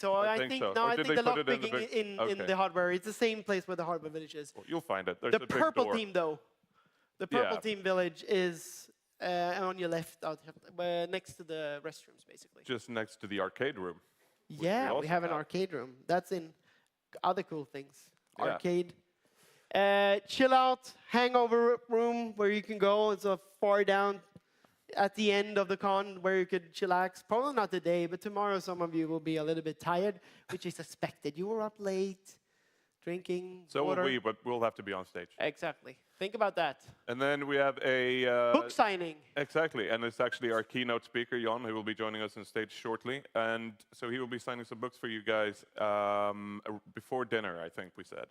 So I think so. no, Or I did think they the put it in the lockpicking big- in the hardware. It's the same place where the hardware village is. Well, you'll find it. There's The a big purple door. team, though, the purple Yeah. team village is on your left, out next to the restrooms, basically. Just next to the arcade room. Yeah, we also have an have. arcade room. That's in other cool things. Yeah. Arcade. Chill out, hangover room where you can go. It's far down at the end of the con where you could chillax. Probably not today, but tomorrow some of you will be a little bit tired, which is expected. You were up late, drinking So water. will we, but we'll have to be on stage. Exactly. Think about that. And then we have a... Book signing. Exactly, and it's actually our keynote speaker, Jon, who will be joining us on stage shortly. And so he will be signing some books for you guys before dinner, I think we said.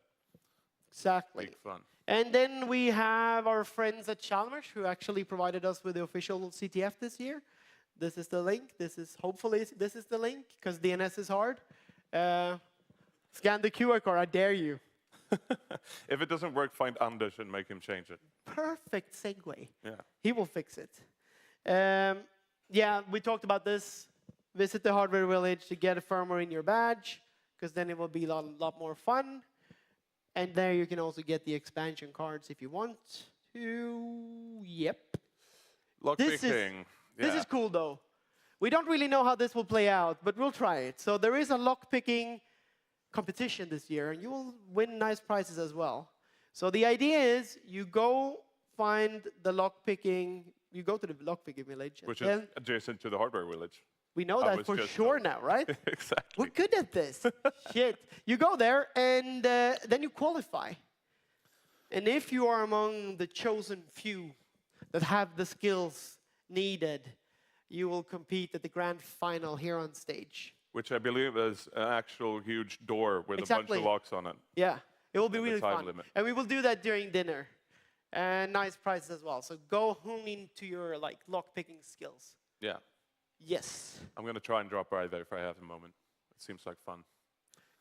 Exactly. Big fun. And then we have our friends at Chalmers who actually provided us with the official CTF this year. This is the link. Hopefully this is the link because DNS is hard. Scan the QR code, I dare you. If it doesn't work, find Anders and make him change it. Perfect segue. Yeah. He will fix it. Yeah, we talked about this. Visit the hardware village to get a firmware in your badge because then it will be a lot more fun. And there you can also get the expansion cards if you want to. Yep. Lockpicking. This is cool, though. We don't really know how this will play out, but we'll try it. So there is a lockpicking competition this year, and you will win nice prizes as well. So the idea is you go find the lockpicking, you go to the lockpicking village. Which is adjacent to the hardware village. We know that for sure now, right? Exactly. We're good at this. Shit. You go there, and then you qualify. And if you are among the chosen few that have the skills needed, you will compete at the grand final here on stage. Which I believe is an actual huge door with a bunch of locks on it. Yeah, it will be really time fun. limit. And we will do that during dinner. And nice prizes as well. So go hone into your lock-picking skills. Yeah. Yes. I'm going to try and drop by there if I have a moment. It seems like fun.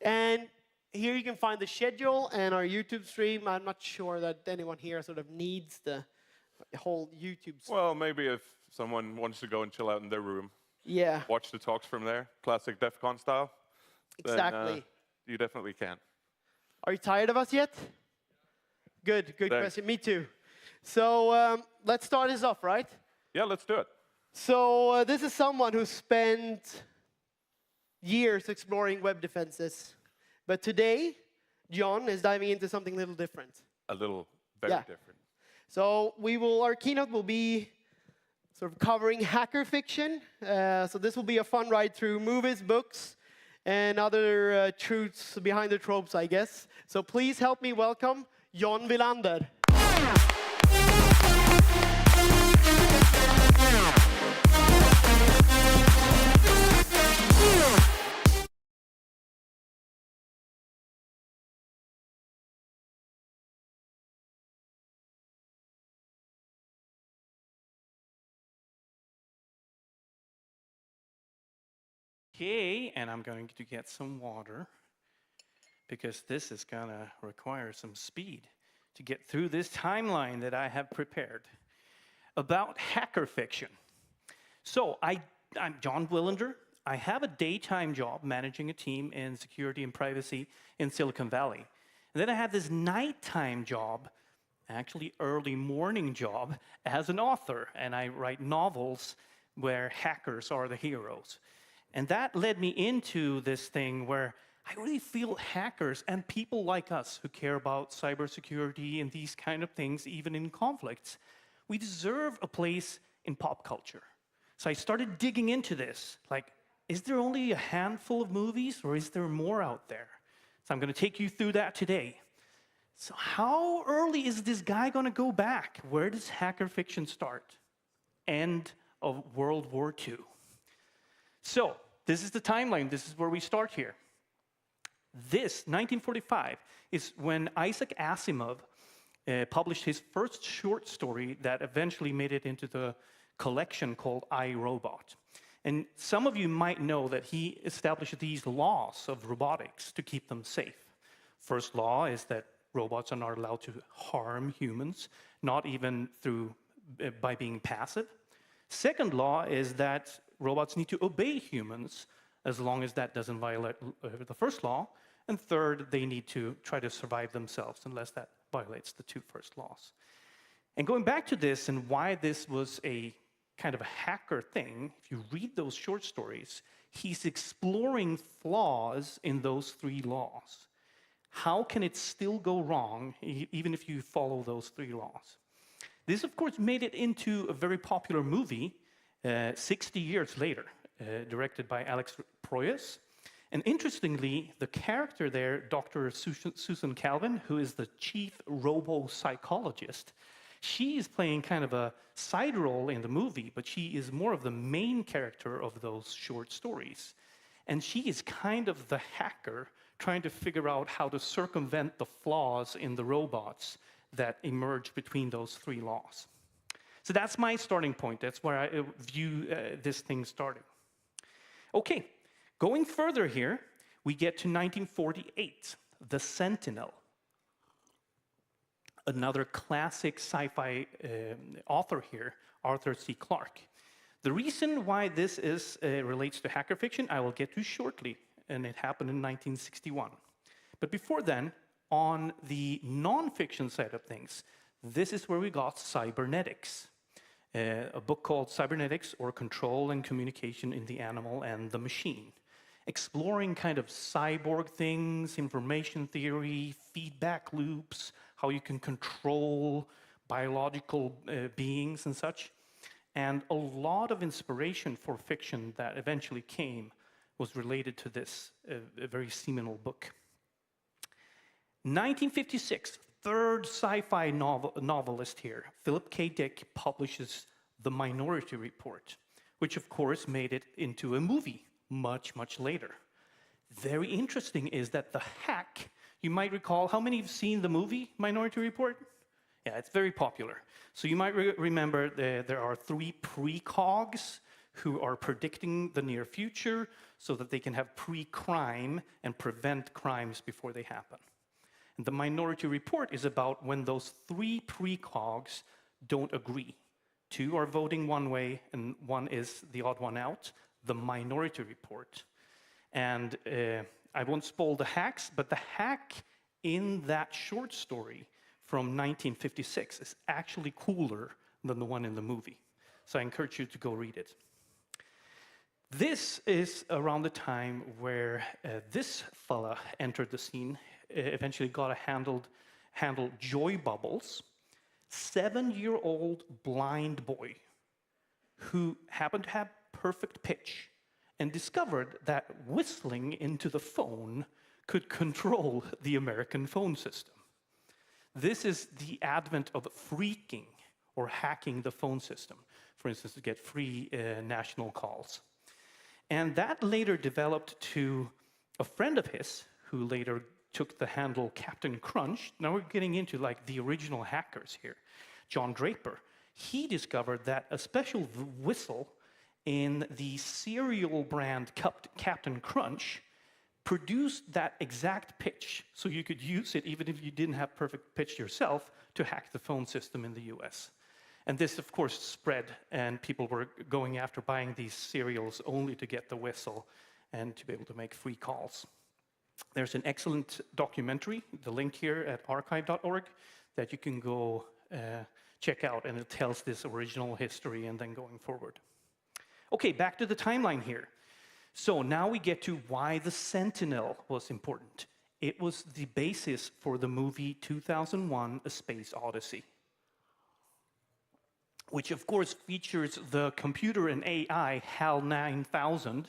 And here you can find the schedule and our YouTube stream. I'm not sure that anyone here sort of needs the whole YouTube stream. Well, maybe if someone wants to go and chill out in their room. Yeah. Watch the talks from there, classic DEF CON style. Exactly. Then, you definitely can. Are you tired of us yet? Good question. Me too. So let's start this off, right? Yeah, let's do it. So this is someone who spent years exploring web defenses. But today, Jon is diving into something a little different. A little, very different. So our keynote will be sort of covering hacker fiction. So this will be a fun ride through movies, books, and other truths behind the tropes, I guess. So please help me welcome Jon Wilander. Okay, and I'm going to get some water because this is going to require some speed to get through this timeline that I have prepared about hacker fiction. So I'm Jon Wilander. I have a daytime job managing a team in security and privacy in Silicon Valley. And then I have this nighttime job, actually early morning job, as an author. And I write novels where hackers are the heroes. And that led me into this thing where I really feel hackers and people like us who care about cybersecurity and these kind of things, even in conflicts, we deserve a place in pop culture. So I started digging into this. Like, is there only a handful of movies or is there more out there? So I'm going to take you through that today. So how early is this guy going to go back? Where does hacker fiction start? End of World War II. So, this is the timeline. This is where we start here. This, 1945, is when Isaac Asimov published his first short story that eventually made it into the collection called I, Robot. And some of you might know that he established these laws of robotics to keep them safe. First law is that robots are not allowed to harm humans, not even by being passive. Second law is that robots need to obey humans as long as that doesn't violate the first law. And third, they need to try to survive themselves unless that violates the two first laws. And going back to this and why this was a kind of a hacker thing, if you read those short stories, he's exploring flaws in those three laws. How can it still go wrong even if you follow those three laws? This, of course, made it into a very popular movie 60 years later, directed by Alex Proyas. And interestingly, the character there, Dr. Susan Calvin, who is the chief robo-psychologist, she is playing kind of a side role in the movie, but she is more of the main character of those short stories. And she is kind of the hacker trying to figure out how to circumvent the flaws in the robots that emerge between those three laws. So that's my starting point. That's where I view this thing starting. Okay, going further here, we get to 1948, The Sentinel. Another classic sci-fi author here, Arthur C. Clarke. The reason why this relates to hacker fiction, I will get to shortly, and it happened in 1961. But before then, on the non-fiction side of things, this is where we got cybernetics. A book called Cybernetics, or Control and Communication in the Animal and the Machine, exploring kind of cyborg things, information theory, feedback loops, how you can control biological beings and such. And a lot of inspiration for fiction that eventually came was related to this very seminal book. 1956, third sci-fi novelist here, Philip K. Dick, publishes The Minority Report, which of course made it into a movie much, much later. Very interesting is that the hack, you might recall, how many have seen the movie Minority Report? Yeah, it's very popular. So you might remember there are 3 precogs who are predicting the near future so that they can have pre-crime and prevent crimes before they happen. And the Minority Report is about when those 3 precogs don't agree. 2 are voting one way and 1 is the odd one out, the Minority Report. And I won't spoil the hacks, but the hack in that short story from 1956 is actually cooler than the one in the movie. So I encourage you to go read it. This is around the time where this fella entered the scene, eventually got handled joy bubbles. 7-year-old blind boy who happened to have perfect pitch and discovered that whistling into the phone could control the American phone system. This is the advent of phreaking, or hacking the phone system, for instance, to get free national calls. And that later developed to a friend of his, who later took the handle Captain Crunch. Now we're getting into like the original hackers here. John Draper. He discovered that a special whistle in the cereal brand Captain Crunch produced that exact pitch, so you could use it even if you didn't have perfect pitch yourself to hack the phone system in the US. And this, of course, spread, and people were going after buying these cereals only to get the whistle and to be able to make free calls. There's an excellent documentary, the link here at archive.org, that you can go check out, and it tells this original history and then going forward. Okay, back to the timeline here. So now we get to why the Sentinel was important. It was the basis for the movie 2001: A Space Odyssey, which of course features the computer and AI HAL 9000,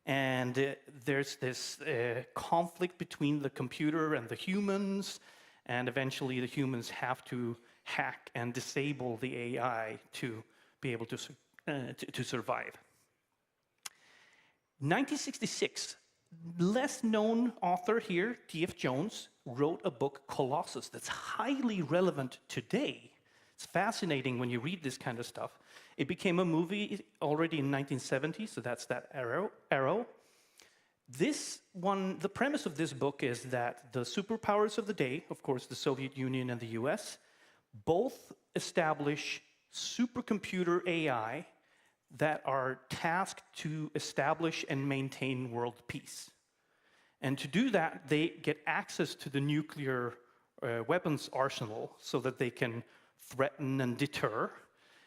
and there's this conflict between the computer and the humans, and eventually the humans have to hack and disable the AI to be able to survive. 1966, less known author here, T.F. Jones, wrote a book, Colossus, that's highly relevant today. It's fascinating when you read this kind of stuff. It became a movie already in 1970, so that's that arrow. This one, the premise of this book is that the superpowers of the day, of course the Soviet Union and the US, both establish supercomputer AI that are tasked to establish and maintain world peace. And to do that, they get access to the nuclear weapons arsenal so that they can threaten and deter.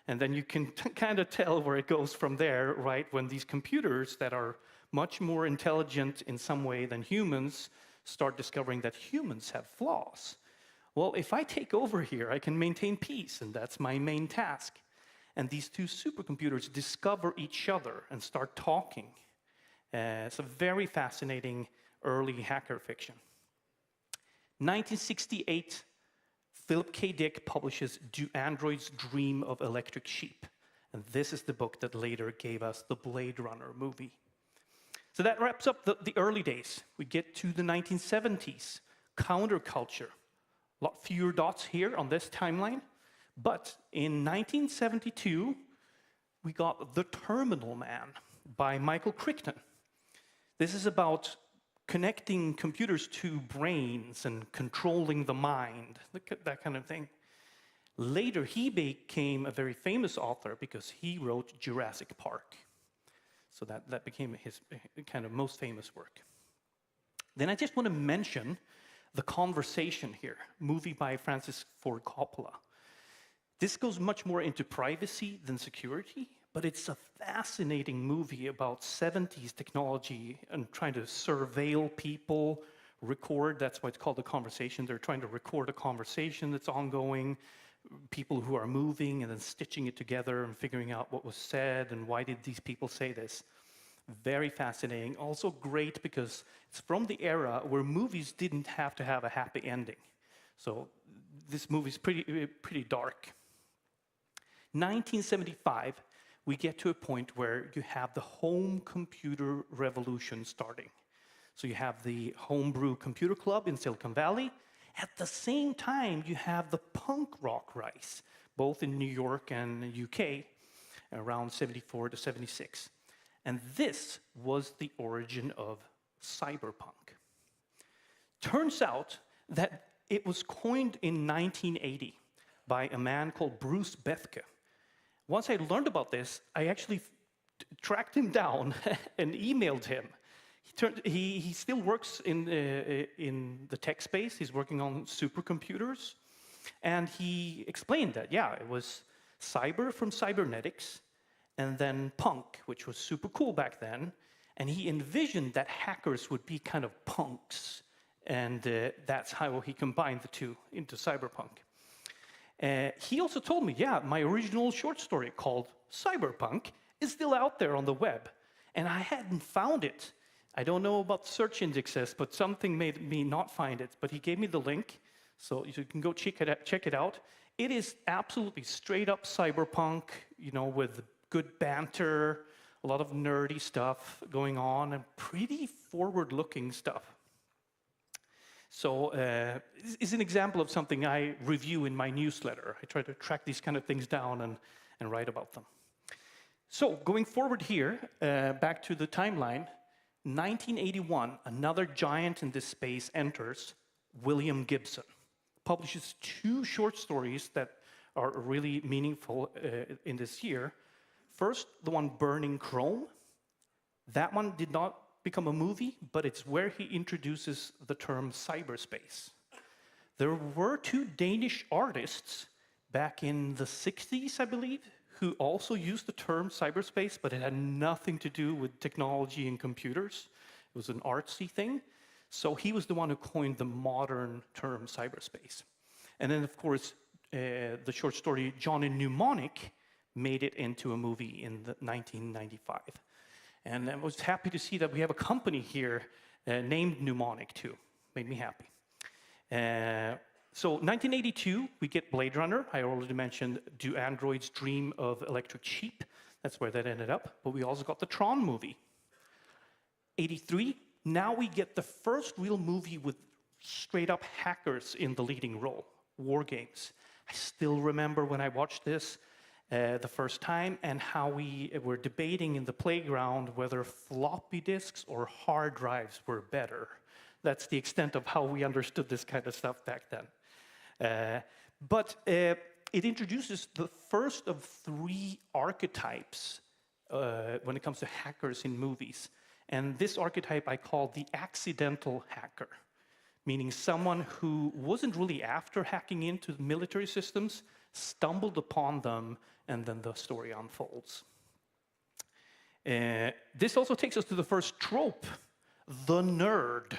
And then you can kind of tell where it goes from there, right? When these computers that are much more intelligent in some way than humans start discovering that humans have flaws. Well, if I take over here, I can maintain peace, and that's my main task. And these two supercomputers discover each other and start talking. It's a very fascinating early hacker fiction. 1968, Philip K. Dick publishes Do Androids Dream of Electric Sheep? And this is the book that later gave us the Blade Runner movie. So that wraps up the early days. We get to the 1970s, counterculture. A lot fewer dots here on this timeline. But in 1972, we got The Terminal Man by Michael Crichton. This is about connecting computers to brains and controlling the mind, that kind of thing. Later, he became a very famous author because he wrote Jurassic Park. So that became his kind of most famous work. Then I just want to mention The Conversation here, movie by Francis Ford Coppola. This goes much more into privacy than security, but it's a fascinating movie about 70s technology and trying to surveil people, record, that's why it's called The Conversation. They're trying to record a conversation that's ongoing, people who are moving and then stitching it together and figuring out what was said and why did these people say this. Very fascinating. Also great because it's from the era where movies didn't have to have a happy ending. So this movie's pretty dark. 1975, we get to a point where you have the home computer revolution starting. So you have the homebrew computer club in Silicon Valley. At the same time, you have the punk rock rise, both in New York and the UK, around 74 to 76. And this was the origin of cyberpunk. Turns out that it was coined in 1980 by a man called Bruce Bethke. Once I learned about this, I actually tracked him down and emailed him. He still works in the tech space. He's working on supercomputers. And he explained that, yeah, it was cyber from cybernetics, and then punk, which was super cool back then. And he envisioned that hackers would be kind of punks. And that's how he combined the two into cyberpunk. He also told me, yeah, my original short story called Cyberpunk is still out there on the web. And I hadn't found it. I don't know about search indexes, but something made me not find it. But he gave me the link, so you can go check it out. It is absolutely straight up cyberpunk, you know, with good banter, a lot of nerdy stuff going on, and pretty forward-looking stuff. So it's an example of something I review in my newsletter. I try to track these kind of things down and write about them. So going forward here, back to the timeline, 1981, another giant in this space enters, William Gibson. Publishes 2 short stories that are really meaningful in this year. First, the one Burning Chrome. That one did not become a movie, but it's where he introduces the term cyberspace. There were 2 Danish artists back in the 60s, I believe, who also used the term cyberspace, but it had nothing to do with technology and computers. It was an artsy thing. So he was the one who coined the modern term cyberspace. And then, of course, the short story Johnny Mnemonic made it into a movie in 1995. And I was happy to see that we have a company here named Mnemonic too. Made me happy. So 1982, we get Blade Runner. I already mentioned Do Androids Dream of Electric Sheep? That's where that ended up. But we also got the Tron movie. 83, now we get the first real movie with straight up hackers in the leading role, War Games. I still remember when I watched this the first time and how we were debating in the playground whether floppy disks or hard drives were better. That's the extent of how we understood this kind of stuff back then. But it introduces the first of 3 archetypes when it comes to hackers in movies. And this archetype I call the accidental hacker, meaning someone who wasn't really after hacking into the military systems, stumbled upon them, and then the story unfolds. This also takes us to the first trope, the nerd.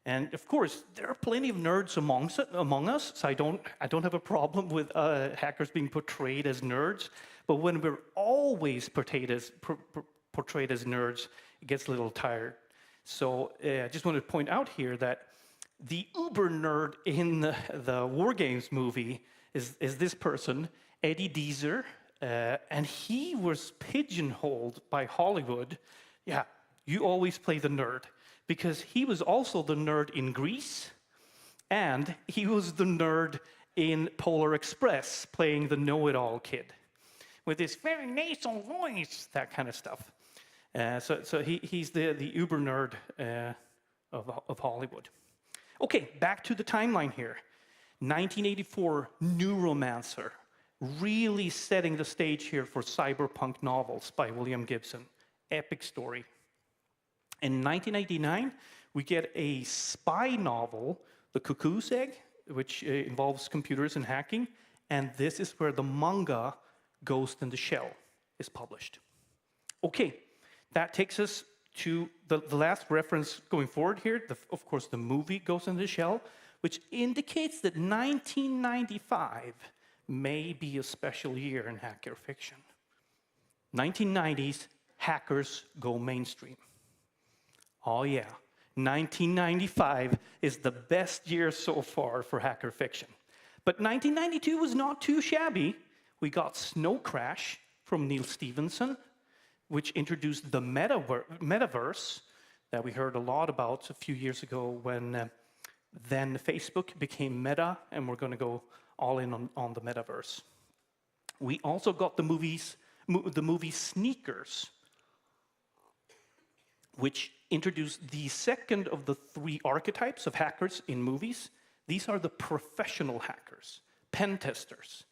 And of course, there are plenty of nerds among us, so I don't have a problem with hackers being portrayed as nerds. But when we're always portrayed as nerds, it gets a little tired. So I just want to point out here that the uber nerd in the War Games movie is this person, Eddie Deezer, and he was pigeonholed by Hollywood. Yeah, you always play the nerd, because he was also the nerd in Grease, and he was the nerd in Polar Express, playing the know-it-all kid, with his very nasal voice, that kind of stuff. So he's the uber nerd of Hollywood. Okay, back to the timeline here. 1984, Neuromancer, really setting the stage here for cyberpunk novels by William Gibson. Epic story. In 1989, we get a spy novel, The Cuckoo's Egg, which involves computers and hacking, and this is where the manga Ghost in the Shell is published. Okay, that takes us to the last reference going forward here, of course, the movie Ghost in the Shell, which indicates that 1995 may be a special year in hacker fiction. 1990s, hackers go mainstream. Oh yeah, 1995 is the best year so far for hacker fiction. But 1992 was not too shabby. We got Snow Crash from Neil Stephenson, which introduced the metaverse that we heard a lot about a few years ago when then Facebook became Meta, and we're going to go all in on the metaverse. We also got the movie Sneakers, which introduced the second of the three archetypes of hackers in movies. These are the professional hackers, pen testers.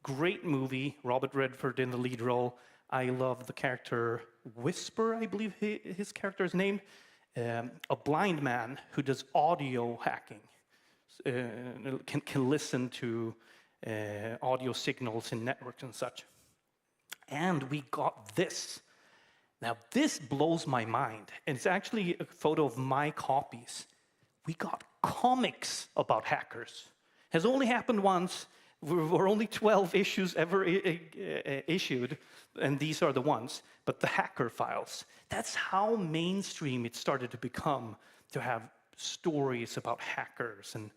Great movie, Robert Redford in the lead role. I love the character Whisper, I believe his character's name, a blind man who does audio hacking, can listen to audio signals in networks and such. And we got this. Now, this blows my mind, and it's actually a photo of my copies. We got comics about hackers. Has only happened once. We're only 12 issues ever issued, and these are the ones. But the Hacker Files, that's how mainstream it started to become, to have stories about hackers and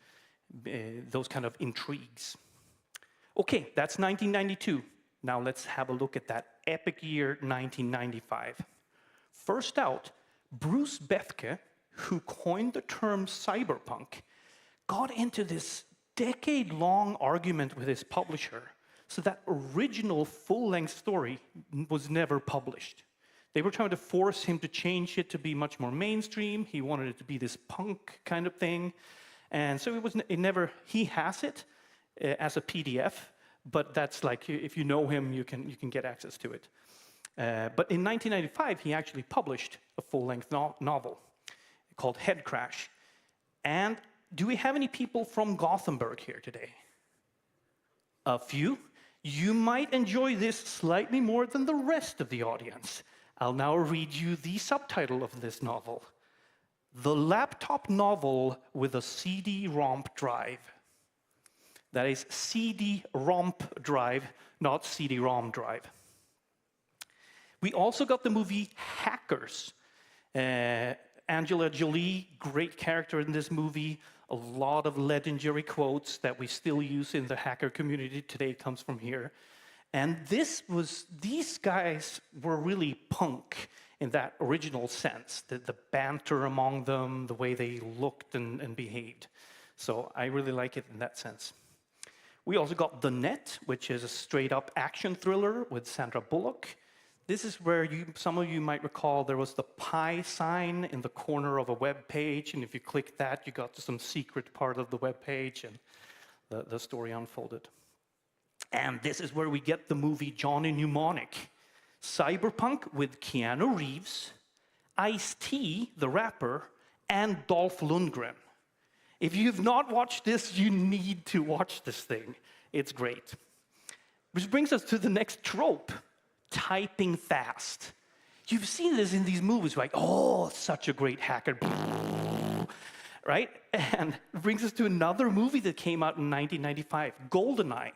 those kind of intrigues. Okay, that's 1992. Now let's have a look at that epic year, 1995. First out, Bruce Bethke, who coined the term cyberpunk, got into this decade-long argument with his publisher, so that original full-length story was never published. They were trying to force him to change it to be much more mainstream. He wanted it to be this punk kind of thing. And so he has it as a PDF, but that's like, if you know him, you can get access to it. But in 1995, he actually published a full-length novel called Head Crash. And do we have any people from Gothenburg here today? A few? You might enjoy this slightly more than the rest of the audience. I'll now read you the subtitle of this novel. The Laptop Novel with a CD-ROM Drive. That is CD-ROM drive, not CD-ROM drive. We also got the movie Hackers. Angela Jolie, great character in this movie. A lot of legendary quotes that we still use in the hacker community today comes from here. And these guys were really punk in that original sense, the banter among them, the way they looked and behaved. So I really like it in that sense. We also got The Net, which is a straight-up action thriller with Sandra Bullock. This is where some of you might recall there was the pi sign in the corner of a web page, and if you click that, you got to some secret part of the web page, and the story unfolded. And this is where we get the movie Johnny Mnemonic, Cyberpunk with Keanu Reeves, Ice-T, the rapper, and Dolph Lundgren. If you've not watched this, you need to watch this thing. It's great. Which brings us to the next trope, typing fast. You've seen this in these movies, like, oh, such a great hacker, right? And it brings us to another movie that came out in 1995, GoldenEye.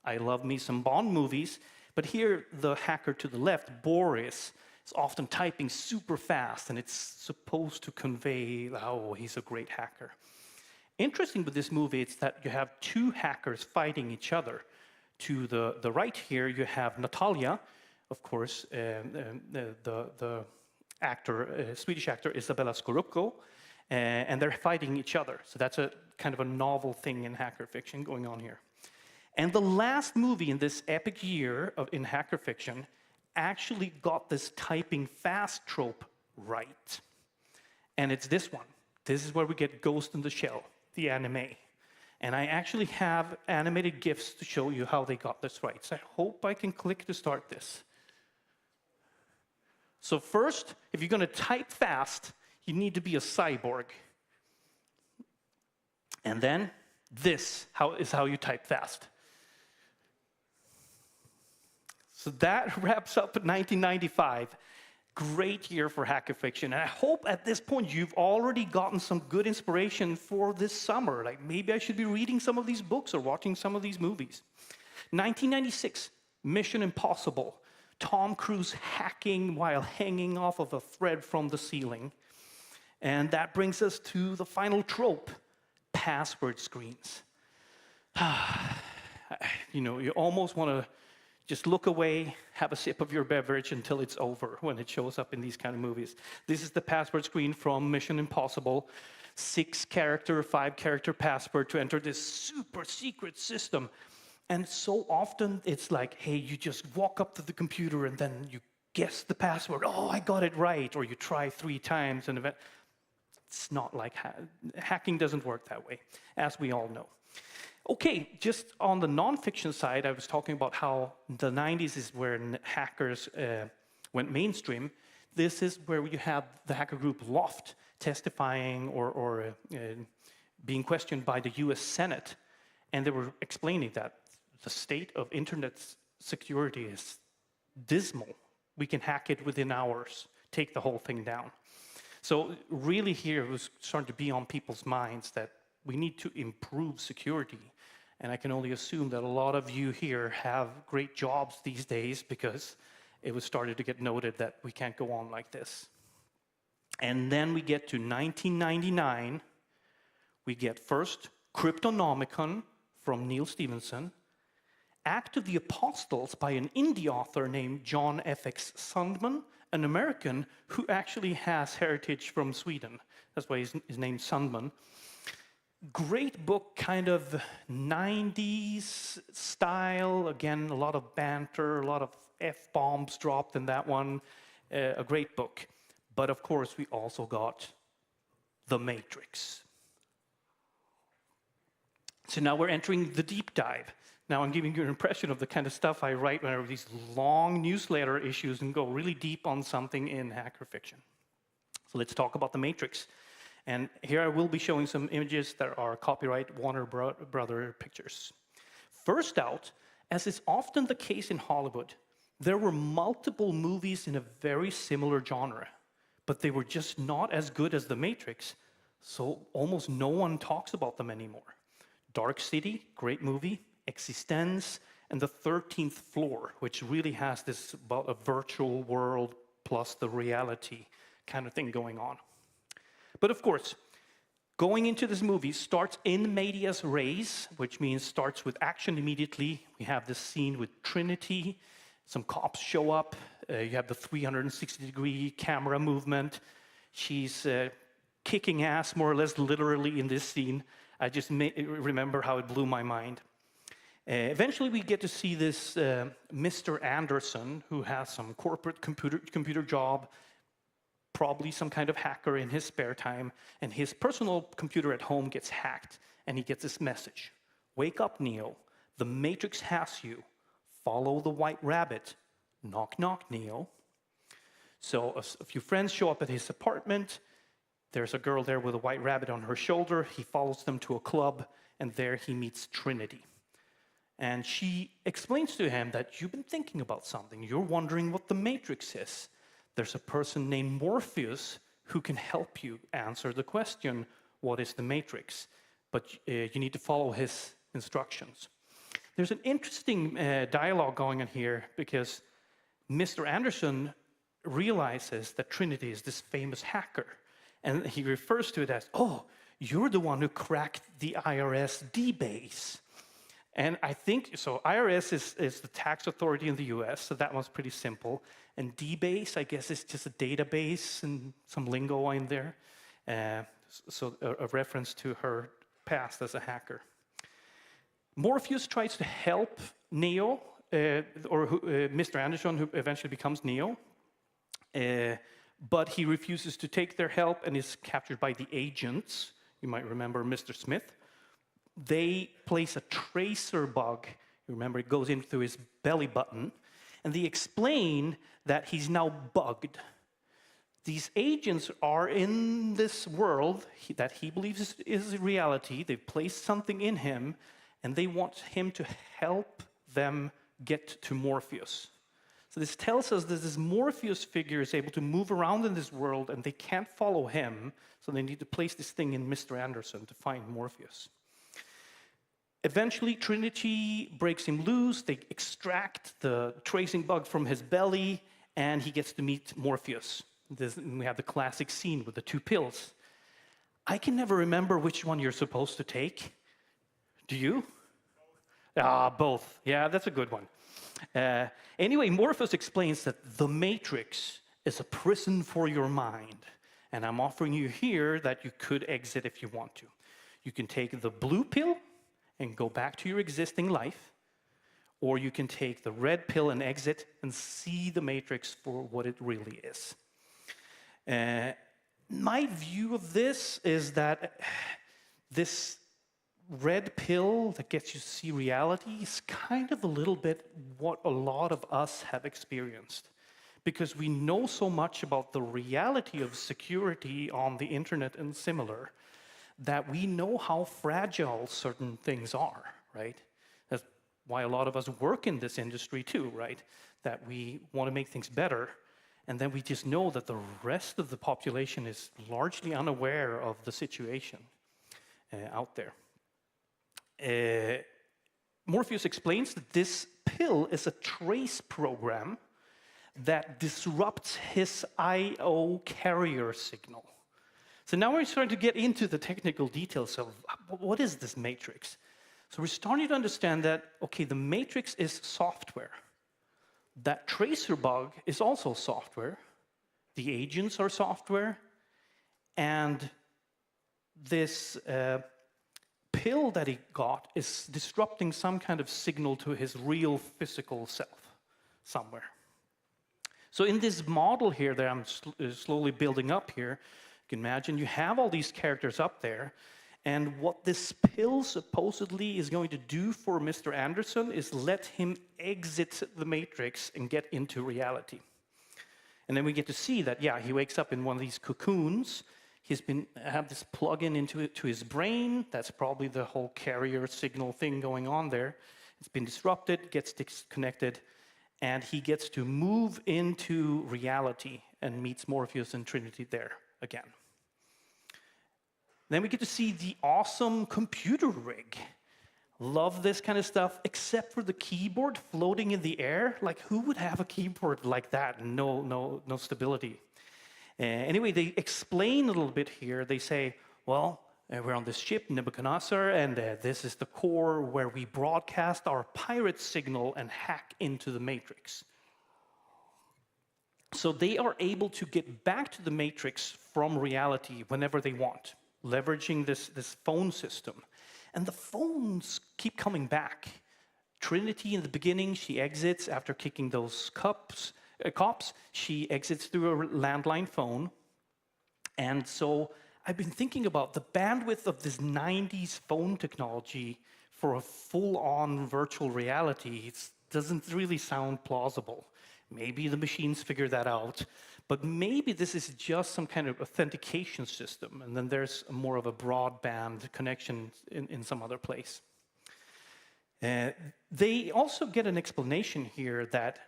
I love me some Bond movies, but here the hacker to the left, Boris, is often typing super fast, and it's supposed to convey, oh, he's a great hacker. Interesting with this movie, it's that you have two hackers fighting each other. To the right here, you have Natalia, of course, the actor, Swedish actor Isabella Scorupco, and they're fighting each other. So that's a kind of a novel thing in hacker fiction going on here. And the last movie in this epic year in hacker fiction actually got this typing fast trope right. And it's this one. This is where we get Ghost in the Shell, the anime. And I actually have animated GIFs to show you how they got this right. So I hope I can click to start this. So first, if you're going to type fast, you need to be a cyborg. And then this is how you type fast. So that wraps up 1995. Great year for hacker fiction. And I hope at this point you've already gotten some good inspiration for this summer. Like maybe I should be reading some of these books or watching some of these movies. 1996, Mission Impossible. Tom Cruise hacking while hanging off of a thread from the ceiling. And that brings us to the final trope, password screens. You know, you almost want to just look away, have a sip of your beverage until it's over when it shows up in these kind of movies. This is the password screen from Mission Impossible. 6-character, 5-character password to enter this super secret system. And so often it's like, hey, you just walk up to the computer and then you guess the password. Oh, I got it right. Or you try 3 times and it's not like hacking doesn't work that way, as we all know. Okay, just on the nonfiction side, I was talking about how the 90s is where hackers went mainstream. This is where you have the hacker group Loft testifying or being questioned by the US Senate. And they were explaining that the state of internet security is dismal. We can hack it within hours, take the whole thing down. So really here it was starting to be on people's minds that we need to improve security. And I can only assume that a lot of you here have great jobs these days because it was started to get noted that we can't go on like this. And then we get to 1999. We get first Cryptonomicon from Neil Stephenson, Act of the Apostles by an indie author named John F.X. Sundman, an American who actually has heritage from Sweden. That's why his name's Sundman. Great book, kind of 90s style. Again, a lot of banter, a lot of F-bombs dropped in that one. A great book. But of course, we also got The Matrix. So now we're entering the deep dive. Now I'm giving you an impression of the kind of stuff I write when I write these long newsletter issues and go really deep on something in hacker fiction. So let's talk about The Matrix. And here I will be showing some images that are copyright Warner Brother pictures. First out, as is often the case in Hollywood, there were multiple movies in a very similar genre, but they were just not as good as The Matrix, so almost no one talks about them anymore. Dark City, great movie. Existence, and The 13th Floor, which really has this about a virtual world plus the reality kind of thing going on. But of course, going into this movie starts in medias res, which means starts with action immediately. We have this scene with Trinity. Some cops show up. You have the 360-degree camera movement. She's kicking ass, more or less literally, in this scene. I just remember how it blew my mind. Eventually, we get to see this Mr. Anderson, who has some corporate computer job, probably some kind of hacker in his spare time, and his personal computer at home gets hacked, and he gets this message. Wake up, Neo. The Matrix has you. Follow the white rabbit. Knock, knock, Neo. So a few friends show up at his apartment. There's a girl there with a white rabbit on her shoulder. He follows them to a club, and there he meets Trinity. And she explains to him that you've been thinking about something. You're wondering what the Matrix is. There's a person named Morpheus who can help you answer the question, what is the Matrix? But you need to follow his instructions. There's an interesting dialogue going on here because Mr. Anderson realizes that Trinity is this famous hacker. And he refers to it as, oh, you're the one who cracked the IRS DBase. And I think, so IRS is the tax authority in the US, so that one's pretty simple. And DBase, I guess, is just a database and some lingo in there. So a reference to her past as a hacker. Morpheus tries to help Neo, Mr. Anderson, who eventually becomes Neo. But he refuses to take their help and is captured by the agents. You might remember Mr. Smith. They place a tracer bug. You remember it goes in through his belly button. And they explain that he's now bugged. These agents are in this world that he believes is reality. They've placed something in him, and they want him to help them get to Morpheus. So this tells us that this Morpheus figure is able to move around in this world, and they can't follow him, so they need to place this thing in Mr. Anderson to find Morpheus. Eventually, Trinity breaks him loose. They extract the tracing bug from his belly, and he gets to meet Morpheus. We have the classic scene with the two pills. I can never remember which one you're supposed to take. Do you? Both. Yeah, that's a good one. Anyway, Morpheus explains that the Matrix is a prison for your mind. And I'm offering you here that you could exit if you want to. You can take the blue pill and go back to your existing life, or you can take the red pill and exit and see the Matrix for what it really is. My view of this is that this red pill that gets you to see reality is kind of a little bit what a lot of us have experienced. Because we know so much about the reality of security on the internet and similar, that we know how fragile certain things are, right? That's why a lot of us work in this industry too, right? That we want to make things better, and then we just know that the rest of the population is largely unaware of the situation out there. Morpheus explains that this pill is a trace program that disrupts his I/O carrier signal. So now we're starting to get into the technical details of what is this matrix. So we're starting to understand that, okay, the matrix is software. That tracer bug is also software. The agents are software. And this pill that he got is disrupting some kind of signal to his real physical self somewhere. So in this model here that I'm slowly building up here, you can imagine you have all these characters up there, and what this pill supposedly is going to do for Mr. Anderson is let him exit the matrix and get into reality. And then we get to see that, yeah, he wakes up in one of these cocoons. He's been have this plug-in into his brain. That's probably the whole carrier signal thing going on there. It's been disrupted, gets disconnected, and he gets to move into reality and meets Morpheus and Trinity there again. Then we get to see the awesome computer rig. Love this kind of stuff, except for the keyboard floating in the air. Like, who would have a keyboard like that? No stability. Anyway, they explain a little bit here. They say, well, we're on this ship, Nebuchadnezzar, and this is the core where we broadcast our pirate signal and hack into the matrix. So they are able to get back to the matrix from reality whenever they want, leveraging this phone system. And the phones keep coming back. Trinity in the beginning, she exits after kicking those cops. She exits through a landline phone. And so I've been thinking about the bandwidth of this 90s phone technology for a full-on virtual reality. It doesn't really sound plausible. Maybe the machines figure that out, but maybe this is just some kind of authentication system, and then there's more of a broadband connection in some other place. They also get an explanation here that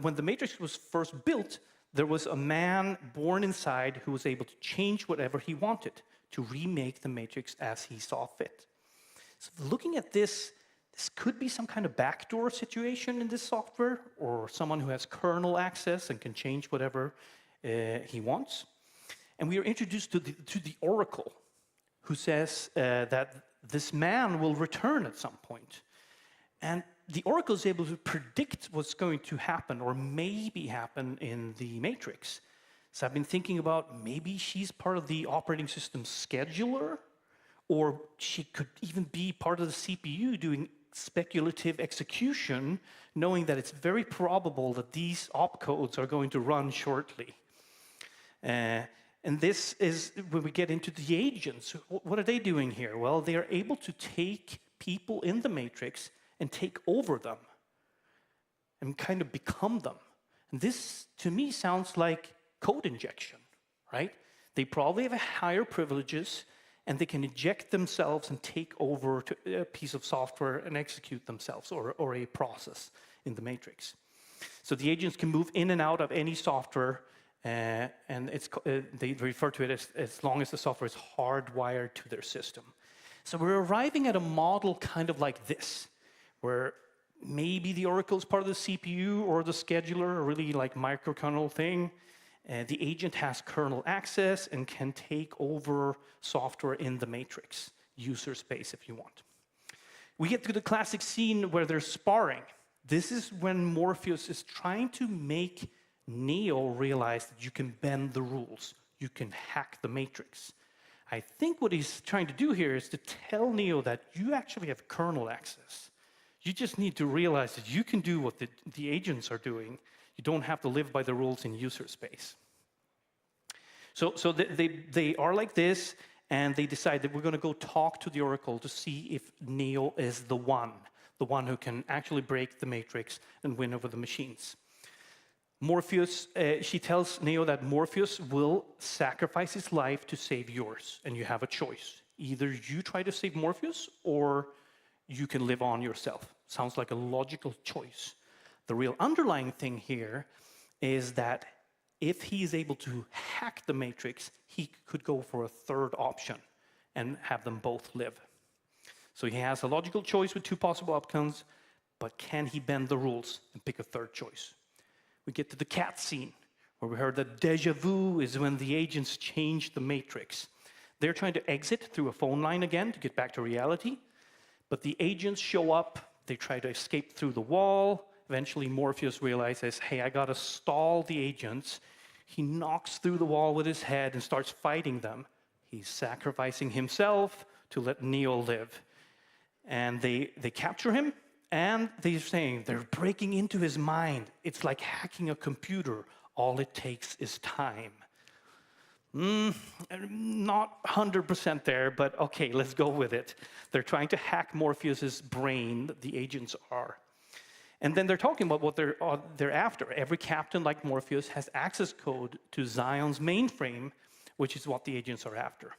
when the matrix was first built, there was a man born inside who was able to change whatever he wanted to remake the matrix as he saw fit. So looking at this, this could be some kind of backdoor situation in this software, or someone who has kernel access and can change whatever he wants. And we are introduced to the oracle, who says that this man will return at some point. And the oracle is able to predict what's going to happen, or maybe happen, in the matrix. So I've been thinking about maybe she's part of the operating system scheduler, or she could even be part of the CPU doing speculative execution, knowing that it's very probable that these opcodes are going to run shortly. And this is when we get into the agents. What are they doing here? Well, they are able to take people in the matrix and take over them and kind of become them. And this, to me, sounds like code injection, right? They probably have higher privileges, and they can inject themselves and take over a piece of software and execute themselves, or a process in the matrix. So the agents can move in and out of any software, and they refer to it as long as the software is hardwired to their system. So we're arriving at a model kind of like this, where maybe the oracle is part of the CPU or the scheduler, a really like microkernel thing. The agent has kernel access and can take over software in the matrix, user space if you want. We get to the classic scene where they're sparring. This is when Morpheus is trying to make Neo realize that you can bend the rules, you can hack the matrix. I think what he's trying to do here is to tell Neo that you actually have kernel access. You just need to realize that you can do what the agents are doing. You don't have to live by the rules in user space. So they are like this, and they decide that we're going to go talk to the oracle to see if Neo is the one who can actually break the matrix and win over the machines. Morpheus, she tells Neo that Morpheus will sacrifice his life to save yours, and you have a choice. Either you try to save Morpheus, or you can live on yourself. Sounds like a logical choice. The real underlying thing here is that if he is able to hack the matrix, he could go for a third option and have them both live. So he has a logical choice with two possible outcomes, but can he bend the rules and pick a third choice? We get to the cat scene, where we heard that déjà vu is when the agents change the matrix. They're trying to exit through a phone line again to get back to reality, but the agents show up, they try to escape through the wall. Eventually, Morpheus realizes, hey, I gotta stall the agents. He knocks through the wall with his head and starts fighting them. He's sacrificing himself to let Neo live. And they capture him, and they're saying they're breaking into his mind. It's like hacking a computer. All it takes is time. Not 100% there, but okay, let's go with it. They're trying to hack Morpheus's brain, the agents are. And then they're talking about what they're after. Every captain, like Morpheus, has access code to Zion's mainframe, which is what the agents are after.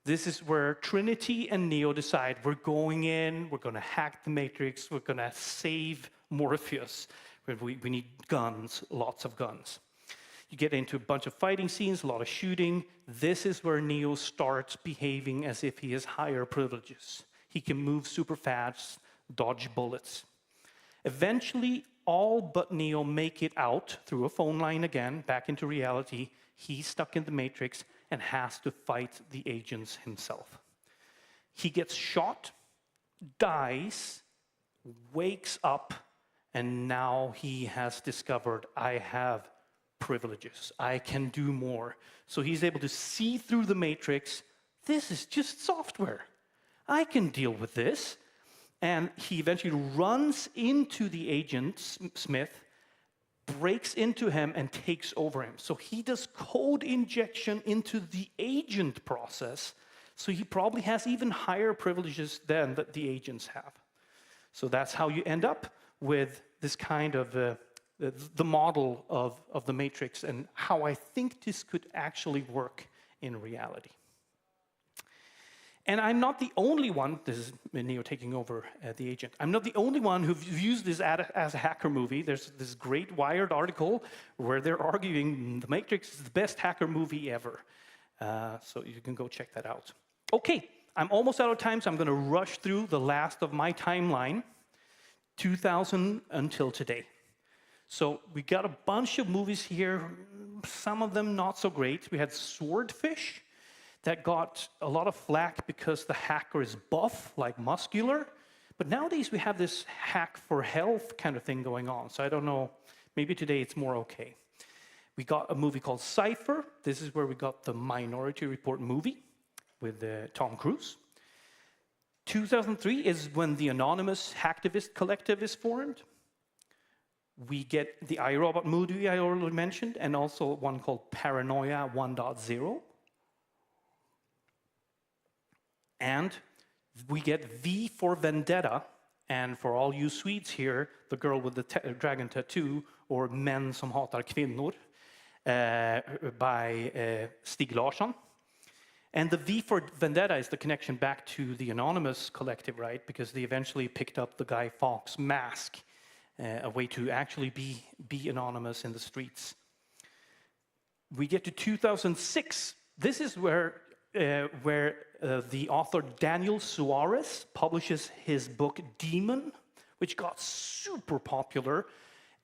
This is where Trinity and Neo decide, we're going in, we're going to hack the Matrix, we're going to save Morpheus. We need guns, lots of guns. You get into a bunch of fighting scenes, a lot of shooting. This is where Neo starts behaving as if he has higher privileges. He can move super fast, dodge bullets. Eventually, all but Neo make it out through a phone line again, back into reality. He's stuck in the Matrix and has to fight the agents himself. He gets shot, dies, wakes up, and now he has discovered, I have privileges. I can do more. So he's able to see through the Matrix. This is just software. I can deal with this. And he eventually runs into the agent, Smith, breaks into him, and takes over him. So he does code injection into the agent process. So he probably has even higher privileges than that the agents have. So that's how you end up with this kind of the model of the Matrix and how I think this could actually work in reality. And I'm not the only one, this is Neo taking over the agent, I'm not the only one who views this as a hacker movie. There's this great Wired article where they're arguing The Matrix is the best hacker movie ever. So you can go check that out. Okay, I'm almost out of time, so I'm going to rush through the last of my timeline, 2000 until today. So we got a bunch of movies here, some of them not so great. We had Swordfish, that got a lot of flack because the hacker is buff, like muscular. But nowadays we have this hack for health kind of thing going on. So I don't know, maybe today it's more okay. We got a movie called Cypher. This is where we got the Minority Report movie with Tom Cruise. 2003 is when the Anonymous Hacktivist Collective is formed. We get the iRobot movie I already mentioned, and also one called Paranoia 1.0. And we get V for Vendetta, and for all you Swedes here, the girl with the dragon tattoo, or Män som hatar kvinnor, by Stieg Larsson. And the V for Vendetta is the connection back to the Anonymous Collective, right? Because they eventually picked up the Guy Fawkes mask, a way to actually be anonymous in the streets. We get to 2006. This is where the author Daniel Suarez publishes his book Demon, which got super popular,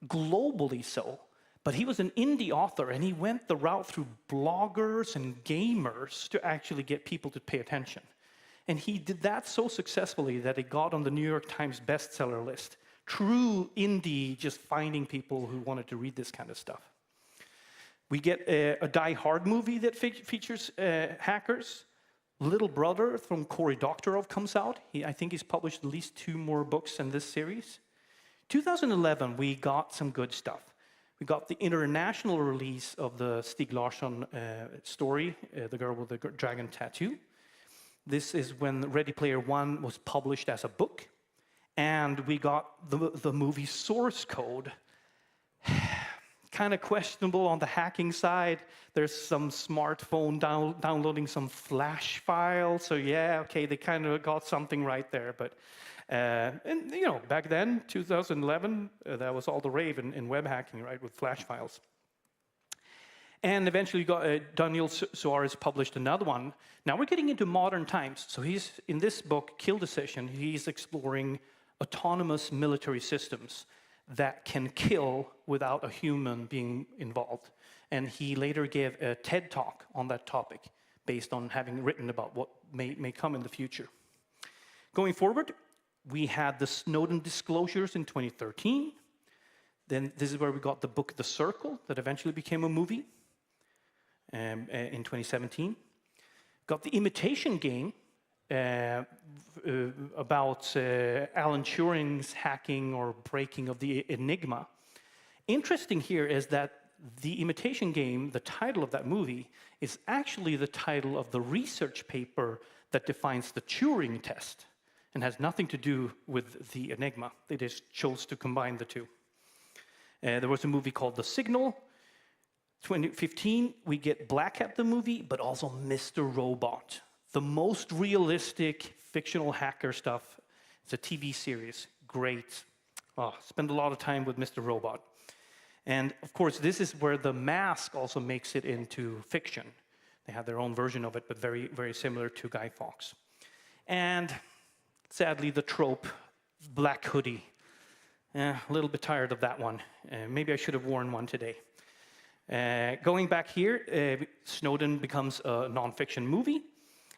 globally so. But he was an indie author, and he went the route through bloggers and gamers to actually get people to pay attention. And he did that so successfully that it got on the New York Times bestseller list. True indie, just finding people who wanted to read this kind of stuff. We get a Die Hard movie that features hackers. Little Brother from Cory Doctorow comes out. I think he's published at least 2 more books in this series. 2011, we got some good stuff. We got the international release of the Stieg Larsson story, The Girl with the Dragon Tattoo. This is when Ready Player One was published as a book. And we got the movie Source Code. Kind of questionable on the hacking side. There's some smartphone downloading some flash files. So yeah, okay, they kind of got something right there. But and you know, back then, 2011, that was all the rave in web hacking, right, with flash files. And eventually, Daniel Suarez published another one. Now we're getting into modern times. So he's in this book, Kill Decision. He's exploring autonomous military systems that can kill without a human being involved. And he later gave a TED talk on that topic based on having written about what may come in the future. Going forward, we had the Snowden disclosures in 2013. Then this is where we got the book The Circle that eventually became a movie in 2017. Got The Imitation Game, about Alan Turing's hacking or breaking of the Enigma. Interesting here is that The Imitation Game, the title of that movie, is actually the title of the research paper that defines the Turing test and has nothing to do with the Enigma. They just chose to combine the two. There was a movie called The Signal. 2015, we get Black Hat the movie, but also Mr. Robot. The most realistic fictional hacker stuff. It's a TV series. Great. Oh, spend a lot of time with Mr. Robot. And of course, this is where The Mask also makes it into fiction. They have their own version of it, but very, very similar to Guy Fawkes. And sadly, the trope, black hoodie. A little bit tired of that one. Maybe I should have worn one today. Going back here, Snowden becomes a nonfiction movie.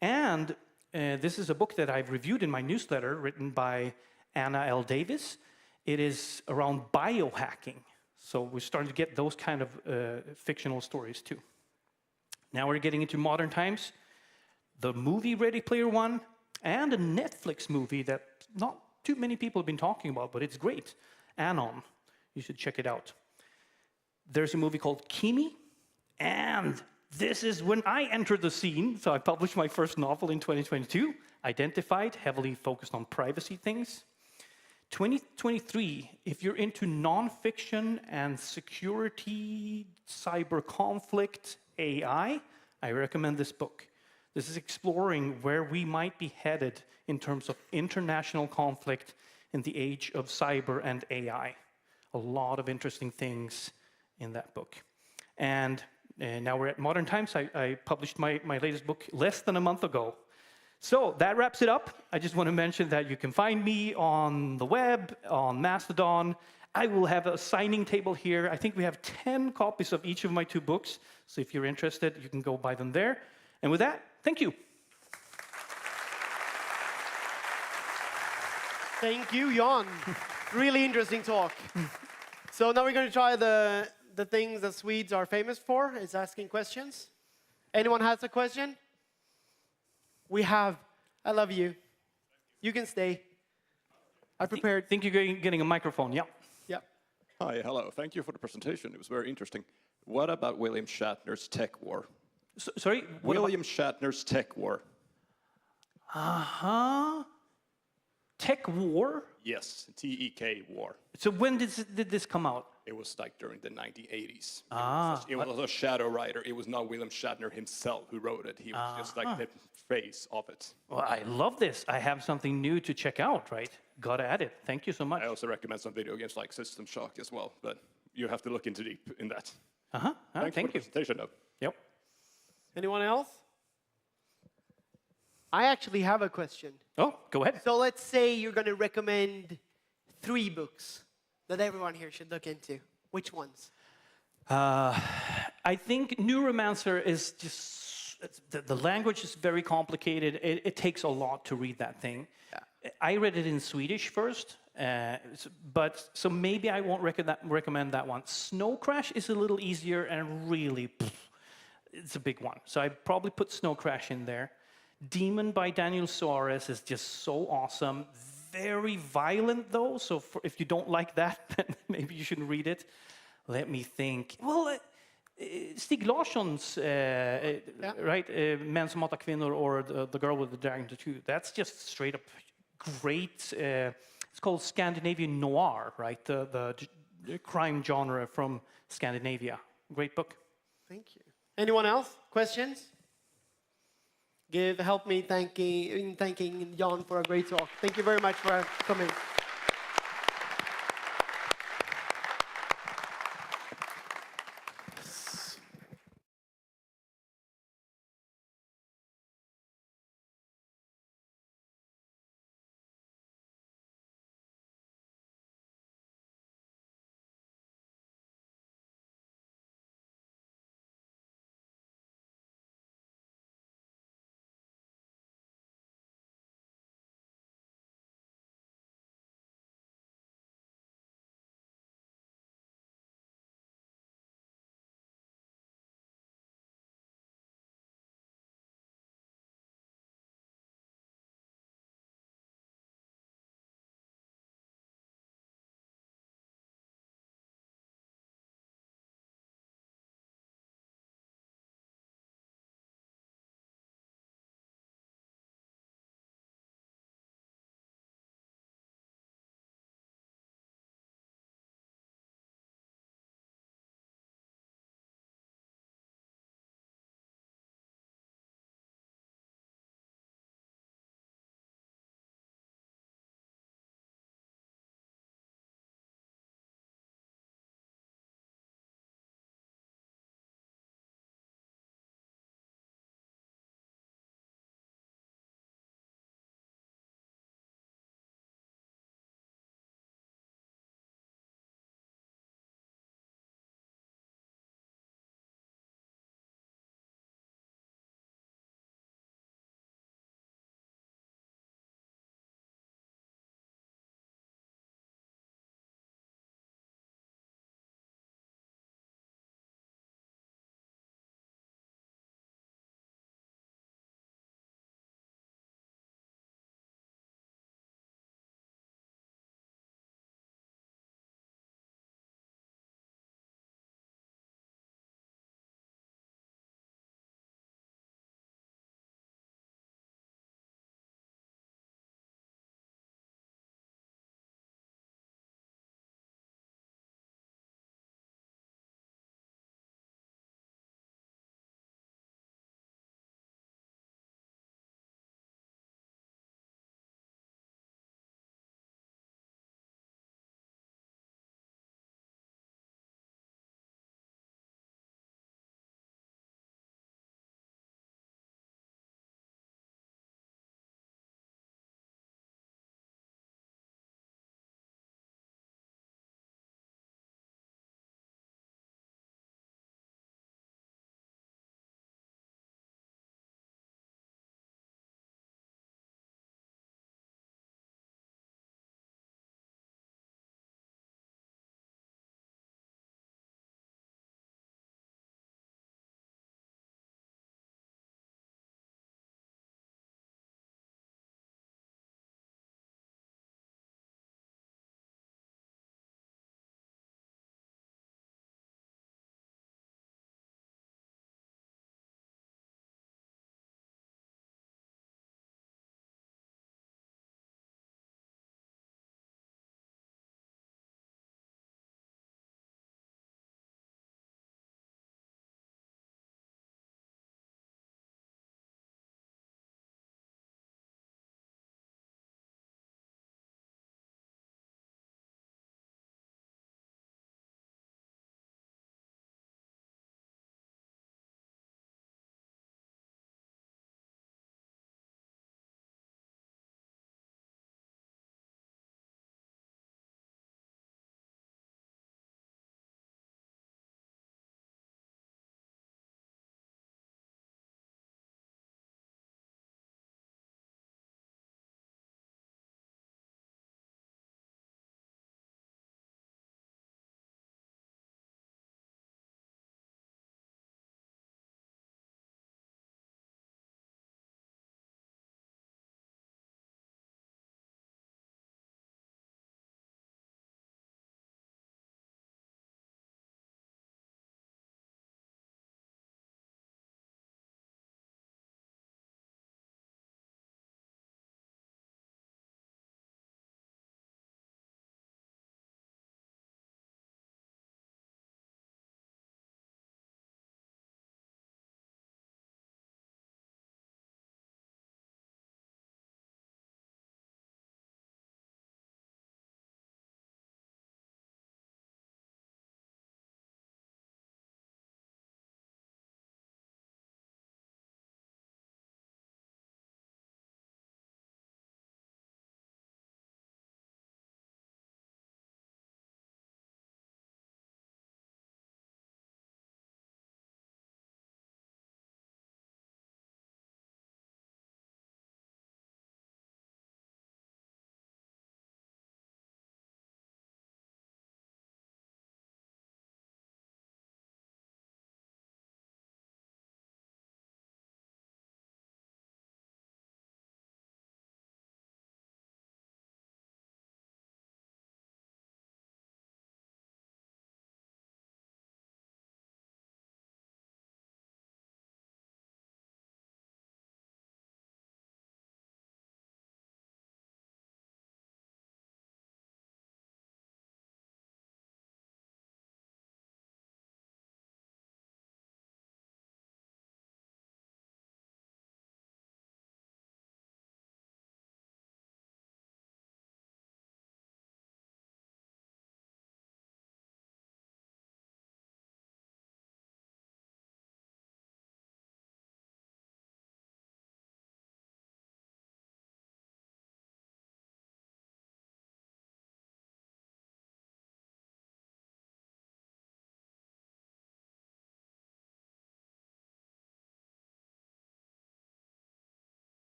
And this is a book that I've reviewed in my newsletter, written by Anna L. Davis. It is around biohacking. So we're starting to get those kind of fictional stories too. Now we're getting into modern times. The movie Ready Player One, and a Netflix movie that not too many people have been talking about, but it's great. Anon. You should check it out. There's a movie called Kimi, and this is when I entered the scene. So I published my first novel in 2022, Identified, heavily focused on privacy things. 2023, if you're into nonfiction and security, cyber conflict, AI, I recommend this book. This is exploring where we might be headed in terms of international conflict in the age of cyber and AI. A lot of interesting things in that book. And now we're at modern times. I published my latest book less than a month ago. So that wraps it up. I just want to mention that you can find me on the web, on Mastodon. I will have a signing table here. I think we have 10 copies of each of my 2 books. So if you're interested, you can go buy them there. And with that, thank you. Thank you, Jan. Really interesting talk. So now we're going to try the things that Swedes are famous for, is asking questions. Anyone has a question? We have. I love you. You can stay. I prepared. I think you're getting a microphone, yeah. Yeah. Hi, hello. Thank you for the presentation. It was very interesting. What about William Shatner's Tech War? Sorry? William Shatner's Tech War. Uh-huh. Tech War? Yes, T-E-K War. So when did this come out? It was like during the 1980s. Ah. It was a shadow writer. It was not William Shatner himself who wrote it. He was just like the face of it. Well, I love this. I have something new to check out, right? Got to add it. Thank you so much. I also recommend some video games like System Shock as well, but you have to look into deep in that. Uh-huh. Thank you for the presentation, though. Yep. Anyone else? I actually have a question. Oh, go ahead. So let's say you're going to recommend 3 books that everyone here should look into. Which ones? I think Neuromancer is just, the language is very complicated. It takes a lot to read that thing. Yeah. I read it in Swedish first, but so maybe I won't recommend that one. Snow Crash is a little easier and really, it's a big one. So I'd probably put Snow Crash in there. Demon by Daniel Suarez is just so awesome. Very violent, though, so if you don't like that, then maybe you shouldn't read it. Let me think. Well, Stig Larsson's, right, Män som hatar kvinnor, or the Girl with the Dragon Tattoo, that's just straight up great. It's called Scandinavian noir, right? The crime genre from Scandinavia. Great book. Thank you. Anyone else? Questions? Help me thanking Jan for a great talk. Thank you very much for coming.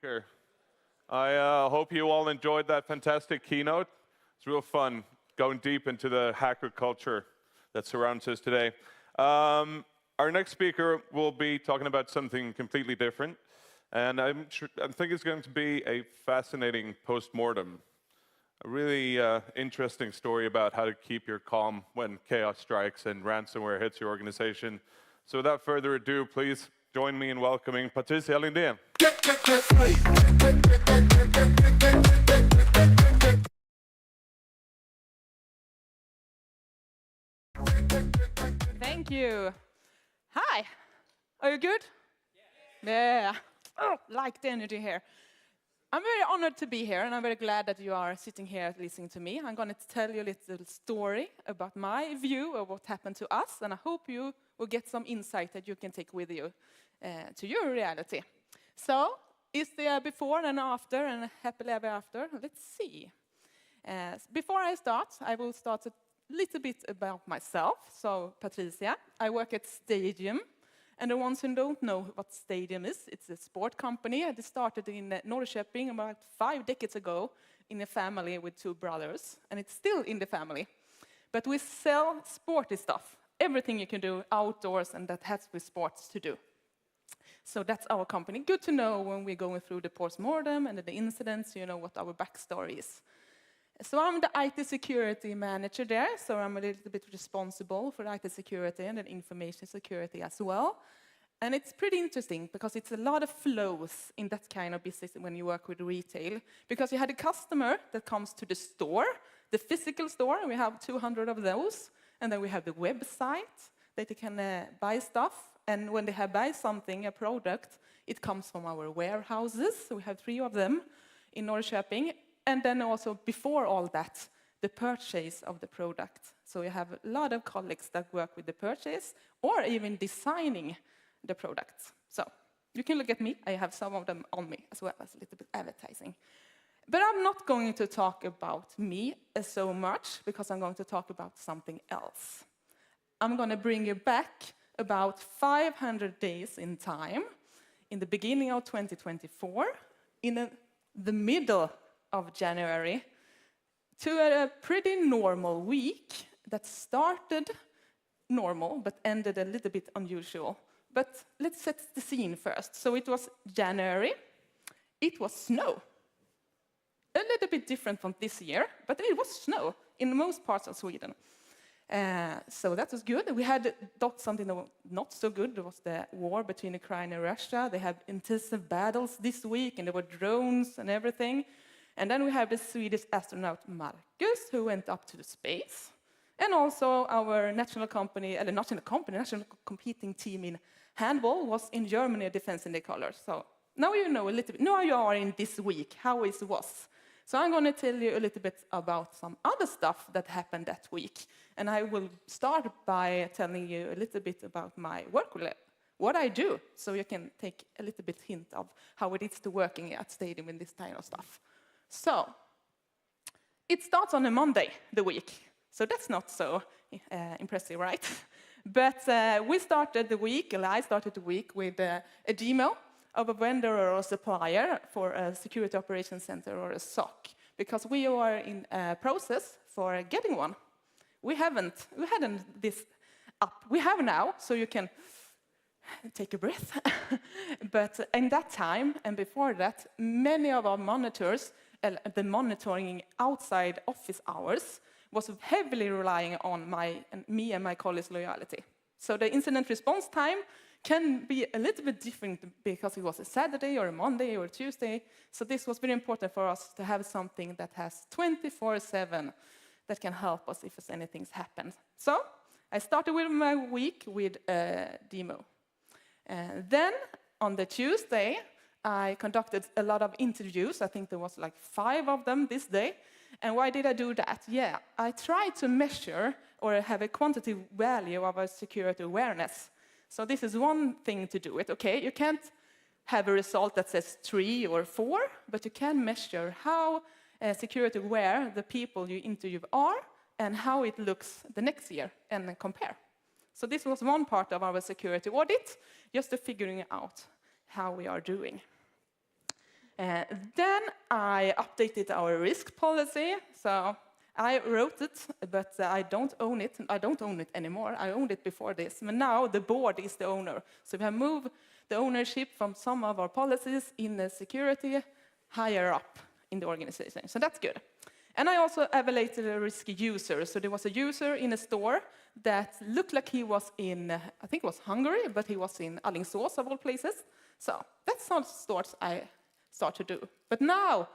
speaker. I hope you all enjoyed that fantastic keynote. It's real fun going deep into the hacker culture that surrounds us today. Our next speaker will be talking about something completely different, and I think it's going to be a fascinating post-mortem. A really interesting story about how to keep your calm when chaos strikes and ransomware hits your organization. So without further ado, please join me in welcoming Patricia Lindén. Thank you. Hi. Are you good? Yeah. Oh, like the energy here. I'm very honored to be here, and I'm very glad that you are sitting here listening to me. I'm going to tell you a little story about my view of what happened to us, and I hope you will get some insight that you can take with you to your reality. So, is there before and after, and happily ever after? Let's see. Before I start, I will start a little bit about myself. So, Patricia, I work at Stadium. And the ones who don't know what Stadium is, it's a sport company. It started in Norrköping about 5 decades ago in a family with 2 brothers. And it's still in the family. But we sell sporty stuff. Everything you can do outdoors and that has with sports to do. So that's our company. Good to know when we're going through the post-mortem and the incidents, you know what our backstory is. So I'm the IT security manager there, so I'm a little bit responsible for IT security and then information security as well. And it's pretty interesting because it's a lot of flows in that kind of business when you work with retail. Because you had a customer that comes to the store, the physical store, and we have 200 of those. And then we have the website that they can buy stuff. And when they have buy something, a product, it comes from our warehouses. So we have 3 of them in Norrköping. And then also, before all that, the purchase of the product. So we have a lot of colleagues that work with the purchase or even designing the products. So you can look at me. I have some of them on me, as well as a little bit advertising. But I'm not going to talk about me so much, because I'm going to talk about something else. I'm going to bring you back about 500 days in time, in the beginning of 2024, in the middle of January, to a pretty normal week that started normal but ended a little bit unusual. But let's set the scene first. So it was January. It was snow. A little bit different from this year, but it was snow in most parts of Sweden. So that was good. We had something that was not so good. There was the war between Ukraine and Russia. They had intensive battles this week, and there were drones and everything. And then we have the Swedish astronaut Marcus, who went up to the space. And also our national competing team in handball was in Germany defending the colors. So now you know a little bit. Now you are in this week, how it was. So I'm going to tell you a little bit about some other stuff that happened that week. And I will start by telling you a little bit about my work, what I do, so you can take a little bit hint of how it is to working at Stadium in this kind of stuff. So, it starts on a Monday, the week. So that's not so impressive, right? But we started the week, and I started the week with a demo of a vendor or a supplier for a security operations center or a SOC, because we are in a process for getting one. We hadn't this up. We have now, so you can take a breath. But in that time, and before that, many of our monitors, the monitoring outside office hours, was heavily relying on me and my colleagues' loyalty. So the incident response time can be a little bit different because it was a Saturday or a Monday or a Tuesday. So this was very important for us to have something that has 24/7 that can help us if anything's happened. So I started with my week with a demo. And then on the Tuesday, I conducted a lot of interviews. I think there was like 5 of them this day. And why did I do that? Yeah, I tried to measure or have a quantitative value of our security awareness. So this is one thing to do it. Okay, you can't have a result that says 3 or 4, but you can measure how security aware the people you interview are and how it looks the next year and then compare. So this was one part of our security audit, just to figuring out how we are doing. Then I updated our risk policy. So I wrote it, but I don't own it. I don't own it anymore. I owned it before this. But now the board is the owner. So we have moved the ownership from some of our policies in the security higher up in the organization. So that's good. And I also evaluated a risky user. So there was a user in a store that looked like he was in, I think it was Hungary, but he was in Alingsås of all places. So that's some sorts I start to do. But now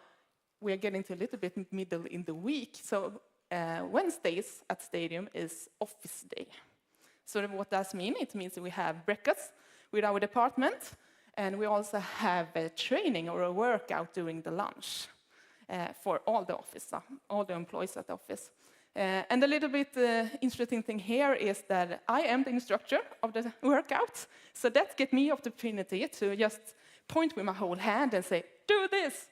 we are getting to a little bit middle in the week. So Wednesdays at Stadium is office day. So what does that mean? It means we have breakfast with our department, and we also have a training or a workout during the lunch for all the office, all the employees at the office. And a little bit interesting thing here is that I am the instructor of the workout, so that gets me opportunity to just point with my whole hand and say, do this,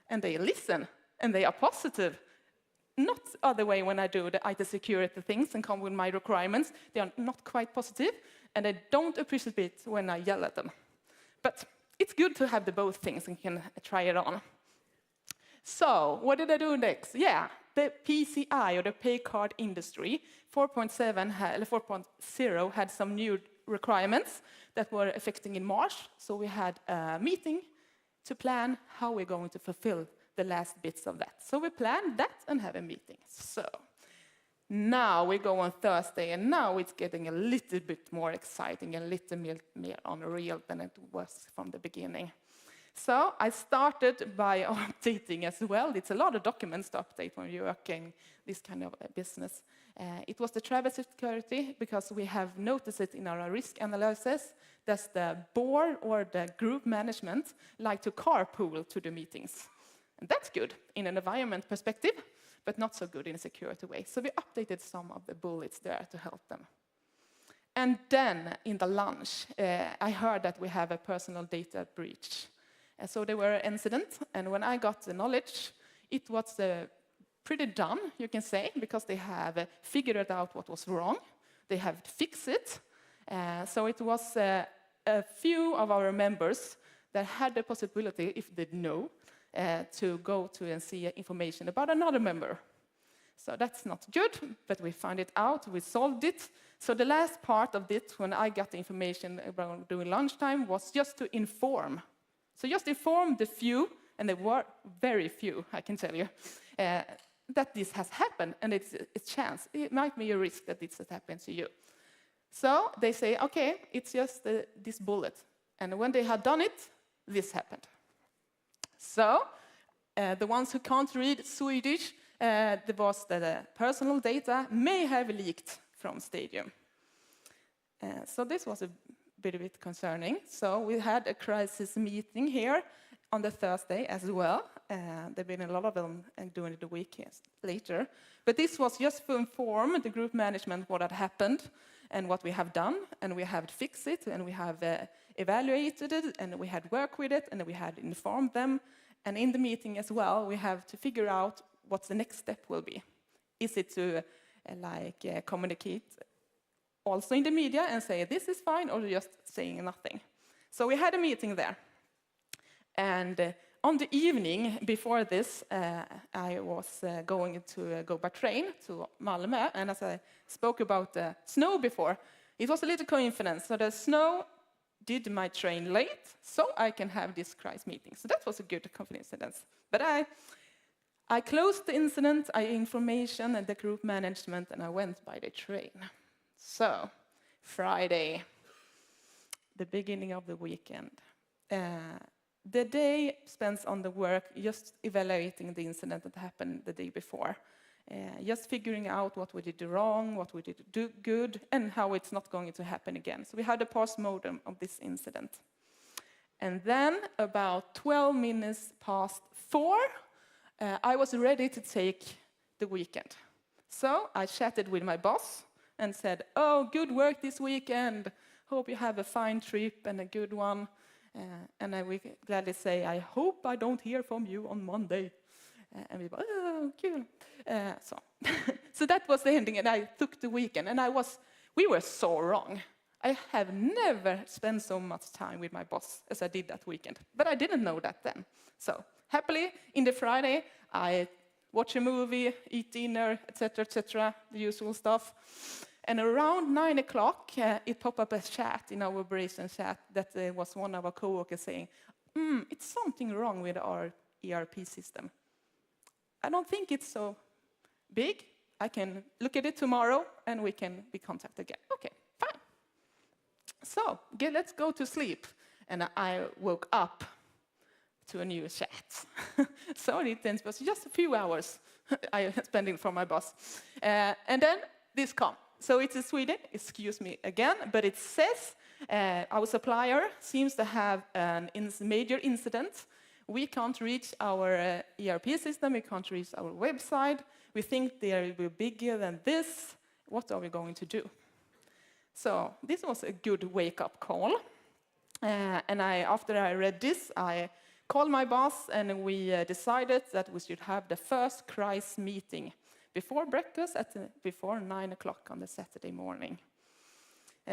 and they listen, and they are positive. Not other way when I do the IT security things and come with my requirements, they are not quite positive, and they don't appreciate it when I yell at them. But it's good to have the both things and can try it on. So, what did I do next? Yeah, the PCI, or the pay card industry, 4.0 had some new requirements that were affecting in March. So we had a meeting to plan how we're going to fulfill the last bits of that. So we planned that and have a meeting. So now we go on Thursday, and now it's getting a little bit more exciting, a little more unreal than it was from the beginning. So I started by updating as well. It's a lot of documents to update when you're working this kind of business. It was the travel security, because we have noticed it in our risk analysis that the board or the group management like to carpool to the meetings. And that's good in an environment perspective, but not so good in a security way. So we updated some of the bullets there to help them. And then in the lunch, I heard that we have a personal data breach. So there were an incident, and when I got the knowledge, it was pretty done, you can say, because they have figured out what was wrong. They have fixed it. So it was a few of our members that had the possibility, if they know, to go to and see information about another member. So that's not good, but we found it out, we solved it. So the last part of it, when I got the information about during lunchtime, was just to inform. So just inform the few, and there were very few, I can tell you, that this has happened, and it's a chance. It might be a risk that this has happened to you. So they say, okay, it's just this bullet. And when they had done it, this happened. So the ones who can't read Swedish, there was that the personal data may have leaked from Stadium. So this was a bit concerning. So we had a crisis meeting here on the Thursday as well. There have been a lot of them during the week later. But this was just to inform the group management what had happened and what we have done, and we have fixed it, and we have evaluated it, and we had worked with it, and we had informed them. And in the meeting as well, we have to figure out what the next step will be. Is it to communicate also in the media and say this is fine, or just saying nothing? So we had a meeting there. And on the evening before this, I was going to go by train to Malmö, and as I spoke about the snow before, it was a little coincidence. So the snow did my train late, so I can have this crisis meeting. So that was a good coincidence. But I closed the incident, I information and the group management, and I went by the train. So Friday, the beginning of the weekend. The day spent on the work, just evaluating the incident that happened the day before. Just figuring out what we did wrong, what we did do good, and how it's not going to happen again. So we had a post-mortem of this incident. And then, about 12 minutes past 4, I was ready to take the weekend. So I chatted with my boss and said, oh, good work this weekend. Hope you have a fine trip and a good one. And I will gladly say, I hope I don't hear from you on Monday. And we were, oh, cool. So that was the ending, and I took the weekend. And we were so wrong. I have never spent so much time with my boss as I did that weekend. But I didn't know that then. So happily, in the Friday, I watch a movie, eat dinner, etc., the usual stuff. And around 9 o'clock, it popped up a chat in our operation chat that was one of our coworkers saying, it's something wrong with our ERP system. I don't think it's so big. I can look at it tomorrow, and we can be contacted again. Okay, fine. So, let's go to sleep. And I woke up to a new chat. Sorry, it was just a few hours I spending for my boss. And then this comes. So it's in Sweden, excuse me again, but it says our supplier seems to have a major incident. We can't reach our ERP system, we can't reach our website. We think they will be bigger than this. What are we going to do? So this was a good wake-up call. And after I read this, I called my boss, and we decided that we should have the first crisis meeting before breakfast, before 9 o'clock on the Saturday morning.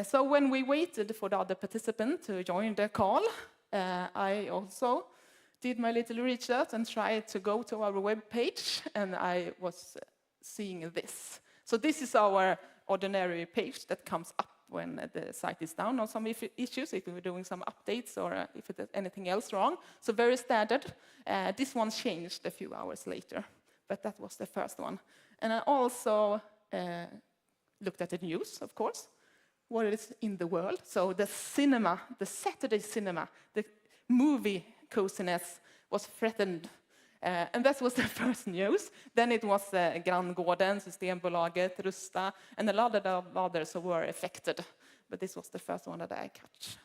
So when we waited for the other participant to join the call, I also did my little research and tried to go to our web page, and I was seeing this. So this is our ordinary page that comes up when the site is down or some issues, if we're doing some updates or if there's anything else wrong. So very standard. This one changed a few hours later, but that was the first one. And I also looked at the news, of course, what is in the world. So the cinema, the Saturday cinema, the movie coziness was threatened. And that was the first news. Then it was Trägårdh, Systembolaget, Rusta, and a lot of others who were affected. But this was the first one that I catch.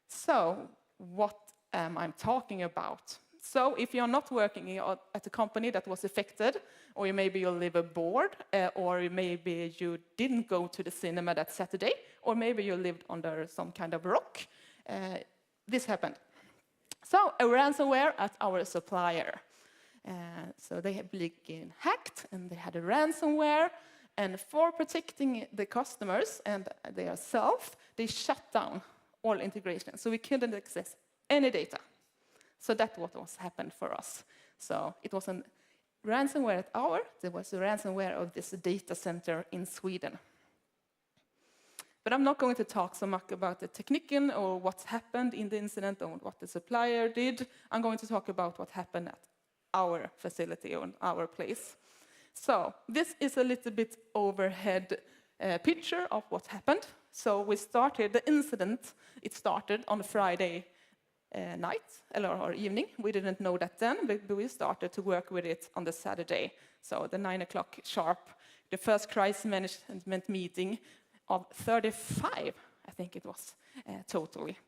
So what am I talking about? So if you're not working at a company that was affected, or maybe you live abroad, or maybe you didn't go to the cinema that Saturday, or maybe you lived under some kind of rock, this happened. So a ransomware at our supplier. So they had been hacked, and they had a ransomware, and for protecting the customers and themselves, they shut down all integration. So we couldn't access any data. So that's what was happened for us. So it was a ransomware at there was a ransomware of this data center in Sweden. But I'm not going to talk so much about the technical or what happened in the incident or what the supplier did. I'm going to talk about what happened at our facility or our place. So this is a little bit overhead picture of what happened. So we started the incident. It started on Friday night or evening. We didn't know that then, but we started to work with it on the Saturday. So the 9 o'clock sharp, the first crisis management meeting of 35, I think it was, totally.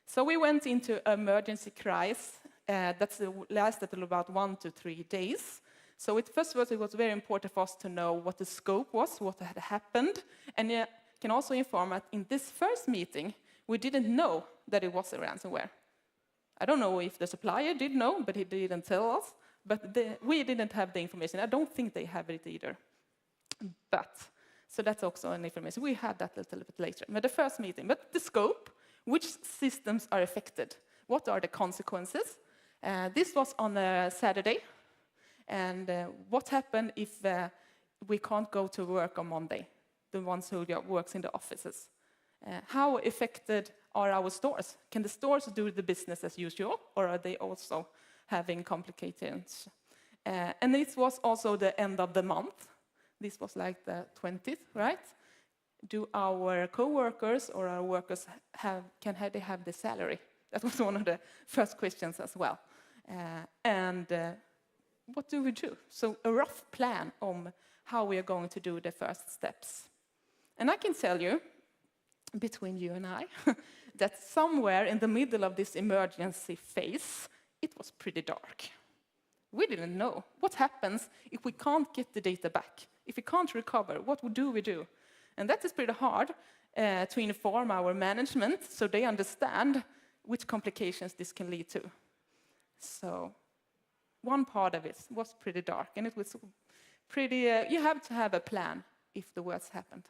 So we went into emergency crisis. That lasted about 1 to 3 days. So first it was very important for us to know what the scope was, what had happened. And I can also inform that in this first meeting, we didn't know that it was a ransomware. I don't know if the supplier did know, but he didn't tell us. But we didn't have the information. I don't think they have it either. So that's also an information. We had that a little bit later. But the first meeting, but the scope, which systems are affected? What are the consequences? This was on a Saturday. And what happened if we can't go to work on Monday? The ones who works in the offices. How affected are our stores? Can the stores do the business as usual, or are they also having complications? And this was also the end of the month. This was like the 20th, right? Do our co-workers or our workers can they have the salary? That was one of the first questions as well. What do we do? So a rough plan on how we are going to do the first steps. And I can tell you, between you and I, that somewhere in the middle of this emergency phase, it was pretty dark. We didn't know what happens if we can't get the data back. If we can't recover, what do we do? And that is pretty hard to inform our management so they understand which complications this can lead to. So one part of it was pretty dark, and it was pretty, you have to have a plan if the worst happened.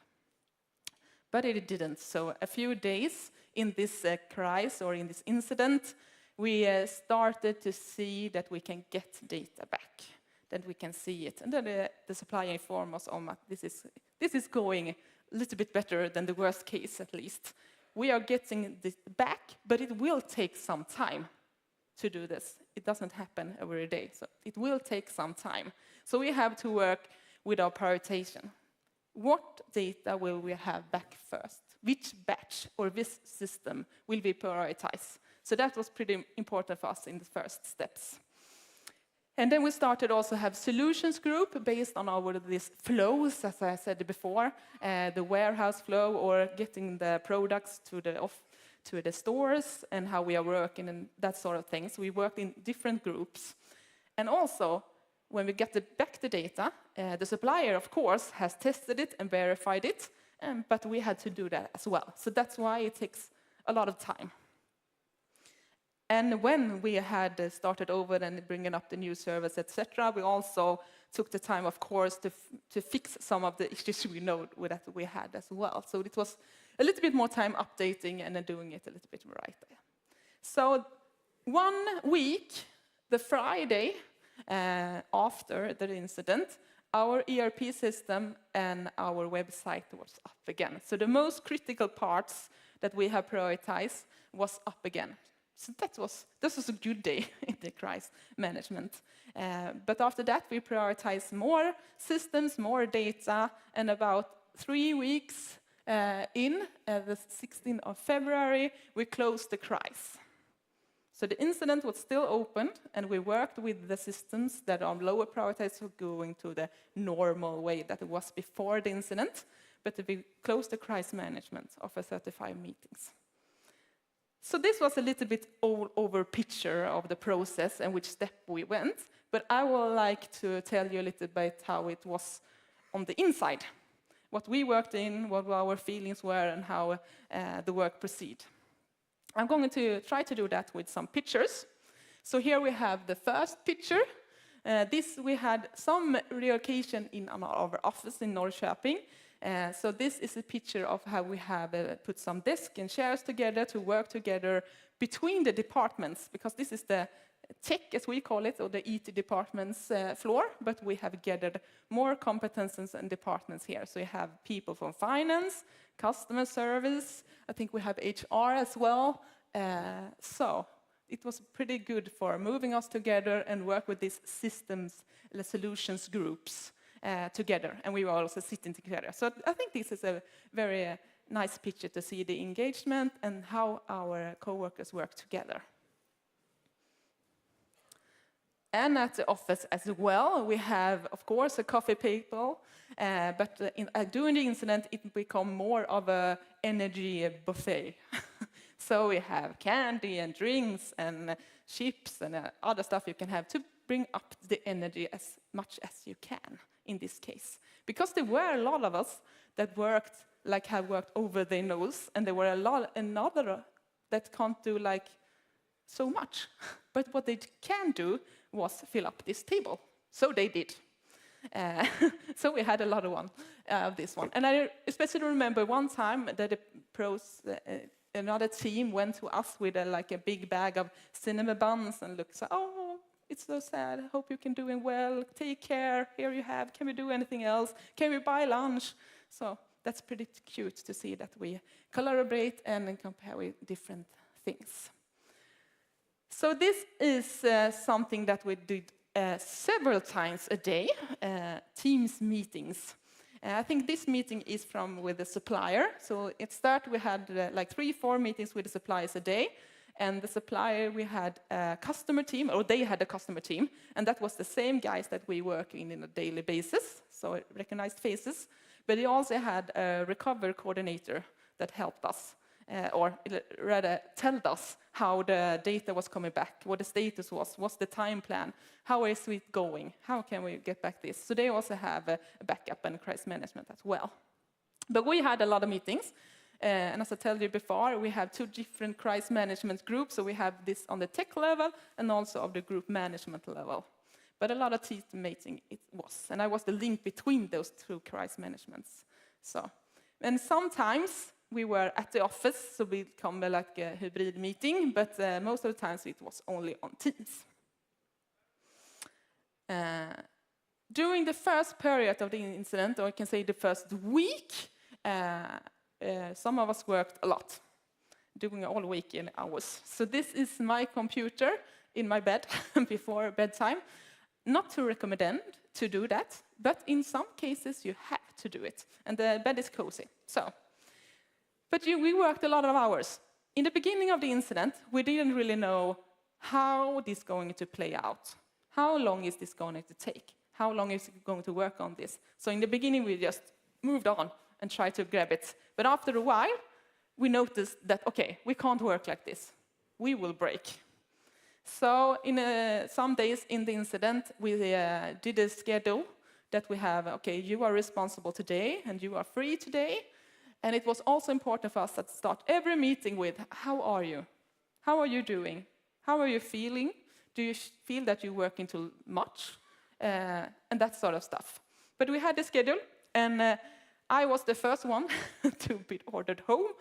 but it didn't. So a few days in this crisis or in this incident, we started to see that we can get data back, that we can see it. And then the supplier informed us that this is going a little bit better than the worst case, at least. We are getting this back, but it will take some time to do this. It doesn't happen every day, so it will take some time. So we have to work with our prioritization. What data will we have back first? Which batch or this system will we prioritize? So that was pretty important for us in the first steps. And then we started also have solutions group based on these flows, as I said before, the warehouse flow or getting the products to the stores and how we are working and that sort of thing. So we worked in different groups. And also, when we get back the data, the supplier, of course, has tested it and verified it, but we had to do that as well. So that's why it takes a lot of time. And when we had started over and bringing up the new service, etc., we also took the time, of course, to fix some of the issues we know that we had as well. So it was a little bit more time updating and then doing it a little bit right there. So 1 week, the Friday after the incident, our ERP system and our website was up again. So the most critical parts that we have prioritized was up again. So this was a good day in the crisis management. But after that, we prioritized more systems, more data, and about 3 weeks the 16th of February, we closed the crisis. So the incident was still open, and we worked with the systems that are lower prioritized for going to the normal way that it was before the incident, but we closed the crisis management of 35 meetings. So this was a little bit all-over picture of the process and which step we went, but I would like to tell you a little bit how it was on the inside, what we worked in, what our feelings were, and how the work proceeded. I'm going to try to do that with some pictures. So here we have the first picture. We had some relocation in our office in Norrköping. So this is a picture of how we have put some desks and chairs together to work together between the departments, because this is the tech, as we call it, or the IT department's floor, but we have gathered more competences and departments here. So you have people from finance, customer service, I think we have HR as well. So it was pretty good for moving us together and work with these systems, the solutions groups together, and we were also sitting together. So I think this is a very nice picture to see the engagement and how our co-workers work together. And at the office as well, we have, of course, a coffee table, but during the incident, it became more of an energy buffet. So we have candy and drinks and chips and other stuff you can have to bring up the energy as much as you can in this case. Because there were a lot of us that have worked over their nose, and there were another that can't do so much. But what they can do was fill up this table. So they did. So we had a lot of this one. And I especially remember one time that the pros, another team went to us with a big bag of cinnamon buns and looked, oh, it's so sad, I hope you're doing well, take care, here you have, can we do anything else? Can we buy lunch? So that's pretty cute to see that we collaborate and compare with different things. So this is something that we did several times a day, Teams meetings. I think this meeting is with the supplier. So at start we had 3-4 meetings with the suppliers a day. And the supplier, we had a customer team, or they had a customer team. And that was the same guys that we work in a daily basis, so recognized faces. But they also had a recovery coordinator that helped us, or rather told us how the data was coming back, what the status was, what's the time plan, how is it going, how can we get back this. So they also have a backup and crisis management as well. But we had a lot of meetings. And as I told you before, we have 2 different crisis management groups. So we have this on the tech level and also of the group management level. But a lot of team meeting it was. And I was the link between those 2 crisis managements. So And sometimes we were at the office, so we come like a hybrid meeting, but most of the times it was only on Teams. During the first period of the incident, or I can say the first week, some of us worked a lot, doing all week in hours. So this is my computer in my bed before bedtime. Not to recommend to do that, but in some cases you have to do it, and the bed is cozy. So, but we worked a lot of hours. In the beginning of the incident, we didn't really know how this is going to play out. How long is this going to take? How long is it going to work on this? So in the beginning, we just moved on and tried to grab it. But after a while, we noticed that, okay, we can't work like this. We will break. So in some days in the incident, we did a schedule that we have, okay, you are responsible today, and you are free today. And it was also important for us to start every meeting with, how are you? How are you doing? How are you feeling? Do you feel that you're working too much? And that sort of stuff. But we had the schedule, and I was the first one to be ordered home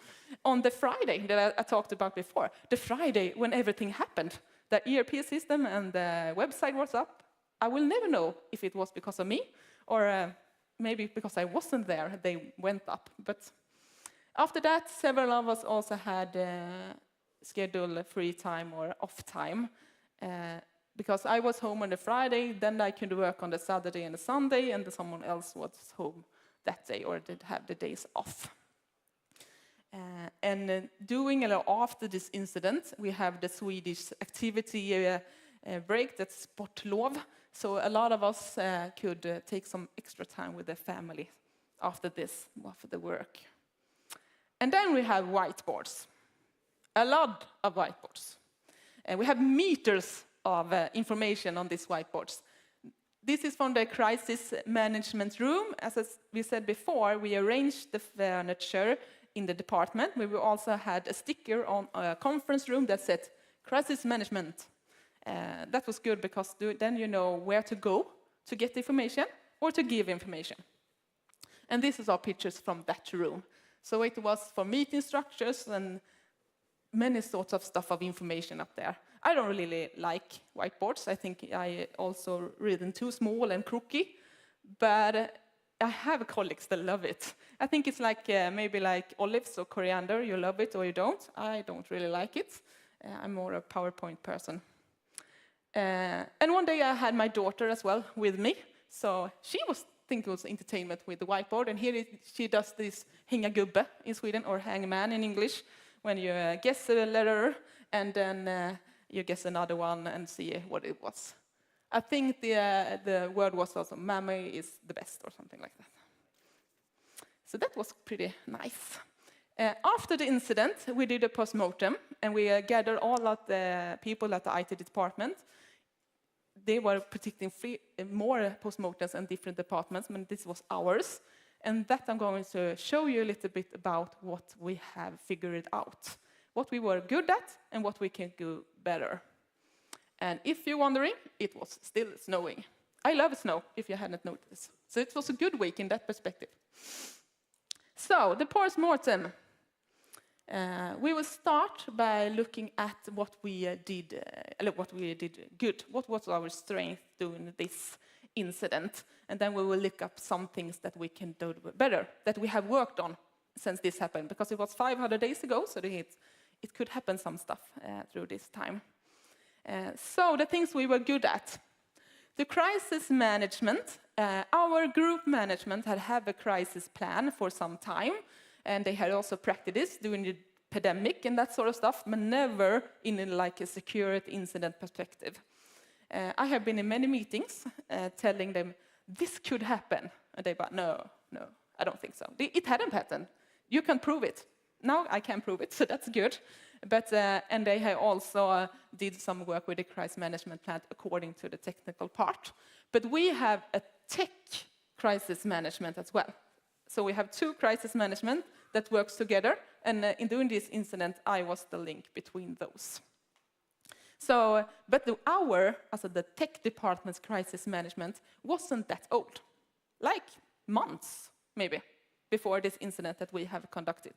on the Friday that I talked about before. The Friday when everything happened. The ERP system and the website was up. I will never know if it was because of me, or maybe because I wasn't there, they went up. But after that, several of us also had scheduled free time or off time. Because I was home on the Friday, then I could work on the Saturday and the Sunday, and someone else was home that day or did have the days off. After this incident, we have the Swedish activity break, that's sportlov. So a lot of us could take some extra time with the family after the work. And then we have whiteboards, a lot of whiteboards. We have meters of information on these whiteboards. This is from the crisis management room. As we said before, we arranged the furniture in the department. We also had a sticker on a conference room that said crisis management. That was good because then you know where to go to get information or to give information. And this is our pictures from that room. So it was for meeting structures and many sorts of stuff of information up there. I don't really like whiteboards. I think I also read them too small and crooked, but I have colleagues that love it. I think it's like maybe like olives or coriander. You love it or you don't. I don't really like it. I'm more a PowerPoint person. And one day I had my daughter as well with me, so she was thinking it was entertainment with the whiteboard, and here she does this hänga gubbe in Sweden, or hang man in English, when you guess a letter and then you guess another one and see what it was. I think the word was also "mammy is the best" or something like that. So that was pretty nice. After the incident, we did a postmortem, and we gathered all of the people at the IT department. They were predicting more postmortems in different departments, but this was ours. And that I'm going to show you a little bit about what we have figured out, what we were good at and what we can do better. And if you're wondering, it was still snowing. I love snow, if you hadn't noticed. So it was a good week in that perspective. So the postmortem. We will start by looking at what we did good. What was our strength during this incident? And then we will look up some things that we can do better, that we have worked on since this happened, because it was 500 days ago, so it could happen some stuff through this time. So the things we were good at. The crisis management, our group management had a crisis plan for some time, and they had also practiced this during the pandemic and that sort of stuff, but never in like a security incident perspective. I have been in many meetings telling them, this could happen. And they no, I don't think so. It hadn't happened. You can prove it. Now I can prove it, so that's good. But and they have also did some work with the crisis management plan according to the technical part. But we have a tech crisis management as well. So we have two crisis management that works together, and in doing this incident, I was the link between those. So, but the tech department's crisis management wasn't that old, like months, maybe. before this incident that we have conducted.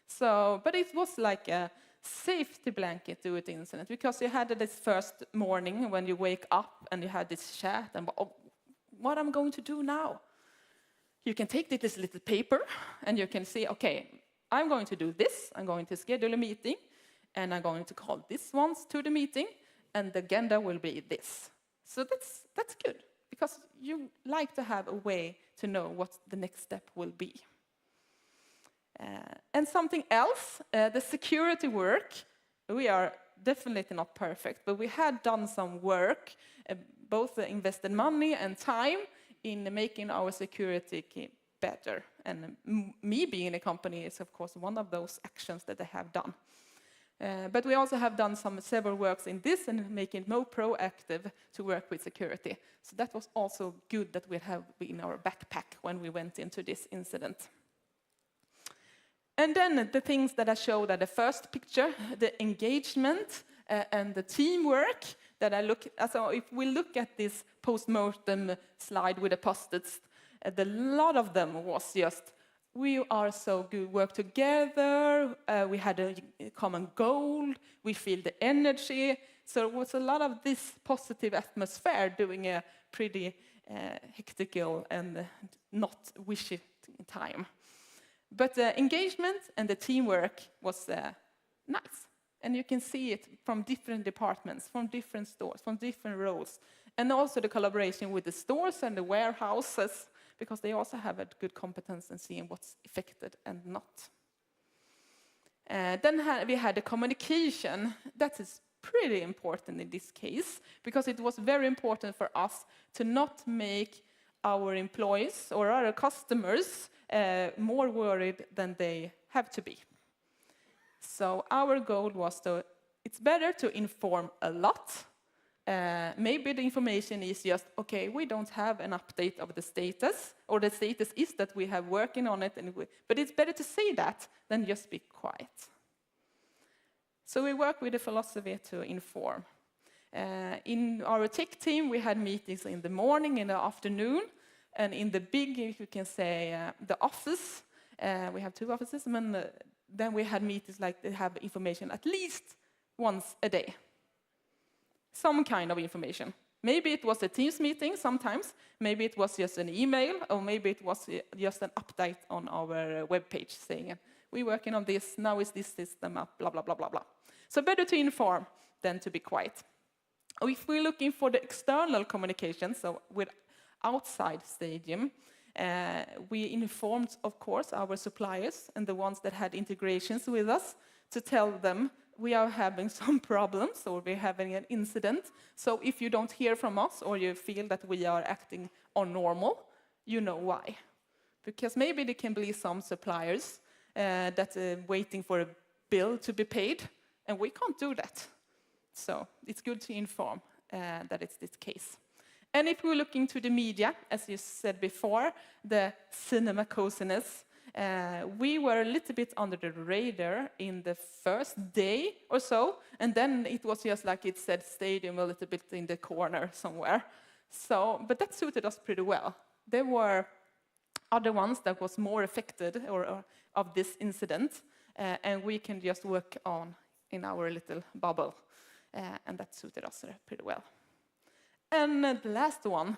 So, but it was like a safety blanket to the incident, because you had this first morning when you wake up and you had this chat and, oh, what I'm going to do now? You can take this little paper and you can see, okay, I'm going to do this, I'm going to schedule a meeting, and I'm going to call this ones to the meeting, and the agenda will be this. So that's good, because you like to have a way to know what the next step will be. And something else, the security work, we are definitely not perfect, but we had done some work, both invested money and time in making our security better. And me being in a company is, of course, one of those actions that I have done. But we also have done several works in this and making it more proactive to work with security. So that was also good that we have in our backpack when we went into this incident. And then the things that I showed at the first picture, the engagement and the teamwork that I look at. So if we look at this post-mortem slide with the post-its, a lot of them was just, we are so good, work together, we had a common goal, we feel the energy. So it was a lot of this positive atmosphere during a pretty hectical and not wishy time. But the engagement and the teamwork was nice. And you can see it from different departments, from different stores, from different roles. And also the collaboration with the stores and the warehouses, because they also have a good competence in seeing what's affected and not. Then we had the communication. That is pretty important in this case, because it was very important for us to not make our employees or our customers more worried than they have to be. So our goal was it's better to inform a lot. Maybe the information is just, okay, we don't have an update of the status, or the status is that we have working on it, but it's better to say that than just be quiet. So we work with the philosophy to inform. In our tech team, we had meetings in the morning, in the afternoon, and in the big, if you can say, the office, we have 2 offices, and then we had meetings like they have information at least once a day. Some kind of information. Maybe it was a Teams meeting sometimes, maybe it was just an email, or maybe it was just an update on our webpage saying, we're working on this, now is this system up, blah, blah, blah, blah, blah. So better to inform than to be quiet. If we're looking for the external communication, so with outside stadium, we informed, of course, our suppliers and the ones that had integrations with us to tell them we are having some problems or we're having an incident. So if you don't hear from us or you feel that we are acting unnormal, you know why. Because maybe there can be some suppliers that are waiting for a bill to be paid, and we can't do that. So it's good to inform that it's this case. And if we're looking to the media, as you said before, the cinema coziness, we were a little bit under the radar in the first day or so, and then it was just like it said stadium a little bit in the corner somewhere. So, but that suited us pretty well. There were other ones that was more affected or of this incident, and we can just work on in our little bubble, and that suited us pretty well. And the last one,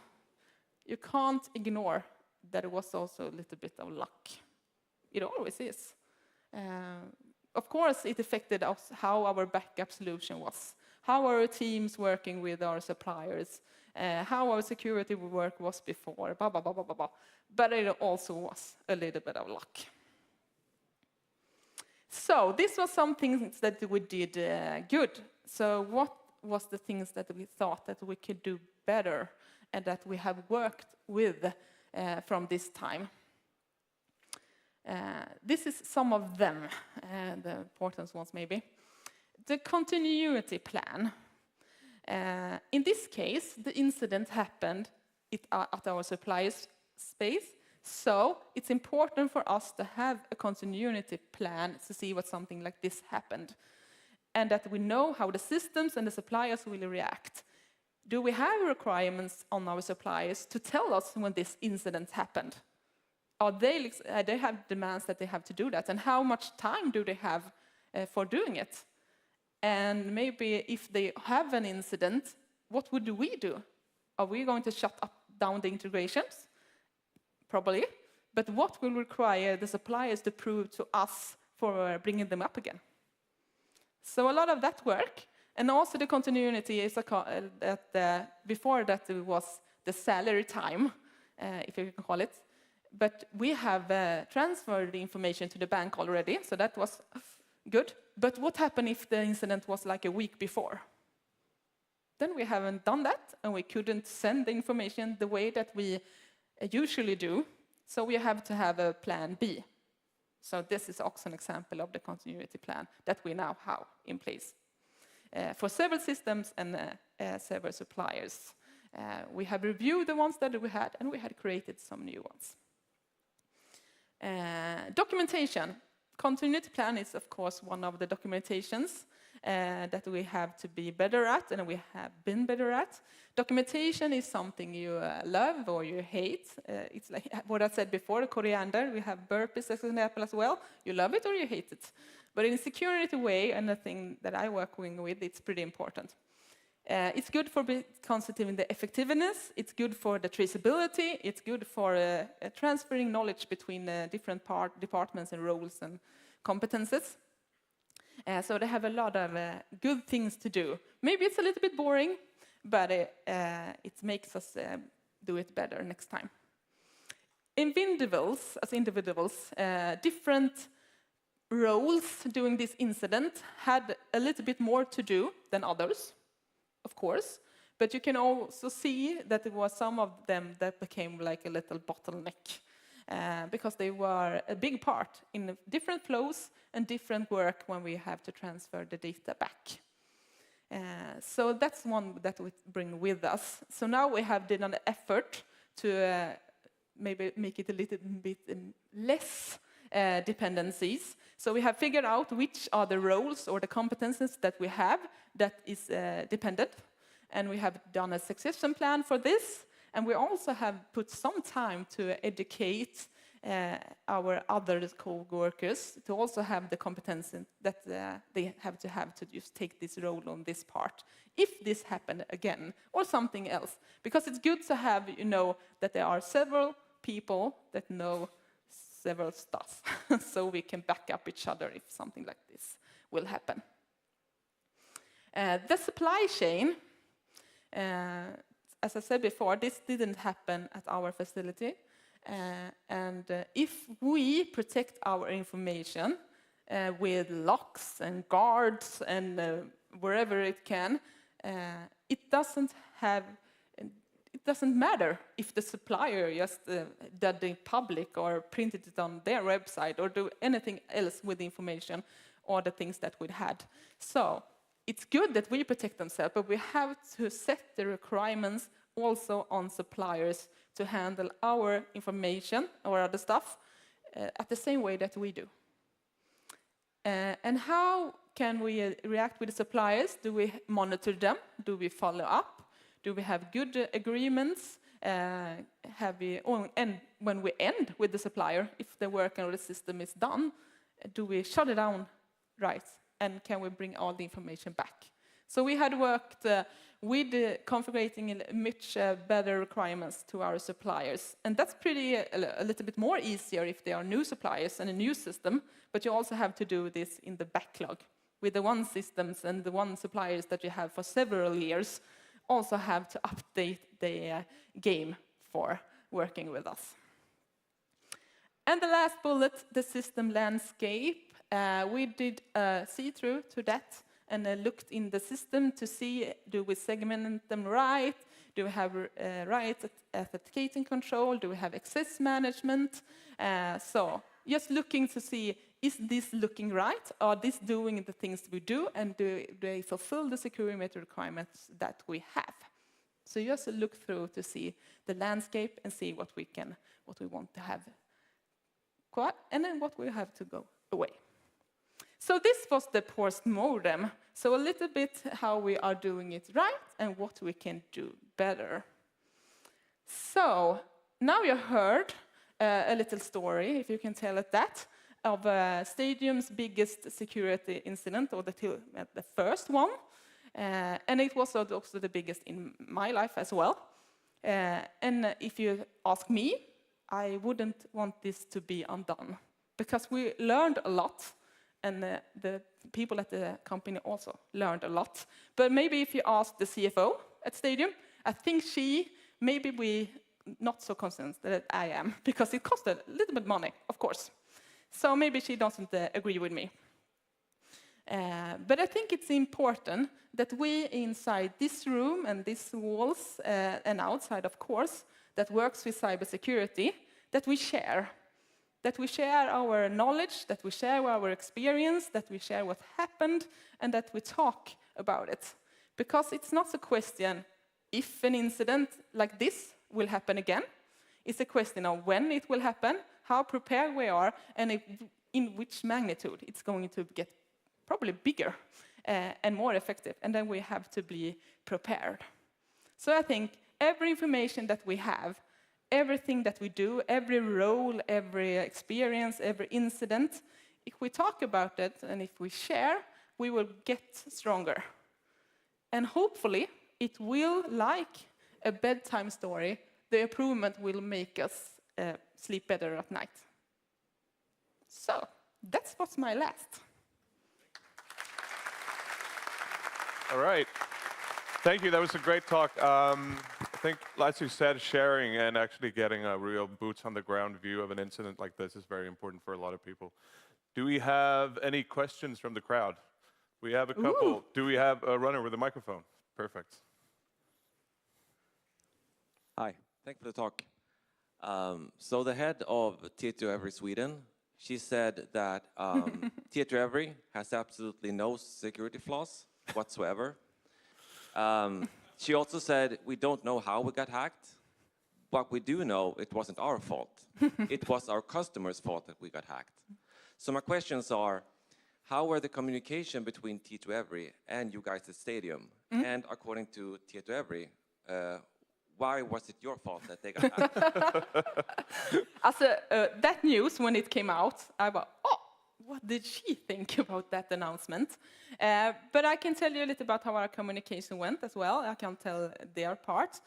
you can't ignore that it was also a little bit of luck. It always is. Of course, it affected us, how our backup solution was, how our teams working with our suppliers, how our security work was before, blah, blah, blah, blah, blah. But it also was a little bit of luck. So this was some things that we did good. So what was the things that we thought that we could do better and that we have worked with from this time? This is some of them, the important ones maybe. The continuity plan. In this case, the incident happened at our supplier's space, so it's important for us to have a continuity plan to see what something like this happened, and that we know how the systems and the suppliers will react. Do we have requirements on our suppliers to tell us when this incident happened? they have demands that they have to do that, and how much time do they have for doing it? And maybe if they have an incident, what would we do? Are we going to shut down the integrations? Probably. But what will require the suppliers to prove to us for bringing them up again? So a lot of that work, and also the continuity is before that it was the salary time, if you can call it. But we have transferred the information to the bank already, so that was good. But what happened if the incident was like a week before? Then we haven't done that, and we couldn't send the information the way that we usually do. So we have to have a plan B. So this is also an example of the continuity plan that we now have in place for several systems and several suppliers. We have reviewed the ones that we had, and we had created some new ones. Documentation. Continuity plan is, of course, one of the documentations that we have to be better at, and we have been better at. Documentation is something you love or you hate. It's like what I said before, coriander. We have burpees as an example as well. You love it or you hate it. But in a security way, and the thing that I work with, it's pretty important. It's good for constituting the effectiveness. It's good for the traceability. It's good for transferring knowledge between different departments and roles and competences. So they have a lot of good things to do. Maybe it's a little bit boring, but it makes us do it better next time. Individuals, different roles during this incident had a little bit more to do than others, of course. But you can also see that there were some of them that became like a little bottleneck. Because they were a big part in different flows and different work when we have to transfer the data back. So that's one that we bring with us. So now we have done an effort to maybe make it a little bit less dependencies. So we have figured out which are the roles or the competences that we have that is dependent. And we have done a succession plan for this. And we also have put some time to educate our other co-workers to also have the competence that they have to just take this role on this part, if this happened again, or something else. Because it's good to have, that there are several people that know several stuff, so we can back up each other if something like this will happen. The supply chain, as I said before, this didn't happen at our facility. If we protect our information with locks and guards and wherever it can, it doesn't matter if the supplier just did it in public or printed it on their website or do anything else with the information or the things that we had. So it's good that we protect themselves, but we have to set the requirements also on suppliers to handle our information or other stuff at the same way that we do. And how can we react with the suppliers? Do we monitor them? Do we follow up? Do we have good agreements? And when we end with the supplier, if the work or the system is done, do we shut it down right? And can we bring all the information back? So we had worked with configuring much better requirements to our suppliers. And that's pretty a little bit more easier if they are new suppliers and a new system, but you also have to do this in the backlog. With the one systems and the one suppliers that you have for several years, also have to update the game for working with us. And the last bullet, the system landscape. We did a see-through to that and looked in the system to see, do we segment them right? Do we have right authenticating control? Do we have access management? So just looking to see, is this looking right? Are this doing the things we do? And do they fulfill the security requirements that we have? So just look through to see the landscape and see what we want to have, and then what we have to go away. So this was the post-mortem. So a little bit how we are doing it right and what we can do better. So now you heard a little story, if you can tell it that, of Stadium's biggest security incident, or the first one. And it was also the biggest in my life as well. And if you ask me, I wouldn't want this to be undone, because we learned a lot, and the people at the company also learned a lot. But maybe if you ask the CFO at Stadium, I think we not so concerned that I am, because it cost a little bit money, of course. So maybe she doesn't agree with me. But I think it's important that we inside this room and these walls, and outside, of course, that works with cybersecurity, that we share. That we share our knowledge, that we share our experience, that we share what happened, and that we talk about it. Because it's not a question if an incident like this will happen again. It's a question of when it will happen, how prepared we are, and in which magnitude it's going to get probably bigger and more effective. And then we have to be prepared. So I think every information that we have, everything that we do, every role, every experience, every incident, if we talk about it and if we share, we will get stronger. And hopefully, it will, like a bedtime story, the improvement will make us sleep better at night. So, that's what's my last. All right. Thank you. That was a great talk. I think, as you said, sharing and actually getting a real boots-on-the-ground view of an incident like this is very important for a lot of people. Do we have any questions from the crowd? We have a couple. Ooh. Do we have a runner with a microphone? Perfect. Hi, thank you for the talk. So the head of Trägårdh Sweden, she said that Trägårdh has absolutely no security flaws whatsoever. She also said, we don't know how we got hacked, but we do know it wasn't our fault. It was our customers' fault that we got hacked. So my questions are, how were the communication between Trägårdh and you guys at Stadium? And according to Trägårdh, why was it your fault that they got hacked? That news, when it came out, I thought, oh, what did she think about that announcement? But I can tell you a little about how our communication went as well. I can tell their part.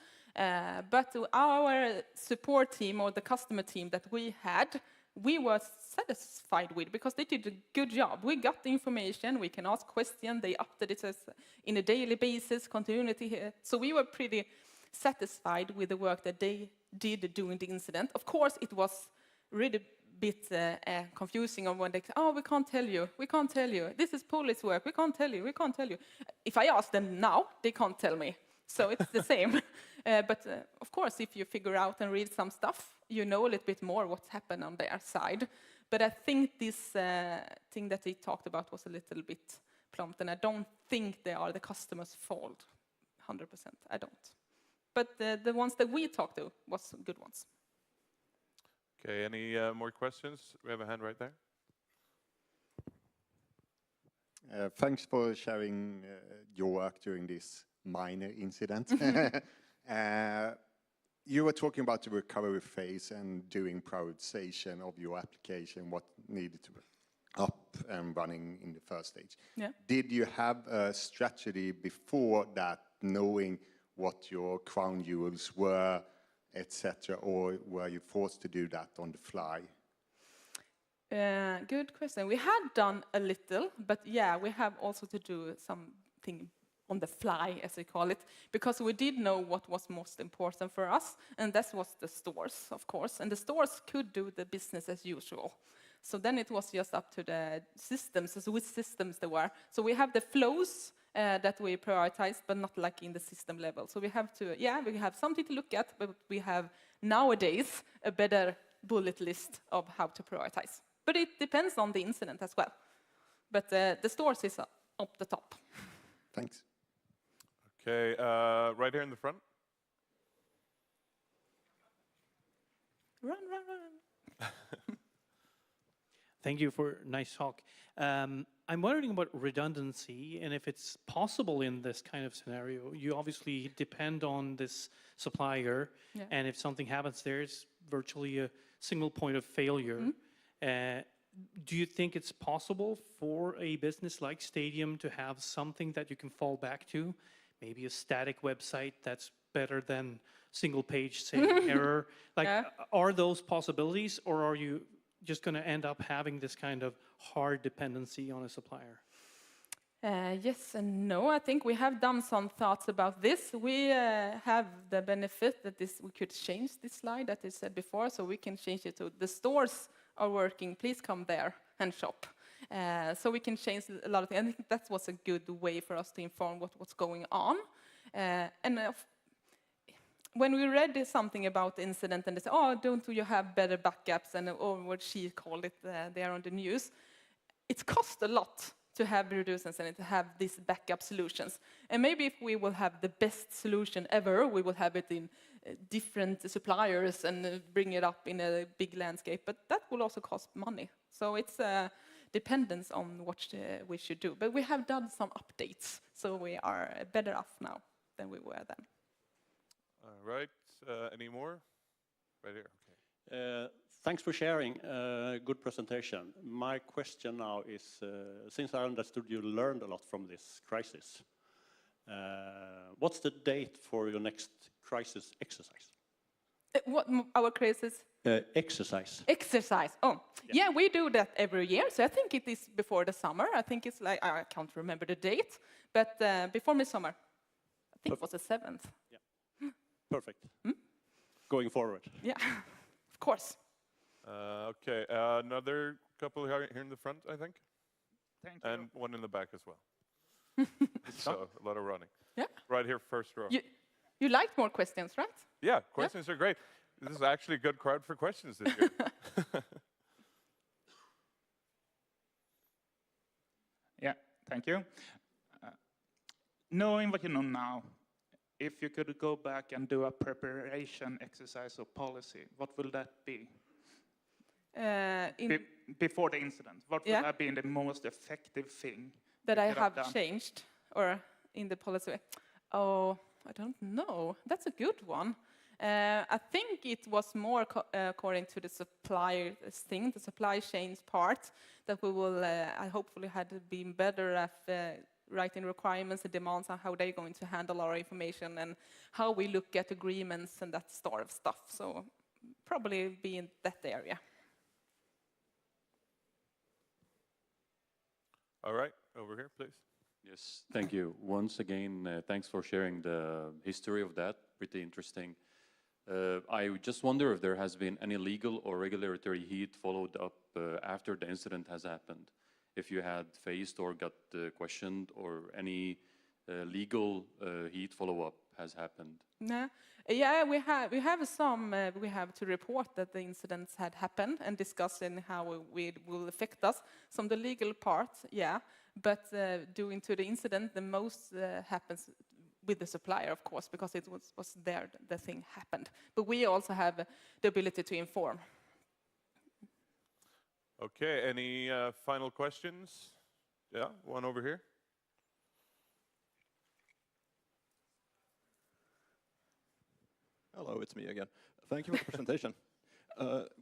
But our support team, or the customer team that we had, we were satisfied with, because they did a good job. We got the information, we can ask questions, they updated us in a daily basis, continuity here. So we were pretty satisfied with the work that they did during the incident. Of course, it was really bit confusing on when they say, oh, we can't tell you, this is police work, we can't tell you. If I ask them now, they can't tell me. So it's the same. But of course, if you figure out and read some stuff, you know a little bit more what's happened on their side. But I think this thing that they talked about was a little bit plumped, and I don't think they are the customer's fault, 100%, I don't. But the ones that we talked to was good ones. Okay, any more questions? We have a hand right there. Thanks for sharing your work during this minor incident. You were talking about the recovery phase and doing prioritization of your application, what needed to be up and running in the first stage. Yeah. Did you have a strategy before that, knowing what your crown jewels were, etc., or were you forced to do that on the fly? Good question. We had done a little, but yeah, we have also to do something on the fly, as we call it, because we did know what was most important for us, and that was the stores, of course. And the stores could do the business as usual. So then it was just up to the systems, so which systems there were. So we have the flows that we prioritized, but not like in the system level. So we have to, yeah, we have something to look at, but we have nowadays a better bullet list of how to prioritize. But it depends on the incident as well. But the stores is up the top. Thanks. Okay, right here in the front. Run. Thank you for a nice talk. I'm wondering about redundancy, and if it's possible in this kind of scenario. You obviously depend on this supplier, Yeah. and if something happens there, it's virtually a single point of failure. Do you think it's possible for a business like Stadium to have something that you can fall back to? Maybe a static website that's better than single page saying error? Like, are those possibilities, or are you just going to end up having this kind of hard dependency on a supplier? Yes and no. I think we have done some thoughts about this. We have the benefit that we could change this slide that I said before, so we can change it to the stores are working, please come there and shop. So we can change a lot of things. I think that was a good way for us to inform what's going on. When we read something about the incident and they said, oh, don't you have better backups, and or what she called it there on the news, it costs a lot to have redundancy and to have these backup solutions. And maybe if we will have the best solution ever, we will have it in different suppliers and bring it up in a big landscape, but that will also cost money. So it's dependence on what we should do. But we have done some updates, so we are better off now than we were then. All right, any more? Right here, okay. Thanks for sharing. Good presentation. My question now is, since I understood you learned a lot from this crisis, what's the date for your next crisis exercise? What our crisis? Exercise. Exercise. Oh, yeah, we do that every year. So I think it is before the summer. I think it's like, I can't remember the date, but before midsummer. I think it was the 7th. Yeah. Perfect. Going forward. Yeah, of course. Okay, another couple here in the front, I think. Thank you. And one in the back as well. So, a lot of running. Yeah. Right here, first row. You liked more questions, right? Yeah, questions are great. This is actually a good crowd for questions this year. Yeah, thank you. Knowing what you know now, if you could go back and do a preparation exercise or policy, what will that be? Before the incident, what would have been the most effective thing that I have changed, or in the policy? Oh, I don't know. That's a good one. I think it was more according to the supplier thing, the supply chains part, that we will, I hopefully had been better at writing requirements and demands on how they're going to handle our information and how we look at agreements and that sort of stuff. So probably be in that area. All right, over here, please. Yes, thank you. Once again, thanks for sharing the history of that. Pretty interesting. I just wonder if there has been any legal or regulatory heat followed up after the incident has happened. If you had faced or got questioned, or any legal heat follow-up has happened. Yeah, we have some. We have to report that the incidents had happened and discussing how it will affect us. Some the legal part, yeah, but due to the incident, the most happens with the supplier, of course, because it was there the thing happened. But we also have the ability to inform. Okay, any final questions? Yeah, one over here. Hello, it's me again. Thank you for the presentation.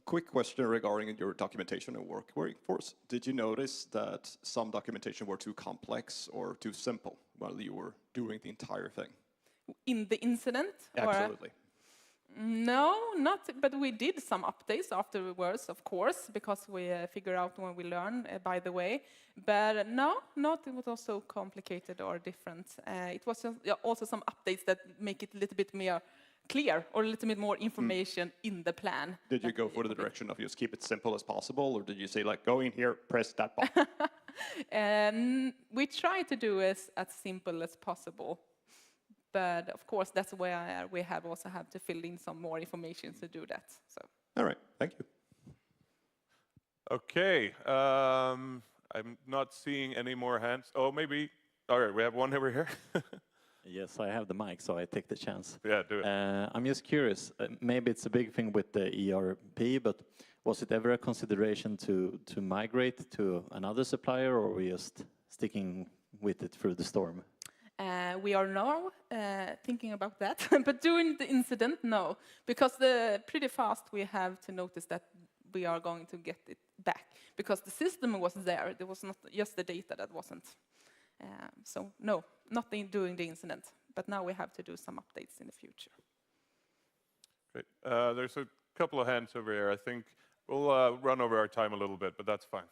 Quick question regarding your documentation and workforce. Did you notice that some documentation were too complex or too simple while you were doing the entire thing? In the incident? Absolutely. No, not, but we did some updates afterwards, of course, because we figure out when we learn, by the way. But no, not it was also complicated or different. It was also some updates that make it a little bit more clear or a little bit more information in the plan. Did you go for the direction of just keep it simple as possible, or did you say like go in here, press that button? We try to do it as simple as possible. But of course, that's where we have also had to fill in some more information to do that. So. All right, thank you. Okay, I'm not seeing any more hands. Oh, maybe. All right, we have one over here. Yes, I have the mic, so I take the chance. Yeah, do it. I'm just curious, maybe it's a big thing with the ERP, but was it ever a consideration to migrate to another supplier, or were we just sticking with it through the storm? We are now thinking about that, but during the incident, no, because pretty fast we have to notice that we are going to get it back, because the system was there. There was not just the data that wasn't. So no, nothing during the incident, but now we have to do some updates in the future. Great. There's a couple of hands over here. I think we'll run over our time a little bit, but that's fine.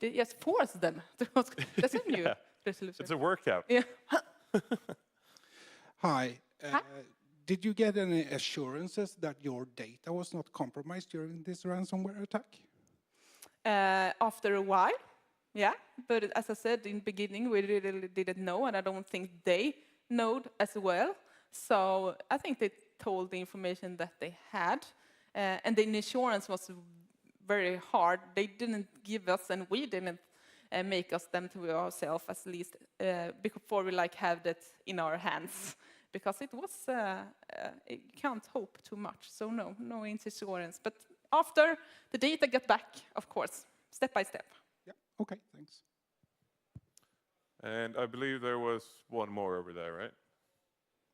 Just force them. That's a new resolution. It's a workout. Yeah. Hi. Did you get any assurances that your data was not compromised during this ransomware attack? After a while, yeah. But as I said in the beginning, we really didn't know, and I don't think they know as well. So I think they told the information that they had, and the insurance was very hard. They didn't give us, and we didn't make us them to ourselves, at least before we have that in our hands, because it was you can't hope too much. So no insurance. But after the data get back, of course, step by step. Yeah. Okay. Thanks. And I believe there was one more over there, right?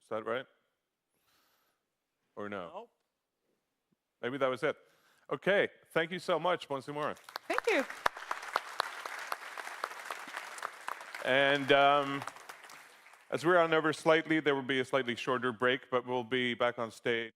Is that right? Or no? Nope. Maybe that was it. Okay, thank you so much, once more. Thank you. And as we're on over slightly, there will be a slightly shorter break, but we'll be back on stage.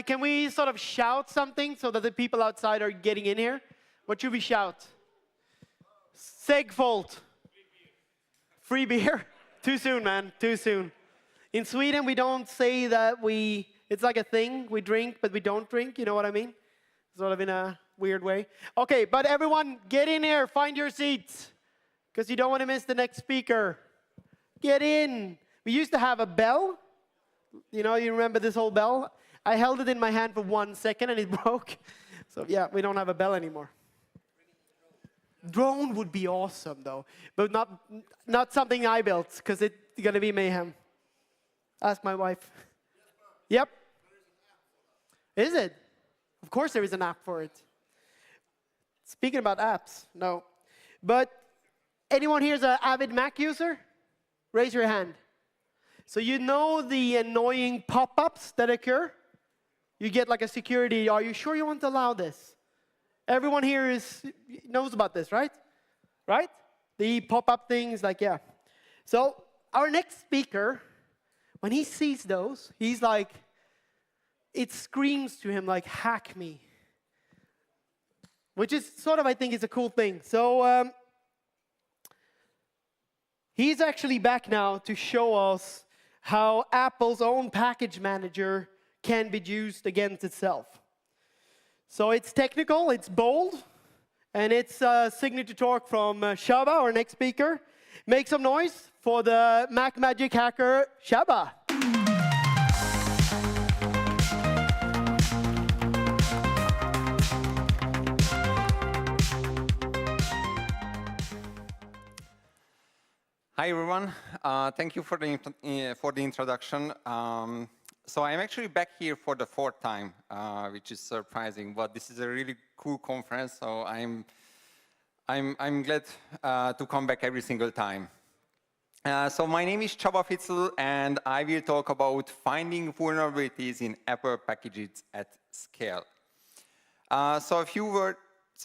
can we sort of shout something so that the people outside are getting in here? What should we shout? Segfolt. Free beer? Too soon, man. Too soon. In Sweden, we don't say that it's like a thing. We drink, but we don't drink. You know what I mean? Sort of in a weird way. Okay, but everyone, get in here. Find your seats. Because you don't want to miss the next speaker. Get in. We used to have a bell. You know, you remember this whole bell? I held it in my hand for 1 second and it broke. So yeah, we don't have a bell anymore. Drone would be awesome, though, but not something I built, because it's going to be mayhem. Ask my wife. Yep. Is it? Of course there is an app for it. Speaking about apps, no. But anyone here is an avid Mac user? Raise your hand. So you know the annoying pop-ups that occur? You get like a security, are you sure you want to allow this? Everyone here knows about this, right? Right? The pop-up things, like, yeah. So our next speaker, when he sees those, he's like, it screams to him like, hack me. Which is sort of, I think, is a cool thing. So he's actually back now to show us how Apple's own package manager can be used against itself. So it's technical, it's bold, and it's a signature talk from Csaba, our next speaker. Make some noise for the Mac Magic hacker, Csaba. Hi, everyone. Thank you for the introduction. So I'm actually back here for the 4th time, which is surprising. But this is a really cool conference, so I'm glad to come back every single time. So my name is Csaba Fitzl, and I will talk about finding vulnerabilities in Apple packages at scale. So a few words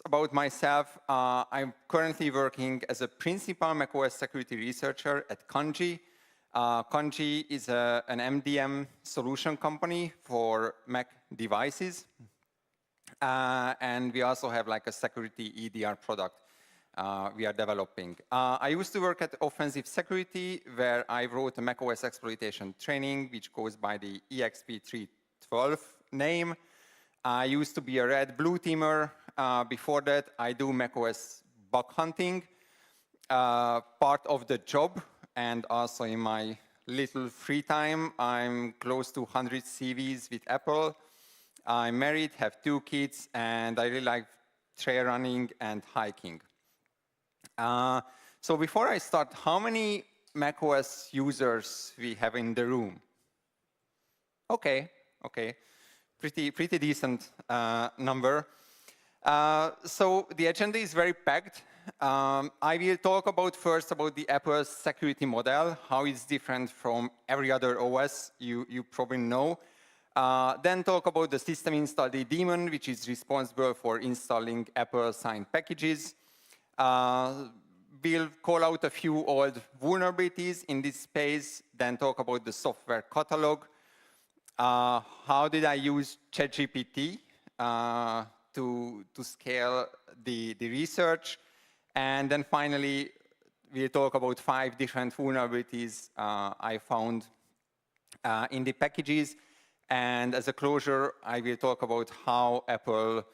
about myself. I'm currently working as a principal macOS security researcher at Kanji. Kanji is an MDM solution company for Mac devices. And we also have like a security EDR product we are developing. I used to work at Offensive Security, where I wrote a macOS exploitation training, which goes by the EXP312 name. I used to be a red blue teamer. Before that, I do macOS bug hunting, part of the job. And also in my little free time, I'm close to 100 CVs with Apple. I'm married, have 2 kids, and I really like trail running and hiking. So before I start, how many macOS users we have in the room? Okay, pretty decent number. So the agenda is very packed. I will talk first about the Apple security model, how it's different from every other OS you probably know. Then talk about the system install daemon, which is responsible for installing Apple-signed packages. We'll call out a few old vulnerabilities in this space, then talk about the software catalog. How did I use ChatGPT to scale the research? And then finally, we'll talk about 5 different vulnerabilities I found in the packages. And as a closure, I will talk about how Apple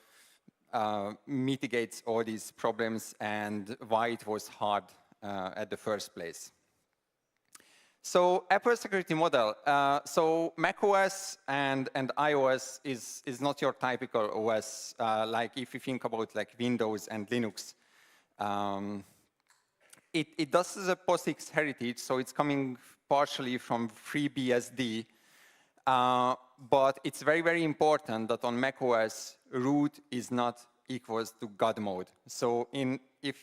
mitigates all these problems and why it was hard at the first place. So Apple security model. So macOS and iOS is not your typical OS, like if you think about like Windows and Linux. It does the POSIX heritage, so it's coming partially from FreeBSD. But it's very, very important that on macOS, root is not equals to God mode. So if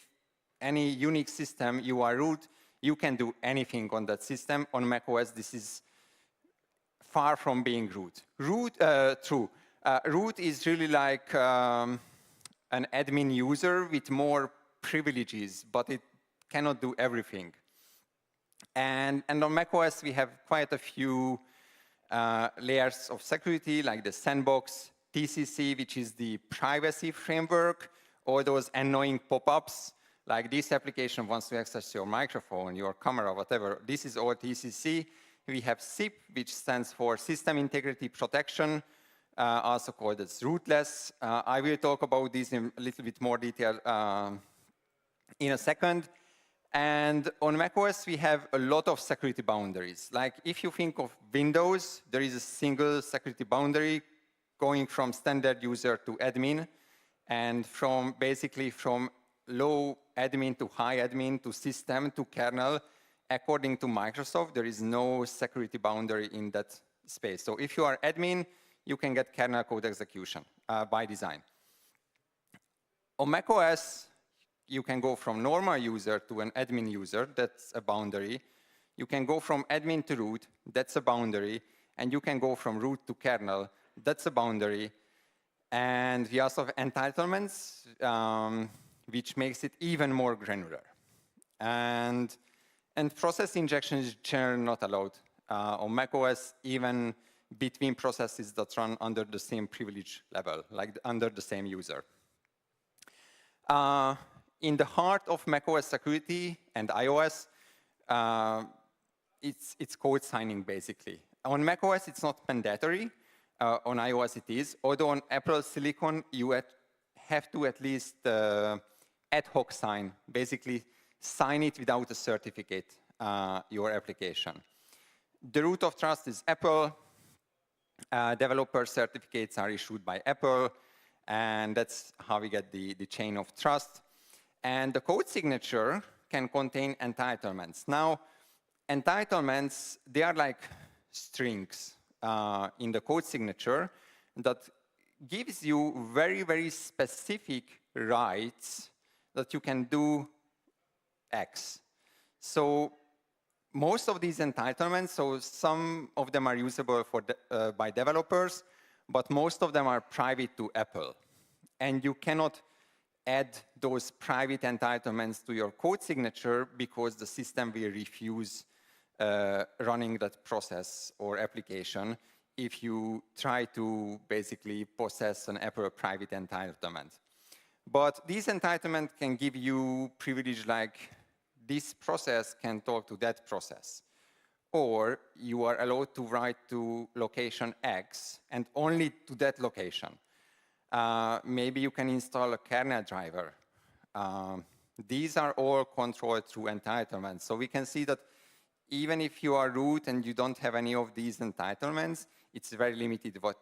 any Unix system you are root, you can do anything on that system. On macOS, this is far from being root. Root is really like an admin user with more privileges, but it cannot do everything. And on macOS, we have quite a few layers of security, like the sandbox, TCC, which is the privacy framework, or those annoying pop-ups, like this application wants to access your microphone, your camera, whatever. This is all TCC. We have SIP, which stands for System Integrity Protection, also called as rootless. I will talk about this in a little bit more detail in a second. And on macOS, we have a lot of security boundaries. Like if you think of Windows, there is a single security boundary going from standard user to admin, and from basically from low admin to high admin to system to kernel. According to Microsoft, there is no security boundary in that space. So if you are admin, you can get kernel code execution by design. On macOS, you can go from normal user to an admin user. That's a boundary. You can go from admin to root. That's a boundary. And you can go from root to kernel. That's a boundary. And we also have entitlements, which makes it even more granular. And process injection is generally not allowed on macOS, even between processes that run under the same privilege level, like under the same user. In the heart of macOS security and iOS, it's code signing, basically. On macOS, it's not mandatory. On iOS, it is. Although on Apple Silicon, you have to at least ad hoc sign, basically sign it without a certificate, your application. The root of trust is Apple. Developer certificates are issued by Apple, and that's how we get the chain of trust. And the code signature can contain entitlements. Now, entitlements, they are like strings in the code signature that gives you very, very specific rights that you can do X. So most of these entitlements, so some of them are usable for by developers, but most of them are private to Apple. And you cannot add those private entitlements to your code signature because the system will refuse running that process or application if you try to basically possess an Apple private entitlement. But these entitlements can give you privilege like this process can talk to that process. Or you are allowed to write to location X and only to that location. Maybe you can install a kernel driver. These are all controlled through entitlements. So we can see that even if you are root and you don't have any of these entitlements, it's very limited what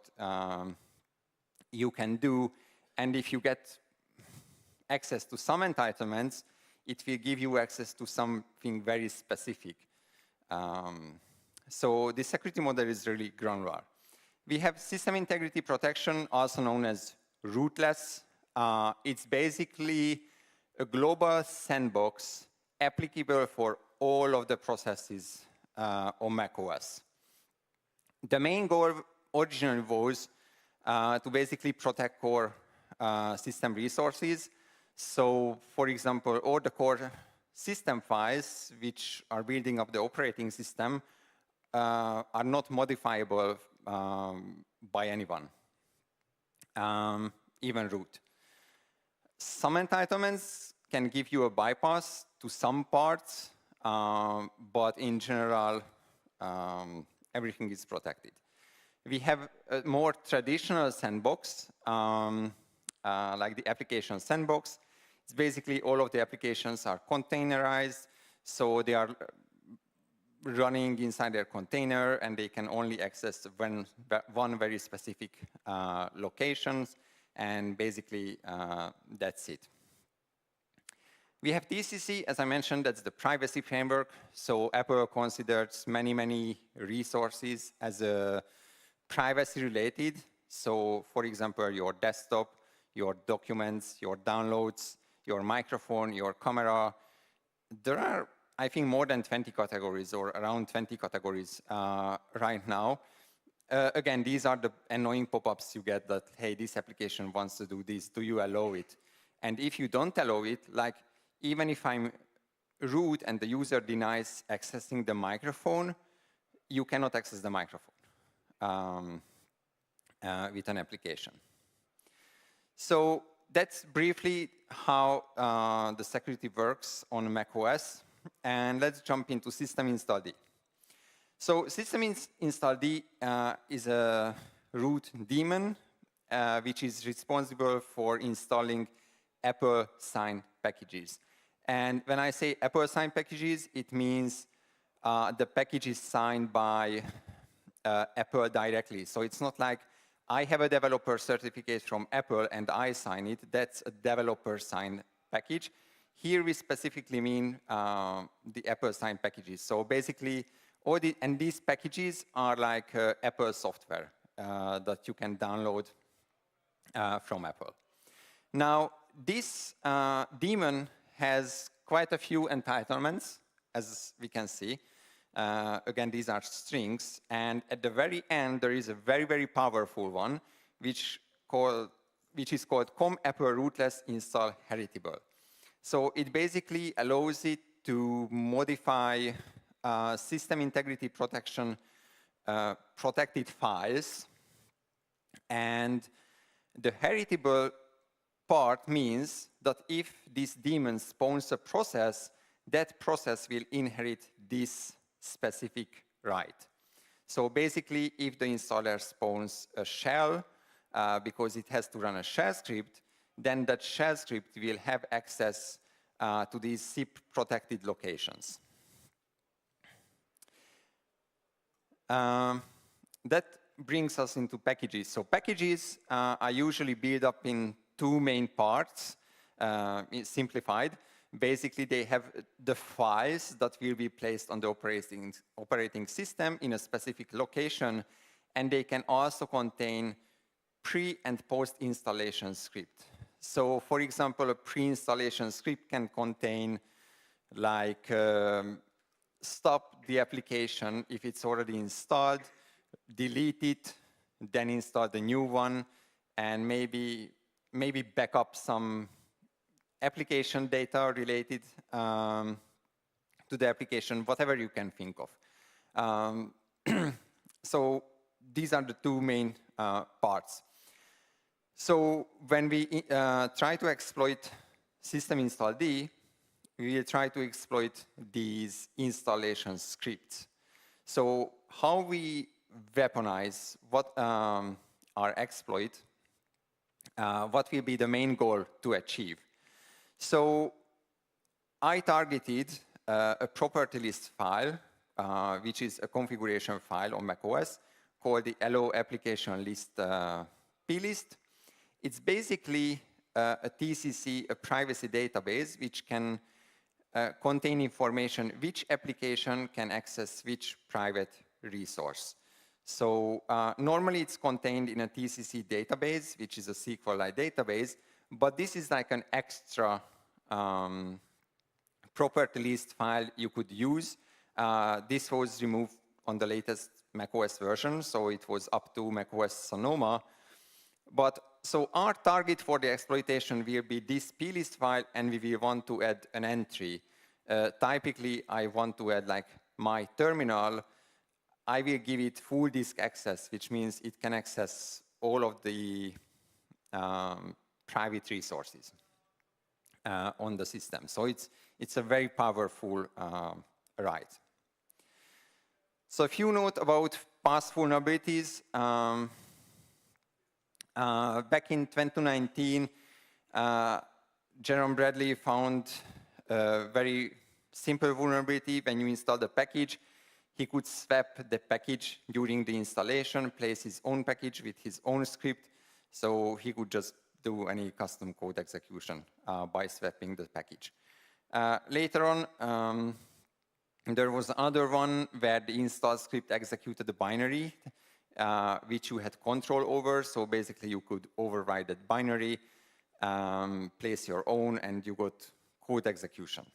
you can do. And if you get access to some entitlements, it will give you access to something very specific. So the security model is really granular. We have system integrity protection, also known as rootless. It's basically a global sandbox applicable for all of the processes on macOS. The main goal originally was to basically protect core system resources. So, for example, all the core system files, which are building up the operating system, are not modifiable by anyone, even root. Some entitlements can give you a bypass to some parts, but in general, everything is protected. We have a more traditional sandbox, like the application sandbox. It's basically all of the applications are containerized, so they are running inside their container, and they can only access one very specific locations, and basically that's it. We have TCC, as I mentioned, that's the privacy framework. So Apple considers many, many resources as privacy related. So for example, your desktop, your documents, your downloads, your microphone, your camera. There are, I think, more than 20 categories or around 20 categories right now. Again, these are the annoying pop-ups you get that, hey, this application wants to do this. Do you allow it? And if you don't allow it, like even if I'm root and the user denies accessing the microphone, you cannot access the microphone. with an application. So that's briefly how the security works on macOS. And let's jump into system install-d. So system install-d is a root daemon which is responsible for installing Apple signed packages. And when I say Apple signed packages, it means the package is signed by Apple directly. So it's not like I have a developer certificate from Apple and I sign it. That's a developer signed package. Here we specifically mean the Apple signed packages. So basically, and these packages are like Apple software that you can download from Apple. Now, this daemon has quite a few entitlements, as we can see. Again, these are strings. And at the very end, there is a very, very powerful one, which is called com apple rootless install heritable. So it basically allows it to modify system integrity protection protected files. And the heritable part means that if this daemon spawns a process, that process will inherit this specific right. So basically, if the installer spawns a shell, because it has to run a shell script, then that shell script will have access to these zip protected locations. That brings us into packages. So packages are usually built up in two main parts, simplified. Basically, they have the files that will be placed on the operating system in a specific location, and they can also contain pre- and post-installation script. So, for example, a pre-installation script can contain, like, stop the application if it's already installed, delete it, then install the new one, and maybe back up some application data related to the application, whatever you can think of. So these are the two main parts. So when we try to exploit system install-d, we will try to exploit these installation scripts. So how we weaponize what our exploit, what will be the main goal to achieve. So I targeted a property list file, which is a configuration file on macOS called the allow application list plist. It's basically a TCC, a privacy database, which can contain information which application can access which private resource. So normally it's contained in a TCC database, which is a SQLite database, but this is like an extra property list file you could use. This was removed on the latest macOS version, so it was up to macOS Sonoma. But so our target for the exploitation will be this plist file, and we will want to add an entry. Typically, I want to add like my terminal. I will give it full disk access, which means it can access all of the private resources on the system. So it's a very powerful right. So a few notes about past vulnerabilities. Back in 2019, Jerome Bradley found a very simple vulnerability. When you install the package, he could swap the package during the installation, place his own package with his own script, so he could just do any custom code execution by swapping the package. Later on, there was another one where the install script executed the binary, which you had control over. So basically, you could override that binary, place your own, and you got code execution.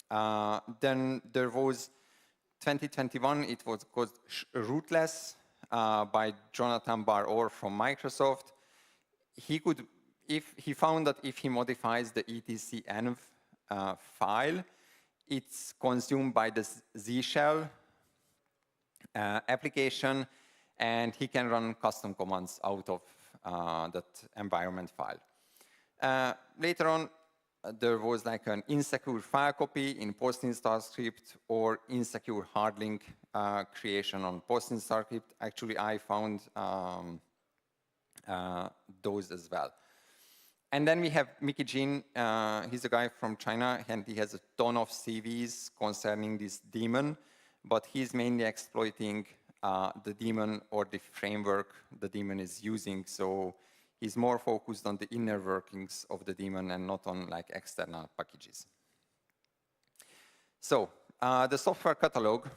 Then there was 2021, it was called Rootless by Jonathan Bar-Orr from Microsoft. He found that if he modifies the etc.env file, it's consumed by the Z shell application, and he can run custom commands out of that environment file. Later on, there was like an insecure file copy in post-install script or insecure hard link creation on post-install script. Actually, I found those as well. And then we have Mickey Jin. He's a guy from China, and he has a ton of CVs concerning this daemon, but he's mainly exploiting the daemon or the framework the daemon is using. So he's more focused on the inner workings of the daemon and not on like external packages. So the software catalog,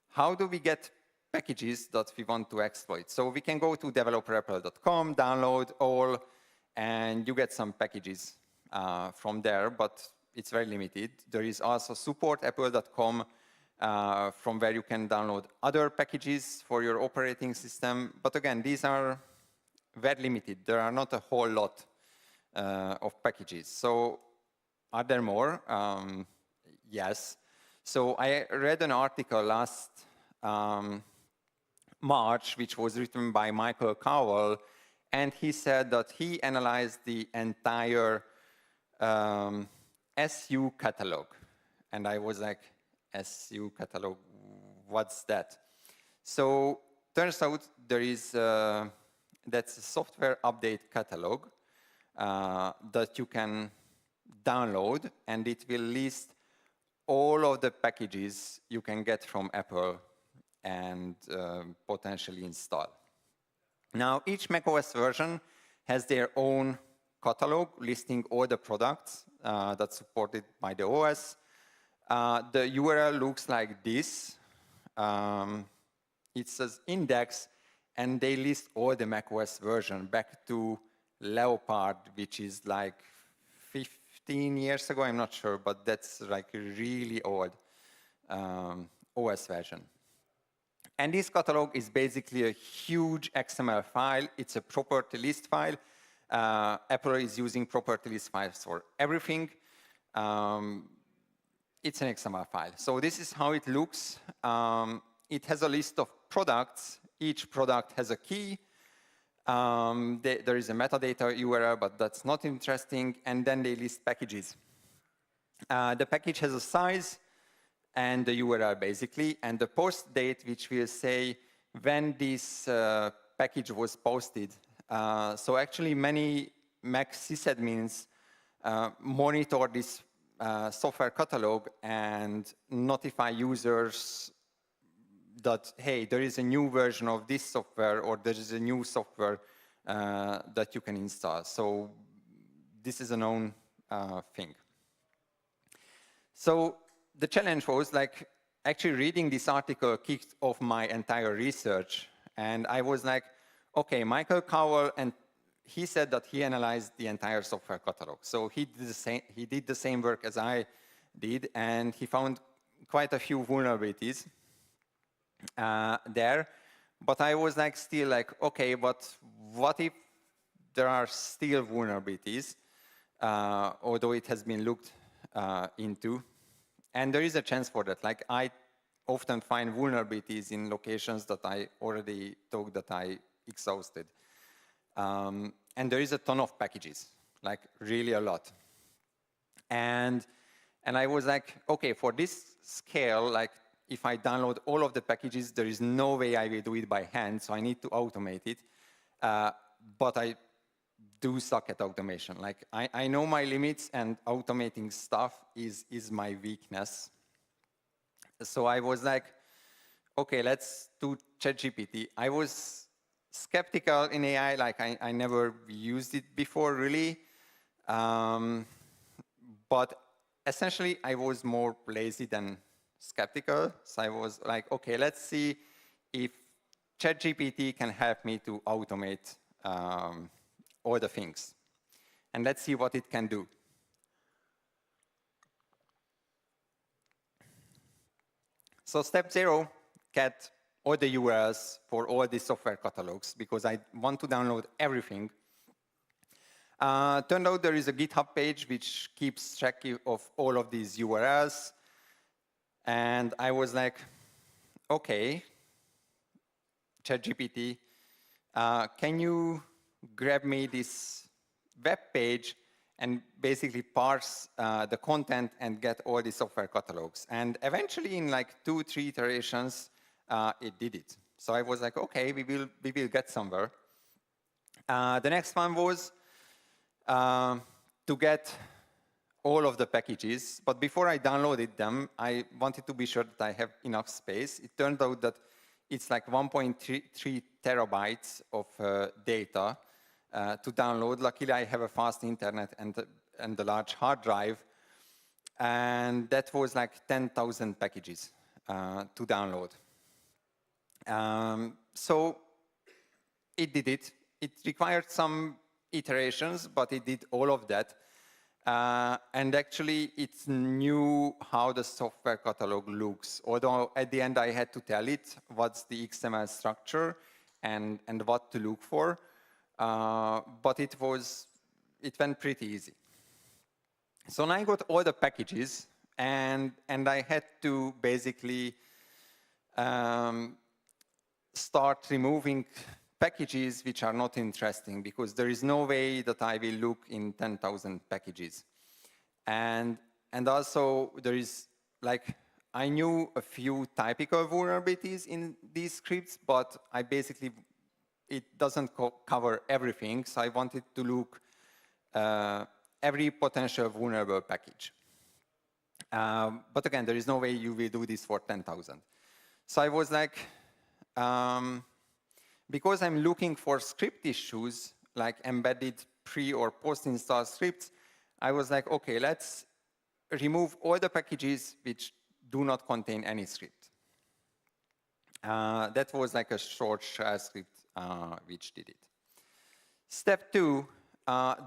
how do we get packages that we want to exploit? So we can go to developer.apple.com, download all, and you get some packages from there, but it's very limited. There is also support.apple.com from where you can download other packages for your operating system. But again, these are very limited. There are not a whole lot of packages. So are there more? Yes. So I read an article last March, which was written by Michael Cowell, and he said that he analyzed the entire SU catalog. And I was like, SU catalog, what's that? So turns out there is, that's a software update catalog that you can download, and it will list all of the packages you can get from Apple and potentially install. Now, each macOS version has their own catalog listing all the products that's supported by the OS. The URL looks like this. It says index, and they list all the macOS version back to Leopard, which is like 15 years ago, I'm not sure, but that's like a really old OS version. And this catalog is basically a huge XML file. It's a property list file. Apple is using property list files for everything. It's an XML file. So this is how it looks. It has a list of products. Each product has a key. There is a metadata URL, but that's not interesting. And then they list packages. The package has a size and the URL, basically, and the post date, which will say when this package was posted. So actually, many Mac sysadmins monitor this software catalog and notify users that, hey, there is a new version of this software, or there is a new software that you can install. So this is a known thing. So the challenge was like actually reading this article kicked off my entire research. And I was like, okay, Michael Cowell, and he said that he analyzed the entire software catalog. So he did the same work as I did, and he found quite a few vulnerabilities there. But I was like still like, okay, but what if there are still vulnerabilities, although it has been looked into? And there is a chance for that. Like I often find vulnerabilities in locations that I already thought that I exhausted. And there is a ton of packages, like really a lot. And I was like, okay, for this scale, like if I download all of the packages, there is no way I will do it by hand, so I need to automate it. But I do suck at automation. Like I know my limits, and automating stuff is my weakness. So I was like, okay, let's do ChatGPT. I was skeptical in AI, like I never used it before really. But essentially I was more lazy than skeptical. So I was like, okay, let's see if ChatGPT can help me to automate all the things. And let's see what it can do. So step 0, get all the URLs for all the software catalogs, because I want to download everything. Turned out there is a GitHub page which keeps track of all of these URLs. And I was like, okay, ChatGPT, can you grab me this web page and basically parse the content and get all the software catalogs? And eventually, in like 2-3 iterations, it did it. So I was like, okay, we will get somewhere. The next one was to get all of the packages, but before I downloaded them, I wanted to be sure that I have enough space. It turned out that it's like 1.3 terabytes of data to download. Luckily, I have a fast internet and a large hard drive, and that was like 10,000 packages to download. So it did it. It required some iterations, but it did all of that. And actually, it knew how the software catalog looks. Although at the end, I had to tell it what's the XML structure and what to look for. But it went pretty easy. So now I got all the packages, and I had to basically start removing packages which are not interesting, because there is no way that I will look in 10,000 packages. And also there is, like, I knew a few typical vulnerabilities in these scripts, but I basically, it doesn't cover everything, so I wanted to look every potential vulnerable package. But again, there is no way you will do this for 10,000. So I was like, because I'm looking for script issues, like embedded pre- or post-install scripts, I was like, okay, let's remove all the packages which do not contain any script. That was like a short shell script which did it. Step 2,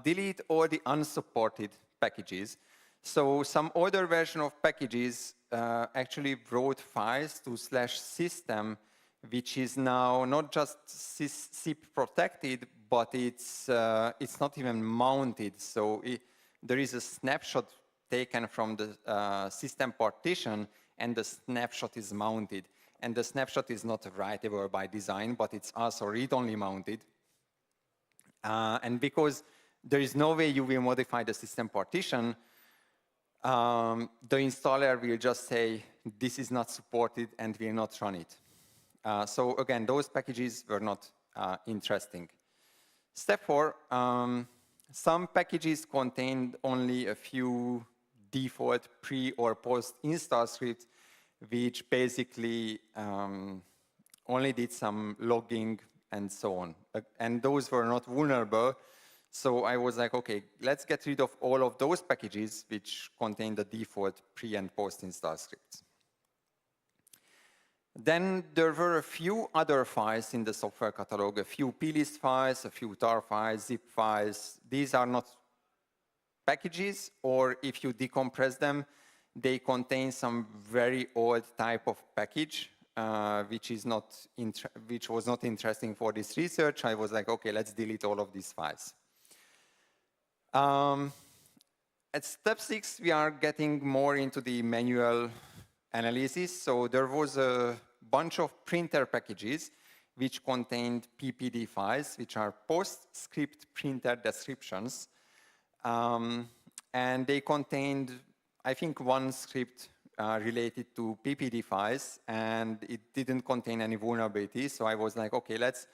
delete all the unsupported packages. So some older version of packages actually wrote files to /system, which is now not just zip protected, but it's not even mounted. So there is a snapshot taken from the system partition, and the snapshot is mounted. And the snapshot is not writable by design, but it's also read-only mounted. And because there is no way you will modify the system partition, the installer will just say, this is not supported, and will not run it. So again, those packages were not interesting. Step 4, some packages contained only a few default pre- or post-install scripts, which basically only did some logging and so on. And those were not vulnerable. So I was like, okay, let's get rid of all of those packages which contain the default pre- and post-install scripts. Then there were a few other files in the software catalog, a few plist files, a few tar files, zip files. These are not packages, or if you decompress them, they contain some very old type of package, which was not interesting for this research. I was like, okay, let's delete all of these files. At step 6, we are getting more into the manual analysis. So there was a bunch of printer packages which contained PPD files, which are post-script printer descriptions. And they contained, I think, one script related to PPD files, and it didn't contain any vulnerabilities. So I was like, okay, let's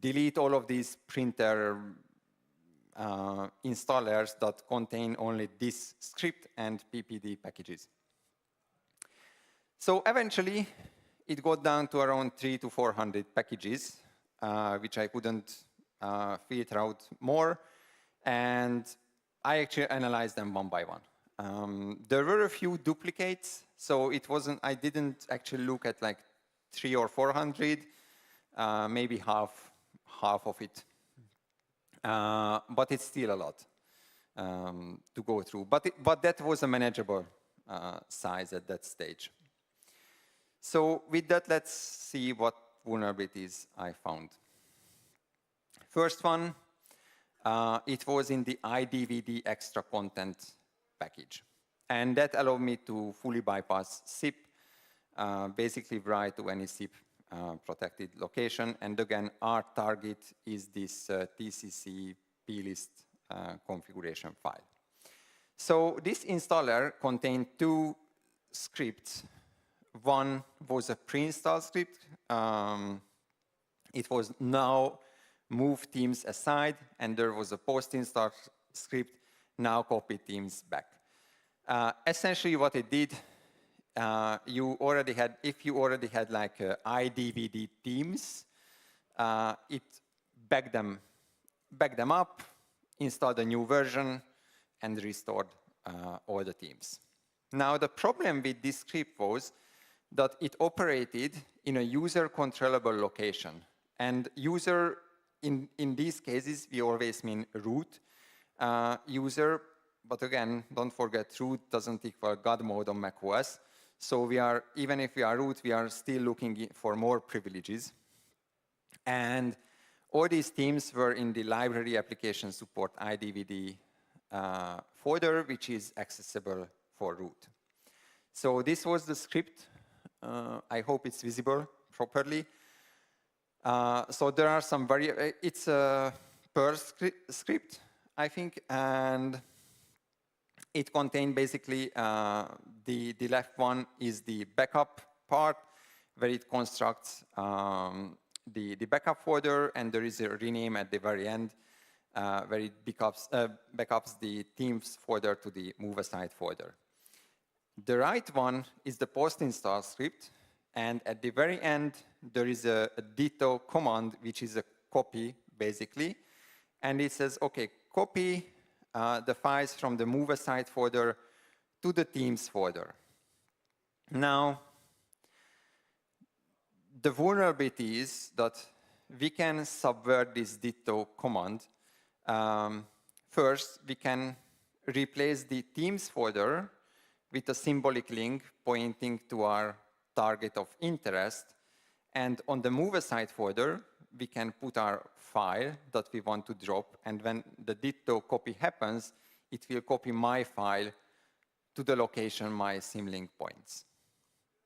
delete all of these printer installers that contain only this script and PPD packages. So eventually, it got down to around 300 to 400 packages, which I couldn't filter out more. And I actually analyzed them one by one. There were a few duplicates, so it wasn't, I didn't actually look at like 300 or 400, maybe half of it. But it's still a lot to go through. But that was a manageable size at that stage. So with that, let's see what vulnerabilities I found. First one, it was in the iDVD extra content package. And that allowed me to fully bypass zip, basically write to any zip protected location. And again, our target is this TCC plist configuration file. So this installer contained two scripts. One was a pre-install script. It was now move teams aside, and there was a post-install script, now copy teams back. Essentially what it did, if you already had like iDVD teams, it backed them up, installed a new version, and restored all the teams. Now the problem with this script was that it operated in a user-controllable location. And user, in these cases, we always mean root user. But again, don't forget, root doesn't equal God mode on macOS. So we are, even if we are root, we are still looking for more privileges. And all these teams were in the library application support iDVD folder, which is accessible for root. So this was the script. I hope it's visible properly. So there are some it's a Perl script, I think, and it contained basically the left one is the backup part, where it constructs the backup folder, and there is a rename at the very end where it backups the themes folder to the move aside folder. The right one is the post-install script, and at the very end there is a ditto command, which is a copy basically, and it says, okay, copy the files from the move aside folder to the themes folder. Now, the vulnerability is that we can subvert this ditto command. First, we can replace the themes folder with a symbolic link pointing to our target of interest. And on the move aside folder, we can put our file that we want to drop. And when the ditto copy happens, it will copy my file to the location my symlink points.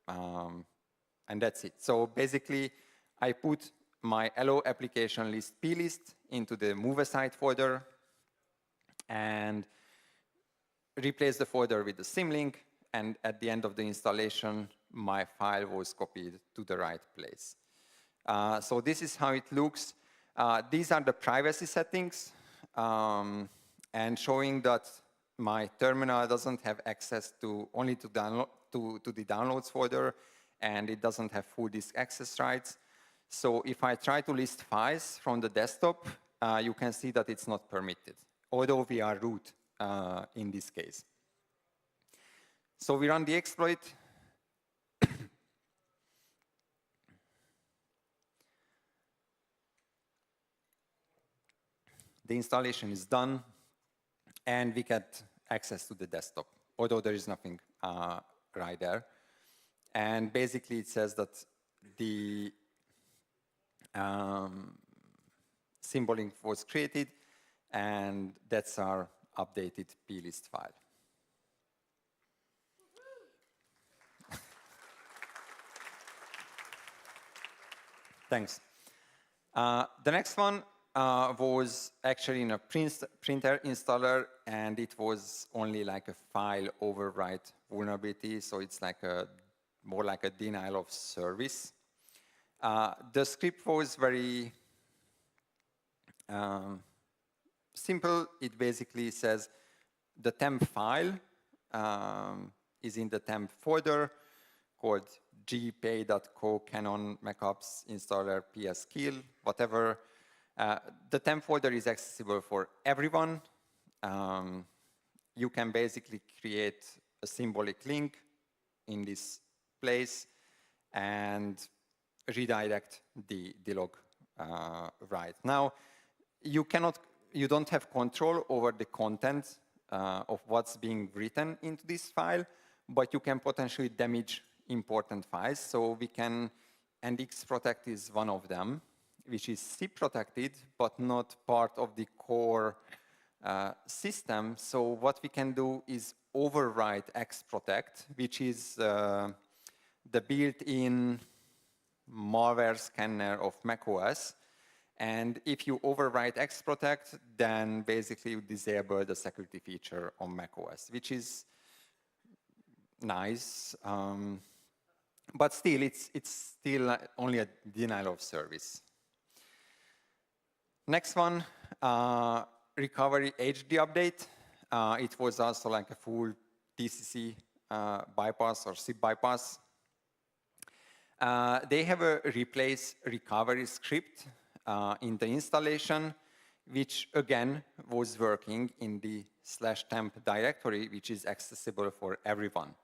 And that's it. So basically, I put my hello application list plist into the move aside folder and replace the folder with the symlink. And at the end of the installation, my file was copied to the right place. So this is how it looks. These are the privacy settings, and showing that my terminal doesn't have access to only to the downloads folder, and it doesn't have full disk access rights. So if I try to list files from the desktop, you can see that it's not permitted, although we are root in this case. So we run the exploit. The installation is done, and we get access to the desktop, although there is nothing right there. And basically, it says that the symbolink was created, and that's our updated plist file. Thanks. The next one was actually in a printer installer, and it was only like a file overwrite vulnerability, so it's like more like a denial of service. The script was very simple. It basically says the temp file is in the temp folder called gpay.co canon macops installer pskill, whatever. The temp folder is accessible for everyone. You can basically create a symbolic link in this place and redirect the log right. Now, you don't have control over the content of what's being written into this file, but you can potentially damage important files. So we can, and Xprotect is one of them, which is C protected, but not part of the core system. So what we can do is overwrite Xprotect, which is the built-in malware scanner of macOS. And if you overwrite Xprotect, then basically you disable the security feature on macOS, which is nice. But still, it's still only a denial of service. Next one, recovery HD update. It was also like a full TCC bypass or SIP bypass. They have a replace recovery script in the installation, which again was working in the /temp directory, which is accessible for everyone.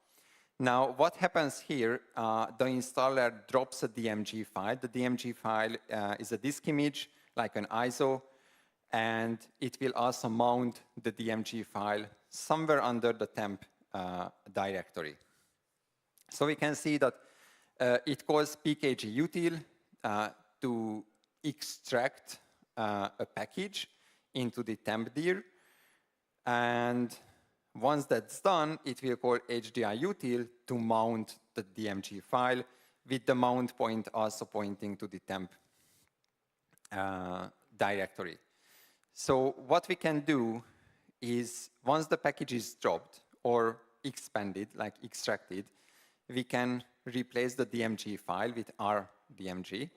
Now, what happens here, the installer drops a DMG file. The DMG file is a disk image, like an ISO, and it will also mount the DMG file somewhere under the temp directory. So we can see that it calls pkgutil to extract a package into the temp dir, and once that's done, it will call HDIutil to mount the DMG file, with the mount point also pointing to the temp directory. So what we can do is, once the package is dropped or expanded, like extracted, we can replace the DMG file with our DMG.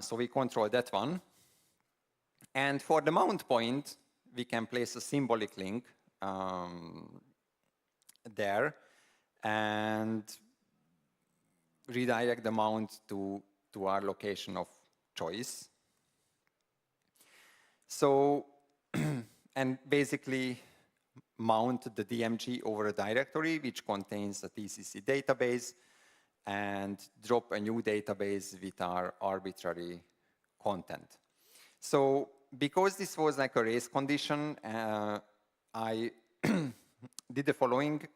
So we control that one. And for the mount point, we can place a symbolic link there and redirect the mount to our location of choice. So, and basically mount the DMG over a directory which contains a TCC database, and drop a new database with our arbitrary content. So because this was like a race condition, I did the following.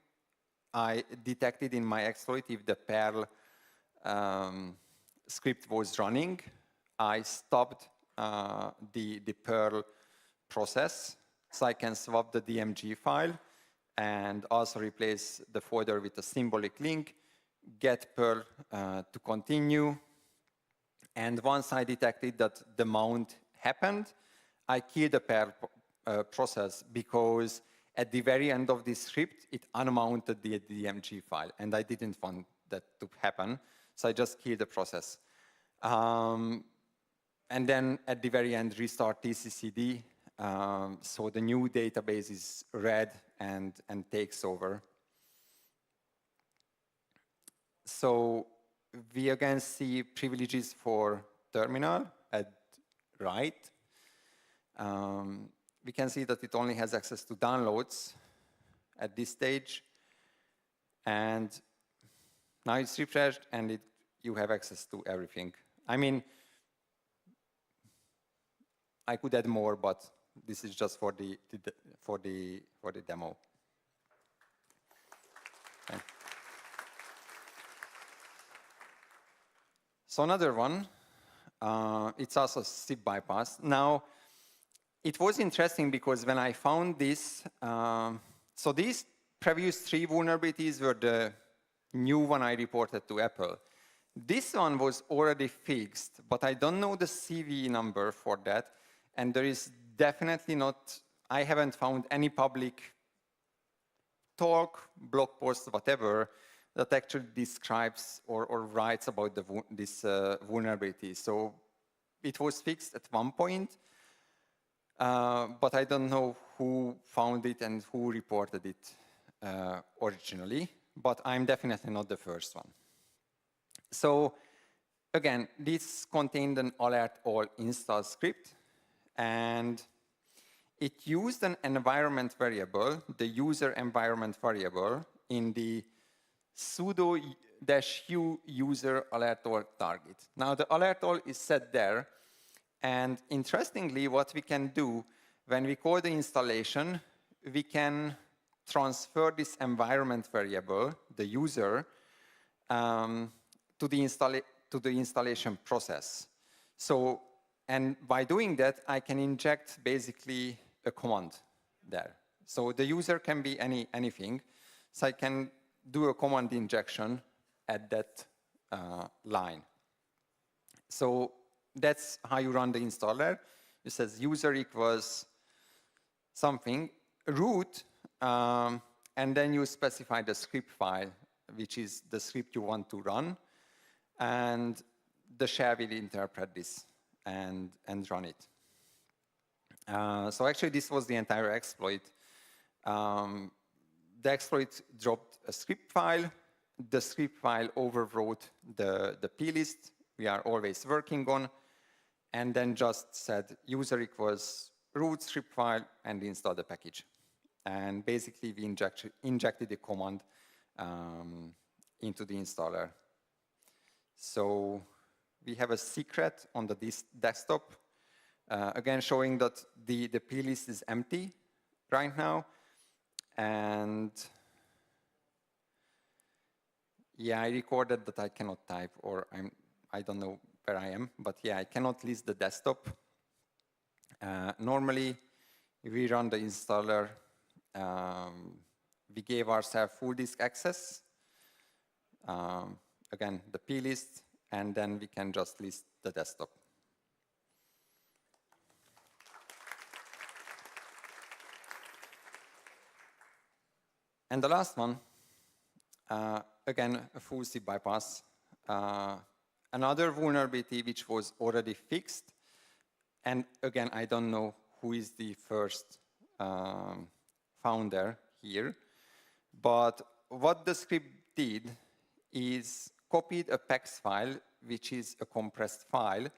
I detected in my exploit if the Perl script was running. I stopped the Perl process, so I can swap the DMG file and also replace the folder with a symbolic link, get Perl to continue. And once I detected that the mount happened, I killed the Perl process, because at the very end of this script, it unmounted the DMG file, and I didn't want that to happen, so I just killed the process. And then at the very end, restart TCCD, so the new database is read and takes over. So we again see privileges for terminal at right. We can see that it only has access to downloads at this stage. And now it's refreshed, and you have access to everything. I mean, I could add more, but this is just for the demo. Okay. So another one, it's also SIP bypass. Now, it was interesting because when I found this, so these previous 3 vulnerabilities were the new one I reported to Apple. This one was already fixed, but I don't know the CV number for that. And there is definitely not, I haven't found any public talk, blog post, whatever, that actually describes or writes about this vulnerability. So it was fixed at one point, but I don't know who found it and who reported it originally, but I'm definitely not the first one. So again, this contained an alert all install script, and it used an environment variable, the user environment variable, in the sudo-u user alert all target. Now the alert all is set there, and interestingly, what we can do when we call the installation, we can transfer this environment variable, the user, to the installation process. So, and by doing that, I can inject basically a command there. So the user can be anything. So I can do a command injection at that line. So that's how you run the installer. It says user equals something, root, and then you specify the script file, which is the script you want to run, and the shell will interpret this and run it. So actually, this was the entire exploit. The exploit dropped a script file. The script file overwrote the plist we are always working on, and then just said user equals root script file and install the package. And basically, we injected the command into the installer. So we have a secret on the desktop, again showing that the plist is empty right now. And yeah, I recorded that I cannot type, or I don't know where I am, but yeah, I cannot list the desktop. Normally, we run the installer. We gave ourselves full disk access. Again, the plist, and then we can just list the desktop. And the last one, again, a full zip bypass. Another vulnerability which was already fixed. And again, I don't know who is the first founder here. But what the script did is copied a PEX file, which is a compressed file,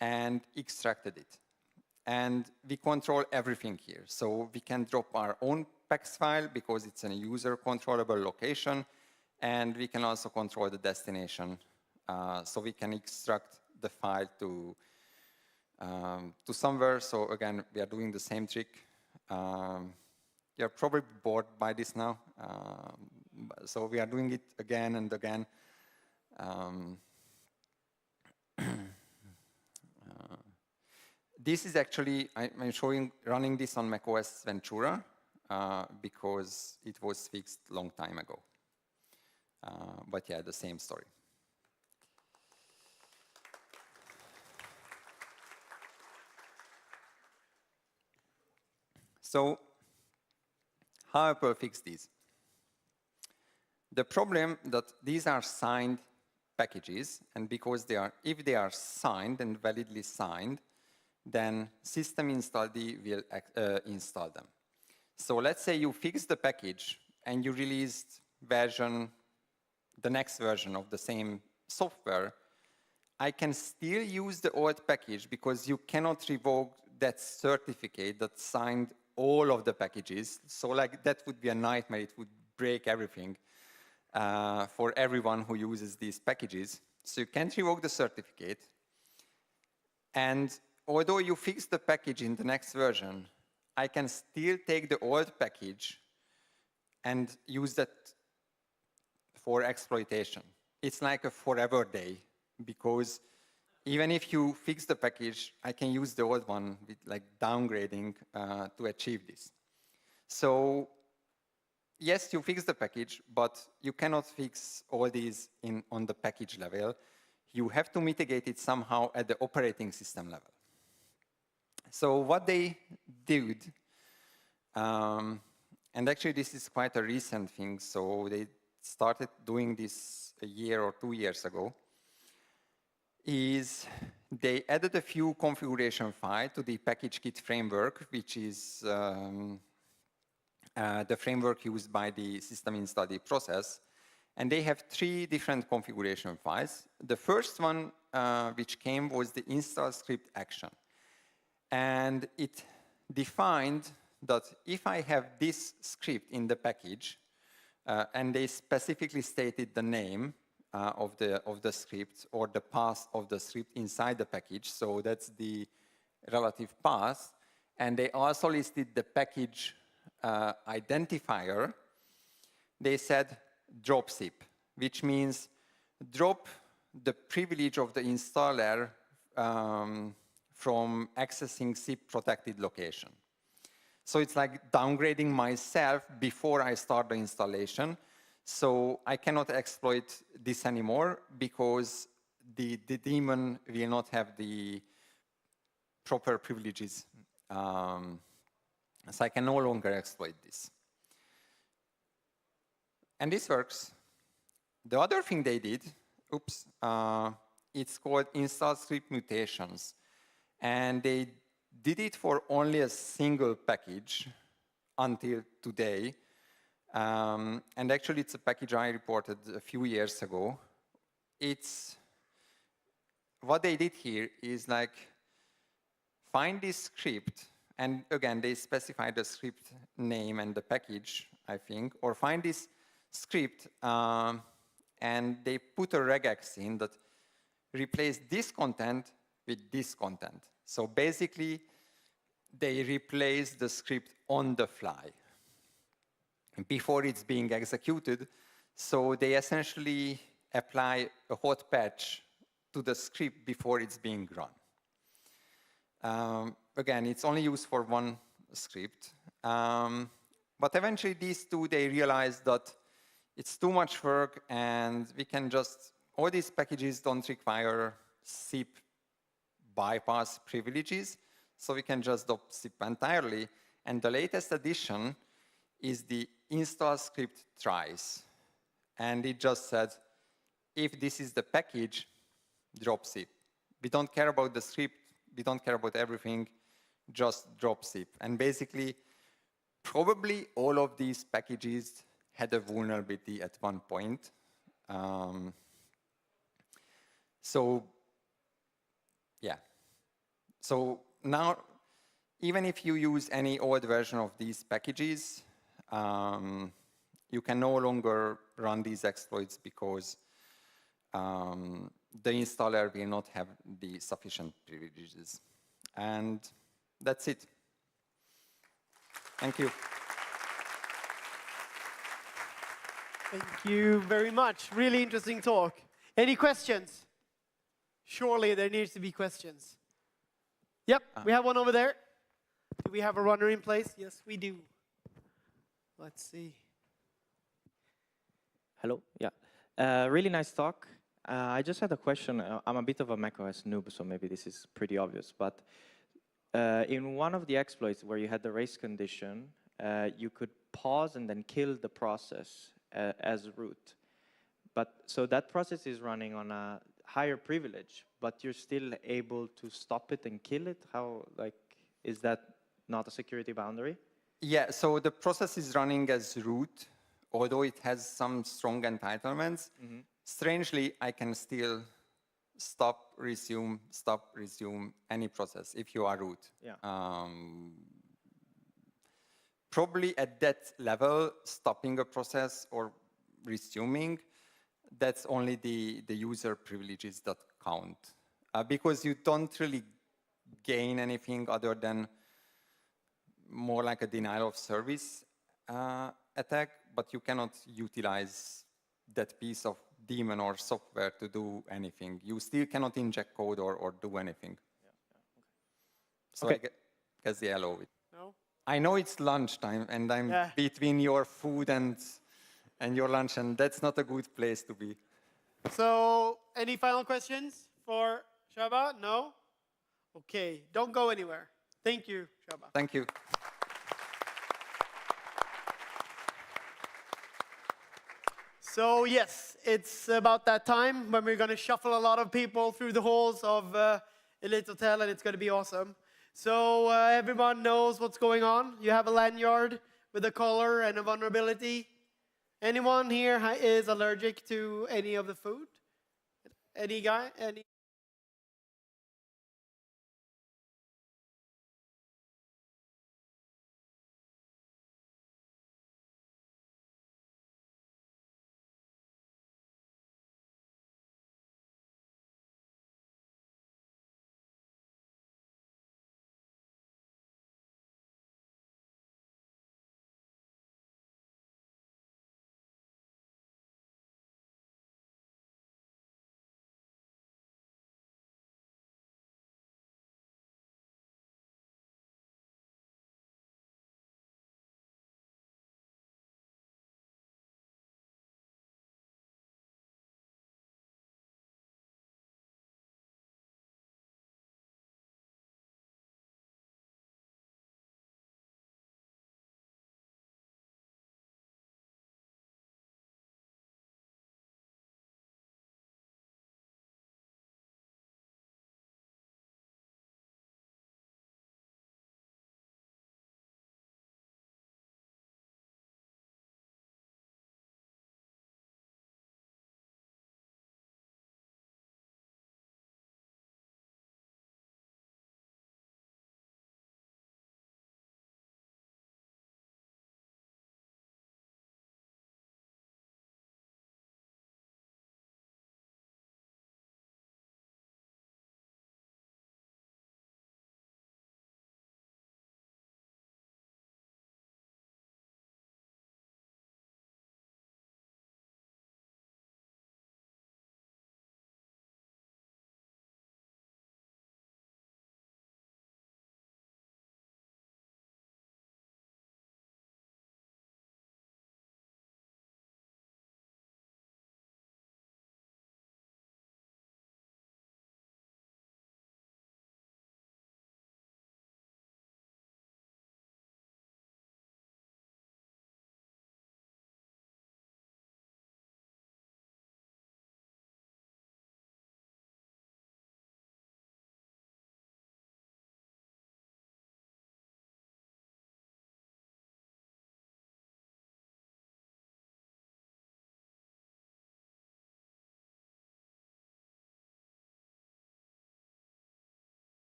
and extracted it. And we control everything here. So we can drop our own PEX file because it's a user controllable location. And we can also control the destination. So we can extract the file to somewhere. So again, we are doing the same trick. You're probably bored by this now. So we are doing it again and again. This is actually, I'm showing running this on macOS Ventura because it was fixed a long time ago. But yeah, the same story. So how Apple fixed these? The problem that these are signed packages, and because if they are signed and validly signed, then system installed will install them. So let's say you fix the package and you released the next version of the same software. I can still use the old package because you cannot revoke that certificate that signed all of the packages. So like that would be a nightmare. It would break everything for everyone who uses these packages. So you can't revoke the certificate. And although you fix the package in the next version, I can still take the old package and use that for exploitation. It's like a forever day, because even if you fix the package, I can use the old one with like downgrading to achieve this. So yes, you fix the package, but you cannot fix all these on the package level. You have to mitigate it somehow at the operating system level. So what they did, and actually this is quite a recent thing, so they started doing this a year or 2 years ago, is they added a few configuration files to the package kit framework, which is the framework used by the system install process. And they have 3 different configuration files. The first one which came was the install script action. And it defined that if I have this script in the package, and they specifically stated the name of the script or the path of the script inside the package, so that's the relative path, and they also listed the package identifier. They said drop zip, which means drop the privilege of the installer from accessing zip protected location. So it's like downgrading myself before I start the installation. So I cannot exploit this anymore because the daemon will not have the proper privileges. So I can no longer exploit this. And this works. The other thing they did, it's called install script mutations. And they did it for only a single package until today. And actually, it's a package I reported a few years ago. What they did here is like find this script, and again, they specify the script name and the package, I think, or find this script, and they put a regex in that replace this content with this content. So basically, they replace the script on the fly before it's being executed. So they essentially apply a hot patch to the script before it's being run. Again, it's only used for one script. But eventually, these two, they realized that it's too much work, and we can just, all these packages don't require SIP bypass privileges, so we can just adopt SIP entirely. And the latest addition is the install script tries. And it just said, if this is the package, drop SIP. We don't care about the script, we don't care about everything, just drop SIP. And basically, probably all of these packages had a vulnerability at one point. So, yeah. So now, even if you use any old version of these packages, you can no longer run these exploits because the installer will not have the sufficient privileges. And that's it. Thank you. Thank you very much. Really interesting talk. Any questions? Surely there needs to be questions. Yep, we have one over there. Do we have a runner in place? Yes, we do. Let's see. Hello, yeah. Really nice talk. I just had a question. I'm a bit of a macOS noob, so maybe this is pretty obvious. But in one of the exploits where you had the race condition, you could pause and then kill the process as root. But so that process is running on a higher privilege, but you're still able to stop it and kill it? How, like, is that not a security boundary? Yeah, so the process is running as root, although it has some strong entitlements. Mm-hmm. Strangely, I can still stop, resume any process if you are root. Yeah. Probably at that level, stopping a process or resuming, that's only the user privileges that count. Because you don't really gain anything other than more like a denial of service attack, but you cannot utilize that piece of daemon or software to do anything. You still cannot inject code or do anything. Yeah, okay. So okay. I guess the hello. No? I know it's lunchtime, and I'm between your food and your lunch, and that's not a good place to be. So, any final questions for Csaba? No? Okay, don't go anywhere. Thank you, Csaba. Thank you. So yes, it's about that time when we're going to shuffle a lot of people through the halls of Elite Hotel, and it's going to be awesome. So everyone knows what's going on. You have a lanyard with a color and a vulnerability. Anyone here is allergic to any of the food? Any guy? Any?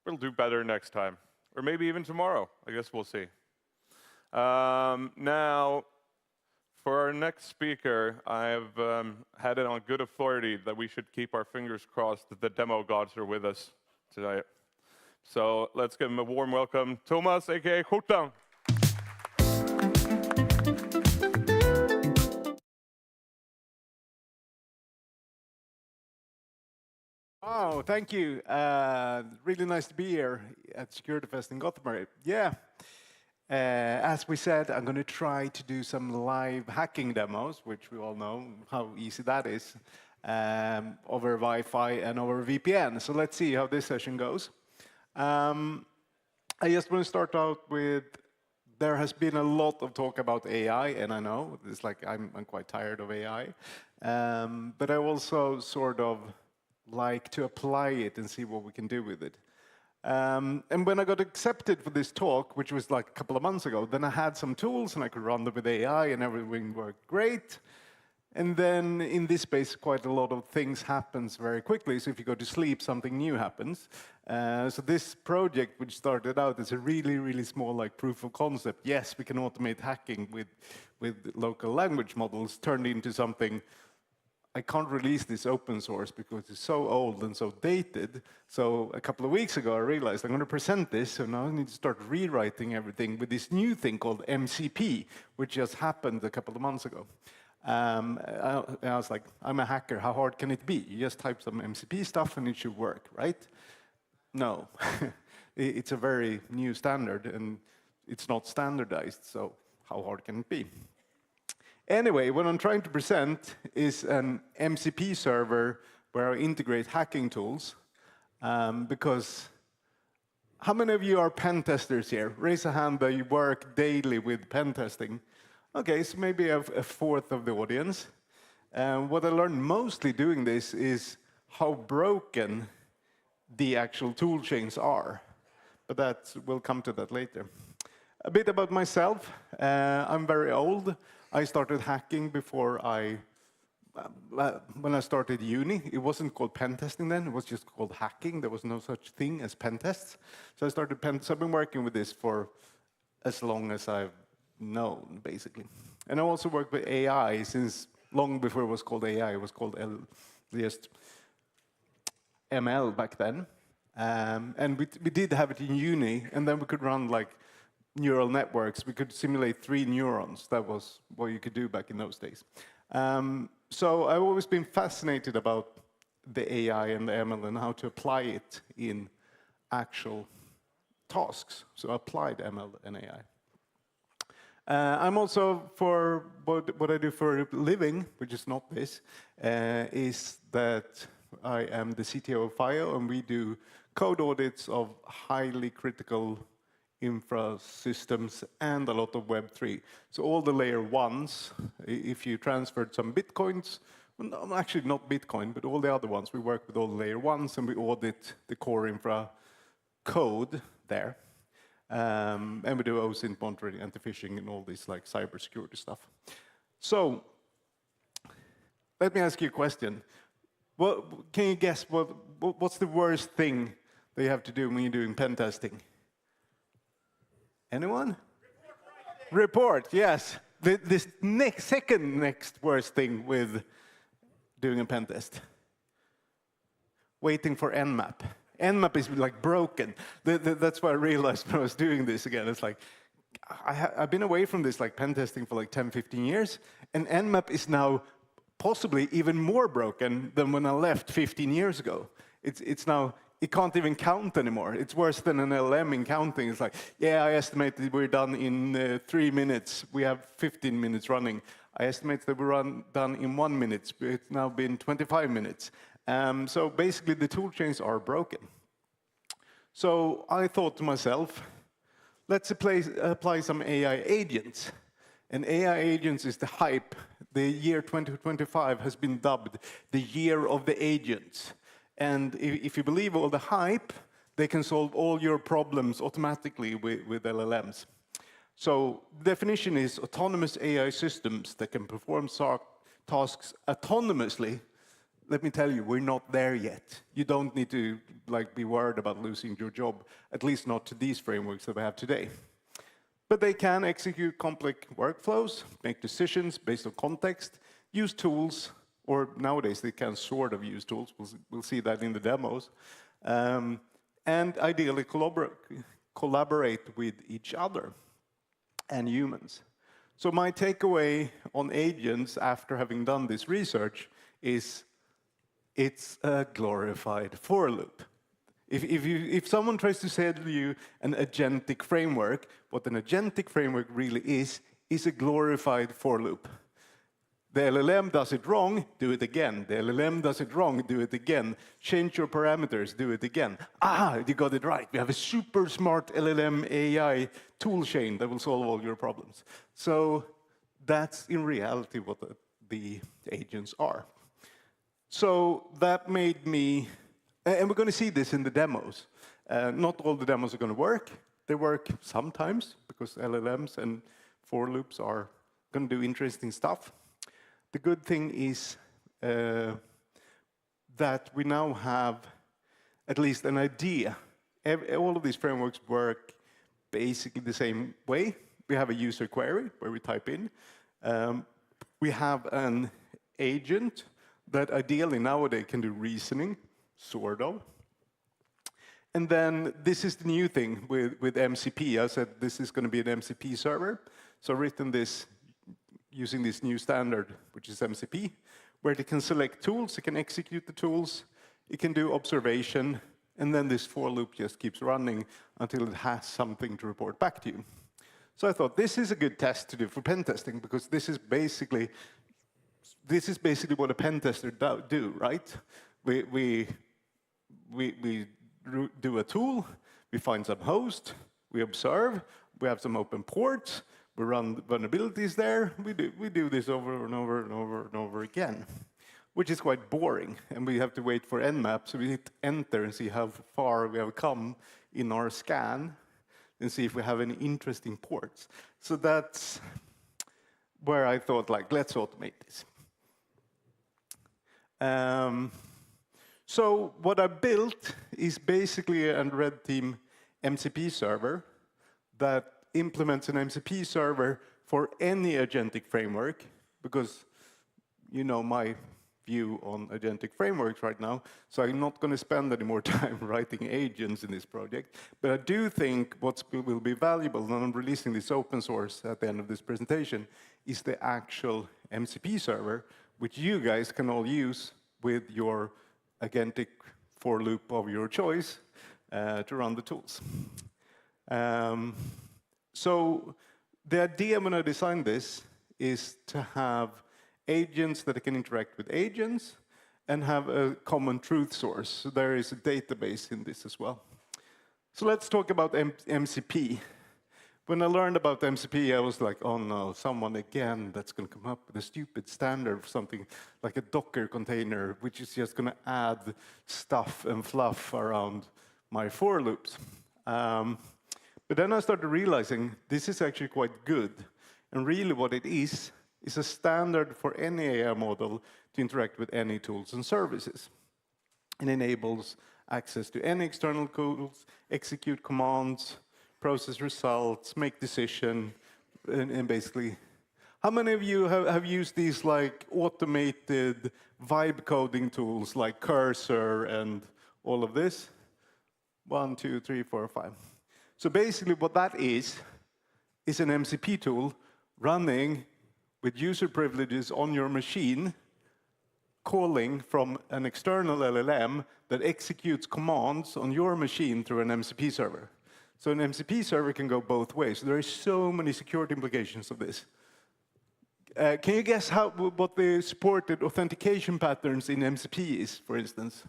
we'll do better next time. Or maybe even tomorrow. I guess we'll see. Now, for our next speaker, I've had it on good authority that we should keep our fingers crossed that the demo gods are with us tonight. So let's give him a warm welcome, Thomas, aka Skjortan. Oh, thank you. Really nice to be here at Security Fest in Gothenburg. Yeah, as we said, I'm going to try to do some live hacking demos, which we all know how easy that is, over Wi-Fi and over VPN. So let's see how this session goes. I just want to start out with, there has been a lot of talk about AI, and I know, it's like I'm quite tired of AI. But I also sort of like to apply it and see what we can do with it. And when I got accepted for this talk, which was like a couple of months ago, then I had some tools and I could run them with AI and everything worked great. And then in this space, quite a lot of things happens very quickly. So if you go to sleep, something new happens. So this project, which started out as a really, really small like proof of concept, yes, we can automate hacking with local language models, turned into something. I can't release this open source because it's so old and so dated. So a couple of weeks ago, I realized I'm going to present this, so now I need to start rewriting everything with this new thing called MCP, which just happened a couple of months ago. I was like, I'm a hacker, how hard can it be? You just type some MCP stuff and it should work, right? No, it's a very new standard and it's not standardized, so how hard can it be? Anyway, what I'm trying to present is an MCP server where I integrate hacking tools, because how many of you are pen testers here? Raise a hand that you work daily with pen testing. Okay, so maybe a fourth of the audience. What I learned mostly doing this is how broken the actual tool chains are. But we'll come to that later. A bit about myself. I'm very old. I started hacking before when I started uni. It wasn't called pen testing then, it was just called hacking. There was no such thing as pen tests. So I started so I've been working with this for as long as I've known, basically. And I also worked with AI since long before it was called AI. It was called just ML back then. And we did have it in uni, and then we could run like neural networks. We could simulate 3 neurons. That was what you could do back in those days. So I've always been fascinated about the AI and the ML and how to apply it in actual tasks. So applied ML and AI. I'm also, for what I do for a living, which is not this, is that I am the CTO of FIO, and we do code audits of highly critical infra systems and a lot of Web3. So all the layer 1s, if you transferred some Bitcoins, well, actually not Bitcoin, but all the other ones, we work with all the layer 1s and we audit the core infra code there. And we do OSINT monitoring, anti-phishing, and all this like cybersecurity stuff. So let me ask you a question. Can you guess what's the worst thing that you have to do when you're doing pen testing? Anyone? Report, yes. This second next worst thing with doing a pen test. Waiting for Nmap. Nmap is like broken. That's what I realized when I was doing this again. It's like, I've been away from this like pen testing for like 10, 15 years, and Nmap is now possibly even more broken than when I left 15 years ago. It's now, it can't even count anymore. It's worse than an LLM in counting. It's like, yeah, I estimated we're done in 3 minutes. We have 15 minutes running. I estimate that we're done in 1 minute. It's now been 25 minutes. So basically, the tool chains are broken. So I thought to myself, let's apply some AI agents. And AI agents is the hype. The year 2025 has been dubbed the year of the agents. And if you believe all the hype, they can solve all your problems automatically with LLMs. So the definition is autonomous AI systems that can perform tasks autonomously let me tell you, we're not there yet. You don't need to be worried about losing your job, at least not to these frameworks that we have today. But they can execute complex workflows, make decisions based on context, use tools, or nowadays they can sort of use tools. We'll see that in the demos. And ideally collaborate with each other and humans. So my takeaway on agents after having done this research is it's a glorified for loop. If someone tries to sell you an agentic framework, what an agentic framework really is a glorified for loop. The LLM does it wrong, do it again. The LLM does it wrong, do it again. Change your parameters, do it again. Ah, you got it right. We have a super smart LLM AI tool chain that will solve all your problems. So that's in reality what the agents are. So that made me, and we're going to see this in the demos. Not all the demos are going to work. They work sometimes because LLMs and for loops are going to do interesting stuff. The good thing is that we now have at least an idea. All of these frameworks work basically the same way. We have a user query where we type in. We have an agent that ideally nowadays can do reasoning, sort of. And then this is the new thing with MCP. I said this is going to be an MCP server. So I've written this using this new standard, which is MCP, where it can select tools, it can execute the tools, it can do observation, and then this for loop just keeps running until it has something to report back to you. So I thought this is a good test to do for pen testing, because this is basically what a pen tester do, right? We do a tool, we find some host, we observe, we have some open ports, we run vulnerabilities there, we do this over and over and over and over again, which is quite boring, and we have to wait for Nmap, so we hit enter and see how far we have come in our scan, and see if we have any interesting ports. So that's where I thought, let's automate this. So what I built is basically a red team MCP server that implements an MCP server for any agentic framework, because you know my view on agentic frameworks right now, so I'm not going to spend any more time writing agents in this project. But I do think what will be valuable, and I'm releasing this open source at the end of this presentation, is the actual MCP server, which you guys can all use with your agentic for loop of your choice to run the tools. So the idea when I designed this is to have agents that can interact with agents and have a common truth source. So there is a database in this as well. So let's talk about MCP. When I learned about MCP, I was like, oh no, someone again that's going to come up with a stupid standard for something like a Docker container, which is just going to add stuff and fluff around my for loops. But then I started realizing this is actually quite good. And really what it is a standard for any AI model to interact with any tools and services. It enables access to any external tools, execute commands, process results, make decisions, and basically, how many of you have used these automated vibe coding tools like Cursor and all of this? 1, 2, 3, 4, 5. So basically what that is an MCP tool running with user privileges on your machine, calling from an external LLM that executes commands on your machine through an MCP server. So an MCP server can go both ways. There are so many security implications of this. Can you guess what the supported authentication patterns in MCP is, for instance?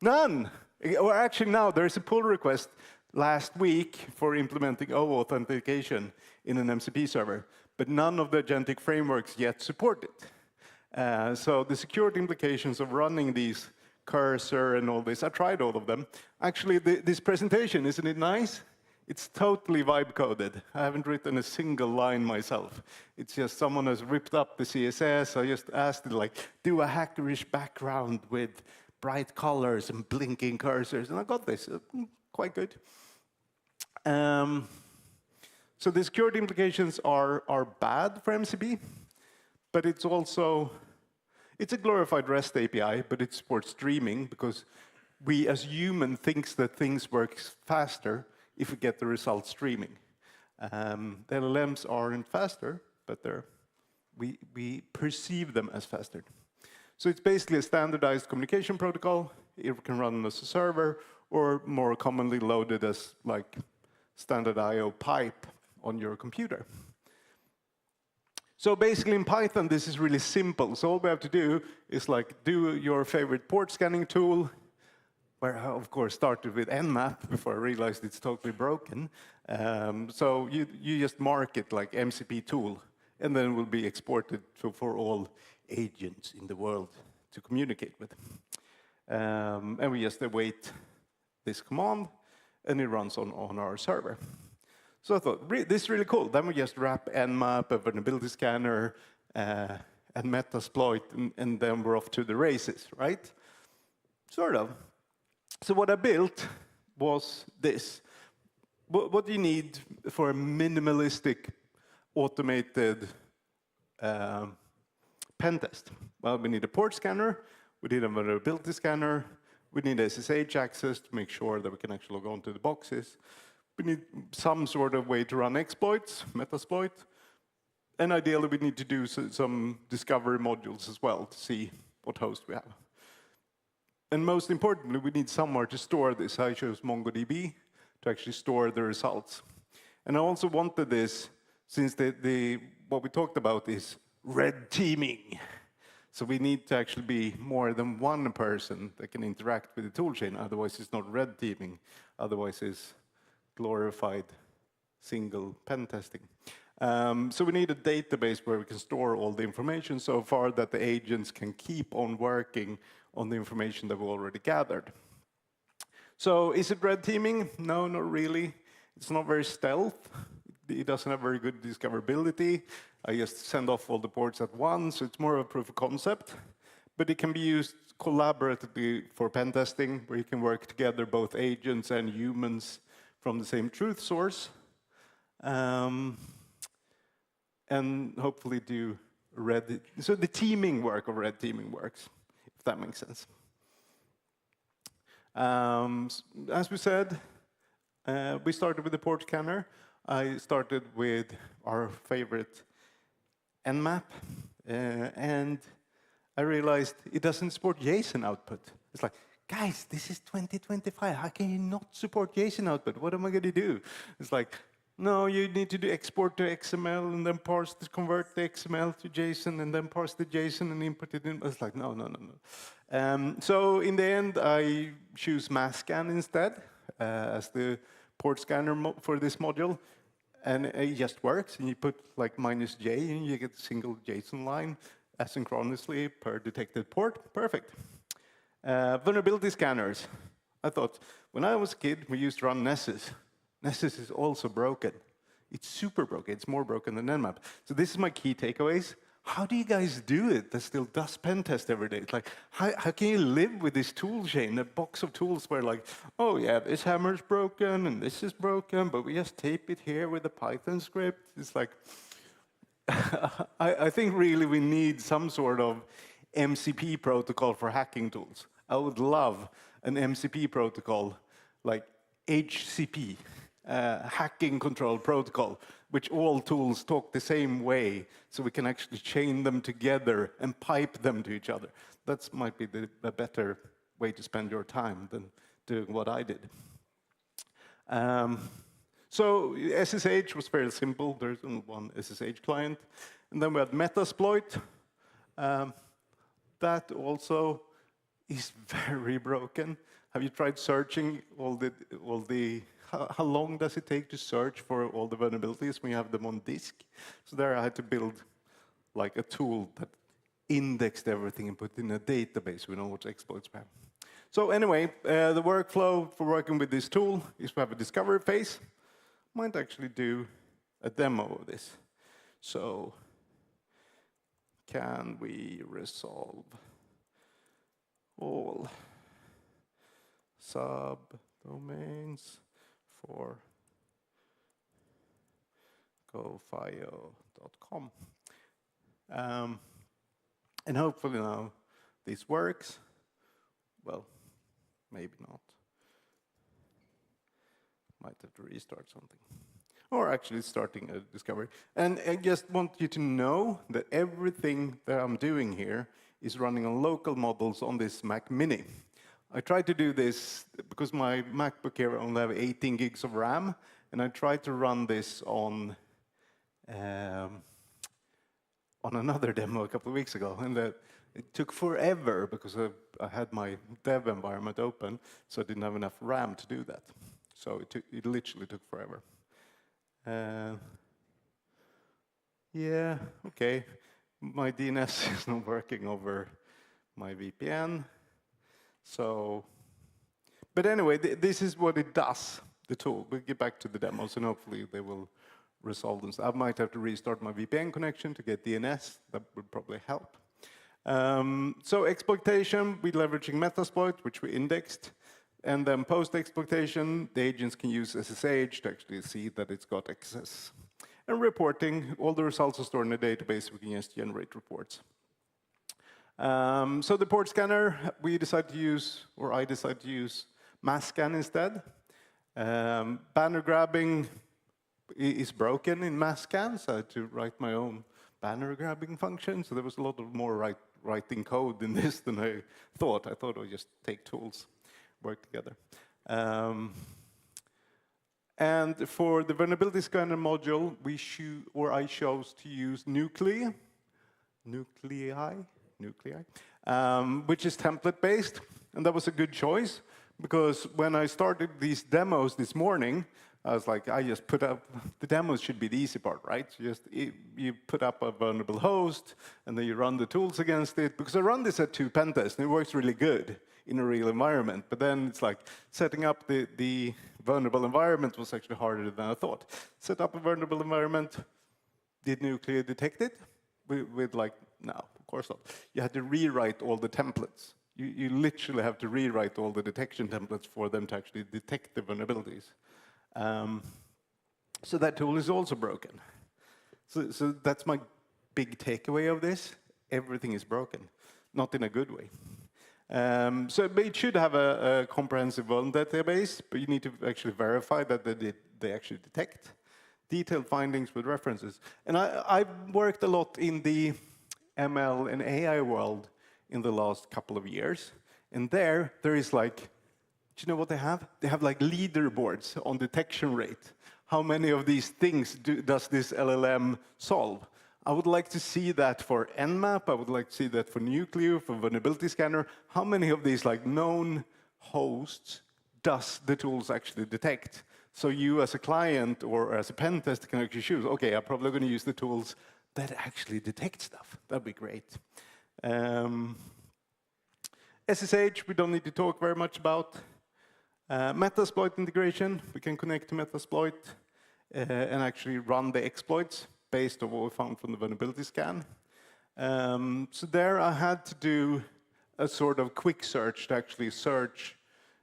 None. Or actually, now there's a pull request last week for implementing OAuth authentication in an MCP server, but none of the agentic frameworks yet support it. So the security implications of running these Cursor and all this, I tried all of them. Actually, this presentation, isn't it nice? It's totally vibe coded. I haven't written a single line myself. It's just someone has ripped up the CSS. I just asked it, like, do a hackerish background with bright colors and blinking cursors, and I got this. Quite good. So the security implications are bad for MCP, but it's also, it's a glorified REST API, but it supports streaming because we as human thinks that things work faster if we get the results streaming. The LLMs aren't faster, but we perceive them as faster. So it's basically a standardized communication protocol. It can run as a server, or more commonly loaded as like standard I/O pipe on your computer. So basically in Python, this is really simple. So all we have to do is like do your favorite port scanning tool, where I, of course, started with Nmap before I realized it's totally broken. So you just mark it like MCP tool, and then it will be exported for all agents in the world to communicate with. And we just await this command, and it runs on our server. So I thought, this is really cool. Then we just wrap Nmap, a vulnerability scanner, and Metasploit, and then we're off to the races, right? Sort of. So what I built was this. What do you need for a minimalistic, automated pen test? Well, we need a port scanner, we need a vulnerability scanner, we need SSH access to make sure that we can actually log on to the boxes. We need some sort of way to run exploits, Metasploit, and ideally we need to do some discovery modules as well to see what host we have. And most importantly, we need somewhere to store this. I chose MongoDB to actually store the results. And I also wanted this, since what we talked about is red teaming. So we need to actually be more than one person that can interact with the toolchain. Otherwise, it's not red teaming. Otherwise, it's glorified single pen testing. So we need a database where we can store all the information so far that the agents can keep on working on the information that we already gathered. So is it red teaming? No, not really. It's not very stealth. It doesn't have very good discoverability. I just send off all the ports at once, so it's more of a proof of concept. But it can be used collaboratively for pen testing, where you can work together, both agents and humans, from the same truth source. And hopefully do so the teaming work of red teaming works, if that makes sense. As we said, we started with the port scanner. I started with our favorite Nmap, and I realized it doesn't support JSON output. It's like, guys, this is 2025. How can you not support JSON output? What am I going to do? It's like, no, you need to do export to XML and then convert the XML to JSON and then parse the JSON and input it in. It's like, no. So in the end, I choose masscan instead as the port scanner for this module. And it just works. And you put like -J and you get a single JSON line asynchronously per detected port. Perfect. Vulnerability scanners. I thought, when I was a kid, we used to run Nessus. Nessus is also broken. It's super broken. It's more broken than Nmap. So this is my key takeaways. How do you guys do it that still does pen test every day? It's like, how can you live with this tool chain, a box of tools where like, oh yeah, this hammer's broken and this is broken, but we just tape it here with a Python script. It's like, I think really we need some sort of MCP protocol for hacking tools. I would love an MCP protocol like HCP, hacking control protocol, which all tools talk the same way, so we can actually chain them together and pipe them to each other. That might be the better way to spend your time than doing what I did. So SSH was very simple. There's only one SSH client. And then we had Metasploit. That also is very broken. Have you tried searching how long does it take to search for all the vulnerabilities when you have them on disk? So there I had to build like a tool that indexed everything and put in a database. We know what exploits we have. So anyway, the workflow for working with this tool is we have a discovery phase. might actually do a demo of this. So can we resolve all subdomains for gofio.com? And hopefully now this works. Well, maybe not. Might have to restart something. Or actually starting a discovery. And I just want you to know that everything that I'm doing here is running on local models on this Mac Mini. I tried to do this because my MacBook here only have 18 gigs of RAM, and I tried to run this on another demo a couple of weeks ago, and it took forever because I had my dev environment open, so I didn't have enough RAM to do that. So it literally took forever. Yeah, okay. My DNS is not working over my VPN. So, but anyway, this is what it does, the tool. We'll get back to the demos, and hopefully they will resolve them. I might have to restart my VPN connection to get DNS. That would probably help. So exploitation, we're leveraging Metasploit, which we indexed. And then post-exploitation, the agents can use SSH to actually see that it's got access. And reporting, all the results are stored in a database. We can just generate reports. So the port scanner, we decided to use, or I decided to use mass scan instead. Banner grabbing is broken in mass scan, so I had to write my own banner grabbing function. So there was a lot of more writing code in this than I thought. I thought I would just take tools, work together. And for the vulnerability scanner module, I chose to use nuclei, which is template-based. And that was a good choice, because when I started these demos this morning, I was like, I just put up, the demos should be the easy part, right? You put up a vulnerable host, and then you run the tools against it. Because I run this at 2 pen tests, and it works really good in a real environment. But then it's like setting up the vulnerable environment was actually harder than I thought. Set up a vulnerable environment, did nuclei detect it? With like, no, of course not. You had to rewrite all the templates. You literally have to rewrite all the detection templates for them to actually detect the vulnerabilities. So that tool is also broken. So that's my big takeaway of this. Everything is broken, not in a good way. So it should have a comprehensive vuln database, but you need to actually verify that they actually detect detailed findings with references. And I've worked a lot in the ML and AI world in the last couple of years. And there is like, do you know what they have? They have like leaderboards on detection rate. How many of these things does this LLM solve? I would like to see that for Nmap. I would like to see that for Nucleo, for Vulnerability Scanner. How many of these like known hosts does the tools actually detect? So you as a client or as a pen tester can actually choose, okay, I'm probably going to use the tools that actually detect stuff. That'd be great. SSH, we don't need to talk very much about. Metasploit integration, we can connect to Metasploit and actually run the exploits based on what we found from the vulnerability scan. So there I had to do a sort of quick search to actually search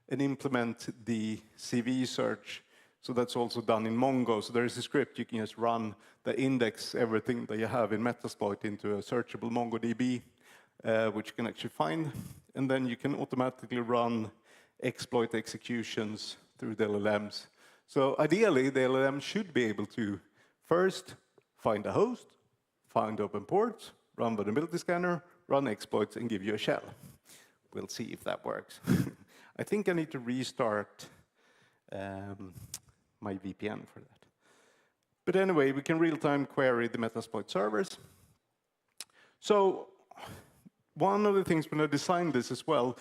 and implement the CV search. So that's also done in Mongo. So there is a script you can just run that index everything that you have in Metasploit into a searchable MongoDB, which you can actually find. And then you can automatically run exploit executions through the LLMs. So ideally, the LLM should be able to first find a host, find open ports, run vulnerability scanner, run exploits, and give you a shell. We'll see if that works. I think I need to restart my VPN for that. But anyway, we can real-time query the Metasploit servers. So one of the things when I designed this as well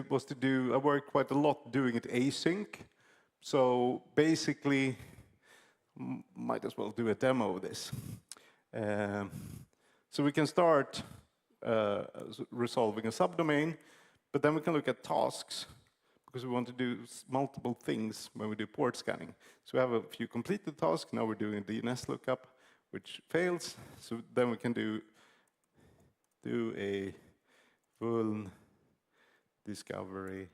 was to do, I worked quite a lot doing it async. So basically, might as well do a demo of this. So we can start resolving a subdomain, but then we can look at tasks. because we want to do multiple things when we do port scanning. So we have a few completed tasks. Now we're doing a DNS lookup, which fails. So then we can do a full discovery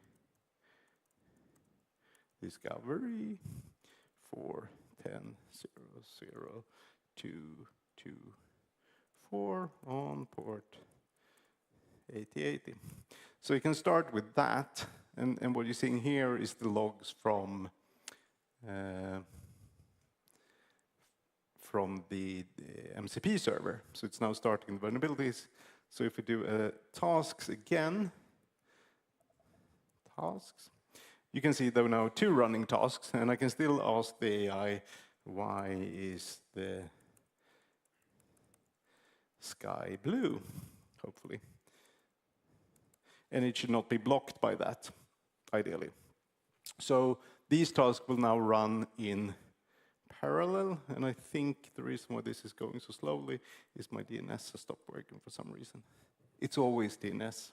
for 10.0.0.2.2.4 on port 8080. So you can start with that, and what you're seeing here is the logs from the MCP server. So it's now starting the vulnerabilities. So if we do tasks again, you can see there are now 2 running tasks, and I can still ask the AI, why is the sky blue, hopefully. And it should not be blocked by that, ideally. So these tasks will now run in parallel, and I think the reason why this is going so slowly is my DNS has stopped working for some reason. It's always DNS.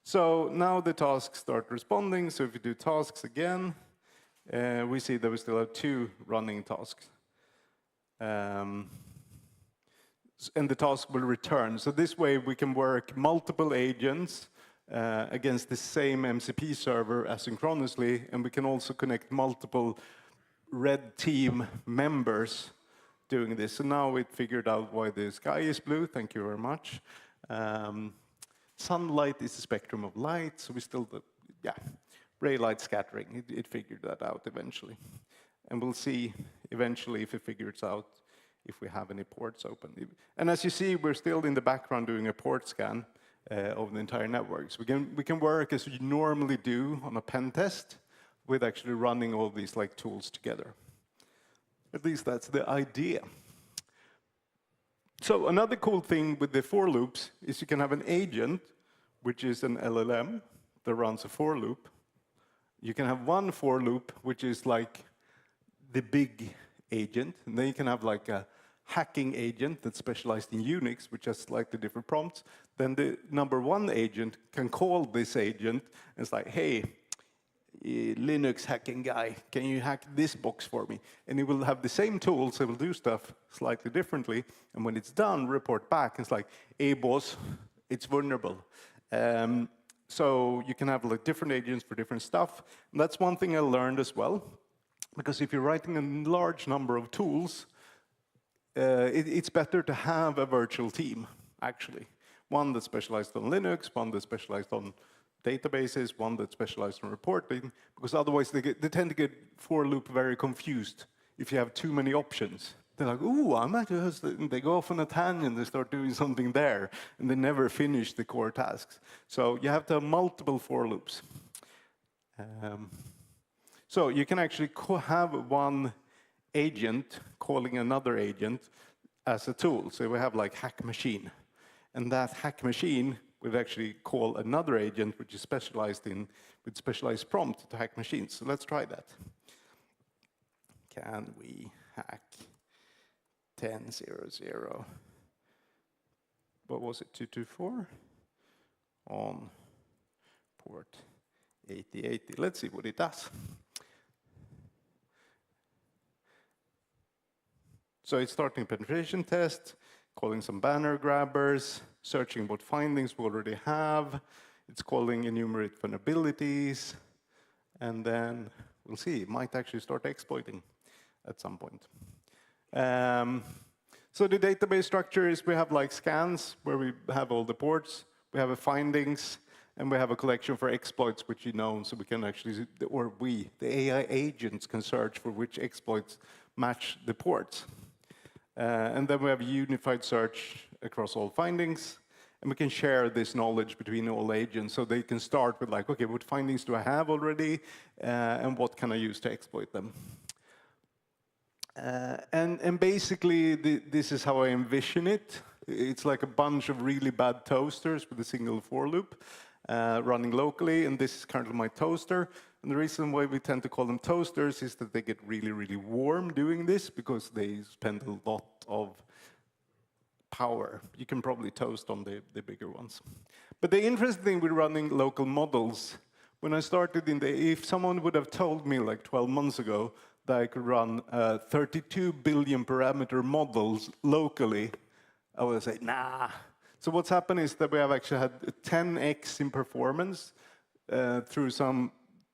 So now the tasks start responding. So if you do tasks again, we see that we still have 2 running tasks. And the task will return. So this way we can work multiple agents against the same MCP server asynchronously, and we can also connect multiple red team members doing this. So now it figured out why the sky is blue. Thank you very much. Sunlight is the spectrum of light, so we still, ray light scattering. It figured that out eventually. And we'll see eventually if it figures out if we have any ports open. And as you see, we're still in the background doing a port scan of the entire network. So we can work as you normally do on a pen test with actually running all these like tools together. At least that's the idea. So another cool thing with the for loops is you can have an agent, which is an LLM that runs a for loop. You can have one for loop, which is like the big agent. And then you can have like a hacking agent that's specialized in Unix, which has slightly different prompts. Then the number 1 agent can call this agent and it's like, hey, Linux hacking guy, can you hack this box for me? And it will have the same tools, it will do stuff slightly differently, and when it's done, report back. It's like, hey boss, it's vulnerable. So you can have like different agents for different stuff. And that's one thing I learned as well, because if you're writing a large number of tools, it's better to have a virtual team, actually. One that's specialized on Linux, one that's specialized on databases, one that's specialized in reporting, because otherwise they tend to get for loop very confused if you have too many options. They're like, ooh, I'm actually, and they go off on a tangent, they start doing something there, and they never finish the core tasks. So you have to have multiple for loops. So you can actually have one agent calling another agent as a tool. So we have like hack machine, and that hack machine would actually call another agent which is specialized with specialized prompt to hack machines. So let's try that. Can we hack 10.0.0? What was it, 224? On port 8080. Let's see what it does. So it's starting a penetration test, calling some banner grabbers, searching what findings we already have. It's calling enumerate vulnerabilities. And then we'll see, it might actually start exploiting at some point. So the database structure is we have like scans where we have all the ports, we have a findings, and we have a collection for exploits which you know, so we can actually, or the AI agents can search for which exploits match the ports. And then we have a unified search across all findings, and we can share this knowledge between all agents, so they can start with like, okay, what findings do I have already, and what can I use to exploit them? And basically, this is how I envision it. It's like a bunch of really bad toasters with a single for loop running locally, and this is currently my toaster. And the reason why we tend to call them toasters is that they get really, really warm doing this because they spend a lot of power. You can probably toast on the bigger ones. But the interesting thing with running local models, when I started if someone would have told me like 12 months ago that I could run 32 billion parameter models locally, I would say, nah. So what's happened is that we have actually had 10x in performance through some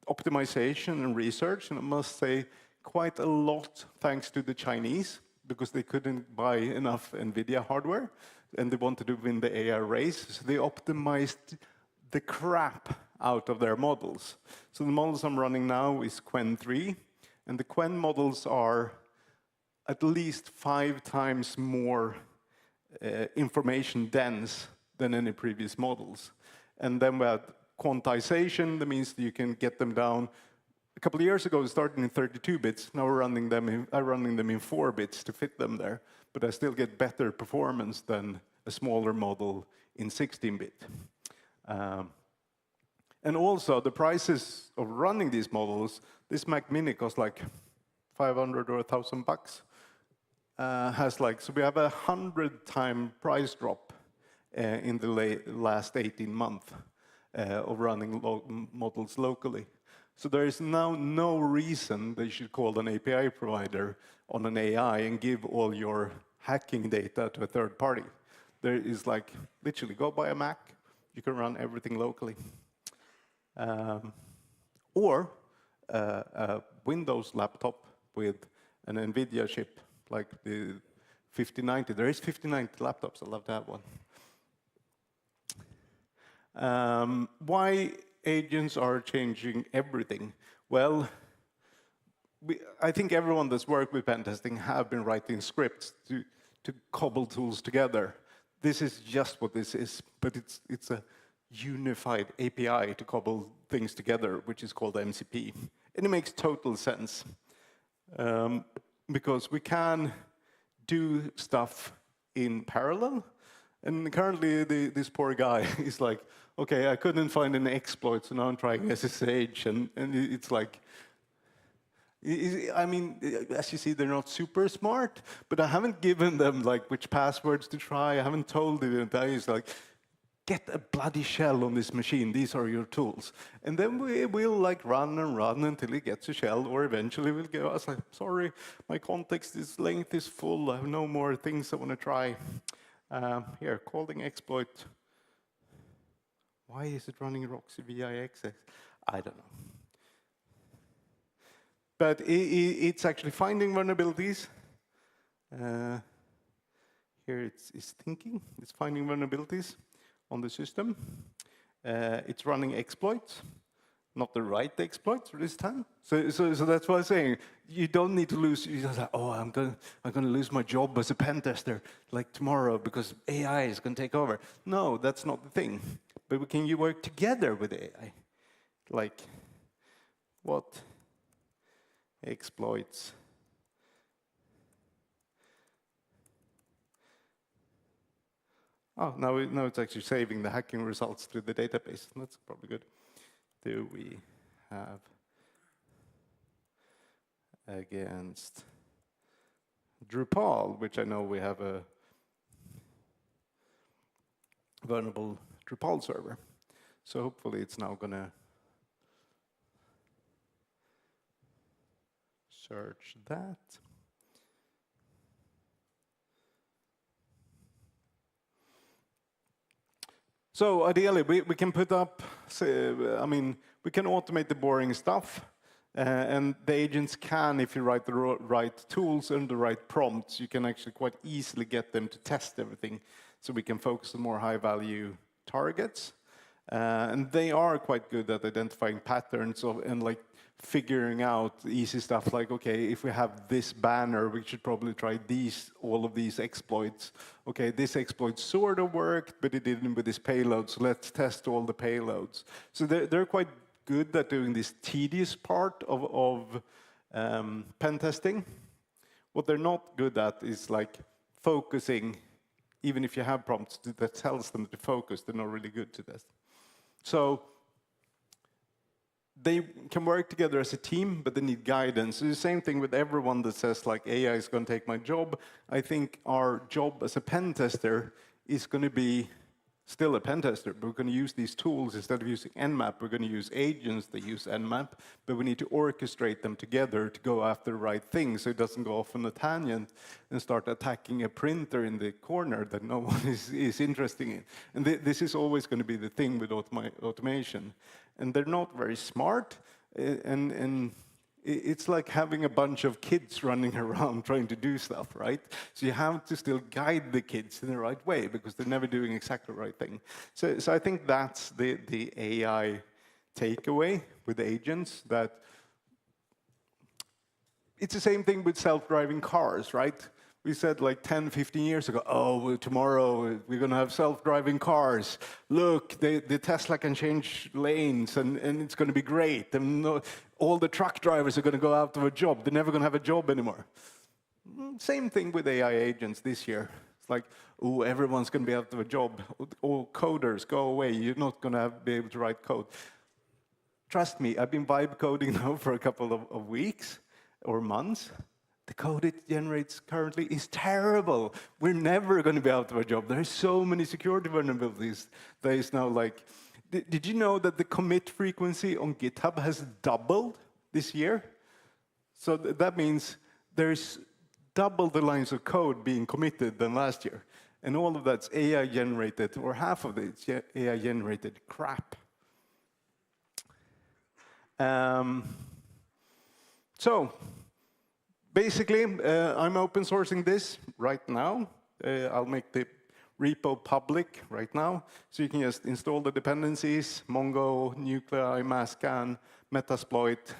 optimization and research, and I must say quite a lot thanks to the Chinese, because they couldn't buy enough NVIDIA hardware, and they wanted to win the AI race, so they optimized the crap out of their models. So the models I'm running now is Qwen 3, and the Qwen models are at least 5 times more information dense than any previous models. And then we had quantization, that means that you can get them down. A couple of years ago, we started in 32 bits. Now we're running them in 4 bits to fit them there. But I still get better performance than a smaller model in 16-bit. And also, the prices of running these models, this Mac Mini costs like 500 or $1,000. So we have 100-time price drop in the last 18 months of running models locally. So there is now no reason that you should call an API provider on an AI and give all your hacking data to a third party. There is like, literally, go buy a Mac, you can run everything locally. Or a Windows laptop with an NVIDIA chip, like the 5090. There is 5090 laptops, I'd love to have one. Why agents are changing everything? Well, I think everyone that's worked with pen testing have been writing scripts to cobble tools together. This is just what this is, but it's a unified API to cobble things together, which is called MCP. And it makes total sense, because we can do stuff in parallel. And currently, this poor guy is like, okay, I couldn't find an exploit, so now I'm trying SSH, and it's like, I mean, as you see, they're not super smart, but I haven't given them like which passwords to try. I haven't told them. It's like, get a bloody shell on this machine. These are your tools. And then we'll like run and run until it gets a shell, or eventually we'll go, I was like, sorry, my context length is full. I have no more things I want to try. Here, calling exploit. Why is it running Roxy VIX? I don't know. But it's actually finding vulnerabilities. Here it's thinking. It's finding vulnerabilities on the system. It's running exploits, not the right exploits this time. So that's why I'm saying you don't need to lose. You just like, oh, I'm gonna lose my job as a pen tester like tomorrow because AI is gonna take over. No, that's not the thing. But can you work together with AI? Like what exploits? Oh, now it's actually saving the hacking results to the database. That's probably good. Do we have against Drupal, which I know we have a vulnerable Drupal server. So hopefully it's now going to search that. So ideally, we can put up, we can automate the boring stuff, and the agents can, if you write the right tools and the right prompts, you can actually quite easily get them to test everything, so we can focus on more high-value targets. And they are quite good at identifying patterns and like figuring out easy stuff like, okay, if we have this banner, we should probably try all of these exploits. Okay, this exploit sort of worked, but it didn't with this payload, so let's test all the payloads. So they're quite good at doing this tedious part of pen testing. What they're not good at is like focusing, even if you have prompts that tells them to focus, they're not really good to this. So they can work together as a team, but they need guidance. It's the same thing with everyone that says like AI is going to take my job. I think our job as a pen tester is going to be still a pen tester, but we're going to use these tools. Instead of using Nmap, we're going to use agents that use Nmap, but we need to orchestrate them together to go after the right thing so it doesn't go off on a tangent and start attacking a printer in the corner that no one is interested in. And this is always going to be the thing with automation. And they're not very smart, and it's like having a bunch of kids running around trying to do stuff, right? So you have to still guide the kids in the right way because they're never doing exactly the right thing. So I think that's the AI takeaway with agents, that it's the same thing with self-driving cars, right? We said like 10, 15 years ago, oh, well, tomorrow we're going to have self-driving cars. Look, the Tesla can change lanes, and it's going to be great. And all the truck drivers are going to go out of a job. They're never going to have a job anymore. Same thing with AI agents this year. It's like, oh, everyone's going to be out of a job. All coders, go away. You're not going to be able to write code. Trust me, I've been vibe coding now for a couple of weeks or months. The code it generates currently is terrible. We're never going to be out of a job. There are so many security vulnerabilities. There is now like, did you know that the commit frequency on GitHub has doubled this year? So that means there's double the lines of code being committed than last year. And all of that's AI generated, or half of it's AI generated crap. So, basically, I'm open sourcing this right now. I'll make the repo public right now. So you can just install the dependencies, Mongo, Nuclei, Masscan, Metasploit,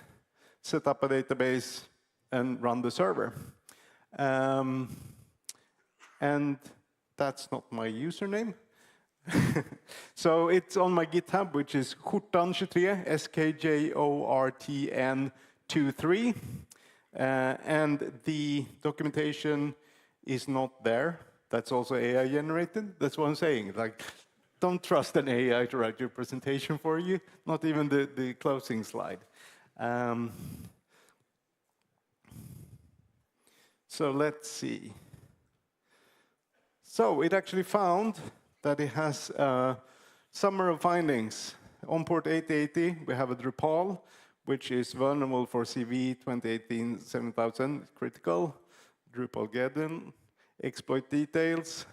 set up a database, and run the server. And that's not my username. So it's on my GitHub, which is Skjortan23, SKJORTN23. And the documentation is not there. That's also AI generated. That's what I'm saying. Like, don't trust an AI to write your presentation for you, not even the closing slide. So let's see. So it actually found that it has a summary of findings. On port 8080, we have a Drupal, which is vulnerable for CV 2018-7000, critical, Drupal Geddon, exploit details.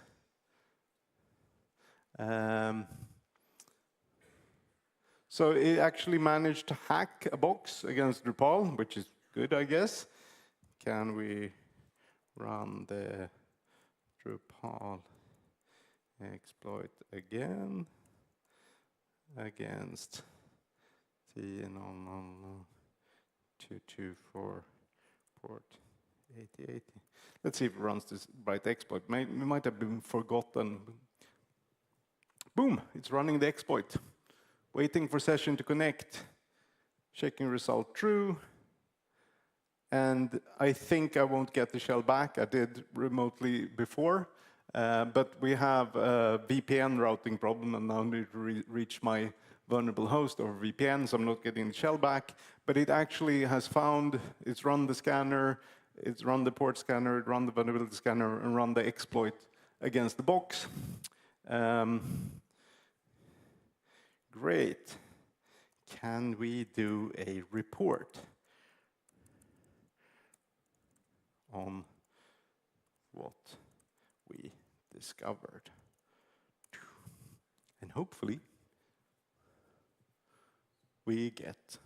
So it actually managed to hack a box against Drupal, which is good, I guess. Can we run the Drupal exploit again against T224 port 8080. Let's see if it runs this right exploit. It might have been forgotten. Boom, it's running the exploit. Waiting for session to connect. Checking result true. And I think I won't get the shell back. I did remotely before. But we have a VPN routing problem, and now I need to reach my vulnerable host over VPN, so I'm not getting the shell back. But it actually has found, it's run the scanner, it's run the port scanner, it run the vulnerability scanner, and run the exploit against the box. Great. Can we do a report on what we discovered? And hopefully, we get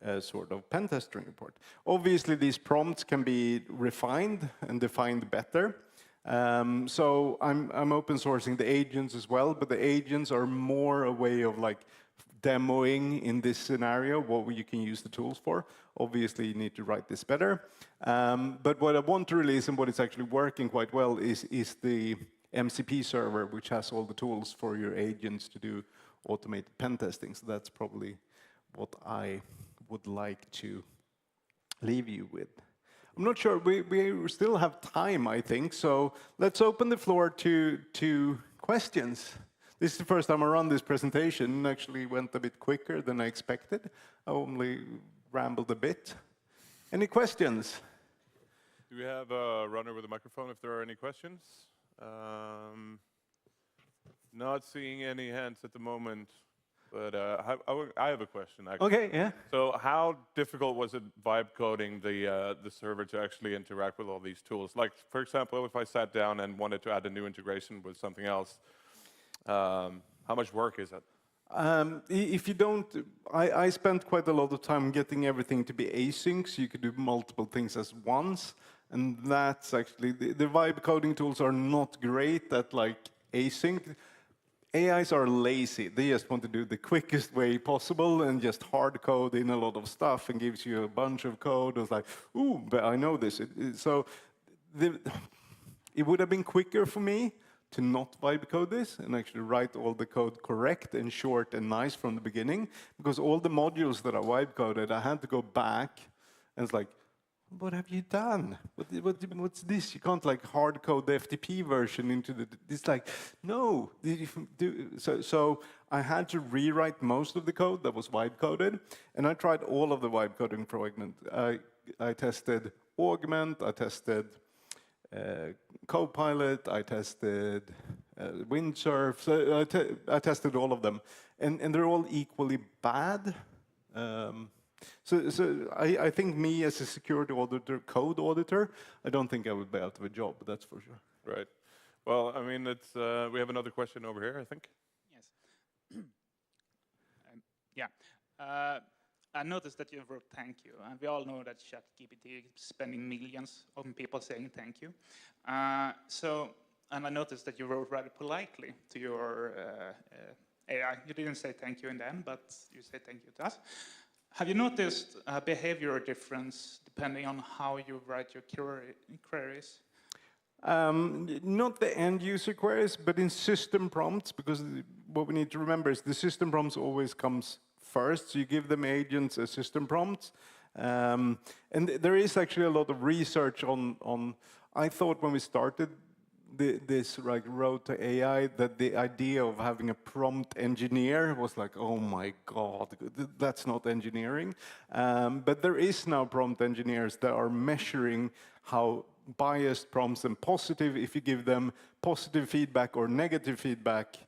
a sort of pen testing report. Obviously, these prompts can be refined and defined better. So I'm open sourcing the agents as well, but the agents are more a way of like demoing in this scenario what you can use the tools for. Obviously, you need to write this better. But what I want to release and what is actually working quite well is the MCP server, which has all the tools for your agents to do automated pen testing. So that's probably what I would like to leave you with. I'm not sure, we still have time, I think, so let's open the floor to questions. This is the first time I run this presentation, it actually went a bit quicker than I expected. I only rambled a bit. Any questions? Do we have a runner with a microphone if there are any questions? Not seeing any hands at the moment, but I have a question, actually. Okay, yeah. So how difficult was it vibe coding the server to actually interact with all these tools? Like, for example, if I sat down and wanted to add a new integration with something else, how much work is it? If you don't, I spent quite a lot of time getting everything to be async, so you could do multiple things at once. And that's actually, the vibe coding tools are not great at like async. AIs are lazy. They just want to do the quickest way possible and just hard code in a lot of stuff and gives you a bunch of code. It's like, ooh, but I know this. It would have been quicker for me to not vibe code this and actually write all the code correct and short and nice from the beginning, because all the modules that I vibe coded, I had to go back and it's like, what have you done? What's this? You can't like hard code the FTP version into the. It's like, no. So I had to rewrite most of the code that was vibe coded, and I tried all of the vibe coding fragment. I tested Augment, I tested Copilot, I tested Windsurf. So I tested all of them, and they're all equally bad. So I think me as a security auditor, code auditor, I don't think I would be out of a job, that's for sure. Right. Well, I mean, it's, we have another question over here, I think. Yes. I noticed that you wrote thank you, and we all know that ChatGPT is spending millions on people saying thank you. And I noticed that you wrote rather politely to your AI. You didn't say thank you in the end, but you said thank you to us. Have you noticed a behavioral difference depending on how you write your queries? Not the end user queries, but in system prompts, because what we need to remember is the system prompts always comes first. So you give them agents a system prompt. And there is actually a lot of research on I thought when we started this like road to AI that the idea of having a prompt engineer was like, oh my God, that's not engineering. But there is now prompt engineers that are measuring how biased prompts and positive, if you give them positive feedback or negative feedback,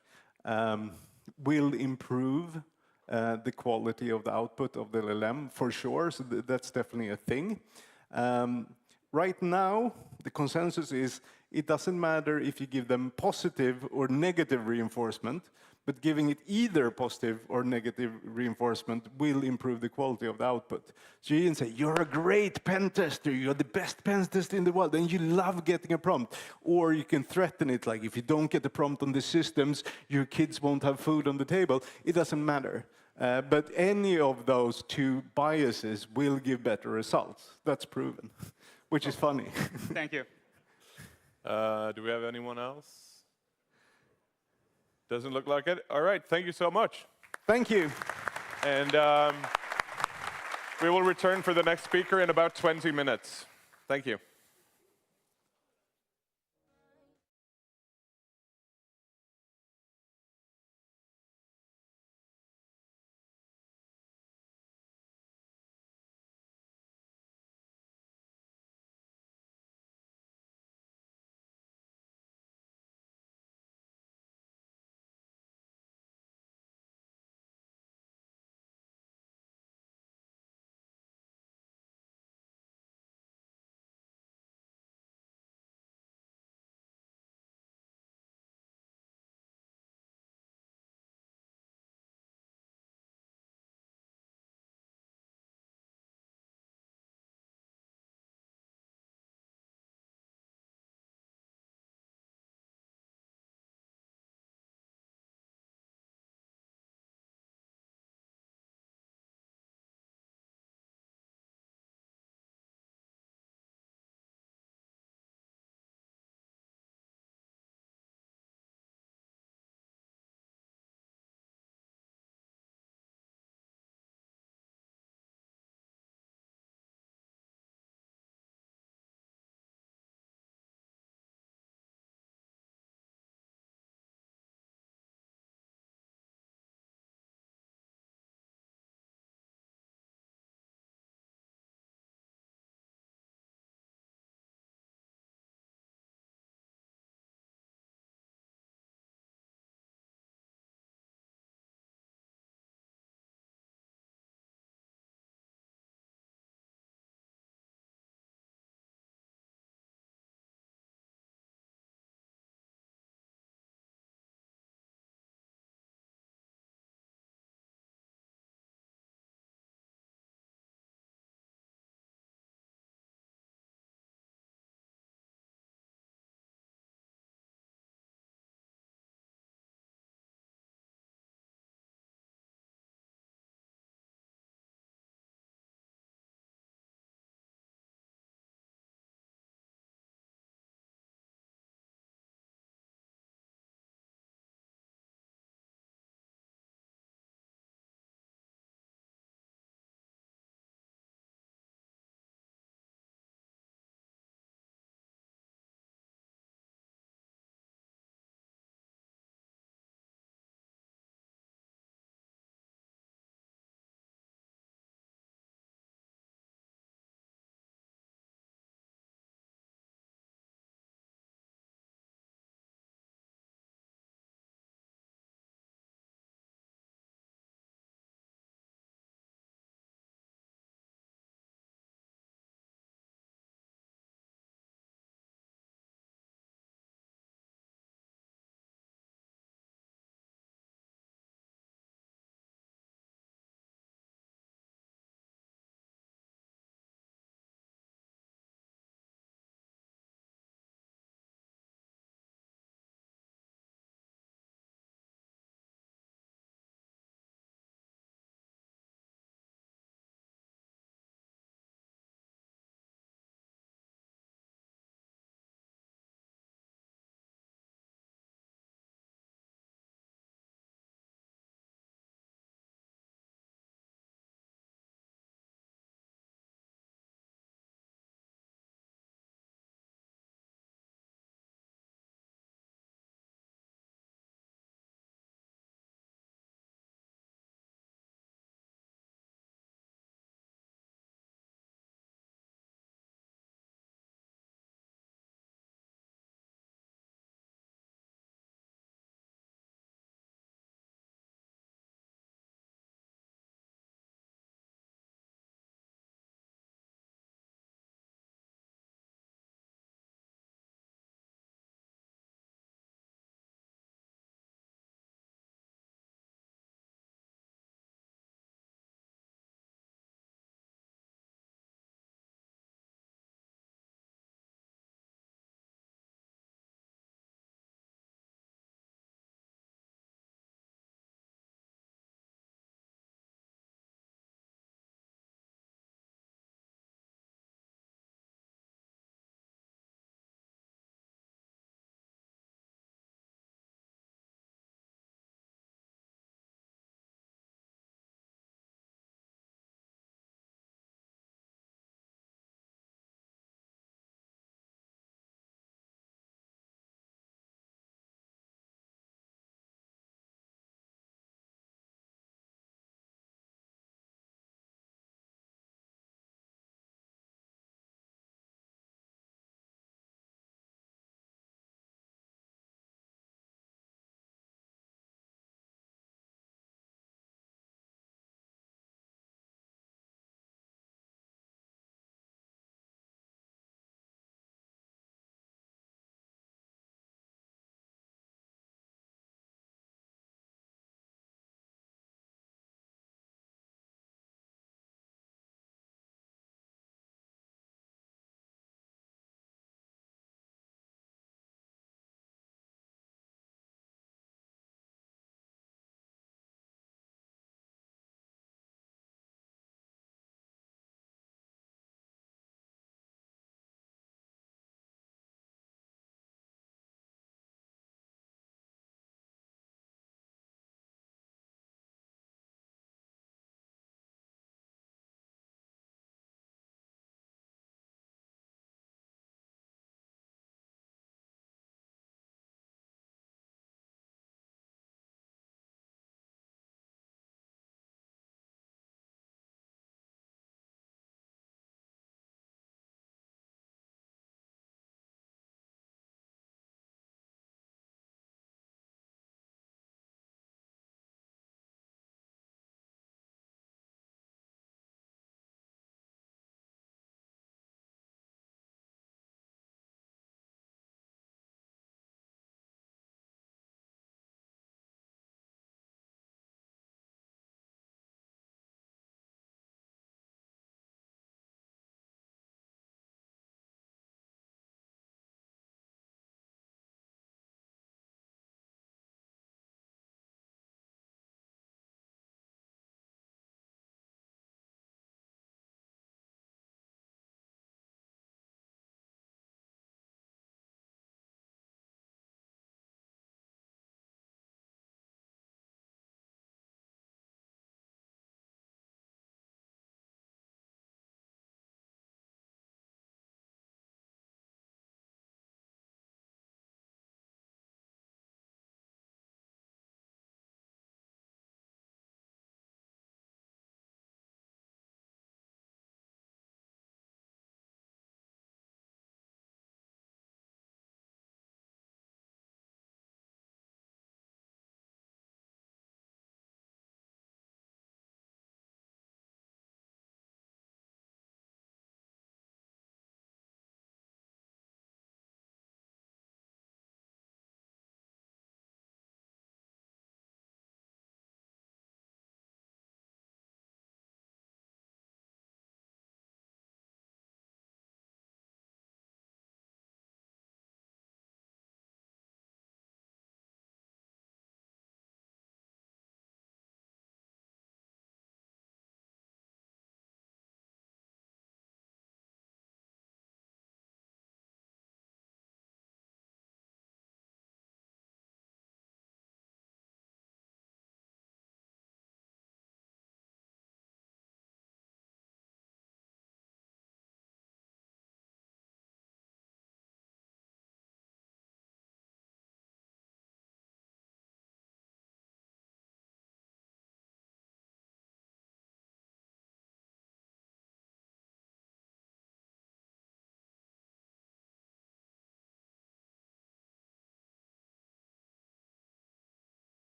will improve the quality of the output of the LLM for sure. So that's definitely a thing. Right now, the consensus is it doesn't matter if you give them positive or negative reinforcement, but giving it either positive or negative reinforcement will improve the quality of the output. So you can say, you're a great pen tester, you're the best pen tester in the world, and you love getting a prompt. Or you can threaten it, like if you don't get the prompt on the systems, your kids won't have food on the table. It doesn't matter. But any of those two biases will give better results. That's proven, which is funny. Thank you. Do we have anyone else? Doesn't look like it. All right, thank you so much. Thank you. And we will return for the next speaker in about 20 minutes. Thank you.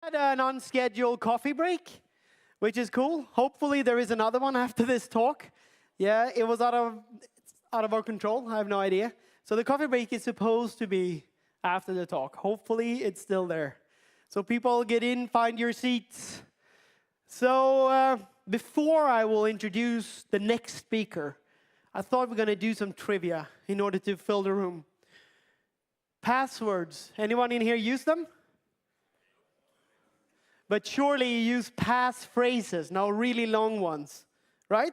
Had an unscheduled coffee break, which is cool. Hopefully there is another one after this talk. Yeah, it was out of our control. I have no idea. So the coffee break is supposed to be after the talk. Hopefully it's still there. So people get in, find your seats. So before I will introduce the next speaker, I thought we're going to do some trivia in order to fill the room. Passwords. Anyone in here use them? But surely you use passphrases, no really long ones, right?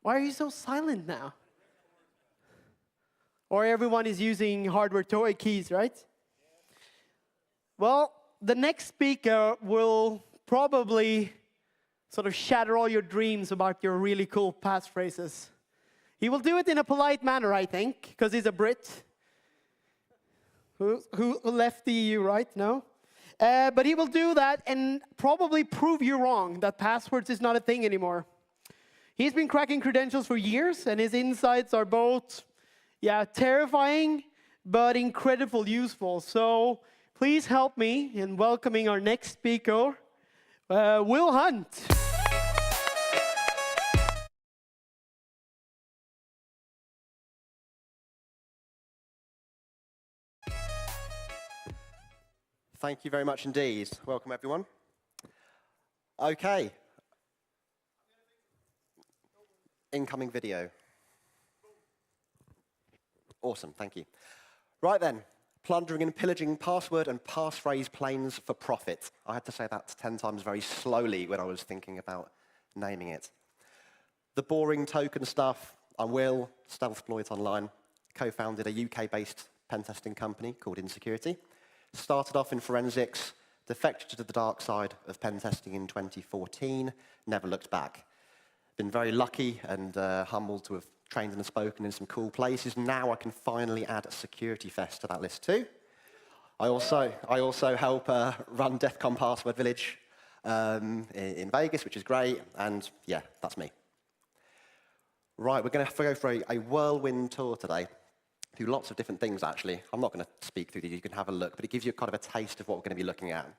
Why are you so silent now? Or everyone is using hardware toy keys, right? Well, the next speaker will probably sort of shatter all your dreams about your really cool passphrases. He will do it in a polite manner, I think, because he's a Brit. Who left the EU, right? No? But he will do that and probably prove you wrong, that passwords is not a thing anymore. He's been cracking credentials for years, and his insights are both, terrifying, but incredibly useful. So please help me in welcoming our next speaker, Will Hunt. Thank you very much indeed. Welcome, everyone. Okay. Incoming video. Awesome, thank you. Right then, plundering and pillaging password and passphrase planes for profit. I had to say that 10 times very slowly when I was thinking about naming it. The boring token stuff. I'm Will, Stealthploit Online, co-founded a UK-based pen testing company called Insecurity. Started off in forensics, defected to the dark side of pen testing in 2014, never looked back. Been very lucky and humbled to have trained and spoken in some cool places. Now I can finally add a Security Fest to that list too. I also help run DEF CON Password Village in Vegas, which is great, and yeah, that's me. Right, we're going to go for a whirlwind tour today. Do lots of different things, actually. I'm not going to speak through these, you can have a look, but it gives you kind of a taste of what we're going to be looking at.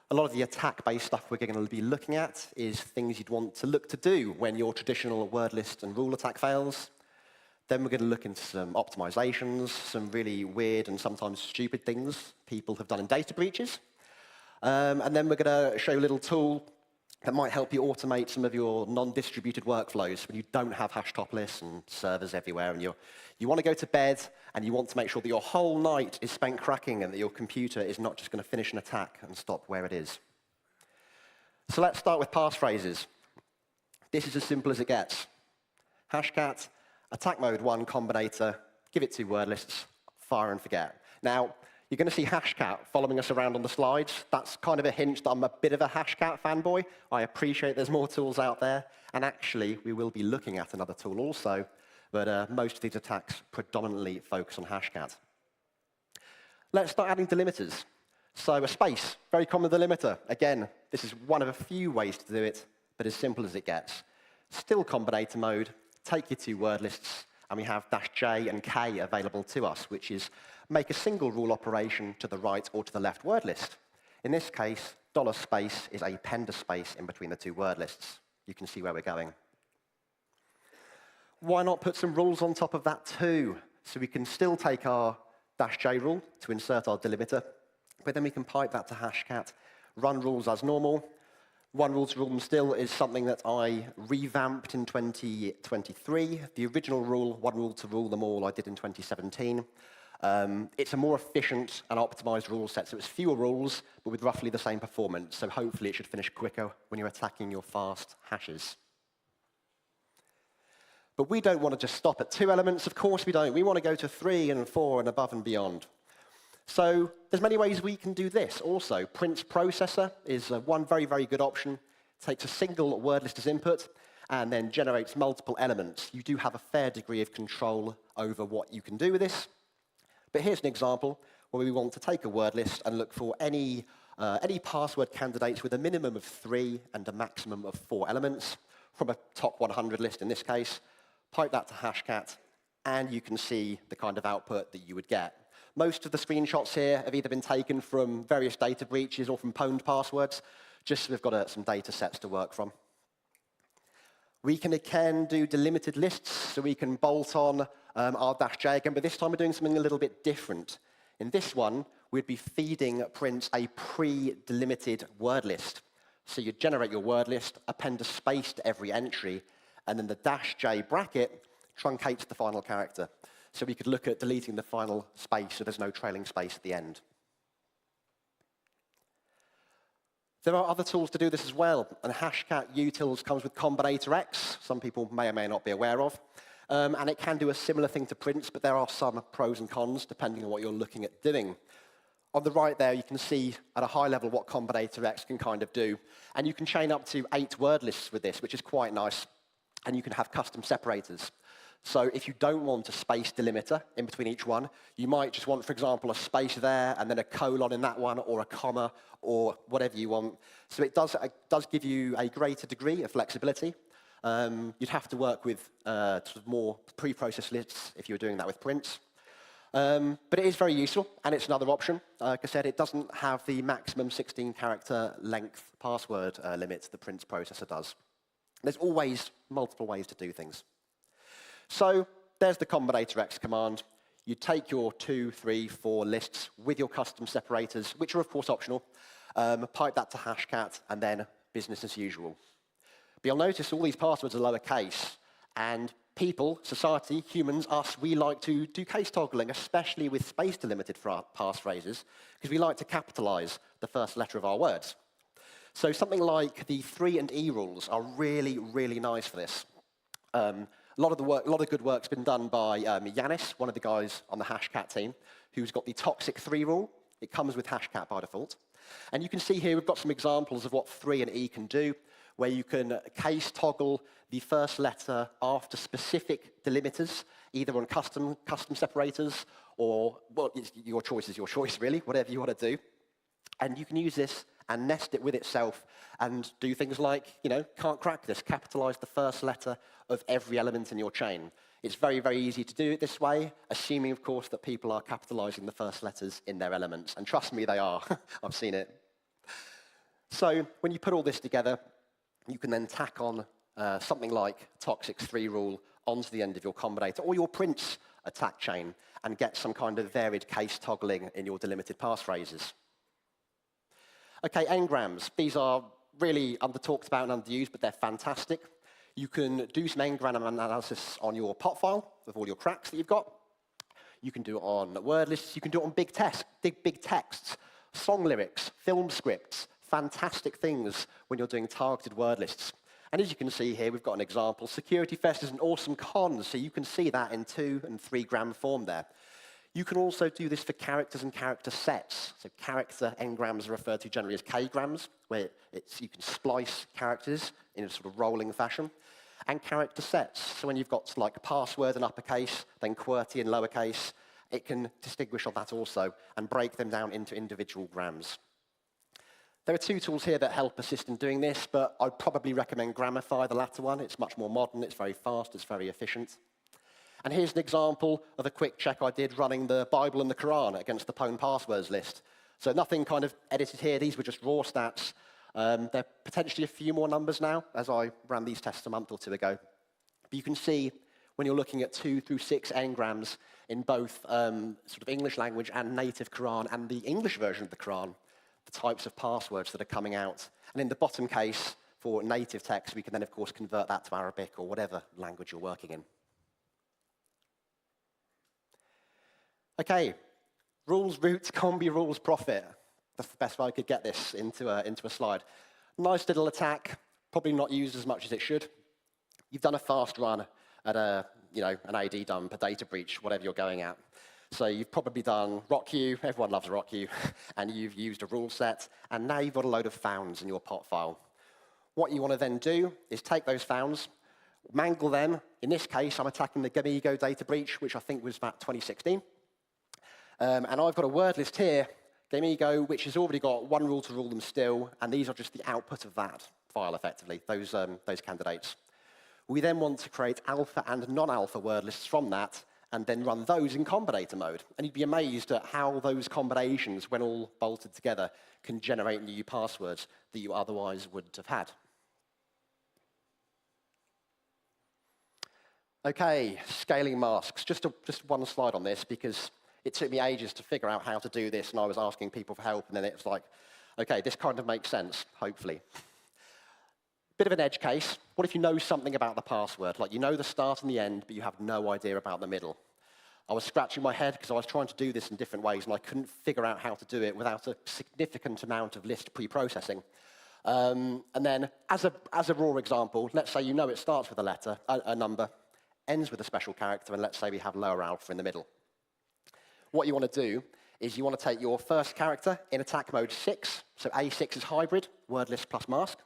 A lot of the attack-based stuff we're going to be looking at is things you'd want to look to do when your traditional word list and rule attack fails. Then we're going to look into some optimizations, some really weird and sometimes stupid things people have done in data breaches. And then we're going to show you a little tool that might help you automate some of your non-distributed workflows when you don't have hash top lists and servers everywhere, and you want to go to bed and you want to make sure that your whole night is spent cracking and that your computer is not just going to finish an attack and stop where it is. So let's start with passphrases. This is as simple as it gets. Hashcat, attack mode 1 combinator, give it 2 word lists, fire and forget. Now, you're going to see Hashcat following us around on the slides. That's kind of a hint that I'm a bit of a Hashcat fanboy. I appreciate there's more tools out there. And actually, we will be looking at another tool also. But most of these attacks predominantly focus on Hashcat. Let's start adding delimiters. So a space, very common delimiter. Again, this is one of a few ways to do it, but as simple as it gets. Still combinator mode, take your 2 word lists, and we have -J and K available to us, which is make a single rule operation to the right or to the left word list. In this case, $space is a pender space in between the 2 word lists. You can see where we're going. Why not put some rules on top of that too? So we can still take our -J rule to insert our delimiter, but then we can pipe that to Hashcat, run rules as normal. One rule to rule them still is something that I revamped in 2023. The original rule, one rule to rule them all, I did in 2017. It's a more efficient and optimized rule set, so it's fewer rules, but with roughly the same performance. So hopefully it should finish quicker when you're attacking your fast hashes. But we don't want to just stop at 2 elements. Of course we don't. We want to go to 3 and 4 and above and beyond. So there's many ways we can do this also. Print's processor is one very, very good option. It takes a single word list as input and then generates multiple elements. You do have a fair degree of control over what you can do with this. But here's an example where we want to take a word list and look for any password candidates with a minimum of 3 and a maximum of 4 elements from a top 100 list in this case. Pipe that to Hashcat, and you can see the kind of output that you would get. Most of the screenshots here have either been taken from various data breaches or from pwned passwords, just so we've got some data sets to work from. We can again do delimited lists, so we can bolt on our -j again, but this time we're doing something a little bit different. In this one, we'd be feeding Prince a pre-delimited word list. So you generate your word list, append a space to every entry, and then the -j bracket truncates the final character. So we could look at deleting the final space so there's no trailing space at the end. There are other tools to do this as well, and Hashcat utils comes with Combinator X, some people may or may not be aware of, and it can do a similar thing to Prince, but there are some pros and cons depending on what you're looking at doing. On the right there, you can see at a high level what Combinator X can kind of do, and you can chain up to 8 word lists with this, which is quite nice, and you can have custom separators. So if you don't want a space delimiter in between each one, you might just want, for example, a space there and then a colon in that one, or a comma, or whatever you want. So it does give you a greater degree of flexibility. You'd have to work with sort of more pre-processed lists if you were doing that with Prince. But it is very useful, and it's another option. Like I said, it doesn't have the maximum 16-character length password limit the Prince processor does. There's always multiple ways to do things. So there's the Combinator X command. You take your 2, 3, 4 lists with your custom separators, which are of course optional, pipe that to Hashcat, and then business as usual. But you'll notice all these passwords are lowercase, and people, society, humans, us, we like to do case toggling, especially with space-delimited passphrases, because we like to capitalize the first letter of our words. So something like the 3 and E rules are really, really nice for this. A lot of good work's been done by Yanis, one of the guys on the Hashcat team, who's got the toxic 3 rule. It comes with Hashcat by default. And you can see here we've got some examples of what 3 and E can do, where you can case toggle the first letter after specific delimiters, either on custom separators or, well, your choice is your choice, really, whatever you want to do. And you can use this and nest it with itself and do things like, can't crack this, capitalize the first letter of every element in your chain. It's very, very easy to do it this way, assuming, of course, that people are capitalizing the first letters in their elements. And trust me, they are. I've seen it. So when you put all this together, you can then tack on something like toxic 3 rule onto the end of your combinator or your Prince attack chain and get some kind of varied case toggling in your delimited passphrases. Okay, engrams. These are really under-talked about and underused, but they're fantastic. You can do some engram analysis on your pot file with all your cracks that you've got. You can do it on word lists. You can do it on big texts, song lyrics, film scripts, fantastic things when you're doing targeted word lists. And as you can see here, we've got an example. Security Fest is an awesome con, so you can see that in 2 and 3 gram form there. You can also do this for characters and character sets. So character engrams are referred to generally as k-grams, where you can splice characters in a sort of rolling fashion. And character sets, so when you've got like password in uppercase, then QWERTY in lowercase, it can distinguish on that also and break them down into individual grams. There are 2 tools here that help assist in doing this, but I'd probably recommend Gramify, the latter one. It's much more modern, it's very fast, it's very efficient. And here's an example of a quick check I did running the Bible and the Quran against the pwned passwords list. So nothing kind of edited here. These were just raw stats. There are potentially a few more numbers now, as I ran these tests a month or 2 ago. But you can see when you're looking at 2 through 6 engrams in both sort of English language and native Quran and the English version of the Quran, the types of passwords that are coming out. And in the bottom case, for native text, we can then, of course, convert that to Arabic or whatever language you're working in. Okay, rules root, combi rules profit. That's the best way I could get this into a slide. Nice little attack, probably not used as much as it should. You've done a fast run at an AD dump, a data breach, whatever you're going at. So you've probably done RockQ, everyone loves RockQ, and you've used a rule set, and now you've got a load of founds in your pot file. What you want to then do is take those founds, mangle them. In this case, I'm attacking the Gamigo data breach, which I think was about 2016. And I've got a word list here, Gamigo, which has already got 1 rule to rule them still, and these are just the output of that file, effectively, those candidates. We then want to create alpha and non-alpha word lists from that and then run those in combinator mode. And you'd be amazed at how those combinations, when all bolted together, can generate new passwords that you otherwise wouldn't have had. Okay, scaling masks. Just one slide on this, because it took me ages to figure out how to do this, and I was asking people for help, and then it was like, okay, this kind of makes sense, hopefully. Bit of an edge case. What if you know something about the password? Like, you know the start and the end, but you have no idea about the middle. I was scratching my head because I was trying to do this in different ways, and I couldn't figure out how to do it without a significant amount of list pre-processing. And then, as a raw example, let's say you know it starts with a letter, a number, ends with a special character, and let's say we have lower alpha in the middle. What you want to do is you want to take your first character in attack mode 6, so A6 is hybrid, word list plus mask.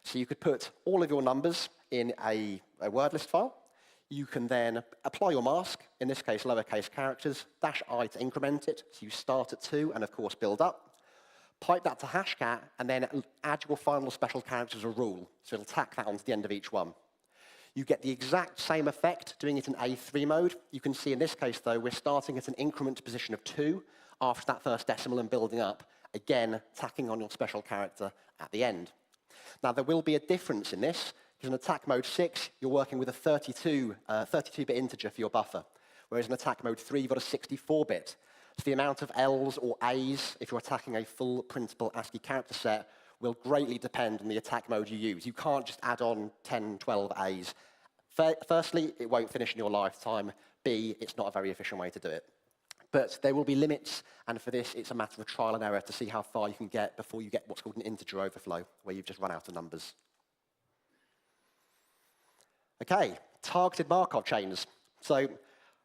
So you could put all of your numbers in a word list file. You can then apply your mask, in this case lowercase characters, -I to increment it, so you start at 2 and of course build up. Pipe that to hashcat, and then add your final special character as a rule, so it'll tack that onto the end of each one. You get the exact same effect doing it in A3 mode. You can see in this case, though, we're starting at an increment position of 2 after that first decimal and building up, again, tacking on your special character at the end. Now, there will be a difference in this, because in attack mode 6, you're working with a 32-bit integer for your buffer, whereas in attack mode 3, you've got a 64-bit. So the amount of L's or A's, if you're attacking a full printable ASCII character set, will greatly depend on the attack mode you use. You can't just add on 10, 12 A's. Firstly, it won't finish in your lifetime. B, it's not a very efficient way to do it. But there will be limits, and for this, it's a matter of trial and error to see how far you can get before you get what's called an integer overflow, where you've just run out of numbers. Okay, targeted Markov chains. So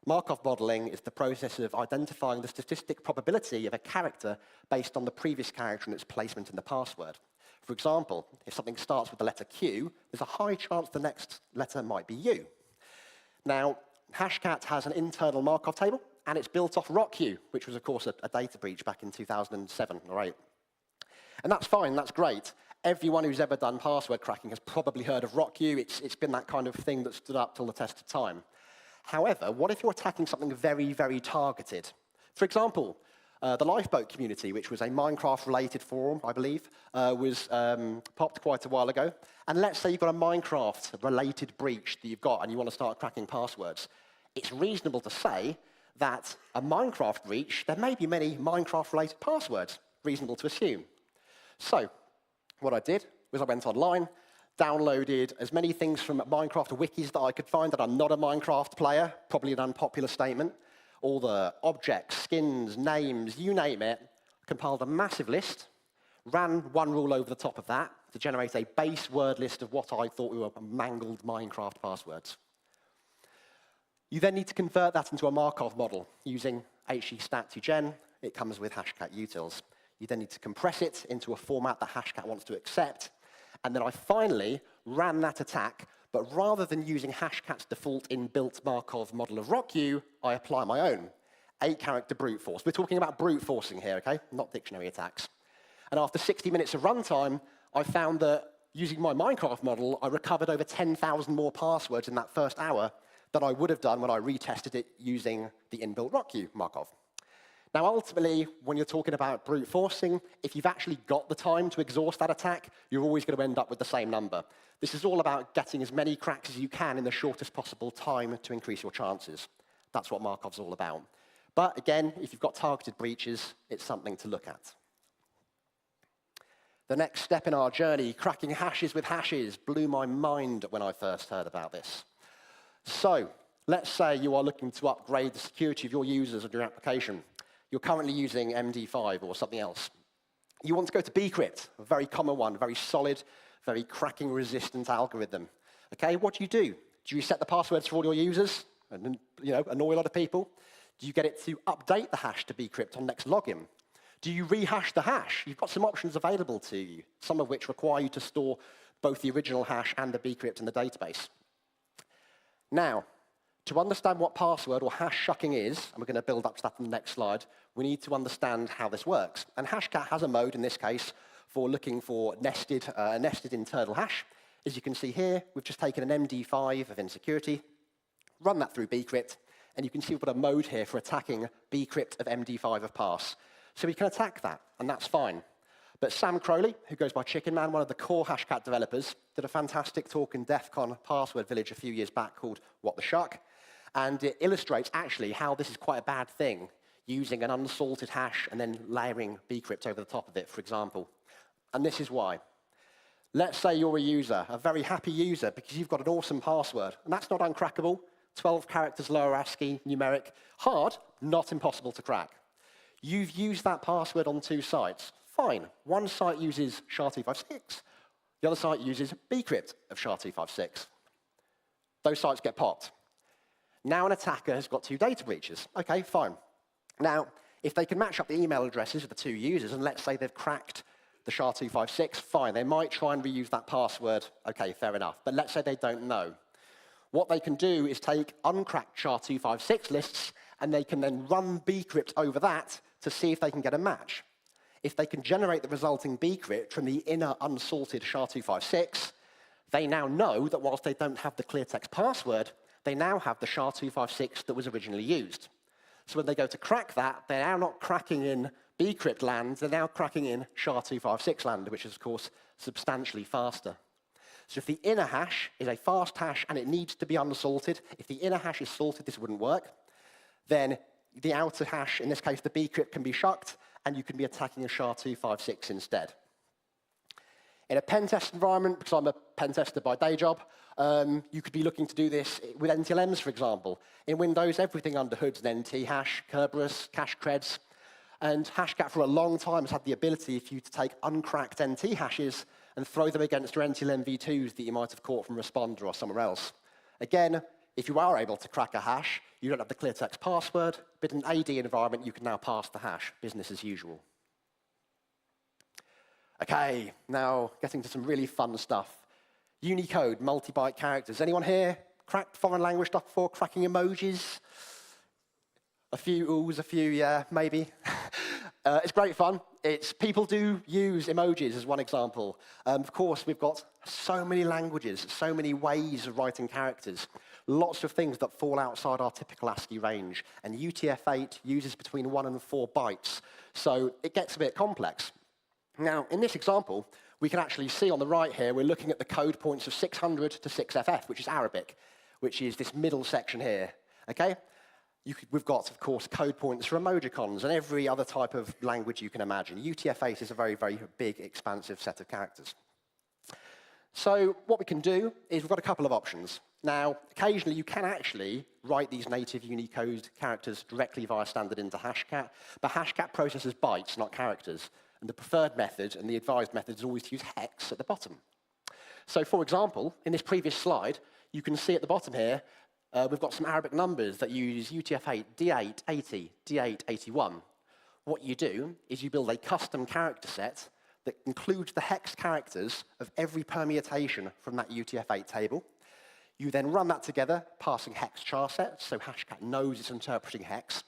Markov modeling is the process of identifying the statistic probability of a character based on the previous character and its placement in the password. For example, if something starts with the letter Q, there's a high chance the next letter might be U. Now, Hashcat has an internal Markov table, and it's built off RockQ, which was, of course, a data breach back in 2007 or 8. And that's fine, that's great. Everyone who's ever done password cracking has probably heard of RockQ. It's been that kind of thing that stood up till the test of time. However, what if you're attacking something very, very targeted? For example, the Lifeboat community, which was a Minecraft-related forum, I believe, was popped quite a while ago. And let's say you've got a Minecraft-related breach that you've got and you want to start cracking passwords. It's reasonable to say that a Minecraft breach, there may be many Minecraft-related passwords, reasonable to assume. So what I did was I went online, downloaded as many things from Minecraft wikis that I could find that I'm not a Minecraft player, probably an unpopular statement, all the objects, skins, names, you name it, compiled a massive list, ran one rule over the top of that to generate a base word list of what I thought were mangled Minecraft passwords. You then need to convert that into a Markov model using HEStat2gen. It comes with hashcat utils. You then need to compress it into a format that hashcat wants to accept. And then I finally ran that attack, but rather than using hashcat's default inbuilt Markov model of RockQ, I apply my own 8-character brute force. We're talking about brute forcing here, okay? Not dictionary attacks. And after 60 minutes of runtime, I found that using my Minecraft model, I recovered over 10,000 more passwords in that first hour than I would have done when I retested it using the inbuilt RockQ Markov. Now, ultimately, when you're talking about brute forcing, if you've actually got the time to exhaust that attack, you're always going to end up with the same number. This is all about getting as many cracks as you can in the shortest possible time to increase your chances. That's what Markov's all about. But again, if you've got targeted breaches, it's something to look at. The next step in our journey, cracking hashes with hashes, blew my mind when I first heard about this. So, let's say you are looking to upgrade the security of your users and your application. You're currently using MD5 or something else. You want to go to bcrypt, a very common one, very solid, very cracking-resistant algorithm. Okay, what do? Do you set the passwords for all your users and annoy a lot of people? Do you get it to update the hash to bcrypt on next login? Do you rehash the hash? You've got some options available to you, some of which require you to store both the original hash and the bcrypt in the database. Now, to understand what password or hash shucking is, and we're going to build up to that in the next slide, we need to understand how this works. And Hashcat has a mode, in this case, for looking for nested internal hash. As you can see here, we've just taken an MD5 of insecurity, run that through bcrypt, and you can see we've got a mode here for attacking bcrypt of MD5 of pass. So we can attack that, and that's fine. But Sam Crowley, who goes by Chicken Man, one of the core Hashcat developers, did a fantastic talk in DEF CON Password Village a few years back called What the Shuck, and it illustrates actually how this is quite a bad thing, using an unsalted hash and then layering bcrypt over the top of it, for example. And this is why. Let's say you're a user, a very happy user, because you've got an awesome password, and that's not uncrackable. 12 characters, lower ASCII, numeric. Hard, not impossible to crack. You've used that password on 2 sites. Fine. One site uses SHA-256. The other site uses bcrypt of SHA-256. Those sites get popped. Now an attacker has got 2 data breaches. OK, fine. Now, if they can match up the email addresses of the 2 users, and let's say they've cracked the SHA-256, fine. They might try and reuse that password. OK, fair enough. But let's say they don't know. What they can do is take uncracked SHA-256 lists, and they can then run bcrypt over that to see if they can get a match. If they can generate the resulting bcrypt from the inner unsalted SHA-256, they now know that whilst they don't have the clear text password, they now have the SHA-256 that was originally used. So when they go to crack that, they're now not cracking in bcrypt land, they're now cracking in SHA-256 land, which is, of course, substantially faster. So if the inner hash is a fast hash and it needs to be unsalted, if the inner hash is salted, this wouldn't work, then the outer hash, in this case the bcrypt, can be shucked, and you can be attacking a SHA-256 instead. In a pen test environment, because I'm a pen tester by day job, you could be looking to do this with NTLMs, for example. In Windows, everything under hood's an NT hash, Kerberos, cache creds, and Hashcat for a long time has had the ability for you to take uncracked NT hashes and throw them against your NTLM v2s that you might have caught from Responder or somewhere else. Again, if you are able to crack a hash, you don't have the clear text password, but in an AD environment, you can now pass the hash, business as usual. OK, now getting to some really fun stuff. Unicode, multi-byte characters. Anyone here cracked foreign language stuff before? Cracking emojis? A few oohs, a few yeah, maybe. It's great fun. People do use emojis as one example. Of course, we've got so many languages, so many ways of writing characters. Lots of things that fall outside our typical ASCII range. And UTF-8 uses between 1 and 4 bytes. So it gets a bit complex. Now, in this example, we can actually see on the right here, we're looking at the code points of 600 to 6FF, which is Arabic, which is this middle section here. Okay? We've got, of course, code points for emojicons and every other type of language you can imagine. UTF-8 is a very, very big, expansive set of characters. So what we can do is we've got a couple of options. Now, occasionally, you can actually write these native Unicode characters directly via standard into Hashcat, but Hashcat processes bytes, not characters. And the preferred method and the advised method is always to use hex at the bottom. So, for example, in this previous slide, you can see at the bottom here, we've got some Arabic numbers that use UTF-8, D8, 80, D8, 81. What you do is you build a custom character set that includes the hex characters of every permutation from that UTF-8 table. You then run that together, passing hex char sets, so Hashcat knows it's interpreting hex,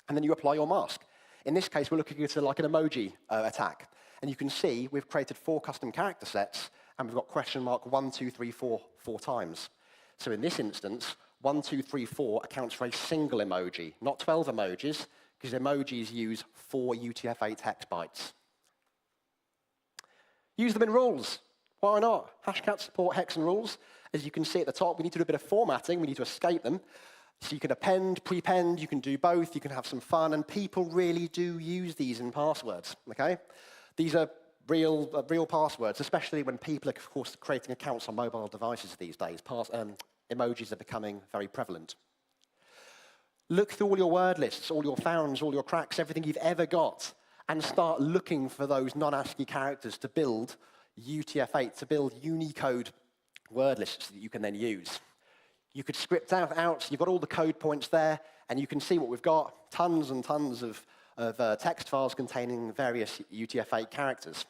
and then you apply your mask. In this case, we're looking at like an emoji attack. And you can see we've created 4 custom character sets, and we've got question mark 1, 2, 3, 4 times. So in this instance, 1, 2, 3, 4 accounts for a single emoji, not 12 emojis, because emojis use 4 UTF-8 hex bytes. Use them in rules. Why not? Hashcat support hex and rules. As you can see at the top, we need to do a bit of formatting. We need to escape them. So you can append, prepend, you can do both, you can have some fun, and people really do use these in passwords, okay? These are real passwords, especially when people are, of course, creating accounts on mobile devices these days. Emojis are becoming very prevalent. Look through all your word lists, all your founds, all your cracks, everything you've ever got, and start looking for those non-ASCII characters to build UTF-8, to build Unicode word lists that you can then use. You could script out, you've got all the code points there, and you can see what we've got, tons and tons of text files containing various UTF-8 characters.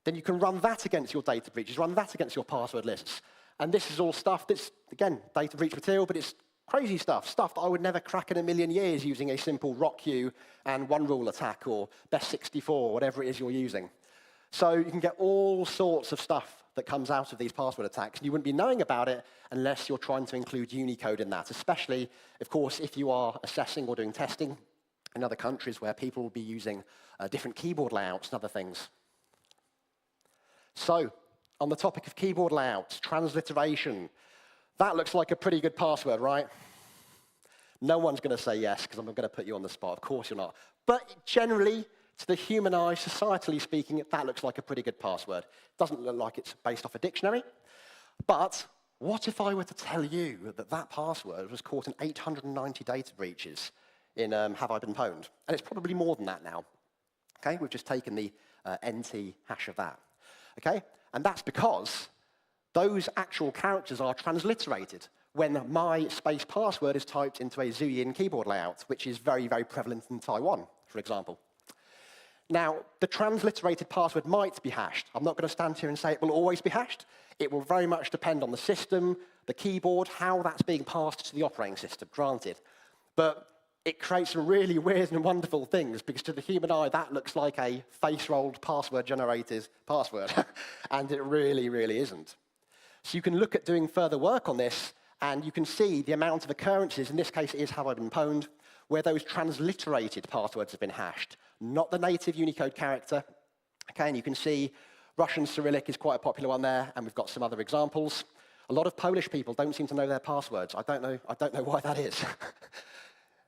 Then you can run that against your data breaches, run that against your password lists. And this is all stuff that's, again, data breach material, but it's crazy stuff that I would never crack in a million years using a simple rock queue and one rule attack or best 64, whatever it is you're using. So you can get all sorts of stuff that comes out of these password attacks. And you wouldn't be knowing about it unless you're trying to include Unicode in that, especially, of course, if you are assessing or doing testing in other countries where people will be using different keyboard layouts and other things. So, on the topic of keyboard layouts, transliteration, that looks like a pretty good password, right? No one's going to say yes, because I'm going to put you on the spot. Of course you're not. But generally, to the human eye, societally speaking, that looks like a pretty good password. It doesn't look like it's based off a dictionary. But what if I were to tell you that that password was caught in 890 data breaches in Have I Been Pwned? And it's probably more than that now. Okay, we've just taken the NT hash of that. Okay, and that's because those actual characters are transliterated when my space password is typed into a Zhuyin keyboard layout, which is very, very prevalent in Taiwan, for example. Now, the transliterated password might be hashed. I'm not going to stand here and say it will always be hashed. It will very much depend on the system, the keyboard, how that's being passed to the operating system, granted. But it creates some really weird and wonderful things, because to the human eye, that looks like a face-rolled password-generated password. And it really, really isn't. So you can look at doing further work on this, and you can see the amount of occurrences, in this case it is Have I Been Pwned, where those transliterated passwords have been hashed, not the native Unicode character. Okay, and you can see Russian Cyrillic is quite a popular one there, and we've got some other examples. A lot of Polish people don't seem to know their passwords. I don't know why that is.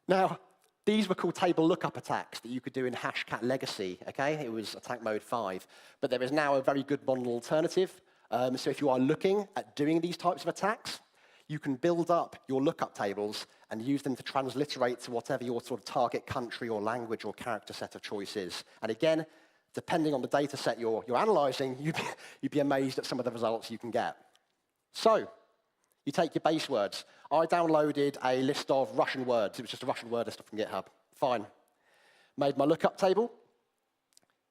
Now, these were called table lookup attacks that you could do in Hashcat Legacy. Okay, it was attack mode 5, but there is now a very good model alternative. So if you are looking at doing these types of attacks, you can build up your lookup tables and use them to transliterate to whatever your sort of target country or language or character set of choice is. And again, depending on the data set you're analyzing, you'd be amazed at some of the results you can get. So, you take your base words. I downloaded a list of Russian words. It was just a Russian word list from GitHub. Fine. Made my lookup table.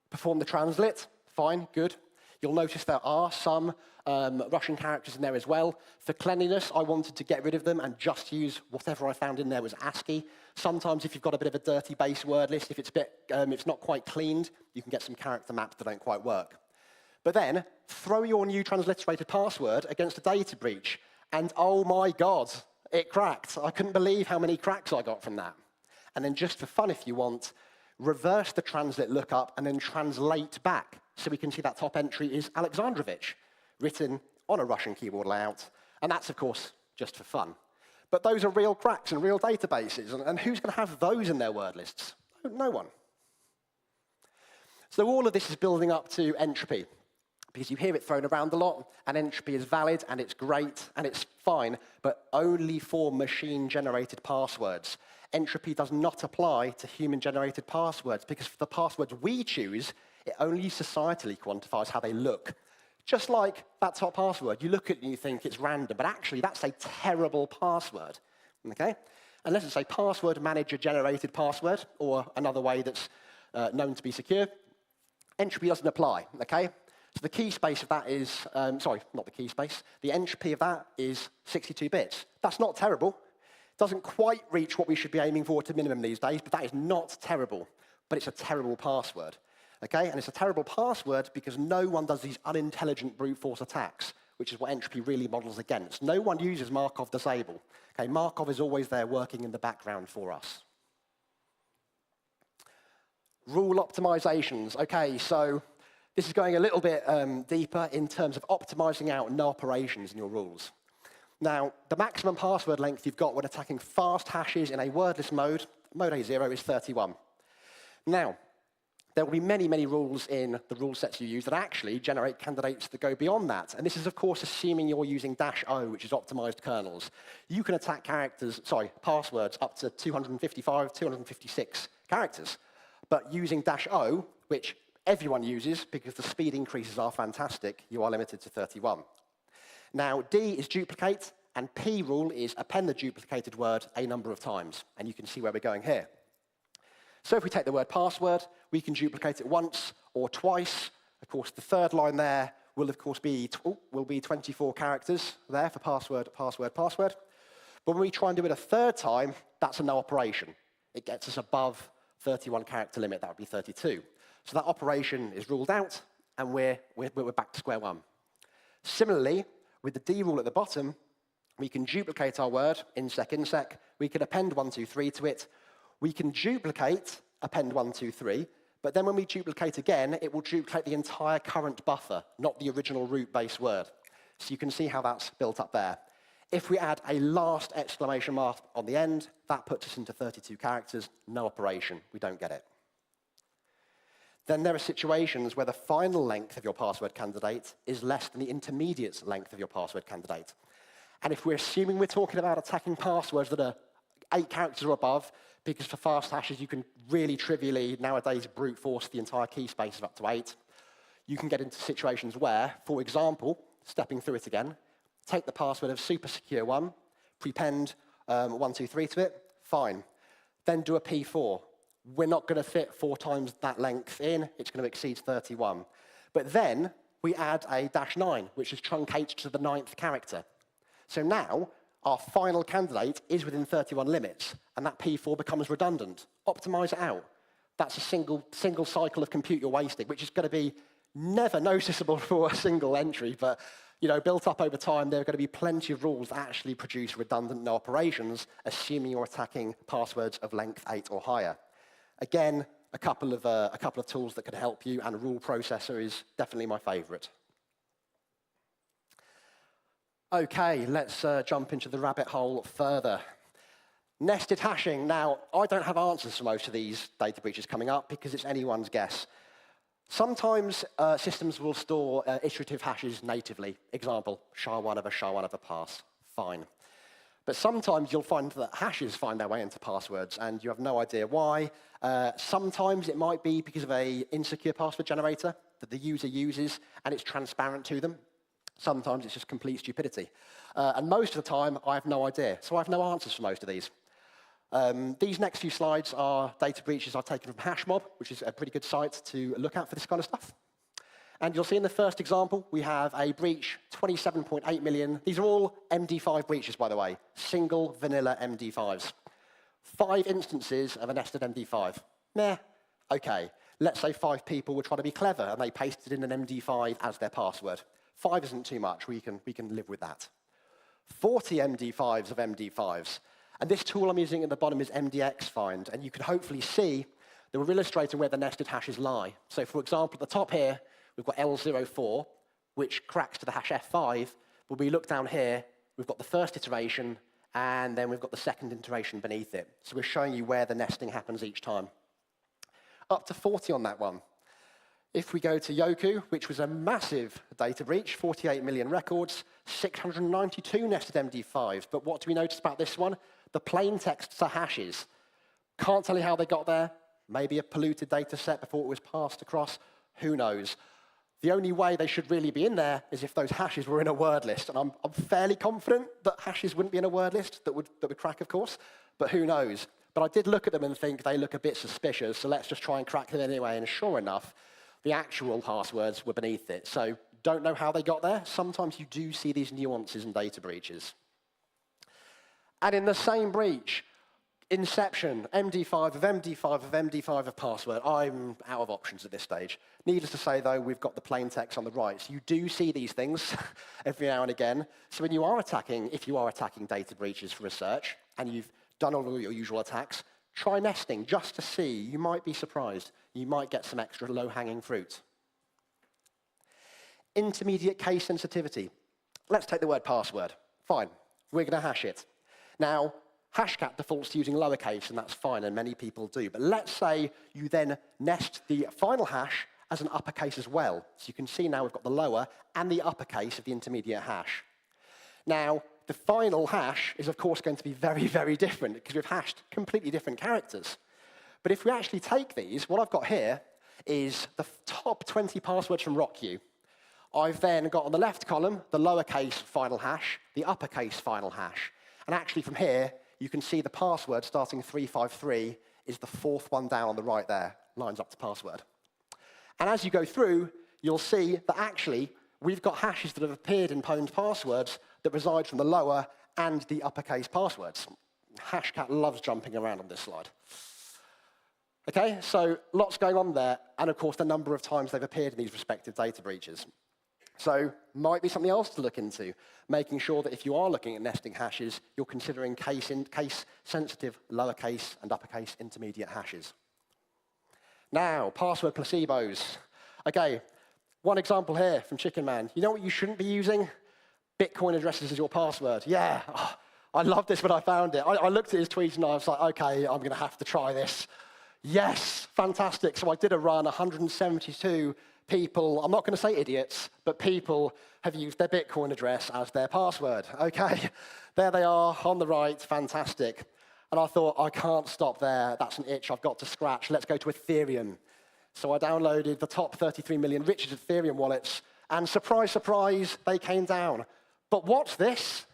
Performed the translit. Fine, good. You'll notice there are some Russian characters in there as well. For cleanliness, I wanted to get rid of them and just use whatever I found in there was ASCII. Sometimes if you've got a bit of a dirty base word list, if it's not quite cleaned, you can get some character maps that don't quite work. But then, throw your new transliterated password against a data breach, and oh my God, it cracked. I couldn't believe how many cracks I got from that. And then just for fun, if you want, reverse the translit lookup and then translate back. So we can see that top entry is Alexandrovich, written on a Russian keyboard layout. And that's, of course, just for fun. But those are real cracks and real databases. And who's going to have those in their word lists? No one. So all of this is building up to entropy, because you hear it thrown around a lot, and entropy is valid, and it's great, and it's fine, but only for machine-generated passwords. Entropy does not apply to human-generated passwords, because for the passwords we choose, it only societally quantifies how they look. Just like that top password, you look at it and you think it's random, but actually that's a terrible password, okay? Unless it's a password manager-generated password, or another way that's known to be secure, entropy doesn't apply, okay? So the key space of that is, sorry, not the key space, the entropy of that is 62 bits. That's not terrible. It doesn't quite reach what we should be aiming for to minimum these days, but that is not terrible. But it's a terrible password, okay? And it's a terrible password because no one does these unintelligent brute force attacks, which is what entropy really models against. No one uses Markov disable. Okay, Markov is always there working in the background for us. Rule optimizations. Okay, so this is going a little bit deeper in terms of optimizing out no operations in your rules. Now, the maximum password length you've got when attacking fast hashes in a wordless mode, mode A0, is 31. Now, there will be many, many rules in the rule sets you use that actually generate candidates that go beyond that. And this is, of course, assuming you're using -O, which is optimized kernels. You can attack passwords up to 255, 256 characters. But using -O, which everyone uses because the speed increases are fantastic, you are limited to 31. Now, D is duplicate, and P rule is append the duplicated word a number of times. And you can see where we're going here. So if we take the word password, we can duplicate it once or twice. Of course, the third line there will, of course, be 24 characters there for password, password, password. But when we try and do it a third time, that's a no operation. It gets us above 31 character limit. That would be 32. So that operation is ruled out, and we're back to square one. Similarly, with the D rule at the bottom, we can duplicate our word, insec, we can append 123 to it, we can duplicate, append 123, but then when we duplicate again, it will duplicate the entire current buffer, not the original root base word. So you can see how that's built up there. If we add a last exclamation mark on the end, that puts us into 32 characters, no operation, we don't get it. Then there are situations where the final length of your password candidate is less than the intermediate length of your password candidate. And if we're assuming we're talking about attacking passwords that are 8 characters or above, because for fast hashes you can really trivially nowadays brute force the entire key space of up to 8, you can get into situations where, for example, stepping through it again, take the password of super secure 1, prepend 123 to it, fine. Then do a P4. We're not going to fit 4 times that length in, it's going to exceed 31. But then we add a -9, which is truncated to the 9th character. So now our final candidate is within 31 limits, and that P4 becomes redundant. Optimize it out. That's a single cycle of compute you're wasting, which is going to be never noticeable for a single entry, but built up over time, there are going to be plenty of rules that actually produce redundant no operations, assuming you're attacking passwords of length 8 or higher. Again, a couple of tools that can help you, and rule processor is definitely my favorite. Okay, let's jump into the rabbit hole further. Nested hashing. Now, I don't have answers for most of these data breaches coming up because it's anyone's guess. Sometimes systems will store iterative hashes natively. Example, SHA-1 of a SHA-1 of a pass. Fine. But sometimes you'll find that hashes find their way into passwords, and you have no idea why. Sometimes it might be because of an insecure password generator that the user uses, and it's transparent to them. Sometimes it's just complete stupidity. And most of the time, I have no idea. So I have no answers for most of these. These next few slides are data breaches I've taken from HashMob, which is a pretty good site to look at for this kind of stuff. And you'll see in the first example, we have a breach, 27.8 million. These are all MD5 breaches, by the way, single vanilla MD5s. 5 instances of a nested MD5. Meh, okay. Let's say 5 people were trying to be clever and they pasted in an MD5 as their password. 5 isn't too much, we can live with that. 40 MD5s of MD5s. And this tool I'm using at the bottom is MDX find, and you can hopefully see that we're illustrating where the nested hashes lie. So for example, at the top here, we've got L04, which cracks to the hash F5, but we look down here, we've got the first iteration, and then we've got the second iteration beneath it. So we're showing you where the nesting happens each time. Up to 40 on that one. If we go to Yoku, which was a massive data breach, 48 million records, 692 nested MD5s. But what do we notice about this one? The plain texts are hashes. Can't tell you how they got there. Maybe a polluted data set before it was passed across. Who knows? The only way they should really be in there is if those hashes were in a word list. And I'm fairly confident that hashes wouldn't be in a word list that would crack, of course. But who knows? But I did look at them and think they look a bit suspicious, so let's just try and crack them anyway. And sure enough, the actual passwords were beneath it. So don't know how they got there. Sometimes you do see these nuances in data breaches. And in the same breach, inception, MD5 of MD5 of MD5 of password. I'm out of options at this stage. Needless to say, though, we've got the plain text on the right. So you do see these things every now and again. So when you are attacking, if you are attacking data breaches for research, and you've done all of your usual attacks, try nesting just to see. You might be surprised. You might get some extra low-hanging fruit. Intermediate case sensitivity. Let's take the word password. Fine. We're going to hash it. Now, Hashcat defaults to using lowercase, and that's fine, and many people do. But let's say you then nest the final hash as an uppercase as well. So you can see now we've got the lower and the uppercase of the intermediate hash. Now, the final hash is, of course, going to be very, very different because we've hashed completely different characters. But if we actually take these, what I've got here is the top 20 passwords from RockU. I've then got on the left column the lowercase final hash, the uppercase final hash. And actually from here, you can see the password starting 353 is the 4th one down on the right there, lines up to password. And as you go through, you'll see that actually we've got hashes that have appeared in pwned passwords that reside from the lower and the uppercase passwords. Hashcat loves jumping around on this slide. Okay, so lots going on there, and of course the number of times they've appeared in these respective data breaches. So might be something else to look into, making sure that if you are looking at nesting hashes, you're considering case-sensitive lowercase and uppercase intermediate hashes. Now, password placebos. Okay, one example here from Chicken Man. You know what you shouldn't be using? Bitcoin addresses as your password. Yeah, oh, I loved this when I found it. I looked at his tweet and I was like, okay, I'm going to have to try this. Yes, fantastic. So I did a run, 172 people, I'm not going to say idiots, but people have used their Bitcoin address as their password. Okay, there they are on the right, fantastic. And I thought, I can't stop there. That's an itch I've got to scratch. Let's go to Ethereum. So I downloaded the top 33 million richest Ethereum wallets, and surprise, surprise, they came down. But what's this?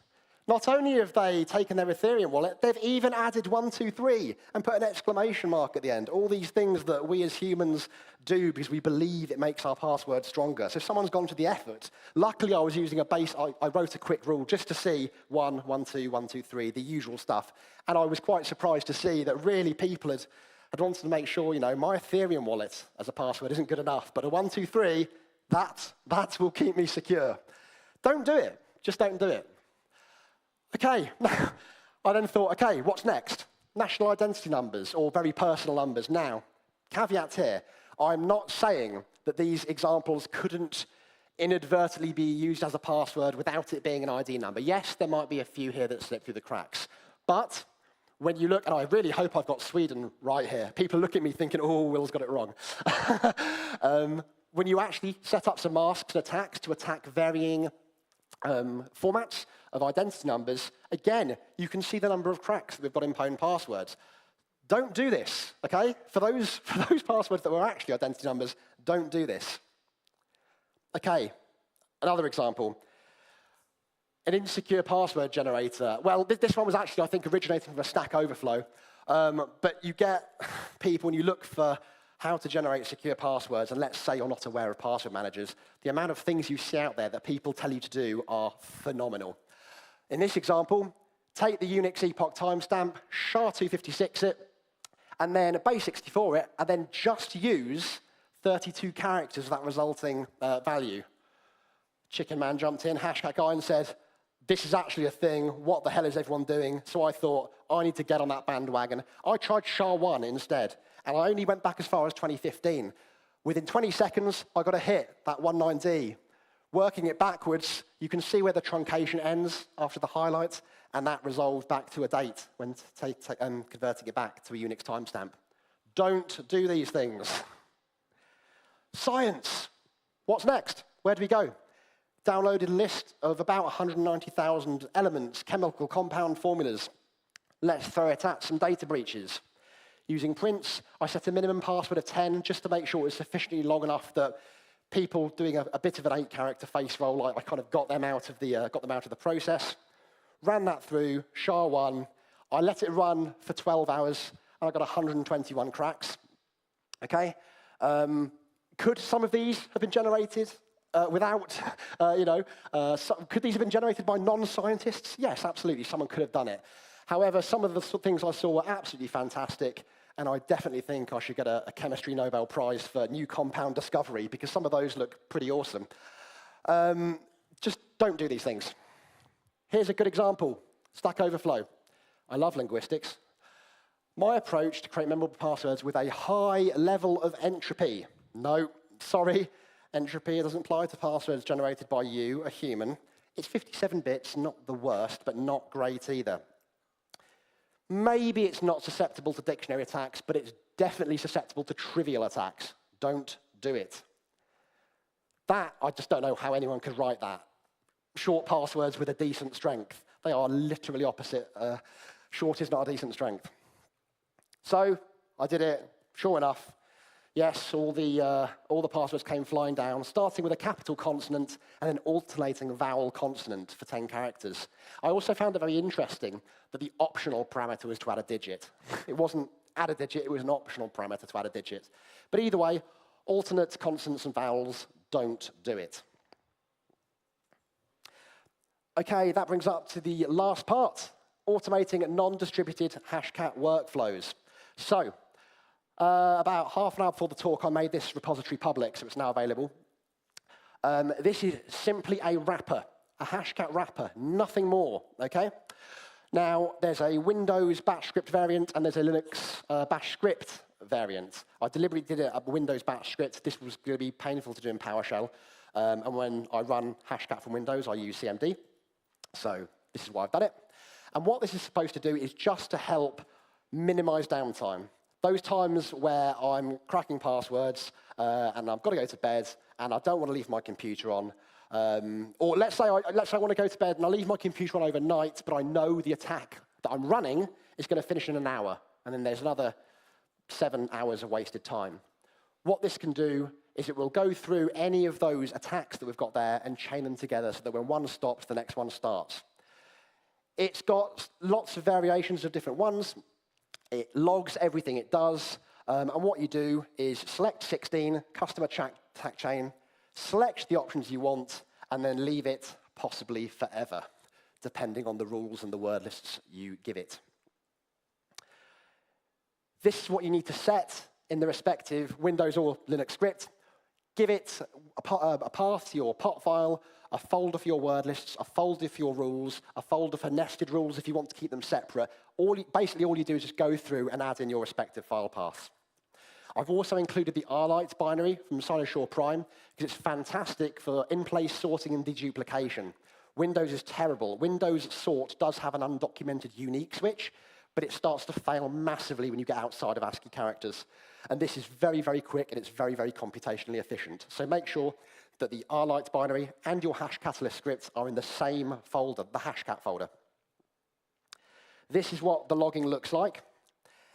Not only have they taken their Ethereum wallet, they've even added 123 and put an exclamation mark at the end. All these things that we as humans do because we believe it makes our password stronger. So someone's gone to the effort. Luckily, I was using a base. I wrote a quick rule just to see 1, 1, 2, 1, 2, 3, the usual stuff. And I was quite surprised to see that really people had wanted to make sure, you know, my Ethereum wallet as a password isn't good enough, but a 1, 2, 3, that will keep me secure. Don't do it. Just don't do it. Okay, I then thought, okay, what's next? National identity numbers or very personal numbers. Now, caveat here, I'm not saying that these examples couldn't inadvertently be used as a password without it being an ID number. Yes, there might be a few here that slip through the cracks. But when you look, and I really hope I've got Sweden right here. People look at me thinking, oh, Will's got it wrong. When you actually set up some masks and attacks to attack varying formats of identity numbers, again, you can see the number of cracks that we've got in pwn passwords. Don't do this, okay? For those passwords that were actually identity numbers, don't do this. Okay, another example. An insecure password generator. Well, this one was actually, I think, originating from a Stack Overflow. But you get people, when you look for how to generate secure passwords, and let's say you're not aware of password managers, the amount of things you see out there that people tell you to do are phenomenal. In this example, take the Unix epoch timestamp, SHA-256 it, and then base64 it, and then just use 32 characters of that resulting value. Chicken Man jumped in, hashtag guy, and said, this is actually a thing, what the hell is everyone doing? So I thought, I need to get on that bandwagon. I tried SHA-1 instead, and I only went back as far as 2015. Within 20 seconds, I got a hit, that 19D. Working it backwards, you can see where the truncation ends after the highlight, and that resolved back to a date when converting it back to a Unix timestamp. Don't do these things. Science. What's next? Where do we go? Downloaded a list of about 190,000 elements, chemical compound formulas. Let's throw it at some data breaches. Using prints, I set a minimum password of 10 just to make sure it was sufficiently long enough that people doing a bit of an 8-character face roll, I kind of got them out of the process. Ran that through, SHA-1. I let it run for 12 hours, and I got 121 cracks. Okay? Could some of these have been generated without, could these have been generated by non-scientists? Yes, absolutely, someone could have done it. However, some of the things I saw were absolutely fantastic, and I definitely think I should get a chemistry Nobel Prize for new compound discovery, because some of those look pretty awesome. Just don't do these things. Here's a good example, Stack Overflow. I love linguistics. My approach to create memorable passwords with a high level of entropy. No, sorry, entropy doesn't apply to passwords generated by you, a human. It's 57 bits, not the worst, but not great either. Maybe it's not susceptible to dictionary attacks, but it's definitely susceptible to trivial attacks. Don't do it. That, I just don't know how anyone could write that. Short passwords with a decent strength. They are literally opposite. Short is not a decent strength. So I did it, sure enough. Yes, all the passwords came flying down, starting with a capital consonant and then alternating a vowel consonant for 10 characters. I also found it very interesting that the optional parameter was to add a digit. It wasn't add a digit, it was an optional parameter to add a digit. But either way, alternate consonants and vowels, don't do it. Okay, that brings up to the last part, automating non-distributed hashcat workflows. So, about half an hour before the talk, I made this repository public, so it's now available. This is simply a wrapper, a Hashcat wrapper, nothing more, okay? Now, there's a Windows bash script variant and there's a Linux bash script variant. I deliberately did a Windows bash script. This was going to be painful to do in PowerShell. And when I run Hashcat from Windows, I use CMD. So this is why I've done it. And what this is supposed to do is just to help minimize downtime. Those times where I'm cracking passwords and I've got to go to bed and I don't want to leave my computer on. Or let's say I want to go to bed and I leave my computer on overnight, but I know the attack that I'm running is going to finish in an hour. And then there's another 7 hours of wasted time. What this can do is it will go through any of those attacks that we've got there and chain them together so that when one stops, the next one starts. It's got lots of variations of different ones. It logs everything it does. And what you do is select 16, custom attack chain, select the options you want, and then leave it possibly forever, depending on the rules and the word lists you give it. This is what you need to set in the respective Windows or Linux script. Give it a path to your pot file, a folder for your word lists, a folder for your rules, a folder for nested rules if you want to keep them separate. Basically, all you do is just go through and add in your respective file paths. I've also included the rlite binary from Sinosure Prime because it's fantastic for in-place sorting and deduplication. Windows is terrible. Windows sort does have an undocumented unique switch, but it starts to fail massively when you get outside of ASCII characters. And this is very, very quick, and it's very, very computationally efficient. So make sure that the rlite binary and your hash catalyst scripts are in the same folder, the hashcat folder. This is what the logging looks like.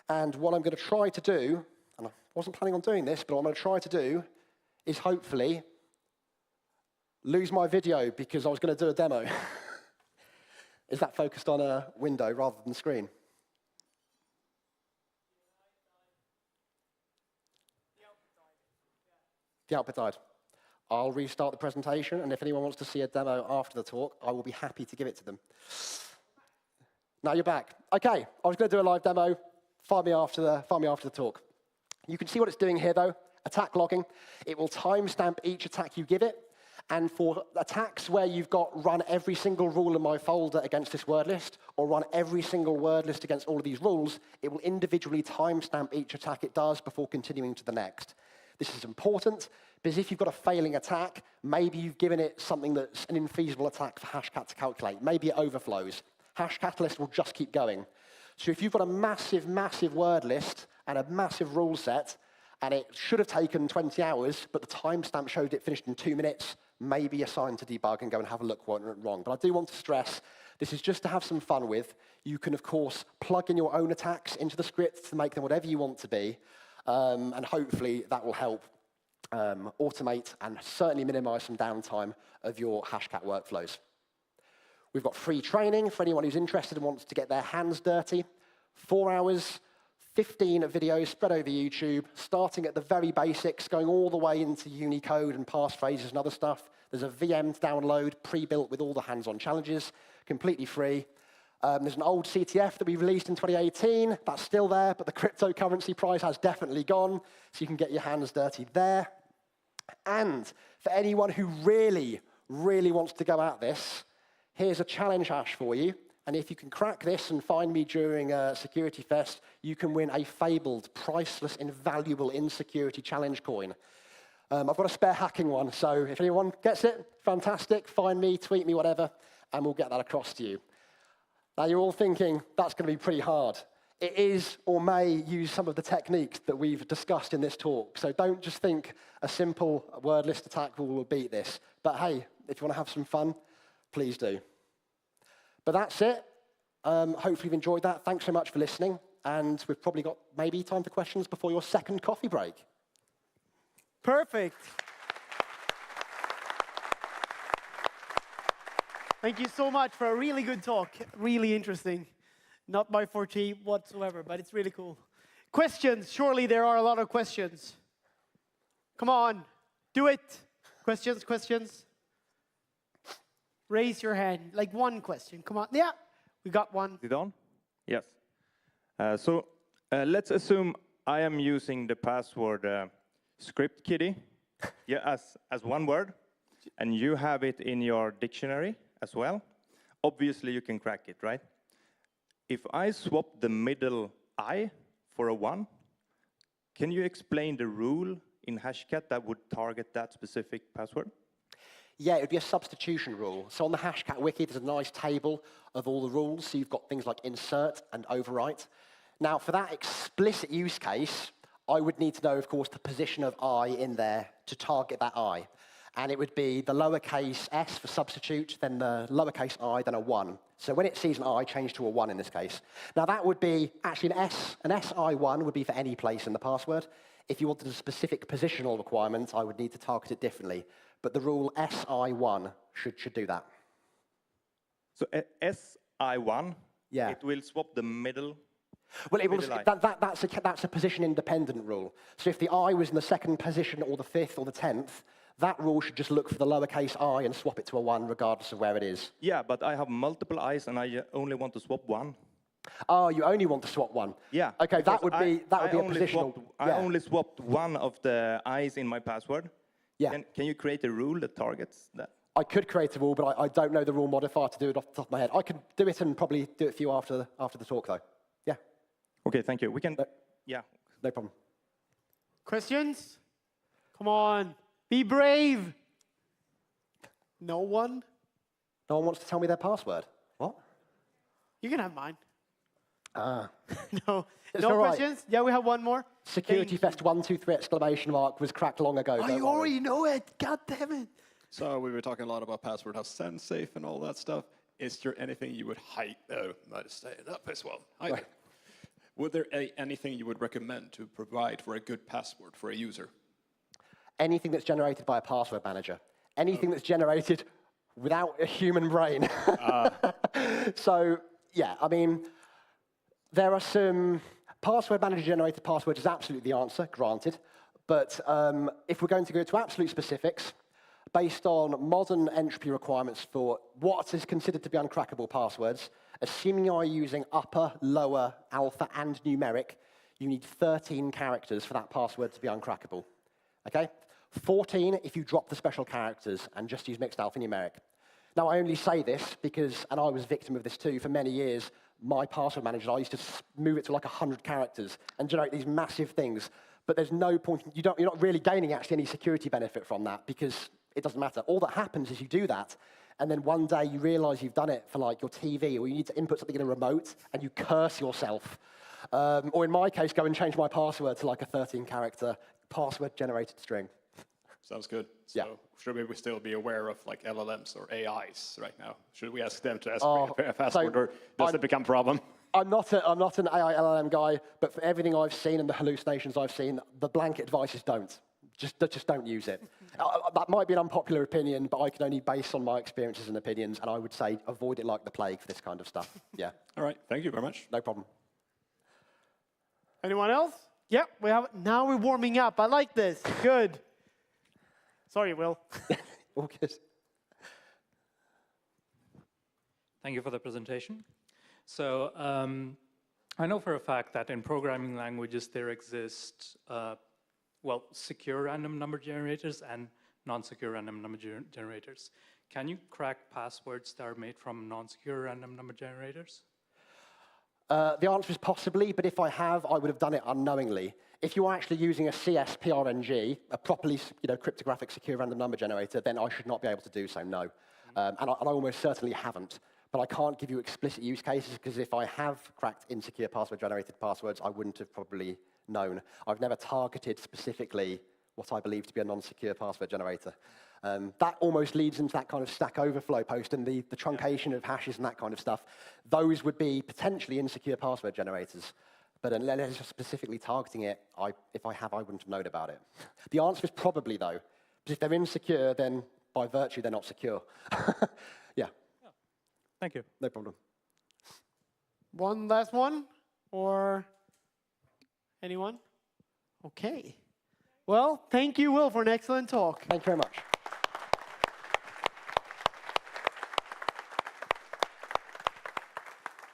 And what I'm going to try to do, and I wasn't planning on doing this, but what I'm going to try to do is hopefully lose my video because I was going to do a demo. Is that focused on a window rather than screen? The output died. I'll restart the presentation, and if anyone wants to see a demo after the talk, I will be happy to give it to them. Now you're back. OK, I was going to do a live demo. Find me after the talk. You can see what it's doing here, though. Attack logging. It will timestamp each attack you give it. And for attacks where you've got run every single rule in my folder against this word list, or run every single word list against all of these rules, it will individually timestamp each attack it does before continuing to the next. This is important because if you've got a failing attack, maybe you've given it something that's an infeasible attack for Hashcat to calculate. Maybe it overflows. Hash Catalyst will just keep going. So if you've got a massive, massive word list and a massive rule set, and it should have taken 20 hours, but the timestamp showed it finished in 2 minutes, maybe assign to debug and go and have a look what went wrong. But I do want to stress, this is just to have some fun with. You can, of course, plug in your own attacks into the script to make them whatever you want to be. And hopefully that will help automate and certainly minimize some downtime of your Hashcat workflows. We've got free training for anyone who's interested and wants to get their hands dirty. 4 hours, 15 videos spread over YouTube, starting at the very basics, going all the way into Unicode and passphrases and other stuff. There's a VM to download, pre-built with all the hands-on challenges, completely free. There's an old CTF that we released in 2018. That's still there, but the cryptocurrency price has definitely gone, so you can get your hands dirty there. And for anyone who really, really wants to go at this, here's a challenge hash for you. And if you can crack this and find me during Security Fest, you can win a fabled, priceless, invaluable insecurity challenge coin. I've got a spare hacking one, so if anyone gets it, fantastic. Find me, tweet me, whatever, and we'll get that across to you. Now, you're all thinking, that's going to be pretty hard. It is, or may, use some of the techniques that we've discussed in this talk. So don't just think a simple word list attack will beat this. But hey, if you want to have some fun, please do. But that's it. Hopefully you've enjoyed that. Thanks so much for listening. And we've probably got maybe time for questions before your second coffee break. Perfect. Thank you so much for a really good talk. Really interesting. Not my forte whatsoever, but it's really cool. Questions? Surely there are a lot of questions. Come on, do it. Questions, questions? Raise your hand, like one question. Come on, yeah, we got one. Is it on? Yes. Let's assume I am using the password script kiddie, yeah, as one word. and you have it in your dictionary as well, obviously you can crack it, right? If I swap the middle I for a 1, can you explain the rule in Hashcat that would target that specific password? Yeah, it would be a substitution rule. So on the Hashcat wiki, there's a nice table of all the rules. So you've got things like insert and overwrite. Now, for that explicit use case, I would need to know, of course, the position of I in there to target that I. And it would be the lowercase s for substitute, then the lowercase I, then a 1. So when it sees an I, change to a 1 in this case. Now, that would be actually an SI1 would be for any place in the password. If you wanted a specific positional requirement, I would need to target it differently. But the rule SI1 should do that. So SI1, yeah. It will swap the middle. Well, that's a position-independent rule. So if the I was in the second position or the 5th or the 10th, that rule should just look for the lowercase I and swap it to a 1 regardless of where it is. Yeah, but I have multiple I's and I only want to swap 1. Oh, you only want to swap 1? Yeah. Okay, that would be a positional. I only swapped 1 of the I's in my password. Yeah. Can you create a rule that targets that? I could create a rule, but I don't know the rule modifier to do it off the top of my head. I could do it and probably do it for you after the talk, though. Yeah. Okay, thank you. We can. Yeah. No problem. Questions? Come on, be brave. No one? No one wants to tell me their password. What? You can have mine. Ah. No It's all right. questions? Yeah, we have one more. Security Fest 123 exclamation mark was cracked long ago. Oh, don't you worry. already know it. God damn it. So we were talking a lot about password, how send safe and all that stuff. Is there anything you would hide? Oh, might have stayed up as well. Right. Would there anything you would recommend to provide for a good password for a user? Anything that's generated by a password manager. Anything that's generated without a human brain. So, yeah, I mean, there are some password manager-generated passwords is absolutely the answer, granted. But if we're going to go to absolute specifics, based on modern entropy requirements for what is considered to be uncrackable passwords, assuming you are using upper, lower, alpha, and numeric, you need 13 characters for that password to be uncrackable. Okay? 14 if you drop the special characters and just use mixed alphanumeric. Now, I only say this because, and I was a victim of this too, for many years, my password manager, I used to move it to like 100 characters and generate these massive things. But there's no point, you're not really gaining actually any security benefit from that because it doesn't matter. All that happens is you do that, and then one day you realize you've done it for like your TV, or you need to input something in a remote, and you curse yourself. Or in my case, go and change my password to like a 13-character password-generated string. Sounds good. So should we still be aware of like LLMs or AIs right now? Should we ask them to ask a password, or does it become a problem? I'm not an AI LLM guy, but for everything I've seen and the hallucinations I've seen, the blanket advice is don't. Just don't use it. That might be an unpopular opinion, but I can only base on my experiences and opinions, and I would say avoid it like the plague for this kind of stuff. Yeah. All right. Thank you very much. No problem. Anyone else? Yep, we have. Now we're warming up. I like this. Good. Sorry, Will. All good. Thank you for the presentation. So I know for a fact that in programming languages there exist secure random number generators and non-secure random number generators. Can you crack passwords that are made from non-secure random number generators? The answer is possibly, but if I have, I would have done it unknowingly. If you're actually using a CEST PRNG, a properly cryptographic secure random number generator, then I should not be able to do so, no. And I almost certainly haven't. But I can't give you explicit use cases, because if I have cracked insecure password-generated passwords, I wouldn't have probably known. I've never targeted specifically what I believe to be a non-secure password generator. That almost leads into that kind of Stack Overflow post and the truncation of hashes and that kind of stuff. Those would be potentially insecure password generators. But unless you're specifically targeting it, if I have, I wouldn't have known about it. The answer is probably, though. Because if they're insecure, then by virtue, they're not secure. Yeah. Thank you. No problem. One last one? Or anyone? Okay. Well, thank you, Will, for an excellent talk. Thank you very much.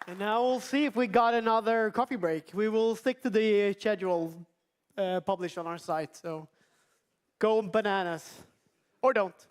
And now we'll see if we got another coffee break. We will stick to the schedule published on our site. So go bananas. Or don't.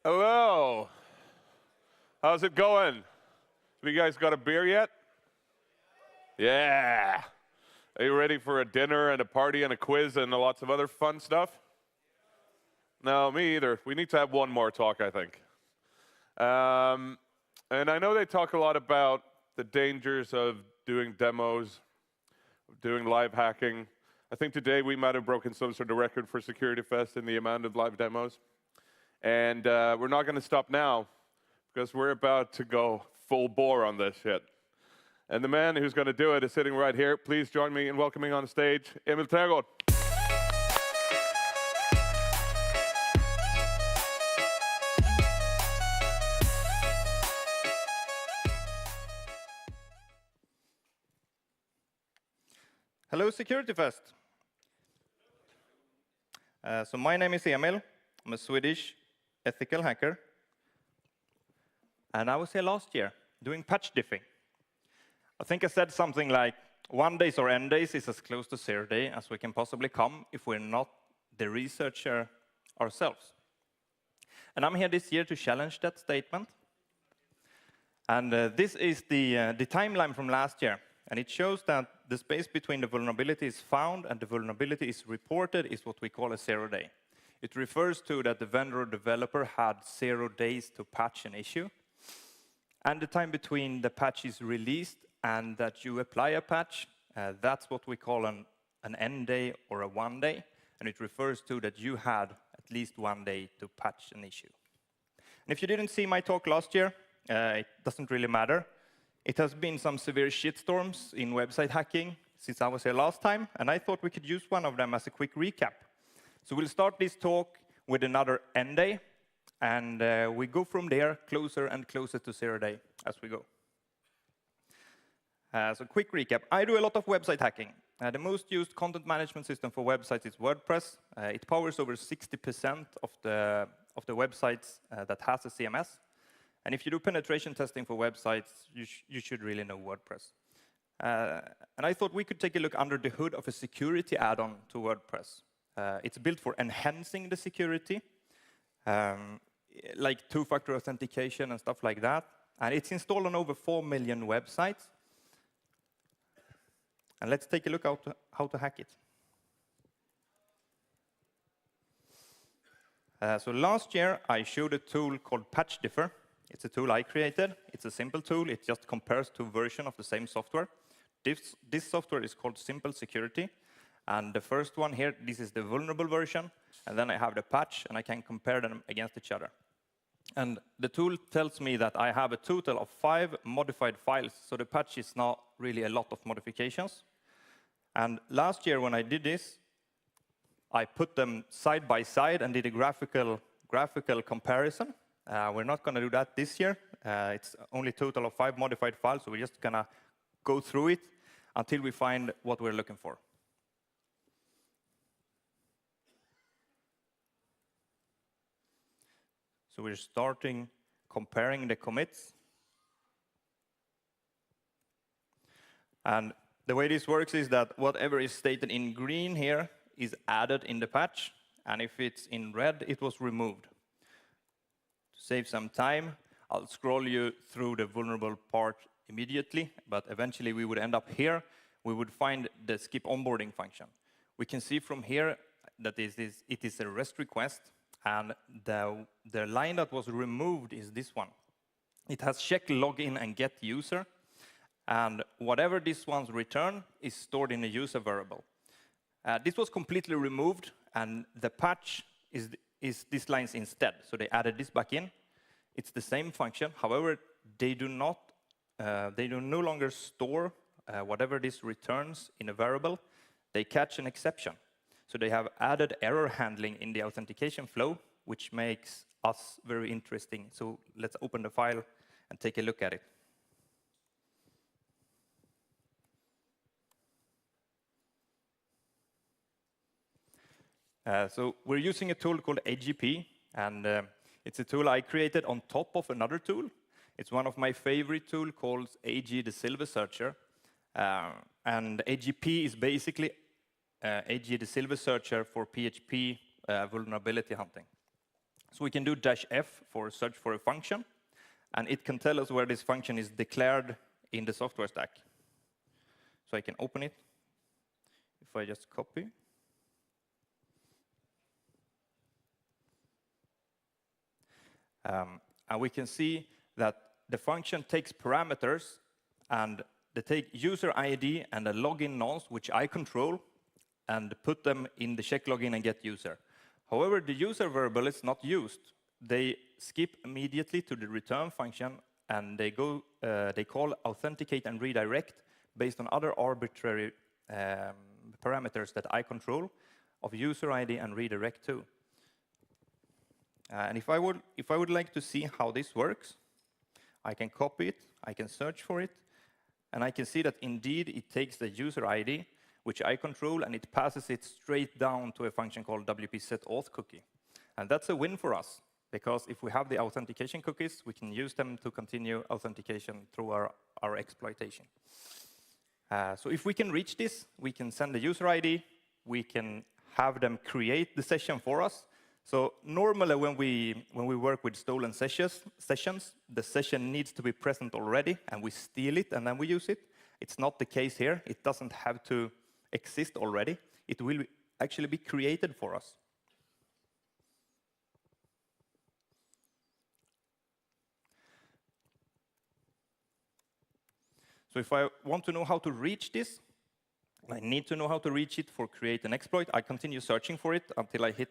Hello. How's it going? Have you guys got a beer yet? Yeah. Are you ready for a dinner and a party and a quiz and lots of other fun stuff? No, me either. We need to have one more talk, I think. And I know they talk a lot about the dangers of doing demos, doing live hacking. I think today we might have broken some sort of record for Security Fest in the amount of live demos. And we're not going to stop now, because we're about to go full bore on this shit. And the man who's going to do it is sitting right here. Please join me in welcoming on stage Emil Trägårdh. Hello, Security Fest. So my name is Emil. I'm a Swedish ethical hacker. And I was here last year doing patch diffing. I think I said something like, 1 days or n days is as close to 0 day as we can possibly come if we're not the researcher ourselves. And I'm here this year to challenge that statement. And this is the timeline from last year. And it shows that the space between the vulnerability is found and the vulnerability is reported is what we call a 0 day. It refers to that the vendor or developer had 0 days to patch an issue. And the time between the patch is released and that you apply a patch, that's what we call an N day or a 1 day. And it refers to that you had at least 1 day to patch an issue. And if you didn't see my talk last year, it doesn't really matter. It has been some severe shitstorms in website hacking since I was here last time, and I thought we could use one of them as a quick recap. So we'll start this talk with another N day, and we go from there closer and closer to 0 day as we go. So quick recap. I do a lot of website hacking. The most used content management system for websites is WordPress. It powers over 60% of the websites that has a CMS. And if you do penetration testing for websites, you should really know WordPress. And I thought we could take a look under the hood of a security add-on to WordPress. It's built for enhancing the security, like two-factor authentication and stuff like that. And it's installed on over 4 million websites. And let's take a look how to hack it. So last year, I showed a tool called Patch Differ. It's a tool I created. It's a simple tool. It just compares two versions of the same software. This software is called Simple Security. And the first one here, this is the vulnerable version. And then I have the patch, and I can compare them against each other. And the tool tells me that I have a total of 5 modified files. So the patch is not really a lot of modifications. And last year, when I did this, I put them side by side and did a graphical comparison. We're not going to do that this year. It's only a total of 5 modified files, so we're just going to go through it until we find what we're looking for. So we're starting comparing the commits. And the way this works is that whatever is stated in green here is added in the patch, and if it's in red, it was removed. To save some time, I'll scroll you through the vulnerable part immediately, but eventually we would end up here. We would find the skip onboarding function. We can see from here that it is a REST request, and the line that was removed is this one. It has check login and get user, and whatever these ones return is stored in a user variable. This was completely removed, and the patch is these lines instead. So they added this back in. It's the same function. However, they do no longer store whatever this returns in a variable. They catch an exception. So they have added error handling in the authentication flow, which makes us very interesting. So let's open the file and take a look at it. So we're using a tool called AGP, and it's a tool I created on top of another tool. It's one of my favorite tools called AG the Silver Searcher. And AGP is basically AG the Silver Searcher for PHP vulnerability hunting. So we can do -F for search for a function, and it can tell us where this function is declared in the software stack. So I can open it. If I just copy. And we can see that the function takes parameters, and they take user ID and a login nonce, which I control, and put them in the check login and get user. However, the user variable is not used. They skip immediately to the return function, and they call authenticate and redirect based on other arbitrary parameters that I control of user ID and redirect to. And if I would like to see how this works, I can copy it, I can search for it, and I can see that indeed it takes the user ID, which I control, and it passes it straight down to a function called wp-setAuth cookie. And that's a win for us, because if we have the authentication cookies, we can use them to continue authentication through our exploitation. So if we can reach this, we can send the user ID, we can have them create the session for us. So normally when we work with stolen sessions, the session needs to be present already, and we steal it, and then we use it. It's not the case here. It doesn't have to exist already. It will actually be created for us. So if I want to know how to reach this, I need to know how to reach it for create an exploit. I continue searching for it until I hit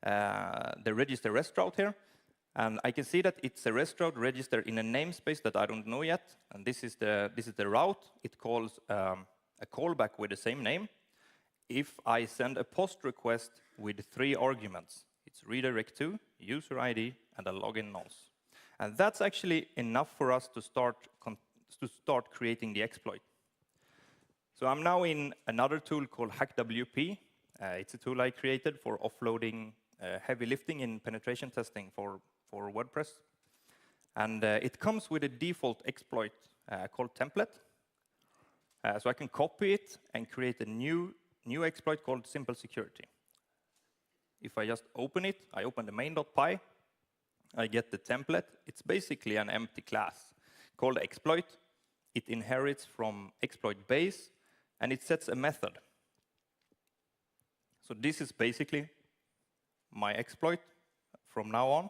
the register REST route here. And I can see that it's a REST route registered in a namespace that I don't know yet. And this is the route. It calls a callback with the same name. If I send a post request with 3 arguments, it's redirect to, user ID, and a login nonce. And that's actually enough for us to start creating the exploit. So I'm now in another tool called HackWP. It's a tool I created for offloading heavy lifting in penetration testing for WordPress. And it comes with a default exploit called template. So I can copy it and create a new exploit called simple security. If I just open it, I open the main.py, I get the template. It's basically an empty class called exploit. It inherits from exploit base, and it sets a method. So this is basically my exploit from now on.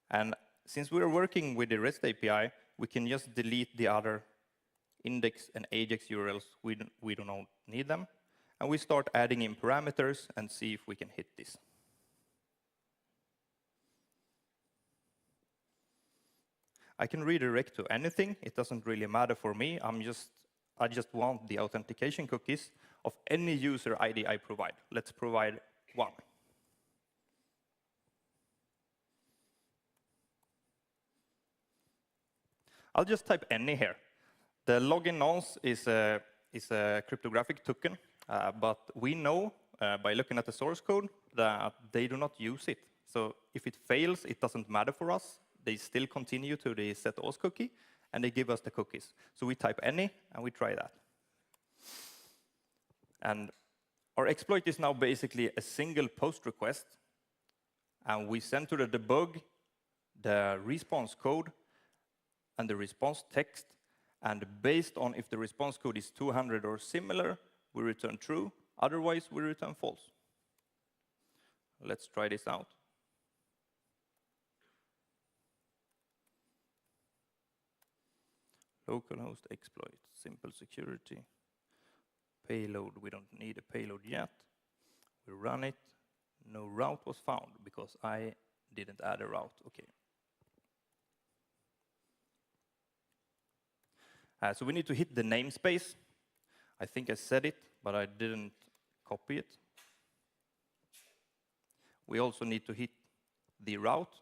And since we're working with the REST API, we can just delete the other index and AJAX URLs. We do not need them. And we start adding in parameters and see if we can hit this. I can redirect to anything. It doesn't really matter for me. I just want the authentication cookies of any user ID I provide. Let's provide 1. I'll just type any here. The login nonce is a cryptographic token, but we know by looking at the source code that they do not use it. So if it fails, it doesn't matter for us. They still continue to the setAuth cookie, and they give us the cookies. So we type any, and we try that. And our exploit is now basically a single post request, and we send to the debug the response code and the response text, and based on if the response code is 200 or similar, we return true. Otherwise, we return false. Let's try this out. Localhost exploit, simple security. Payload, we don't need a payload yet. We run it. No route was found because I didn't add a route. Okay. So we need to hit the namespace. I think I said it, but I didn't copy it. We also need to hit the route.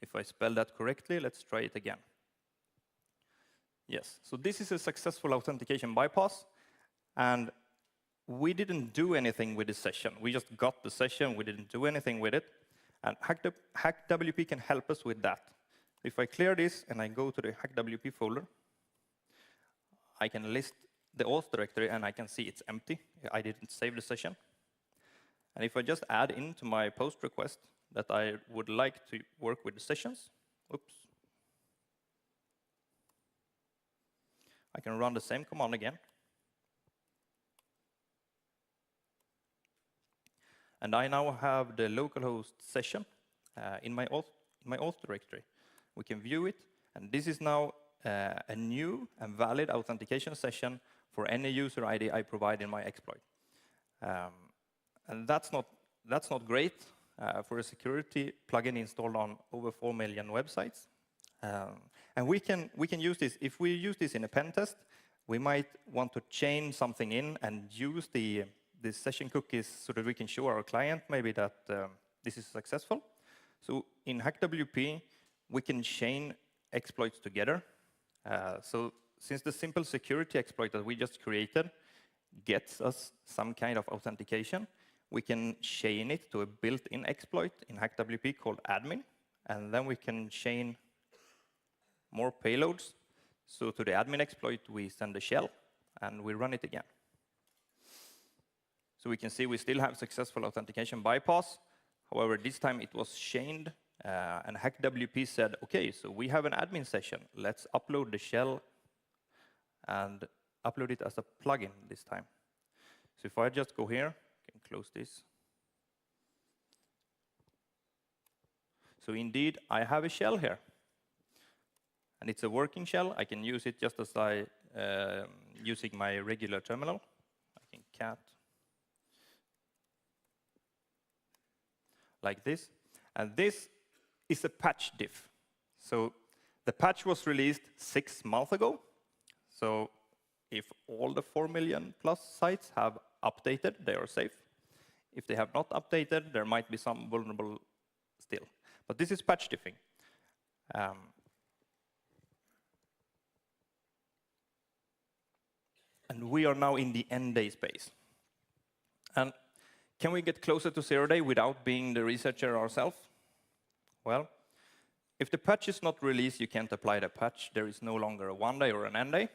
If I spell that correctly, let's try it again. Yes, so this is a successful authentication bypass, and we didn't do anything with the session. We just got the session, we didn't do anything with it, and HackWP can help us with that. If I clear this and I go to the HackWP folder, I can list the auth directory and I can see it's empty. I didn't save the session. And if I just add into my post request that I would like to work with the sessions, oops, I can run the same command again. And I now have the localhost session in my auth directory. We can view it, and this is now a new and valid authentication session for any user ID I provide in my exploit. And that's not great for a security plugin installed on over 4 million websites. And we can use this. If we use this in a pen test, we might want to chain something in and use the session cookies so that we can show our client maybe that this is successful. So in HackWP, we can chain exploits together. So since the simple security exploit that we just created gets us some kind of authentication, we can chain it to a built-in exploit in HackWP called admin, and then we can chain more payloads. So to the admin exploit, we send a shell, and we run it again. So we can see we still have successful authentication bypass. However, this time it was chained, and HackWP said, OK, so we have an admin session. Let's upload the shell and upload it as a plugin this time. So if I just go here, I can close this. So indeed, I have a shell here. And it's a working shell. I can use it just as I using my regular terminal. I can cat like this. And this is a patch diff. So the patch was released 6 months ago. So if all the 4 million plus sites have updated, they are safe. If they have not updated, there might be some vulnerable still. But this is patch diffing. And we are now in the end day space. And can we get closer to 0 day without being the researcher ourselves? Well, if the patch is not released, you can't apply the patch. There is no longer a 1 day or an end day.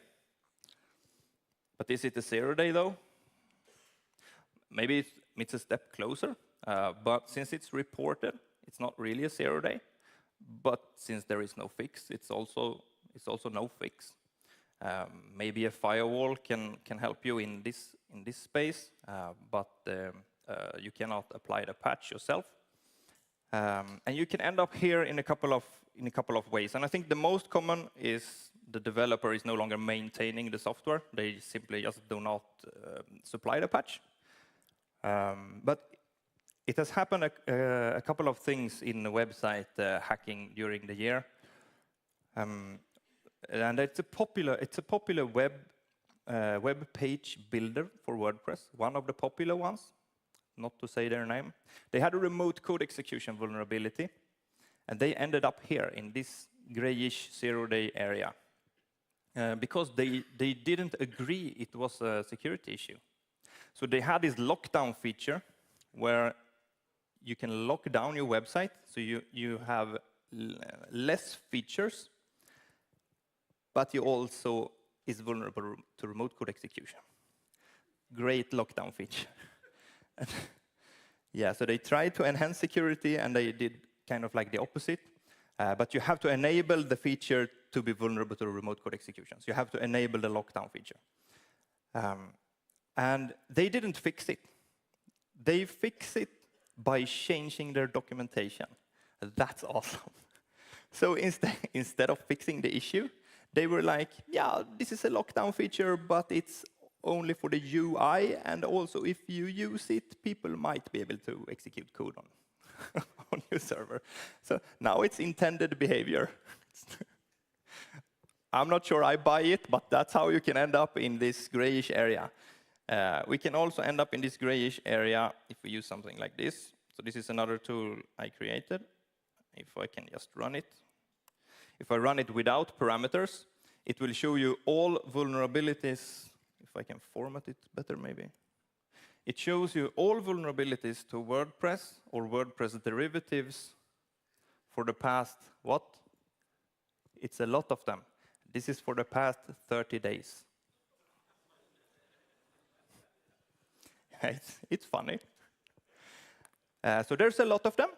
But is it a 0 day, though? Maybe it's a step closer. But since it's reported, it's not really a 0 day. But since there is no fix, it's also no fix. Maybe a firewall can help you in this space, but you cannot apply the patch yourself. And you can end up here in a couple of ways. And I think the most common is the developer is no longer maintaining the software. They simply just do not supply the patch. But it has happened a couple of things in the website hacking during the year. And it's a popular web page builder for WordPress, one of the popular ones, not to say their name. They had a remote code execution vulnerability, and they ended up here in this grayish 0 day area because they didn't agree it was a security issue. So they had this lockdown feature where you can lock down your website, so you have less features, but you also is vulnerable to remote code execution. Great lockdown feature. Yeah, so they tried to enhance security, and they did kind of like the opposite. But you have to enable the feature to be vulnerable to remote code execution. So you have to enable the lockdown feature. And they didn't fix it. They fix it by changing their documentation. That's awesome. So instead of fixing the issue, they were like, yeah, this is a lockdown feature, but it's only for the UI, and also if you use it, people might be able to execute code on your server. So now it's intended behavior. I'm not sure I buy it, but that's how you can end up in this grayish area. We can also end up in this grayish area if we use something like this. So this is another tool I created. If I can just run it. If I run it without parameters, it will show you all vulnerabilities. If I can format it better, maybe. It shows you all vulnerabilities to WordPress or WordPress derivatives for the past, what? It's a lot of them. This is for the past 30 days. It's funny. So there's a lot of them.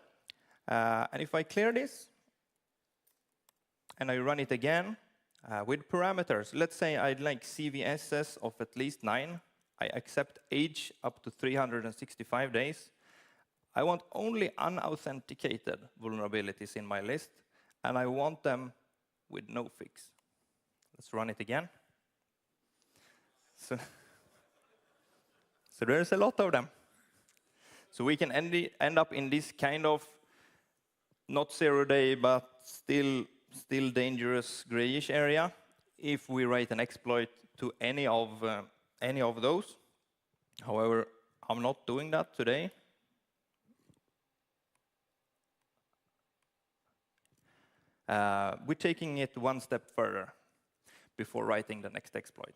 And if I clear this, and I run it again with parameters, let's say I'd like CVSS of at least 9. I accept age up to 365 days. I want only unauthenticated vulnerabilities in my list, and I want them with no fix. Let's run it again. So there's a lot of them. So we can end up in this kind of not 0-day, but still dangerous grayish area if we write an exploit to any of those. However, I'm not doing that today. We're taking it one step further before writing the next exploit.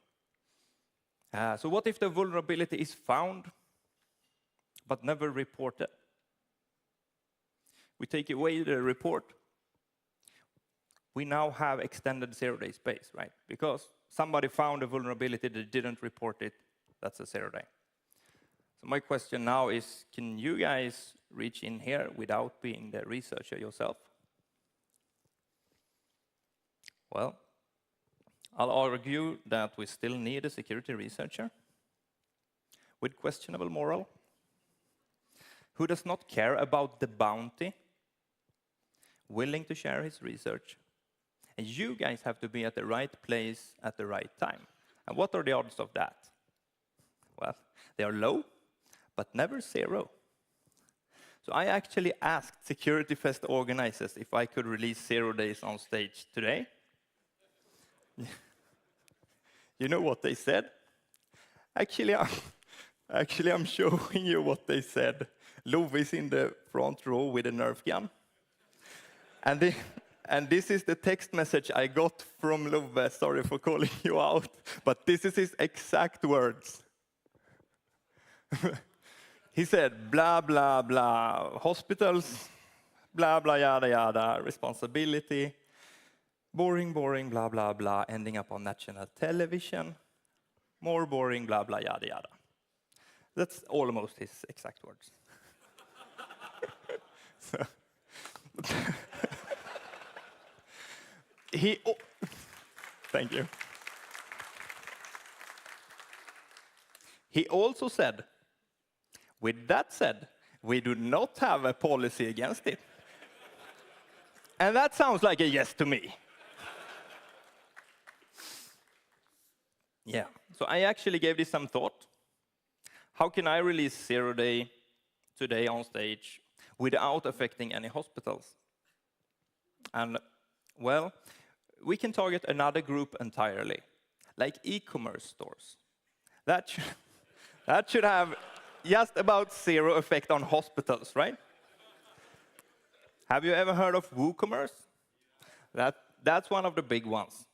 So what if the vulnerability is found but never reported? We take away the report. We now have extended 0-day space, right? Because somebody found a vulnerability that didn't report it, that's a 0-day. So my question now is, can you guys reach in here without being the researcher yourself? Well, I'll argue that we still need a security researcher with questionable moral, who does not care about the bounty, willing to share his research. And you guys have to be at the right place at the right time. And what are the odds of that? Well, they are low, but never 0. So I actually asked Security Fest organizers if I could release 0 days on stage today. You know what they said? Actually, I'm showing you what they said. Love is in the front row with a Nerf gun. And this is the text message I got from Love. Sorry for calling you out, but this is his exact words. He said, blah, blah, blah, hospitals, blah, blah, yada, yada, responsibility, boring, boring, blah, blah, blah, ending up on national television, more boring, blah, blah, yada, yada. That's almost his exact words. Thank you. He also said, with that said, we do not have a policy against it. And that sounds like a yes to me. Yeah, so I actually gave this some thought. How can I release 0-day today on stage without affecting any hospitals? And, well, we can target another group entirely, like e-commerce stores. That should have just about 0 effect on hospitals, right? Have you ever heard of WooCommerce? That's one of the big ones.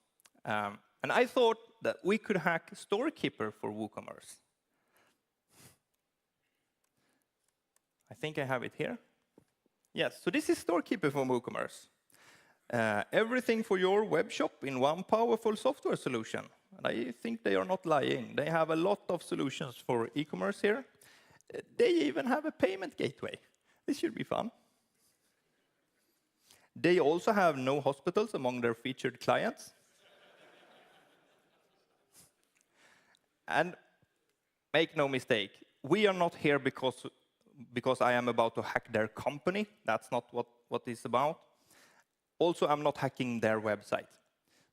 And I thought that we could hack Storekeeper for WooCommerce. I think I have it here. Yes, so this is Storekeeper for WooCommerce. Everything for your web shop in one powerful software solution. And I think they are not lying. They have a lot of solutions for e-commerce here. They even have a payment gateway. This should be fun. They also have no hospitals among their featured clients. And make no mistake, we are not here because I am about to hack their company. That's not what it's about. Also, I'm not hacking their website.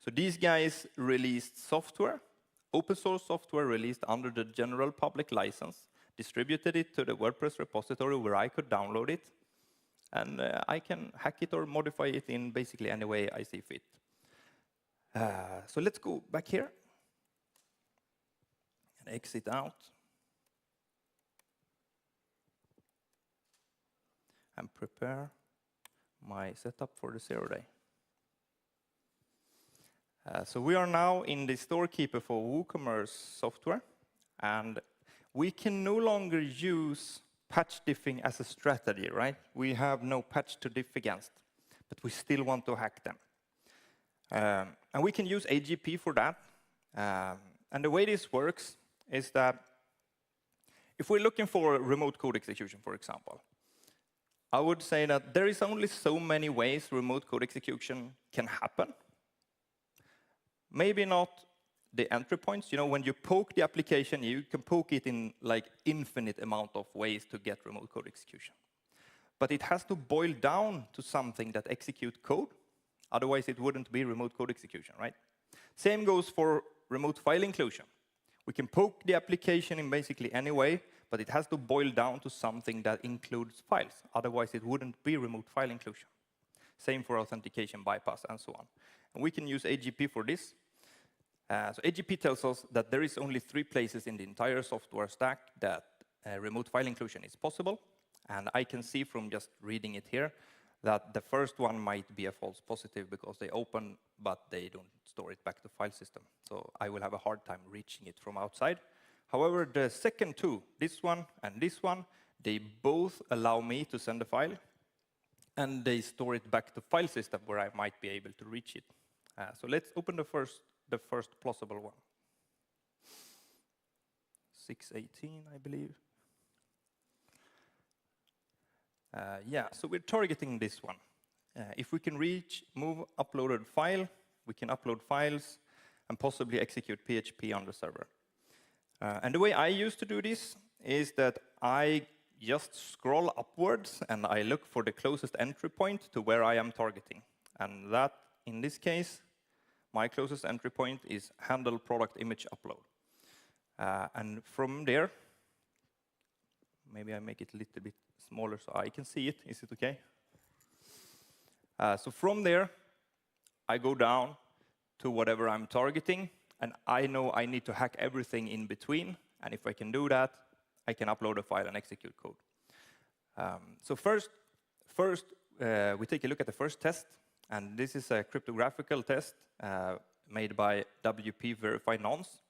So these guys released software, open source software released under the general public license, distributed it to the WordPress repository where I could download it, and I can hack it or modify it in basically any way I see fit. So let's go back here and exit out. And prepare my setup for the 0-day. So we are now in the Storekeeper for WooCommerce software, and we can no longer use patch diffing as a strategy, right? We have no patch to diff against, but we still want to hack them. And we can use AGP for that. And the way this works is that if we're looking for remote code execution, for example, I would say that there is only so many ways remote code execution can happen. Maybe not the entry points. You know, when you poke the application, you can poke it in like infinite amount of ways to get remote code execution. But it has to boil down to something that executes code. Otherwise, it wouldn't be remote code execution, right? Same goes for remote file inclusion. We can poke the application in basically any way, but it has to boil down to something that includes files. Otherwise, it wouldn't be remote file inclusion. Same for authentication bypass and so on. And we can use AGP for this. So AGP tells us that there is only 3 places in the entire software stack that remote file inclusion is possible. And I can see from just reading it here that the first one might be a false positive because they open, but they don't store it back to file system. So I will have a hard time reaching it from outside. However, the second 2, this one and this one, they both allow me to send a file, and they store it back to file system where I might be able to reach it. So let's open the first plausible one. 618, I believe. Yeah, so we're targeting this one. If we can reach move uploaded file, we can upload files and possibly execute PHP on the server. And the way I used to do this is that I just scroll upwards and I look for the closest entry point to where I am targeting. And that, in this case, my closest entry point is handle product image upload. And from there, maybe I make it a little bit smaller so I can see it. Is it okay? So from there, I go down to whatever I'm targeting, and I know I need to hack everything in between. And if I can do that, I can upload a file and execute code. So first, we take a look at the first test. And this is a cryptographical test made by WP Verify Nonce.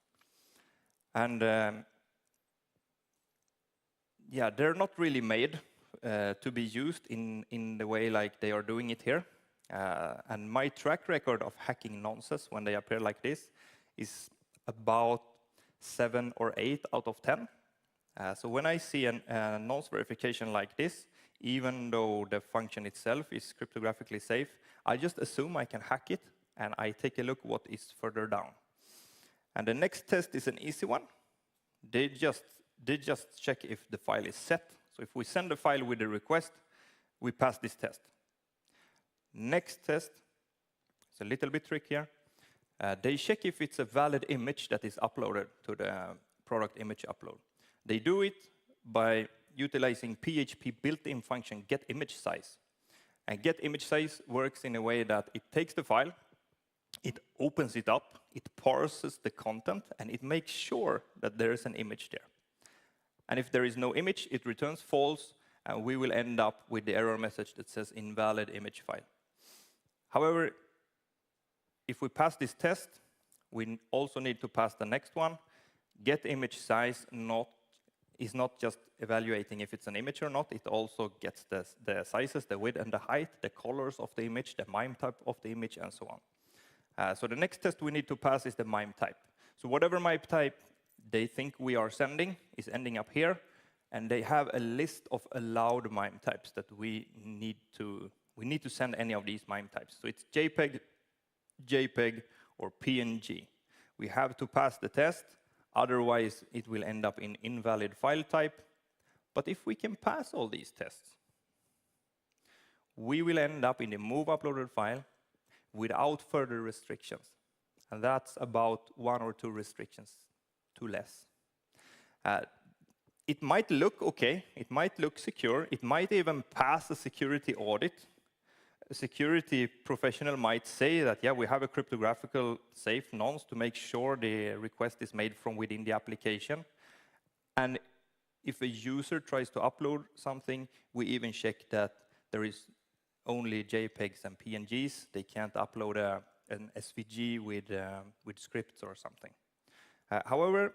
And yeah, they're not really made to be used in the way like they are doing it here. And my track record of hacking nonces when they appear like this is about 7 or 8 out of 10. So when I see a nonce verification like this, even though the function itself is cryptographically safe, I just assume I can hack it, and I take a look what is further down. And the next test is an easy one. They just check if the file is set. So if we send a file with a request, we pass this test. Next test is a little bit trickier. They check if it's a valid image that is uploaded to the product image upload. They do it by utilizing PHP built-in function getImageSize. And getImageSize works in a way that it takes the file, it opens it up, it parses the content, and it makes sure that there is an image there. And if there is no image, it returns false, and we will end up with the error message that says invalid image file. However, if we pass this test, we also need to pass the next one. GetImageSize is not just evaluating if it's an image or not, it also gets the sizes, the width and the height, the colors of the image, the MIME type of the image, and so on. So the next test we need to pass is the MIME type. So whatever MIME type they think we are sending is ending up here, and they have a list of allowed MIME types that we need to send any of these MIME types. So it's JPEG, or PNG. We have to pass the test, otherwise it will end up in invalid file type. But if we can pass all these tests, we will end up in the move uploaded file without further restrictions. And that's about 1 or 2 restrictions too less. It might look okay, it might look secure, it might even pass a security audit. A security professional might say that, yeah, we have a cryptographical safe nonce to make sure the request is made from within the application. And if a user tries to upload something, we even check that there is only JPEGs and PNGs. They can't upload an SVG with scripts or something. However,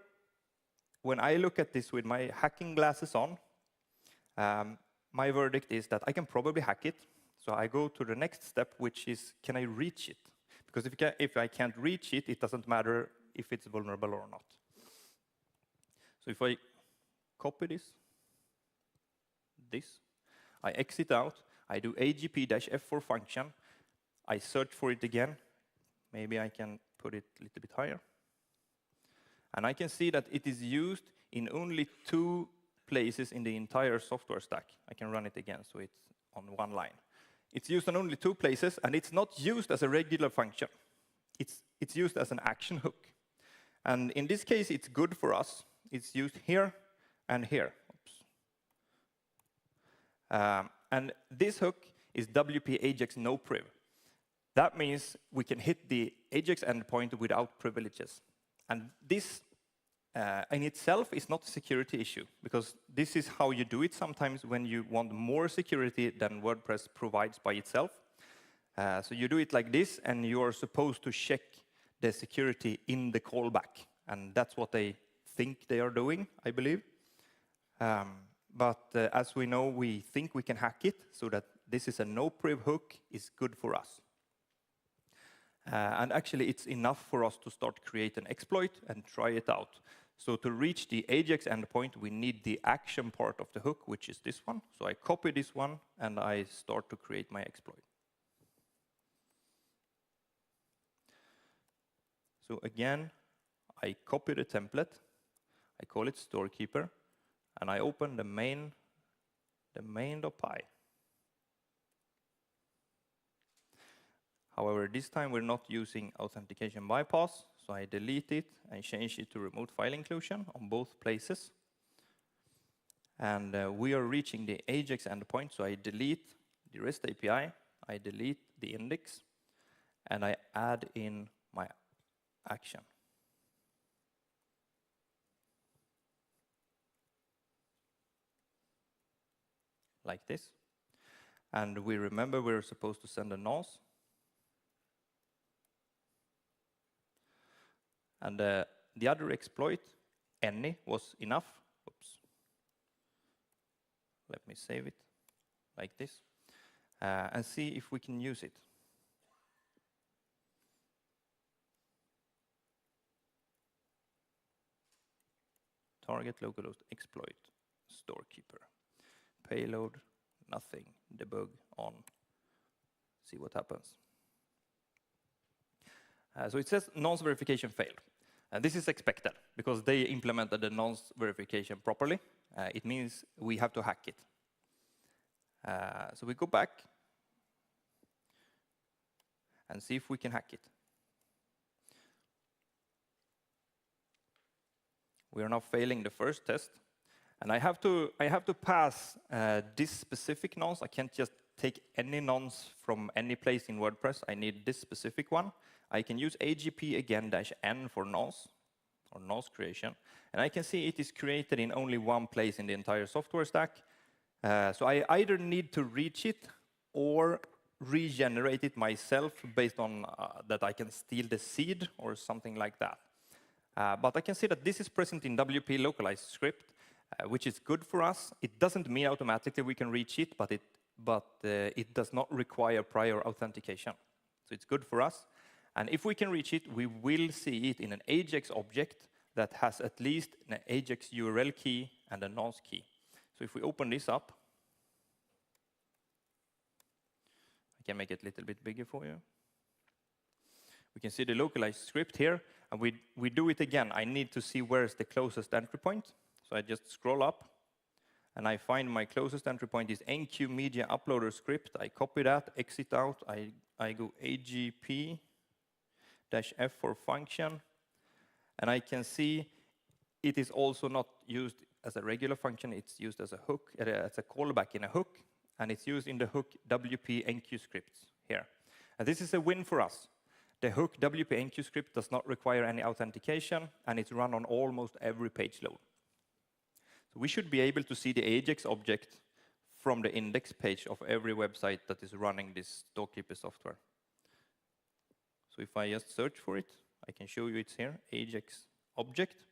when I look at this with my hacking glasses on, my verdict is that I can probably hack it. So I go to the next step, which is, can I reach it? Because if I can't reach it, it doesn't matter if it's vulnerable or not. So if I copy this, I exit out, I do agp-f4 function, I search for it again. Maybe I can put it a little bit higher. And I can see that it is used in only 2 places in the entire software stack. I can run it again, so it's on one line. It's used in only 2 places, and it's not used as a regular function. It's used as an action hook. And in this case, it's good for us. It's used here and here. And this hook is WP Ajax no priv. That means we can hit the Ajax endpoint without privileges. And this in itself is not a security issue, because this is how you do it sometimes when you want more security than WordPress provides by itself. So you do it like this, and you are supposed to check the security in the callback. And that's what they think they are doing, I believe. But as we know, we think we can hack it, so that this is a no-priv hook is good for us. And actually, it's enough for us to start create an exploit and try it out. So to reach the Ajax endpoint, we need the action part of the hook, which is this one. So I copy this one, and I start to create my exploit. So again, I copy the template. I call it storekeeper, and I open the main.py. However, this time we're not using authentication bypass, so I delete it and change it to remote file inclusion on both places. And we are reaching the Ajax endpoint, so I delete the REST API, I delete the index, and I add in my action. Like this. And we remember we're supposed to send a nonce. And the other exploit, any, was enough. Oops. Let me save it like this. And see if we can use it. Target localhost exploit storekeeper. Payload, nothing. Debug on. See what happens. So it says nonce verification failed. And this is expected, because they implemented the nonce verification properly. It means we have to hack it. So we go back and see if we can hack it. We are now failing the first test. And I have to pass this specific nonce. I can't just take any nonce from any place in WordPress. I need this specific one. I can use AGP again -n for nonce, or nonce creation. And I can see it is created in only one place in the entire software stack. So I either need to reach it or regenerate it myself based on that I can steal the seed or something like that. But I can see that this is present in WP localized script, which is good for us. It doesn't mean automatically we can reach it, but it does not require prior authentication. So it's good for us. And if we can reach it, we will see it in an Ajax object that has at least an Ajax URL key and a nonce key. So if we open this up, I can make it a little bit bigger for you. We can see the localized script here, and we do it again. I need to see where is the closest entry point. So I just scroll up, and I find my closest entry point is NQ Media Uploader script. I copy that, exit out, I go AGP -f for function, and I can see it is also not used as a regular function. It's used as a hook, as a callback in a hook, and it's used in the hook WP NQ scripts here. And this is a win for us. The hook WP NQ script does not require any authentication, and it's run on almost every page load. So we should be able to see the Ajax object from the index page of every website that is running this storekeeper software. So if I just search for it, I can show you it's here, Ajax object.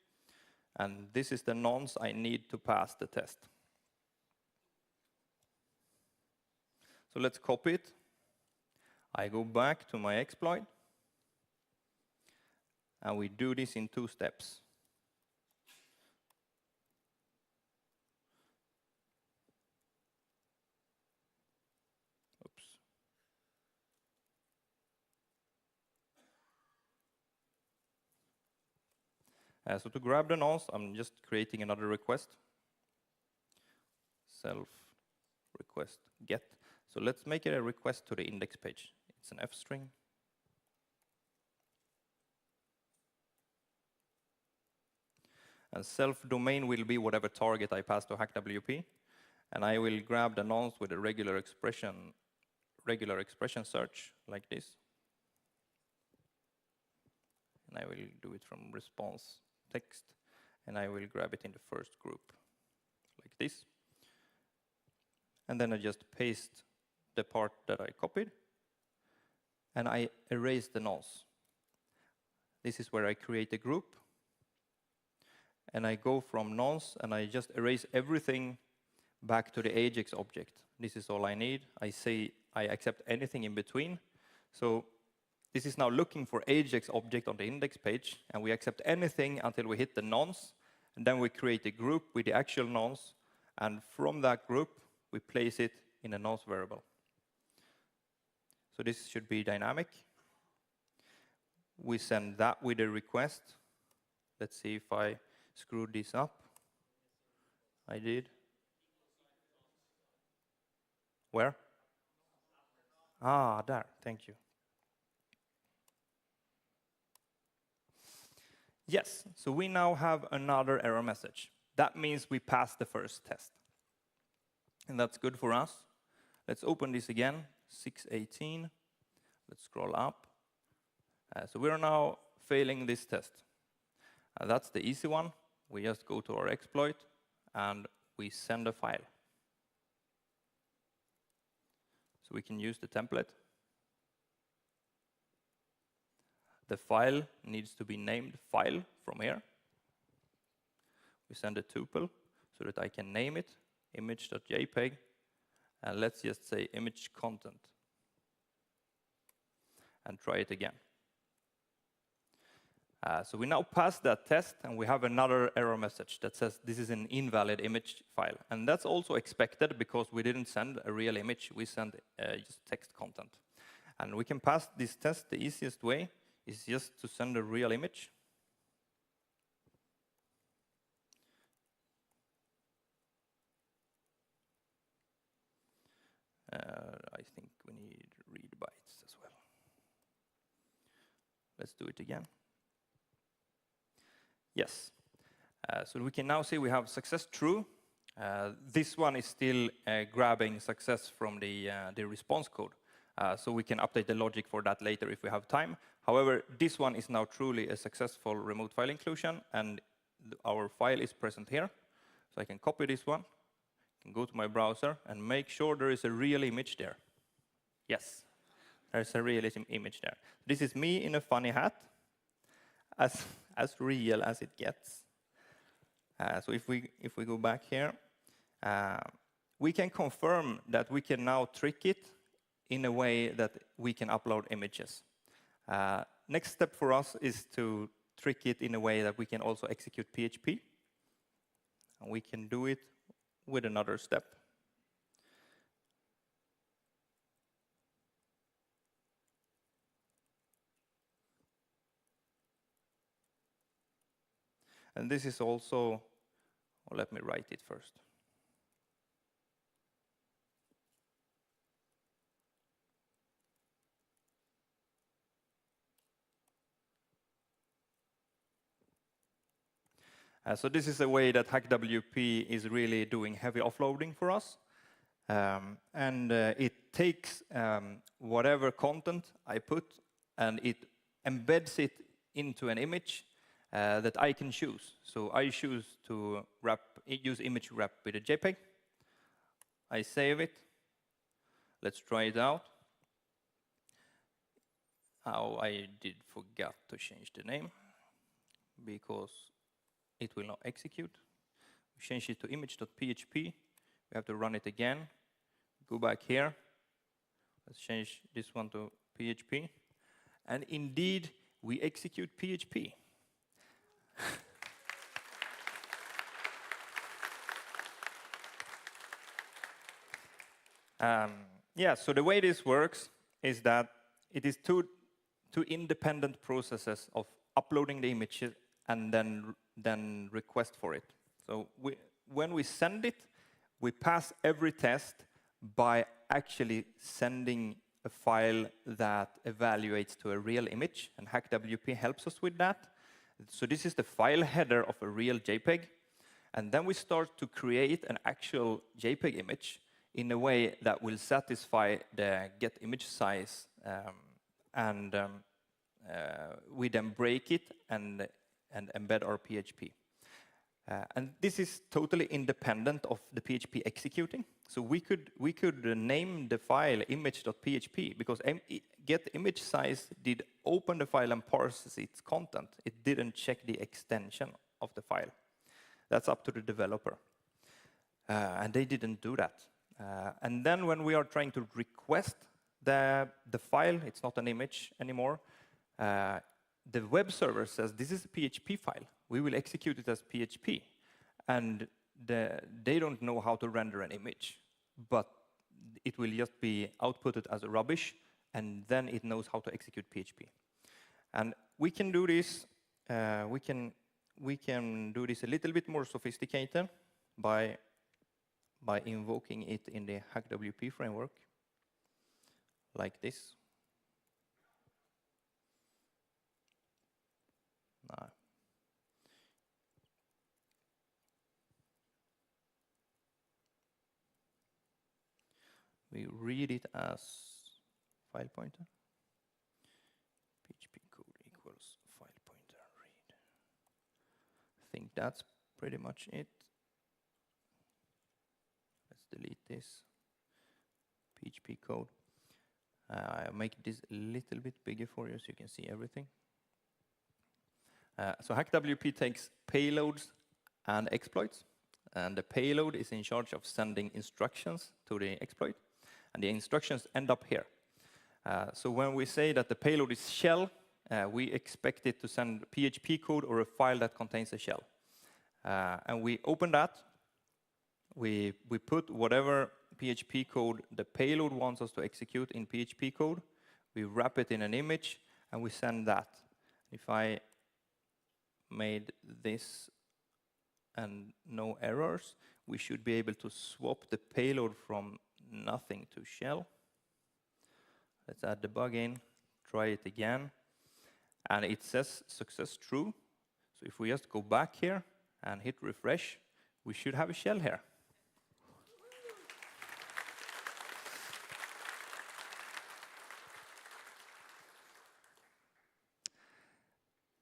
And this is the nonce I need to pass the test. So let's copy it. I go back to my exploit. And we do this in 2 steps. So to grab the nonce, I'm just creating another request. Self request get. So let's make it a request to the index page. It's an F string. And self domain will be whatever target I pass to HackWP. And I will grab the nonce with a regular expression search like this. And I will do it from response text. And I will grab it in the first group like this. And then I just paste the part that I copied. And I erase the nonce. This is where I create a group. And I go from nonce, and I just erase everything back to the Ajax object. This is all I need. I say I accept anything in between. So this is now looking for Ajax object on the index page, and we accept anything until we hit the nonce. And then we create a group with the actual nonce, and from that group, we place it in a nonce variable. So this should be dynamic. We send that with a request. Let's see if I screwed this up. I did. Where? Ah, there. Thank you. Yes, so we now have another error message. That means we passed the first test. And that's good for us. Let's open this again, 618. Let's scroll up. So we are now failing this test. That's the easy one. We just go to our exploit, and we send a file. So we can use the template. The file needs to be named file from here. We send a tuple so that I can name it, image.jpg, and let's just say image content. And try it again. So we now passed that test, and we have another error message that says this is an invalid image file. And that's also expected because we didn't send a real image. We sent just text content. And we can pass this test. The easiest way is just to send a real image. I think we need read bytes as well. Let's do it again. Yes. So we can now see we have success true. This one is still grabbing success from the response code. So we can update the logic for that later if we have time. However, this one is now truly a successful remote file inclusion, and our file is present here. So I can copy this one, can go to my browser, and make sure there is a real image there. Yes, there's a real image there. This is me in a funny hat, as real as it gets. So if we go back here, we can confirm that we can now trick it in a way that we can upload images. Next step for us is to trick it in a way that we can also execute PHP. And we can do it with another step. And this is also, well, let me write it first. So this is a way that HackWP is really doing heavy offloading for us. It takes whatever content I put, and it embeds it into an image that I can choose. So I choose to use image wrap with a JPEG. I save it. Let's try it out. Oh, I did forget to change the name because it will not execute. We change it to image.php. We have to run it again. Go back here. Let's change this one to PHP. And indeed, we execute PHP. Yeah, so the way this works is that it is two independent processes of uploading the and then request for it. So when we send it, we pass every test by actually sending a file that evaluates to a real image, and HackWP helps us with that. So this is the file header of a real JPEG, and then we start to create an actual JPEG image in a way that will satisfy the get image size, and we then break it and embed our PHP. And this is totally independent of the PHP executing. So we could name the file image.php because get image size did open the file and parses its content. It didn't check the extension of the file. That's up to the developer. And they didn't do that. And then when we are trying to request the file, it's not an image anymore, the web server says, this is a PHP file. We will execute it as PHP. And they don't know how to render an image, but it will just be outputted as a rubbish, and then it knows how to execute PHP. And we can do this. We can do this a little bit more sophisticated by invoking it in the HackWP framework, like this. No. We read it as file pointer. PHP code equals file pointer read. I think that's pretty much it. Let's delete this. PHP code. I'll make this a little bit bigger for you so you can see everything. So HackWP takes payloads and exploits. And the payload is in charge of sending instructions to the exploit. And the instructions end up here. So when we say that the payload is shell, we expect it to send PHP code or a file that contains a shell. And we open that. We put whatever PHP code the payload wants us to execute in PHP code. We wrap it in an image, and we send that. If I made this and no errors, we should be able to swap the payload from nothing to shell. Let's add the bug in, try it again. And it says success true. So if we just go back here and hit refresh, we should have a shell here.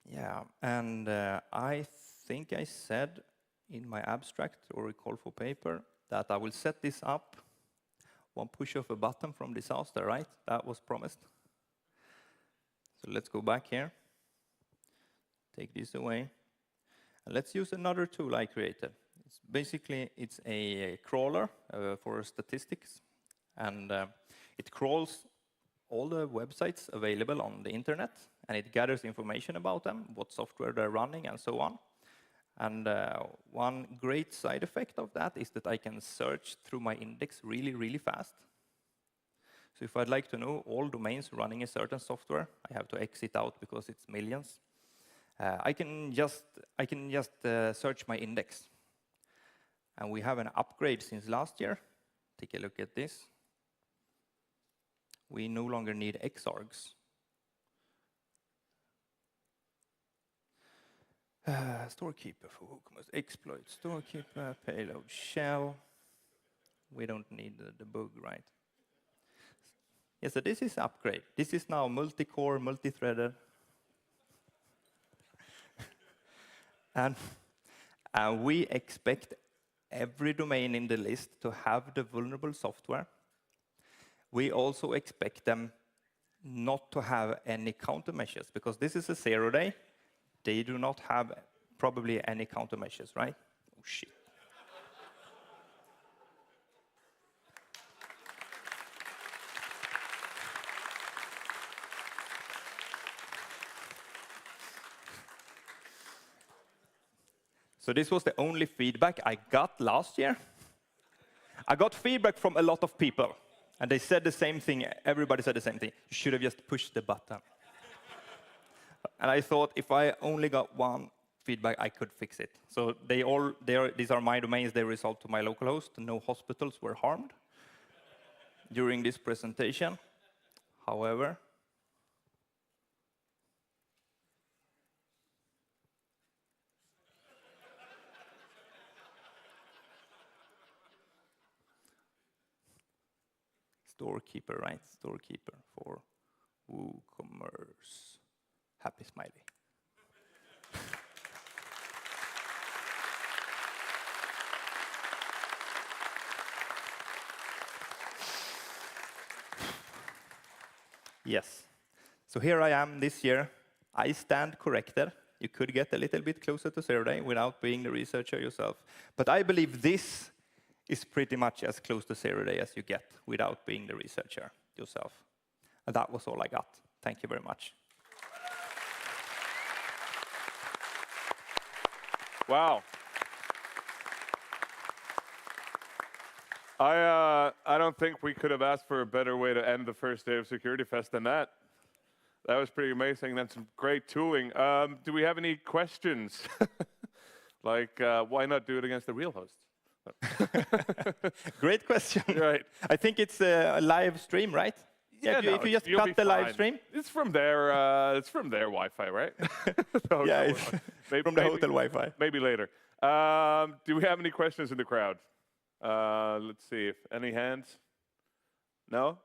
Yeah, and I think I said in my abstract or a call for paper that I will set this up one push of a button from disaster, right? That was promised. So let's go back here. Take this away. And let's use another tool I created. It's a crawler for statistics. And it crawls all the websites available on the internet, and it gathers information about them, what software they're running, and so on. And one great side effect of that is that I can search through my index really, really fast. So if I'd like to know all domains running a certain software, I have to exit out because it's millions. I can just search my index. And we have an upgrade since last year. Take a look at this. We no longer need xargs. Storekeeper for WooCommerce exploit, storekeeper, payload, shell. We don't need the bug, right? Yeah, so this is upgrade. This is now multi-core, multi-threaded. and we expect every domain in the list to have the vulnerable software. We also expect them not to have any countermeasures, because this is a 0-day. They do not have probably any countermeasures, right? Oh, shit. So this was the only feedback I got last year. I got feedback from a lot of people, and they said the same thing. Everybody said the same thing. You should have just pushed the button. And I thought, if I only got one feedback, I could fix it. So these are my domains. They result to my localhost. No hospitals were harmed during this presentation. However, storekeeper, right? Storekeeper for WooCommerce. Happy smiley. Yes. So here I am this year. I stand corrected. You could get a little bit closer to 0 day without being the researcher yourself. But I believe this is pretty much as close to 0 day as you get without being the researcher yourself. And that was all I got. Thank you very much. Wow. I don't think we could have asked for a better way to end the first day of Security Fest than that. That was pretty amazing. That's some great tooling. Do we have any questions? Like, why not do it against the real host? Great question. Right. I think it's a live stream, right? Yeah, if you just cut the live stream. It's from their Wi-Fi, right? So yeah, it's from the hotel Wi-Fi. Maybe later. Do we have any questions in the crowd? Let's see. If any hands? No?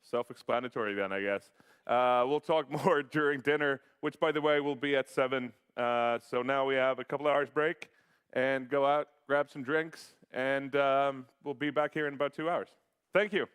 Self-explanatory then, I guess. We'll talk more during dinner, which, by the way, will be at 7. So now we have a couple of hours break and go out, grab some drinks, and we'll be back here in about 2 hours. Thank you.